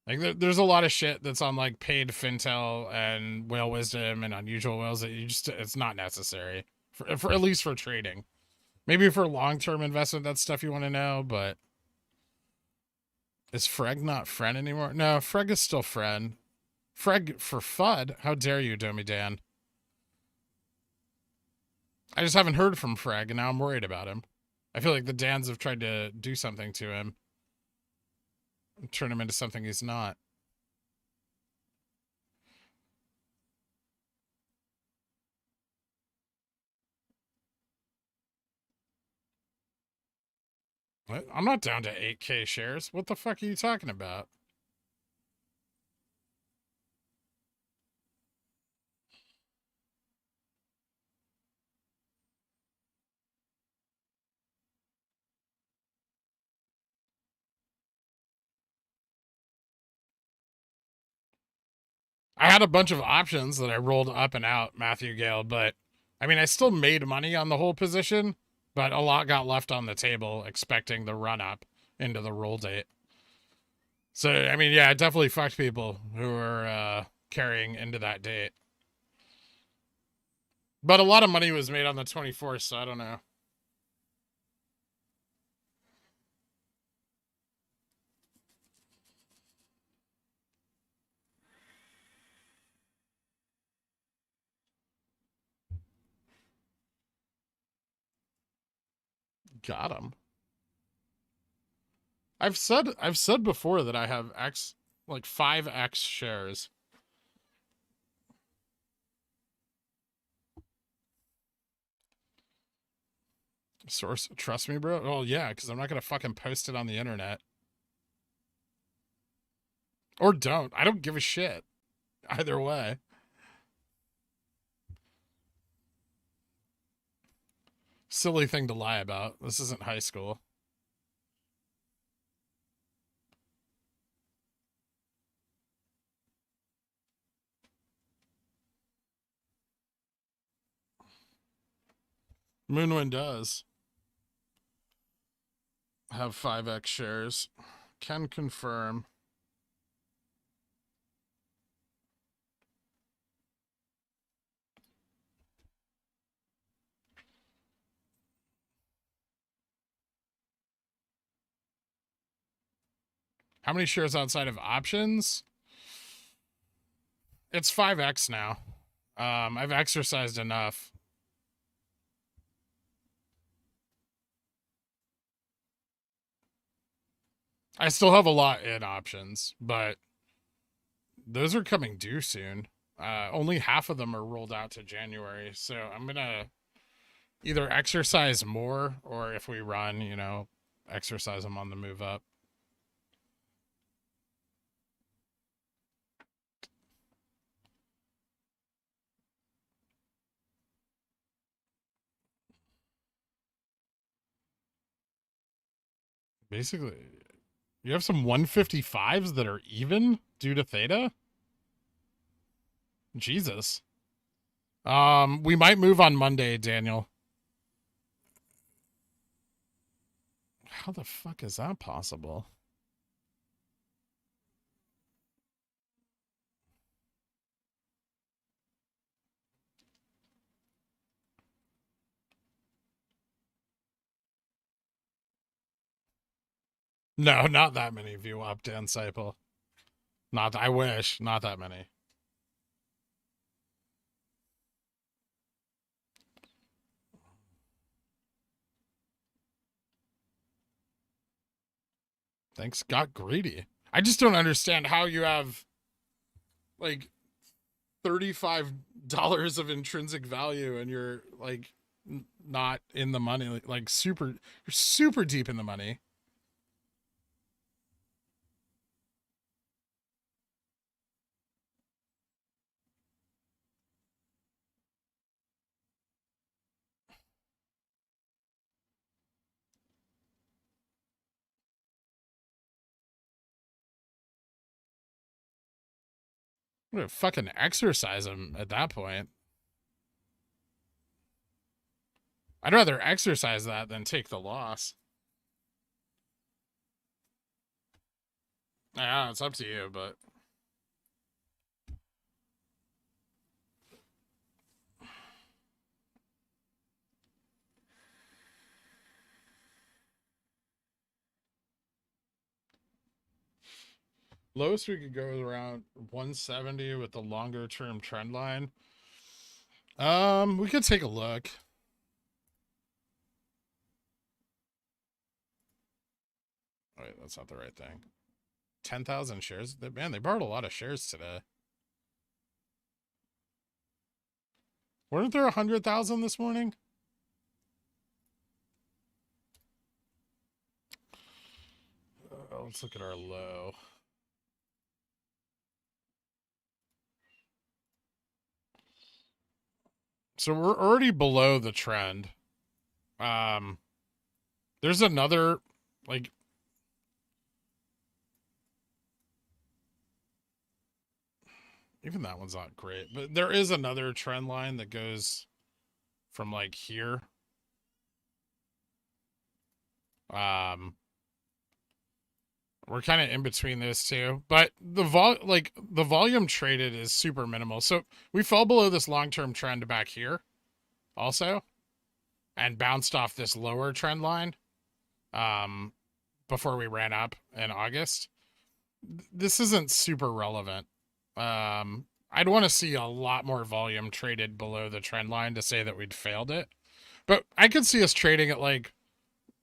[SPEAKER 2] Like there's a lot of shit that's on like paid Fintel and Whale Wisdom and Unusual Whales that it's not necessary for at least for trading. Maybe for long term investment, that's stuff you want to know. But is Freg not friend anymore? No, Freg is still friend. Freg for FUD. How dare you, Domi Dan? I just haven't heard from Freg, and now I'm worried about him. I feel like the Dans have tried to do something to him, turn him into something he's not. What? I'm not down to 8K shares. What the fuck are you talking about? I had a bunch of options that I rolled up and out, Matthew Gale, but I mean, I still made money on the whole position, but a lot got left on the table expecting the run up into the roll date. So, I mean, yeah, it definitely fucked people who were carrying into that date. But a lot of money was made on the 24th, so I don't know. Got him. I've said before that I have X like 5X shares. Source, trust me, bro. Oh yeah, because I'm not gonna fucking post it on the internet. Or don't. I don't give a shit. Either way. Silly thing to lie about. This isn't high school. Moonwind does have 5X shares. Can confirm. How many shares outside of options? It's 5x now. I've exercised enough. I still have a lot in options, but those are coming due soon. Only half of them are rolled out to January, so I'm gonna either exercise more, or if we run, you know, exercise them on the move up. Basically, you have some 155s that are even due to theta? Jesus. We might move on Monday, Daniel. How the fuck is that possible? No, not that many view up, Dan Seipel. Not, I wish, not that many. Thanks, got greedy. I just don't understand how you have like $35 of intrinsic value and you're like not in the money, like super, you're super deep in the money. I'm gonna fucking exercise him at that point. I'd rather exercise that than take the loss. Yeah, it's up to you, but lowest we could go is around 170 with the longer term trend line. We could take a look. Wait, that's not the right thing. 10,000 shares. Man, they borrowed a lot of shares today. Weren't there 100,000 this morning? Let's look at our low. So we're already below the trend. There's another, like, even that one's not great, but there is another trend line that goes from like here. We're kind of in between those two, but the volume traded is super minimal. So we fell below this long-term trend back here also and bounced off this lower trend line before we ran up in August. This isn't super relevant. I'd want to see a lot more volume traded below the trend line to say that we'd failed it. But I could see us trading at like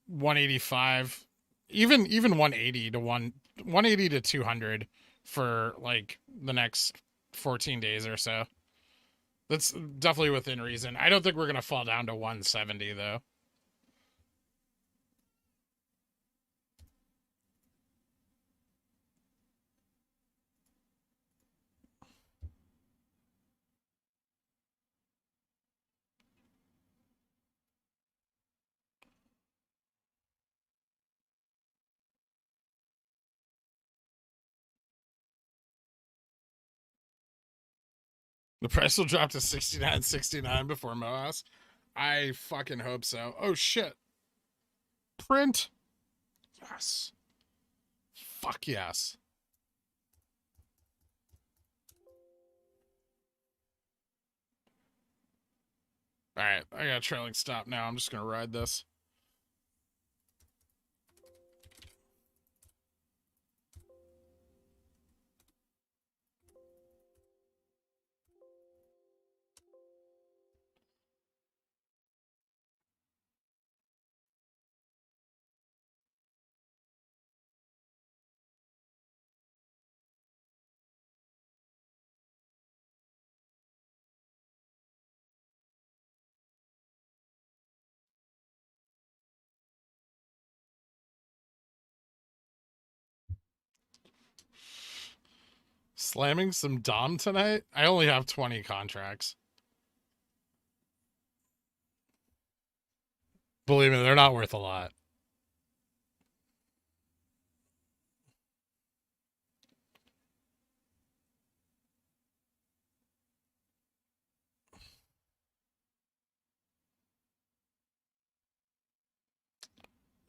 [SPEAKER 2] 185, even 180 to 180 to 200 for like the next 14 days or so. That's definitely within reason. I don't think we're going to fall down to 170 though. The price will drop to 69.69 before MOASS. I fucking hope so. Oh shit. Print. Yes. Fuck yes. All right, I got a trailing stop now. I'm just gonna ride this. Slamming some Dom tonight? I only have 20 contracts. Believe me, they're not worth a lot.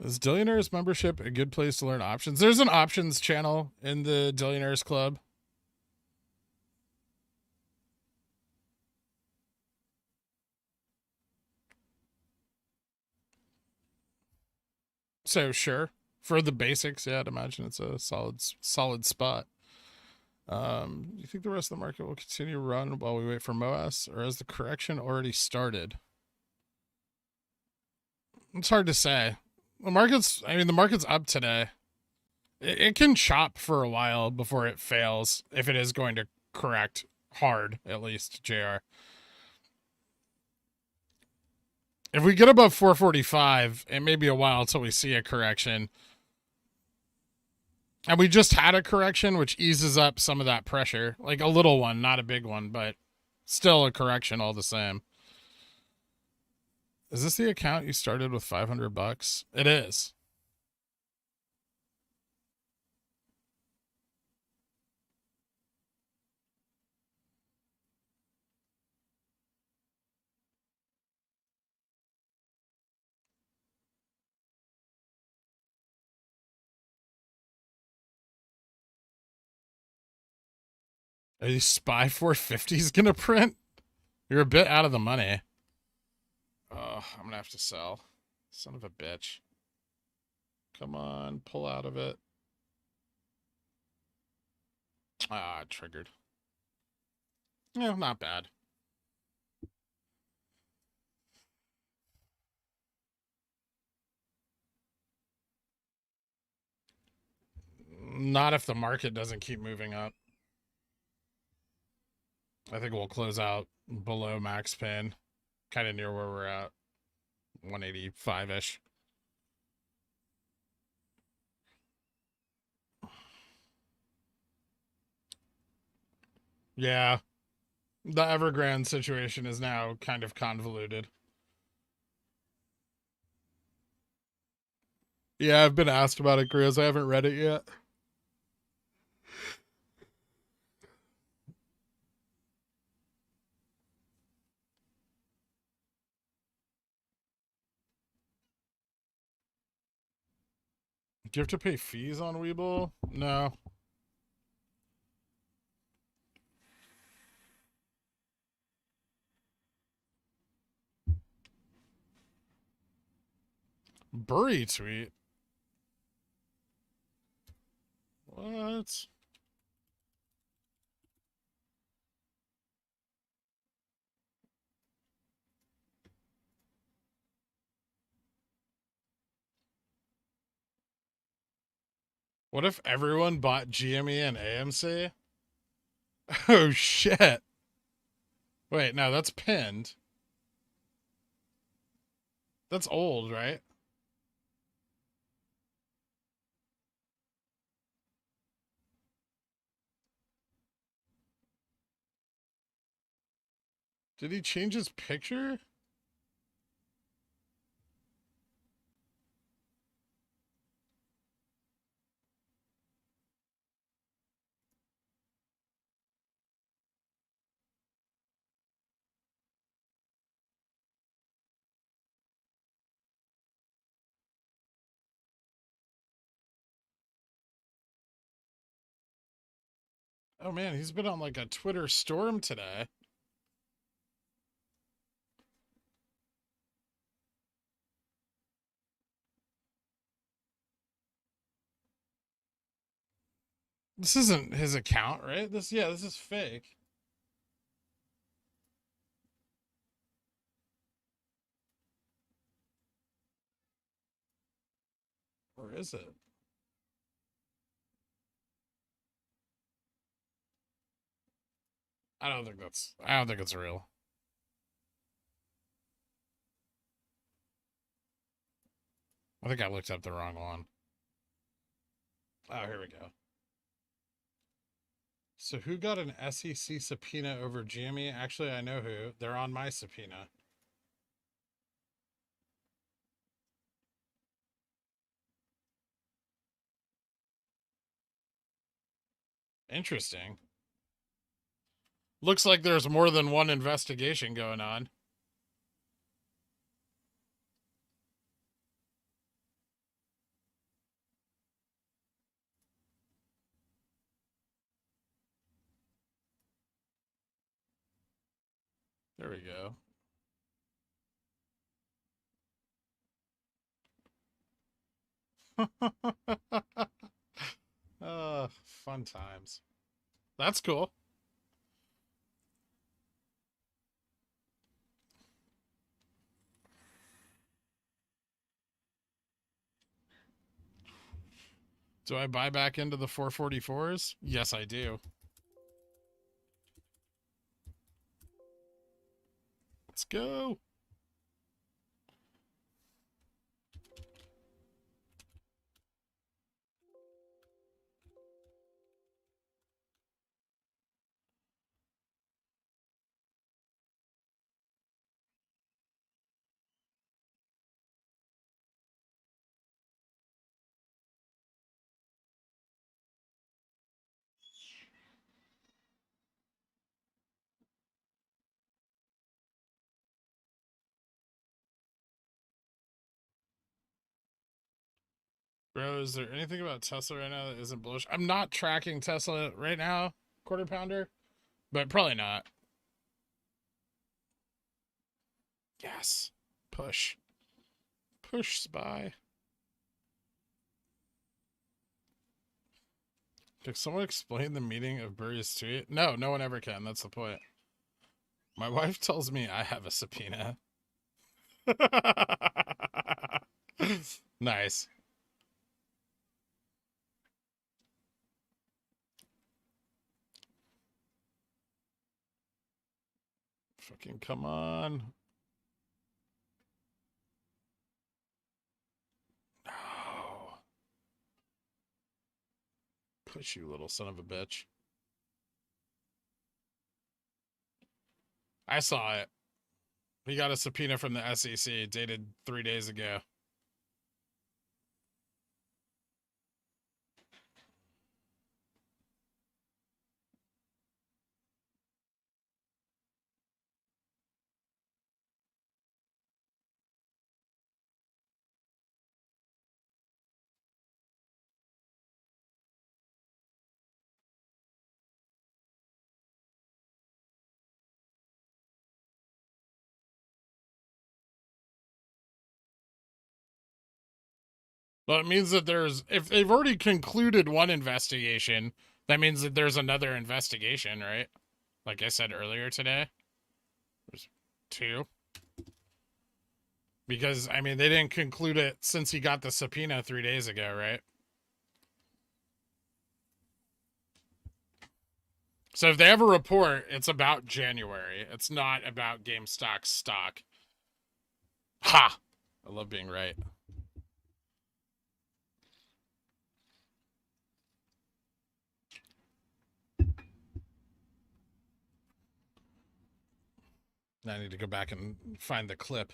[SPEAKER 2] Is Dillionaires membership a good place to learn options? There's an options channel in the Dillionaires Club. So sure, for the basics, yeah, I'd imagine it's a solid spot. You think the rest of the market will continue to run while we wait for MOASS, or has the correction already started? It's hard to say. The market's up today. It can chop for a while before it fails, if it is going to correct hard, at least, JR. If we get above 445, it may be a while until we see a correction. And we just had a correction, which eases up some of that pressure. Like a little one, not a big one, but still a correction all the same. Is this the account you started with $500? It is. Are these SPY 450s gonna print? You're a bit out of the money. Oh, I'm gonna have to sell. Son of a bitch. Come on, pull out of it. Ah, triggered. Yeah, not bad. Not if the market doesn't keep moving up. I think we'll close out below max pin, kind of near where we're at, 185-ish. Yeah, the Evergrande situation is now kind of convoluted. Yeah, I've been asked about it, Grizz. I haven't read it yet. Do you have to pay fees on WeBull? No. Bury tweet? What? What if everyone bought GME and AMC? Oh, shit. Wait, no, that's pinned. That's old, right? Did he change his picture? Oh man, he's been on like a Twitter storm today. This isn't his account, right? This is fake. Or is it? I don't think it's real. I think I looked up the wrong one. Oh, here we go. So who got an SEC subpoena over Jimmy? Actually, I know who. They're on my subpoena. Interesting. Looks like there's more than one investigation going on. There we go. Fun times. That's cool. Do I buy back into the 444s? Yes, I do. Let's go. Bro, is there anything about Tesla right now that isn't bullish? I'm not tracking Tesla right now, quarter pounder, but probably not. Yes. Push. Push, spy. Can someone explain the meaning of Burry's tweet? No, no one ever can. That's the point. My wife tells me I have a subpoena. Nice. Fucking come on. No. Push, you little son of a bitch. I saw it. He got a subpoena from the SEC dated 3 days ago. Well, it means that if they've already concluded one investigation, that means that there's another investigation, right? Like I said earlier today, there's 2. Because, I mean, they didn't conclude it since he got the subpoena 3 days ago, right? So if they have a report, it's about January. It's not about GameStop stock. Ha! I love being right. Now I need to go back and find the clip.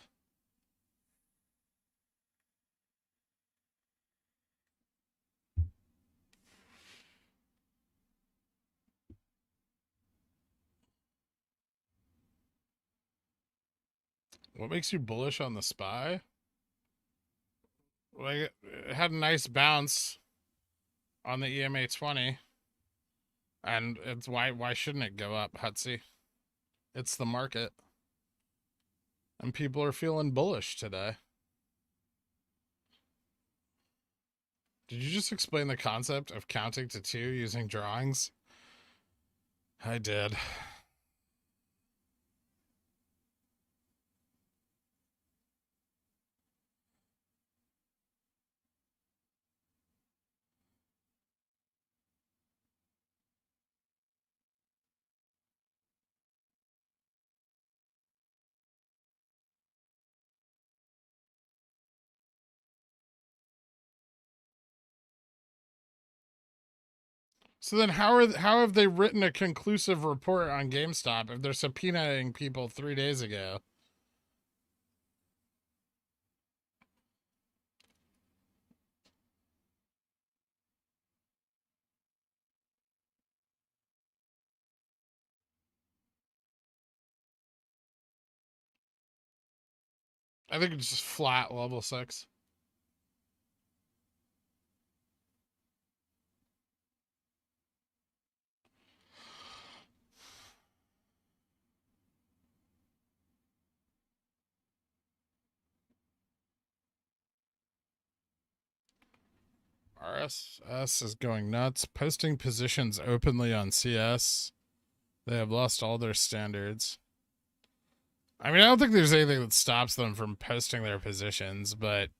[SPEAKER 2] What makes you bullish on the SPY? Like, it had a nice bounce on the EMA 20. And it's why shouldn't it go up, Hutsy? It's the market. And people are feeling bullish today. Did you just explain the concept of counting to 2 using drawings? I did. So then how have they written a conclusive report on GameStop if they're subpoenaing people 3 days ago? I think it's just flat level 6. RSS is going nuts, posting positions openly on CS. They have lost all their standards. I mean, I don't think there's anything that stops them from posting their positions, but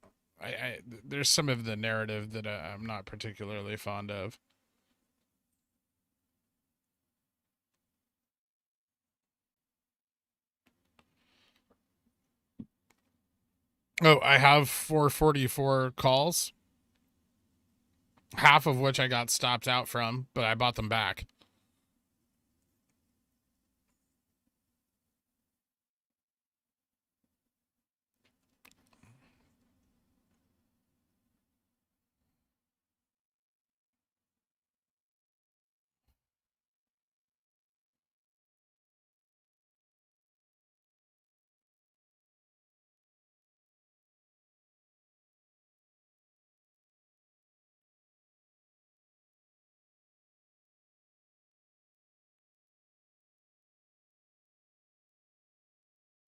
[SPEAKER 2] there's some of the narrative that I'm not particularly fond of. Oh, I have 444 calls, half of which I got stopped out from, but I bought them back.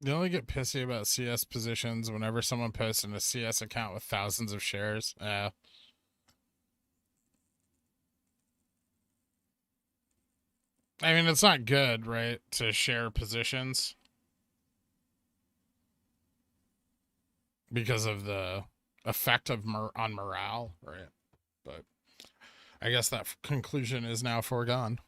[SPEAKER 2] You only get pissy about CS positions whenever someone posts in a CS account with thousands of shares. I mean, it's not good, right, to share positions because of the effect of on morale, right? But I guess that conclusion is now foregone.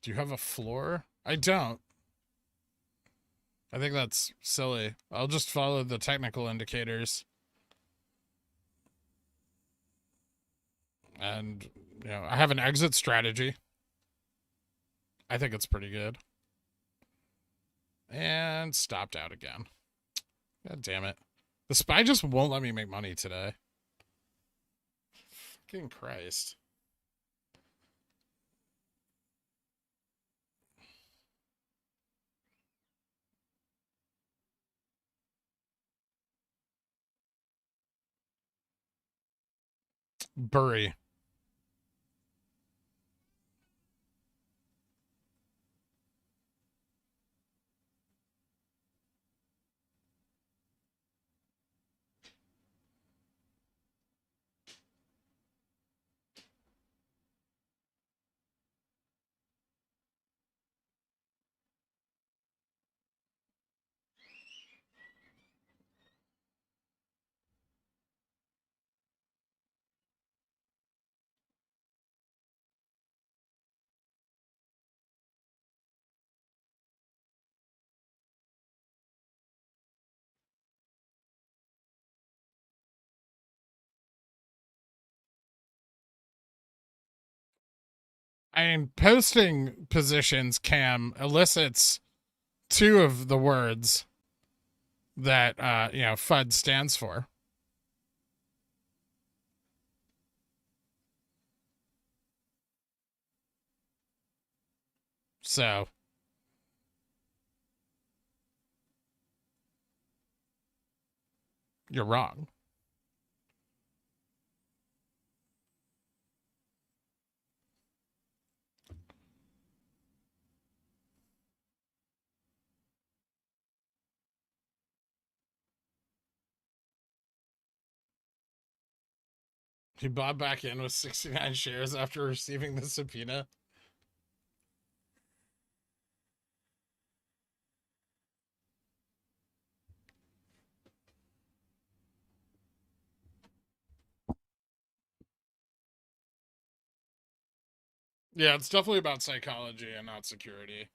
[SPEAKER 2] Do you have a floor? I don't. I think that's silly. I'll just follow the technical indicators. And, I have an exit strategy. I think it's pretty good. And stopped out again. God damn it. The SPY just won't let me make money today. Fucking Christ. Bury. I mean, posting positions, Cam, elicits 2 of the words that, FUD stands for. So you're wrong. He bought back in with 69 shares after receiving the subpoena. Yeah, it's definitely about psychology and not security.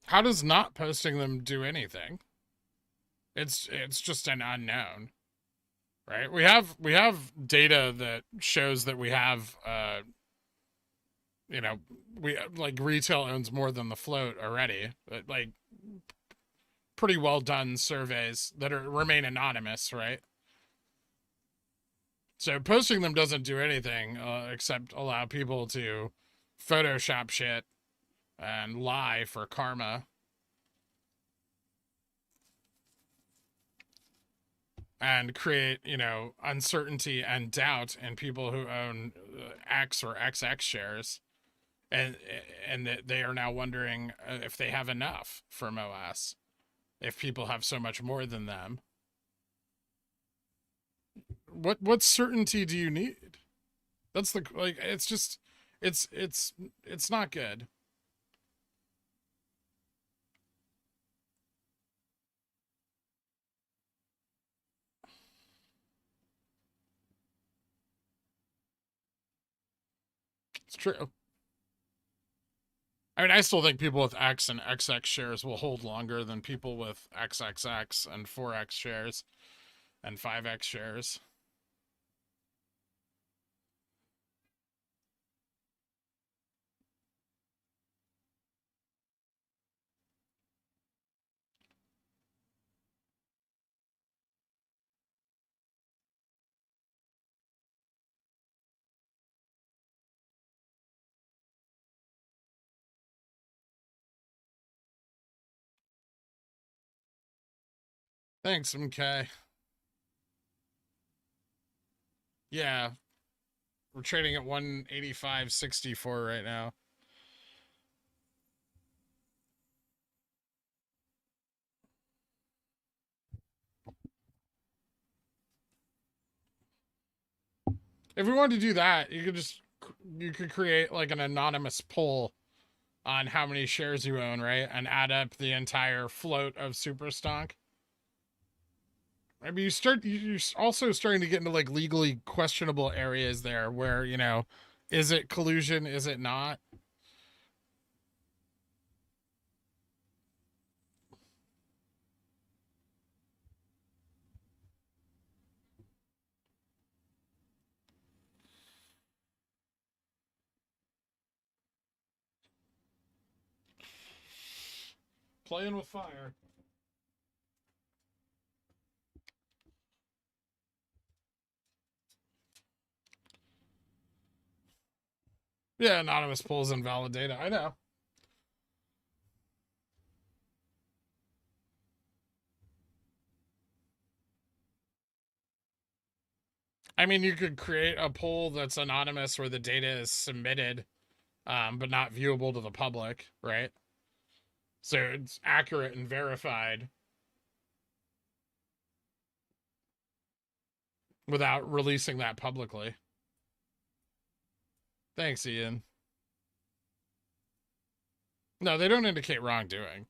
[SPEAKER 2] How does not posting them do anything? It's just an unknown, right? We have data that shows that we have you know, we like retail owns more than the float already. But, like pretty well done surveys that remain anonymous, right? So posting them doesn't do anything except allow people to Photoshop shit and lie for karma and create, uncertainty and doubt in people who own X or XX shares, and that they are now wondering if they have enough for MOASS, if people have so much more than them. What certainty do you need? That's the like. It's just, it's not good. It's true. I mean, I still think people with X and XX shares will hold longer than people with XXX and 4X shares and 5X shares. Thanks, MK. Yeah, we're trading at 185.64 right now. If we wanted to do that, you could create like an anonymous poll on how many shares you own, right? And add up the entire float of Super Stonk. I mean, you're also starting to get into like legally questionable areas there where, is it collusion? Is it not? Playing with fire. Yeah, anonymous polls invalid data. I know. I mean, you could create a poll that's anonymous where the data is submitted, but not viewable to the public, right? So it's accurate and verified without releasing that publicly. Thanks, Ian. No, they don't indicate wrongdoing.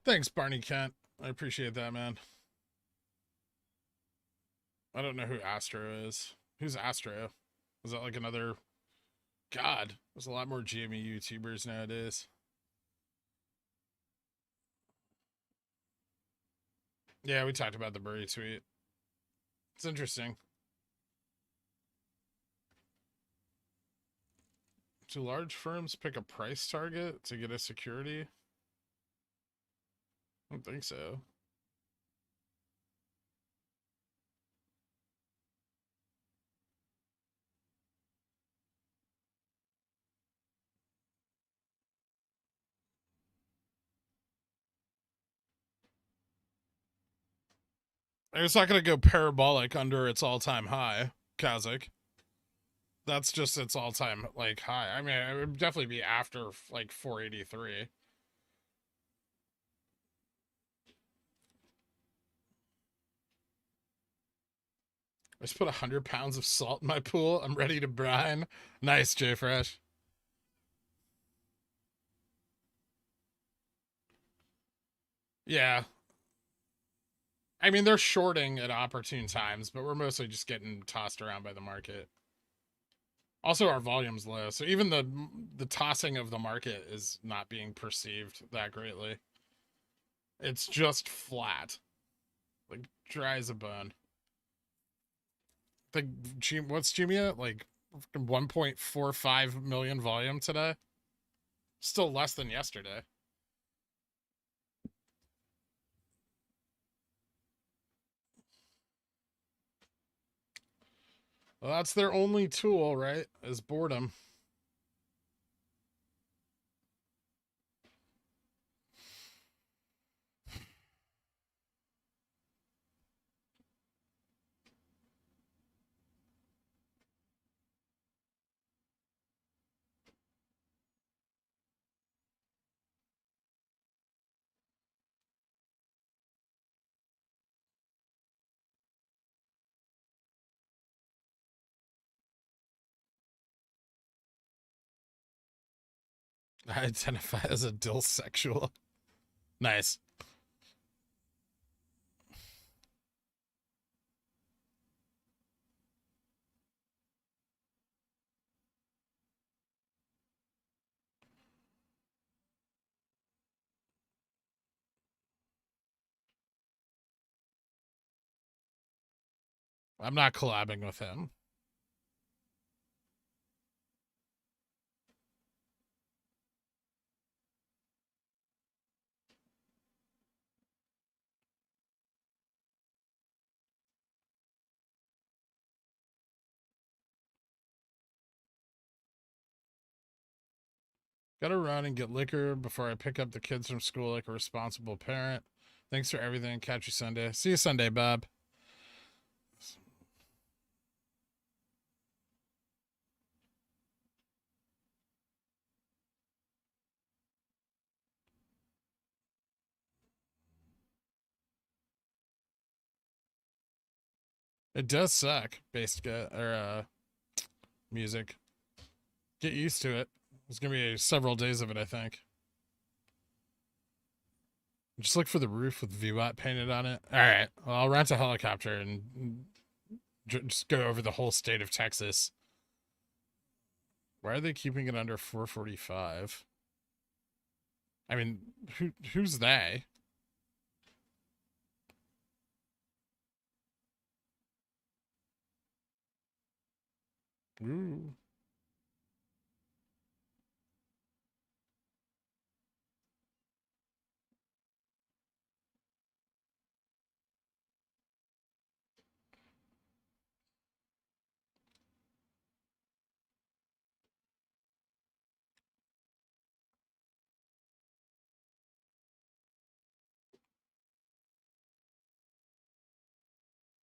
[SPEAKER 2] Thanks, Barney Kent. I appreciate that, man. I don't know who Astro is. Who's Astro? Is that like another? God, there's a lot more GME YouTubers nowadays. Yeah, we talked about the Burry tweet. It's interesting. Do large firms pick a price target to get a security? I don't think so. It's not going to go parabolic under its all-time high, Kazakh. That's just its all-time like high. I mean, it would definitely be after like 483. I just put 100 pounds of salt in my pool. I'm ready to brine. Nice, J Fresh. Yeah. I mean, they're shorting at opportune times, but we're mostly just getting tossed around by the market. Also, our volume's low, so even the tossing of the market is not being perceived that greatly. It's just flat, like dry as a bone. The what's Jumia like 1.45 million volume today? Still less than yesterday. Well, that's their only tool, right? Is boredom. I identify as a dillsexual. Nice. I'm not collabing with him. Gotta run and get liquor before I pick up the kids from school like a responsible parent. Thanks for everything. Catch you Sunday. See you Sunday, Bob. It does suck, bass or music. Get used to it. There's gonna be several days of it, I think. Just look for the roof with VWAT painted on it. All right, well, I'll rent a helicopter and just go over the whole state of Texas. Why are they keeping it under 445? I mean, who's they? Ooh.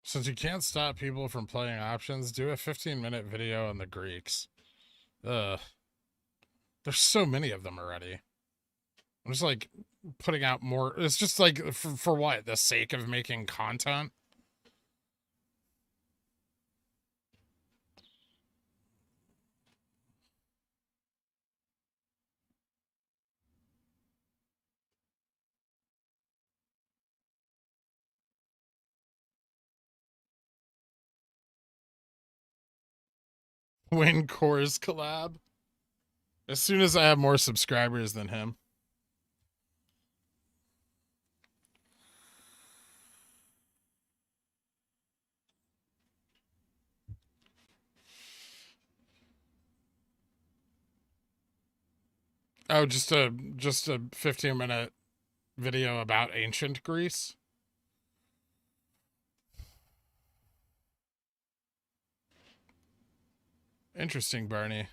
[SPEAKER 2] Since you can't stop people from playing options, do a 15-minute video on the Greeks. Ugh. There's so many of them already. I'm just like putting out more. It's just like for what? The sake of making content? Win Core's collab. As soon as I have more subscribers than him. Oh, just a 15-minute video about ancient Greece. Interesting, Barney.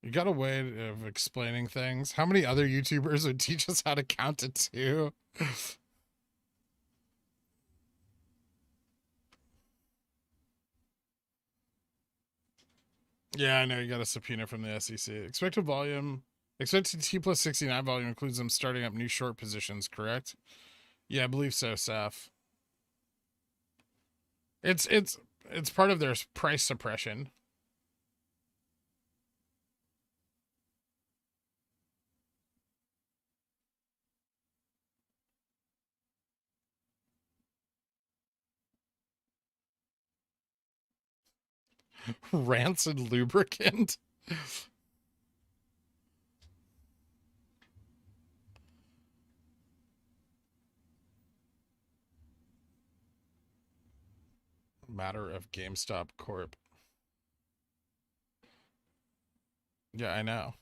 [SPEAKER 2] You got a way of explaining things. How many other YouTubers would teach us how to count to 2? Yeah, I know. You got a subpoena from the SEC. Expected T plus 69 volume includes them starting up new short positions, correct? Yeah, I believe so, Saf. It's part of their price suppression. Rancid lubricant. Matter of GameStop Corp. Yeah, I know.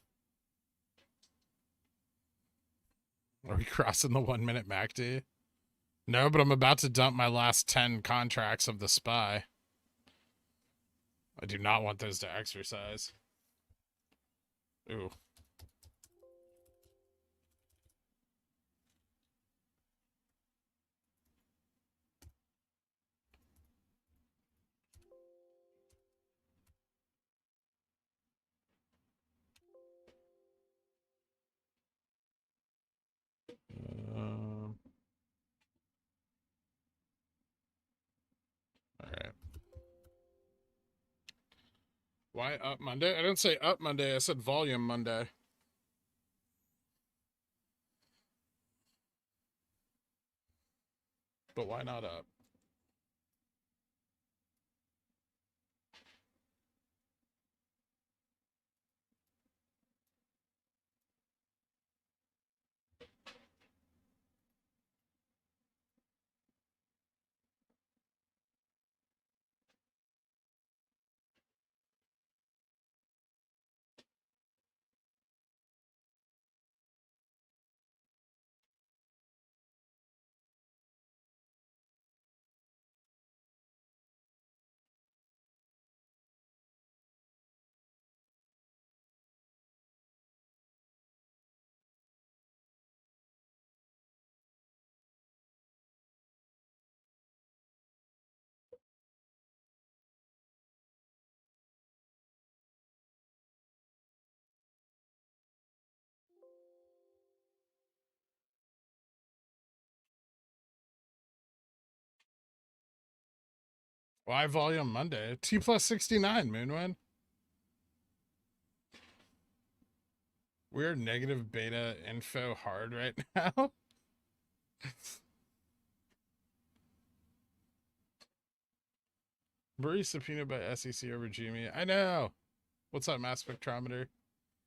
[SPEAKER 2] Are we crossing the 1 minute MACD? No, but I'm about to dump my last 10 contracts of the SPY. I do not want those to exercise. Ooh. All right. Why up Monday? I didn't say up Monday. I said volume Monday. But why not up? Why volume Monday? T plus 69, Moonwind. We're negative beta info hard right now. Burry subpoenaed by SEC over GME. I know. What's up, mass spectrometer?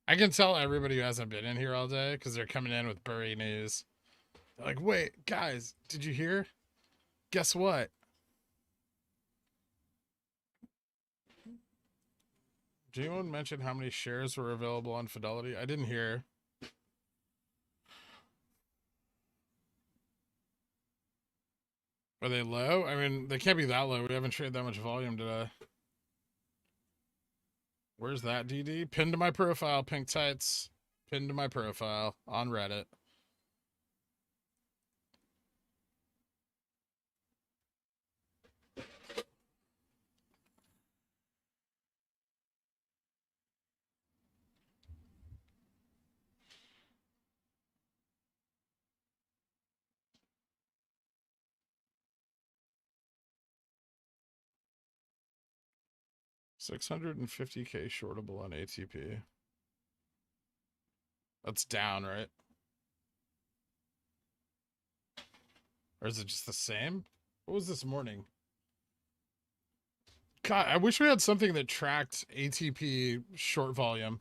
[SPEAKER 2] I can tell everybody who hasn't been in here all day because they're coming in with Burry news. They're like, wait, guys, did you hear? Guess what? Did anyone mention how many shares were available on Fidelity? I didn't hear. Are they low? I mean, they can't be that low. We haven't traded that much volume today. Where's that, DD? Pinned to my profile, pink tights. Pinned to my profile on Reddit. $650K shortable on ATP. That's down, right? Or is it just the same? What was this morning? God, I wish we had something that tracked ATP short volume.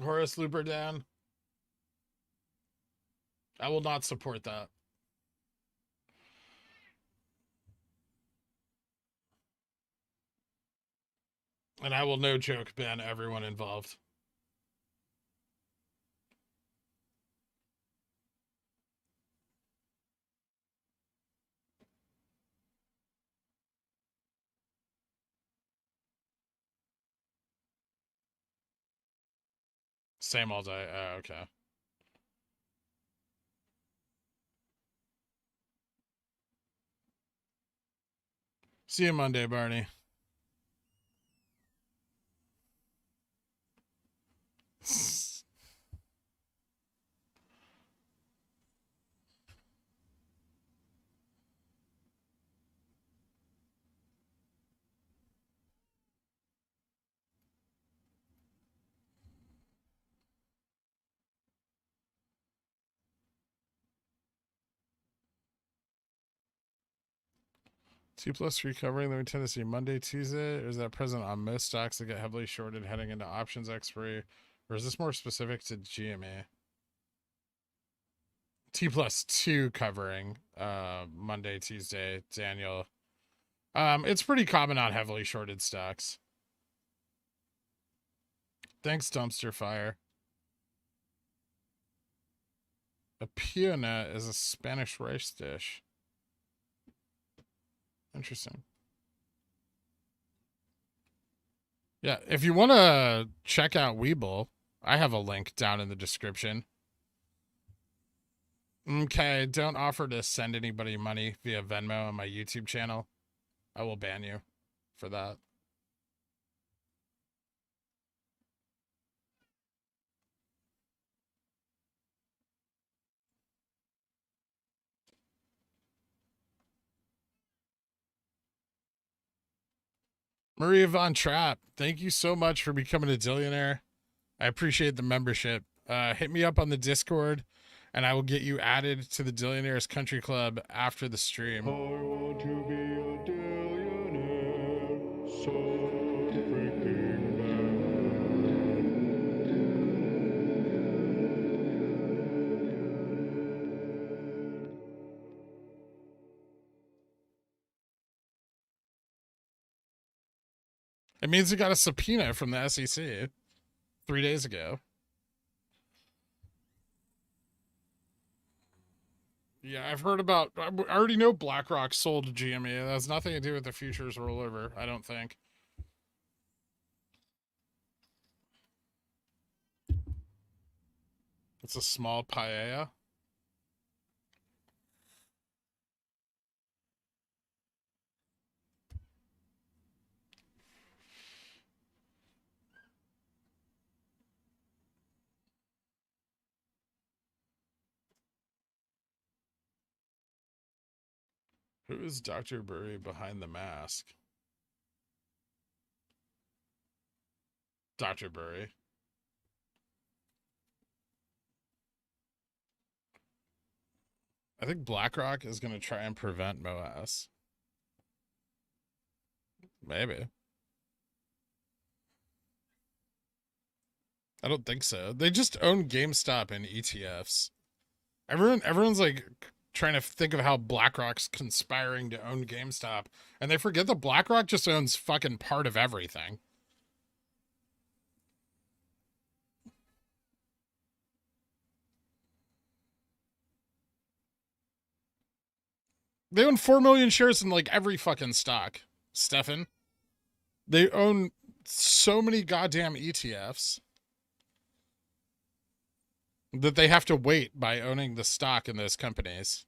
[SPEAKER 2] Horace Looper Dan. I will not support that. And I will, no joke, ban everyone involved. Same all day. Oh, okay. See you Monday, Barney. T+3 covering, then we tend to see Monday, Tuesday. Or is that present on most stocks that get heavily shorted heading into options expiry? Or is this more specific to GME? T+2 covering Monday, Tuesday, Daniel. It's pretty common on heavily shorted stocks. Thanks, Dumpster Fire. A piona is a Spanish rice dish. Interesting. Yeah, if you want to check out WeBull, I have a link down in the description. Okay, don't offer to send anybody money via Venmo on my YouTube channel. I will ban you for that. Maria Von Trapp, thank you so much for becoming a Dillionaire. I appreciate the membership. Hit me up on the Discord, and I will get you added to the Dillionaires Country Club after the stream.
[SPEAKER 1] I want to be a billionaire so freaking bad.
[SPEAKER 2] It means we got a subpoena from the SEC 3 days ago. Yeah, I've heard about. I already know BlackRock sold to GME. That has nothing to do with the futures rollover, I don't think. It's a small paella. Who is Dr. Burry behind the mask? Dr. Burry. I think BlackRock is going to try and prevent MOASS. Maybe. I don't think so. They just own GameStop and ETFs. Everyone's like trying to think of how BlackRock's conspiring to own GameStop, and they forget that BlackRock just owns fucking part of everything. They own 4 million shares in like every fucking stock, Stefan. They own so many goddamn ETFs that they have to wait by owning the stock in those companies.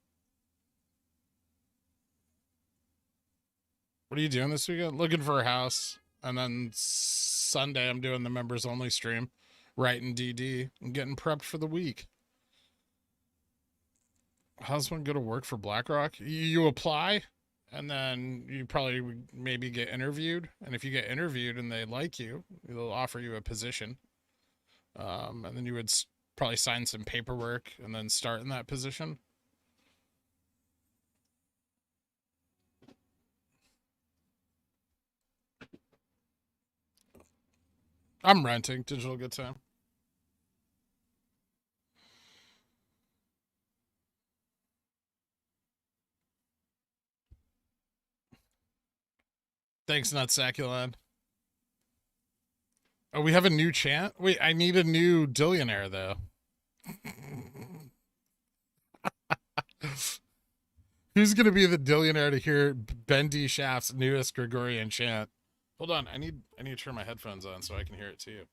[SPEAKER 2] What are you doing this weekend? Looking for a house. And then Sunday, I'm doing the members only stream, writing DD and getting prepped for the week. How's one go to work for BlackRock? You apply, and then you probably maybe get interviewed. And if you get interviewed and they like you, they'll offer you a position. And then you would probably sign some paperwork and then start in that position. I'm renting Digital Good Time. Thanks, Nutsaculon. Oh, we have a new chant? Wait, I need a new Dillionaire, though. Who's going to be the Dillionaire to hear Ben D. Shaft's newest Gregorian chant? Hold on, I need to turn my headphones on so I can hear it too.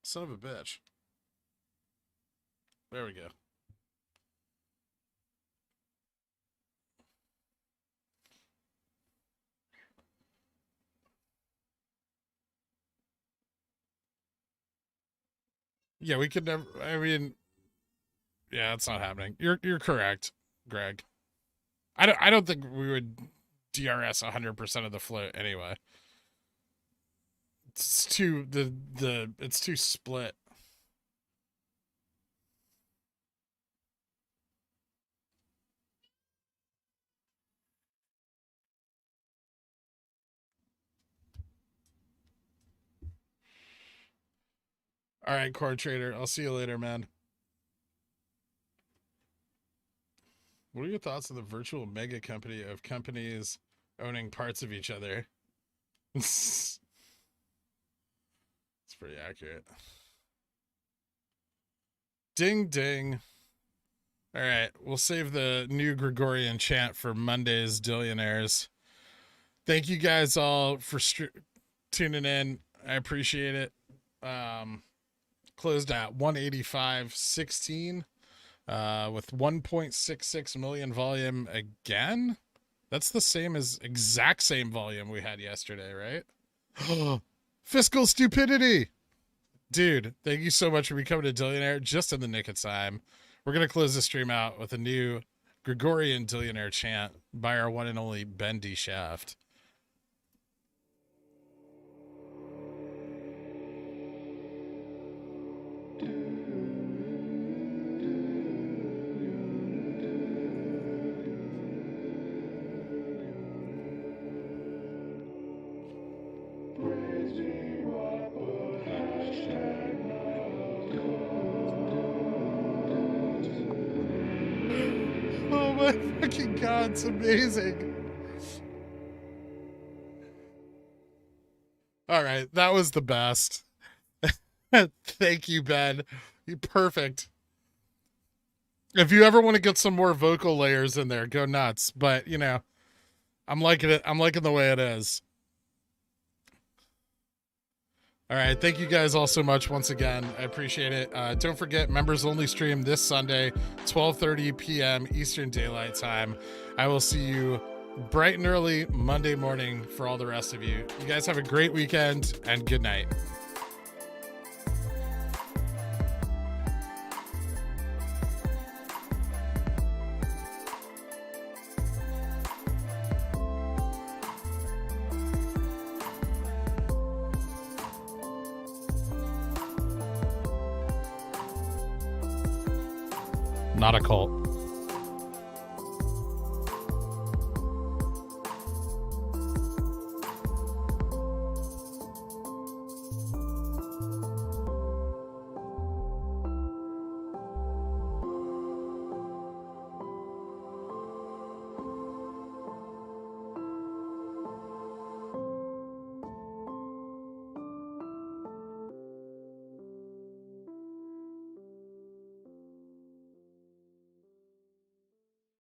[SPEAKER 2] Son of a bitch. There we go. Yeah, we could never. I mean, yeah, it's not happening. You're correct, Greg. I don't think we would DRS 100% of the float anyway. It's too it's too split. All right, Core Trader. I'll see you later, man. What are your thoughts on the virtual mega company of companies owning parts of each other? It's pretty accurate. Ding ding. All right, we'll save the new Gregorian chant for Monday's Dillionaires. Thank you guys all for tuning in. I appreciate it. Closed at 185.16 with 1.66 million volume again. That's the same as exact same volume we had yesterday, right? Fiscal stupidity. Dude, thank you so much for becoming a Dillionaire just in the nick of time. We're going to close the stream out with a new Gregorian Dillionaire chant by our one and only Ben D. Shaft. Oh my fucking god, it's amazing. All right, that was the best. Thank you, Ben. You perfect. If you ever want to get some more vocal layers in there, go nuts. But you know, I'm liking it. I'm liking the way it is. All right, thank you guys all so much once again. I appreciate it. Don't forget, members only stream this Sunday, 12:30 p.m. Eastern Daylight Time. I will see you bright and early Monday morning for all the rest of you. You guys have a great weekend and good night. Not a cult.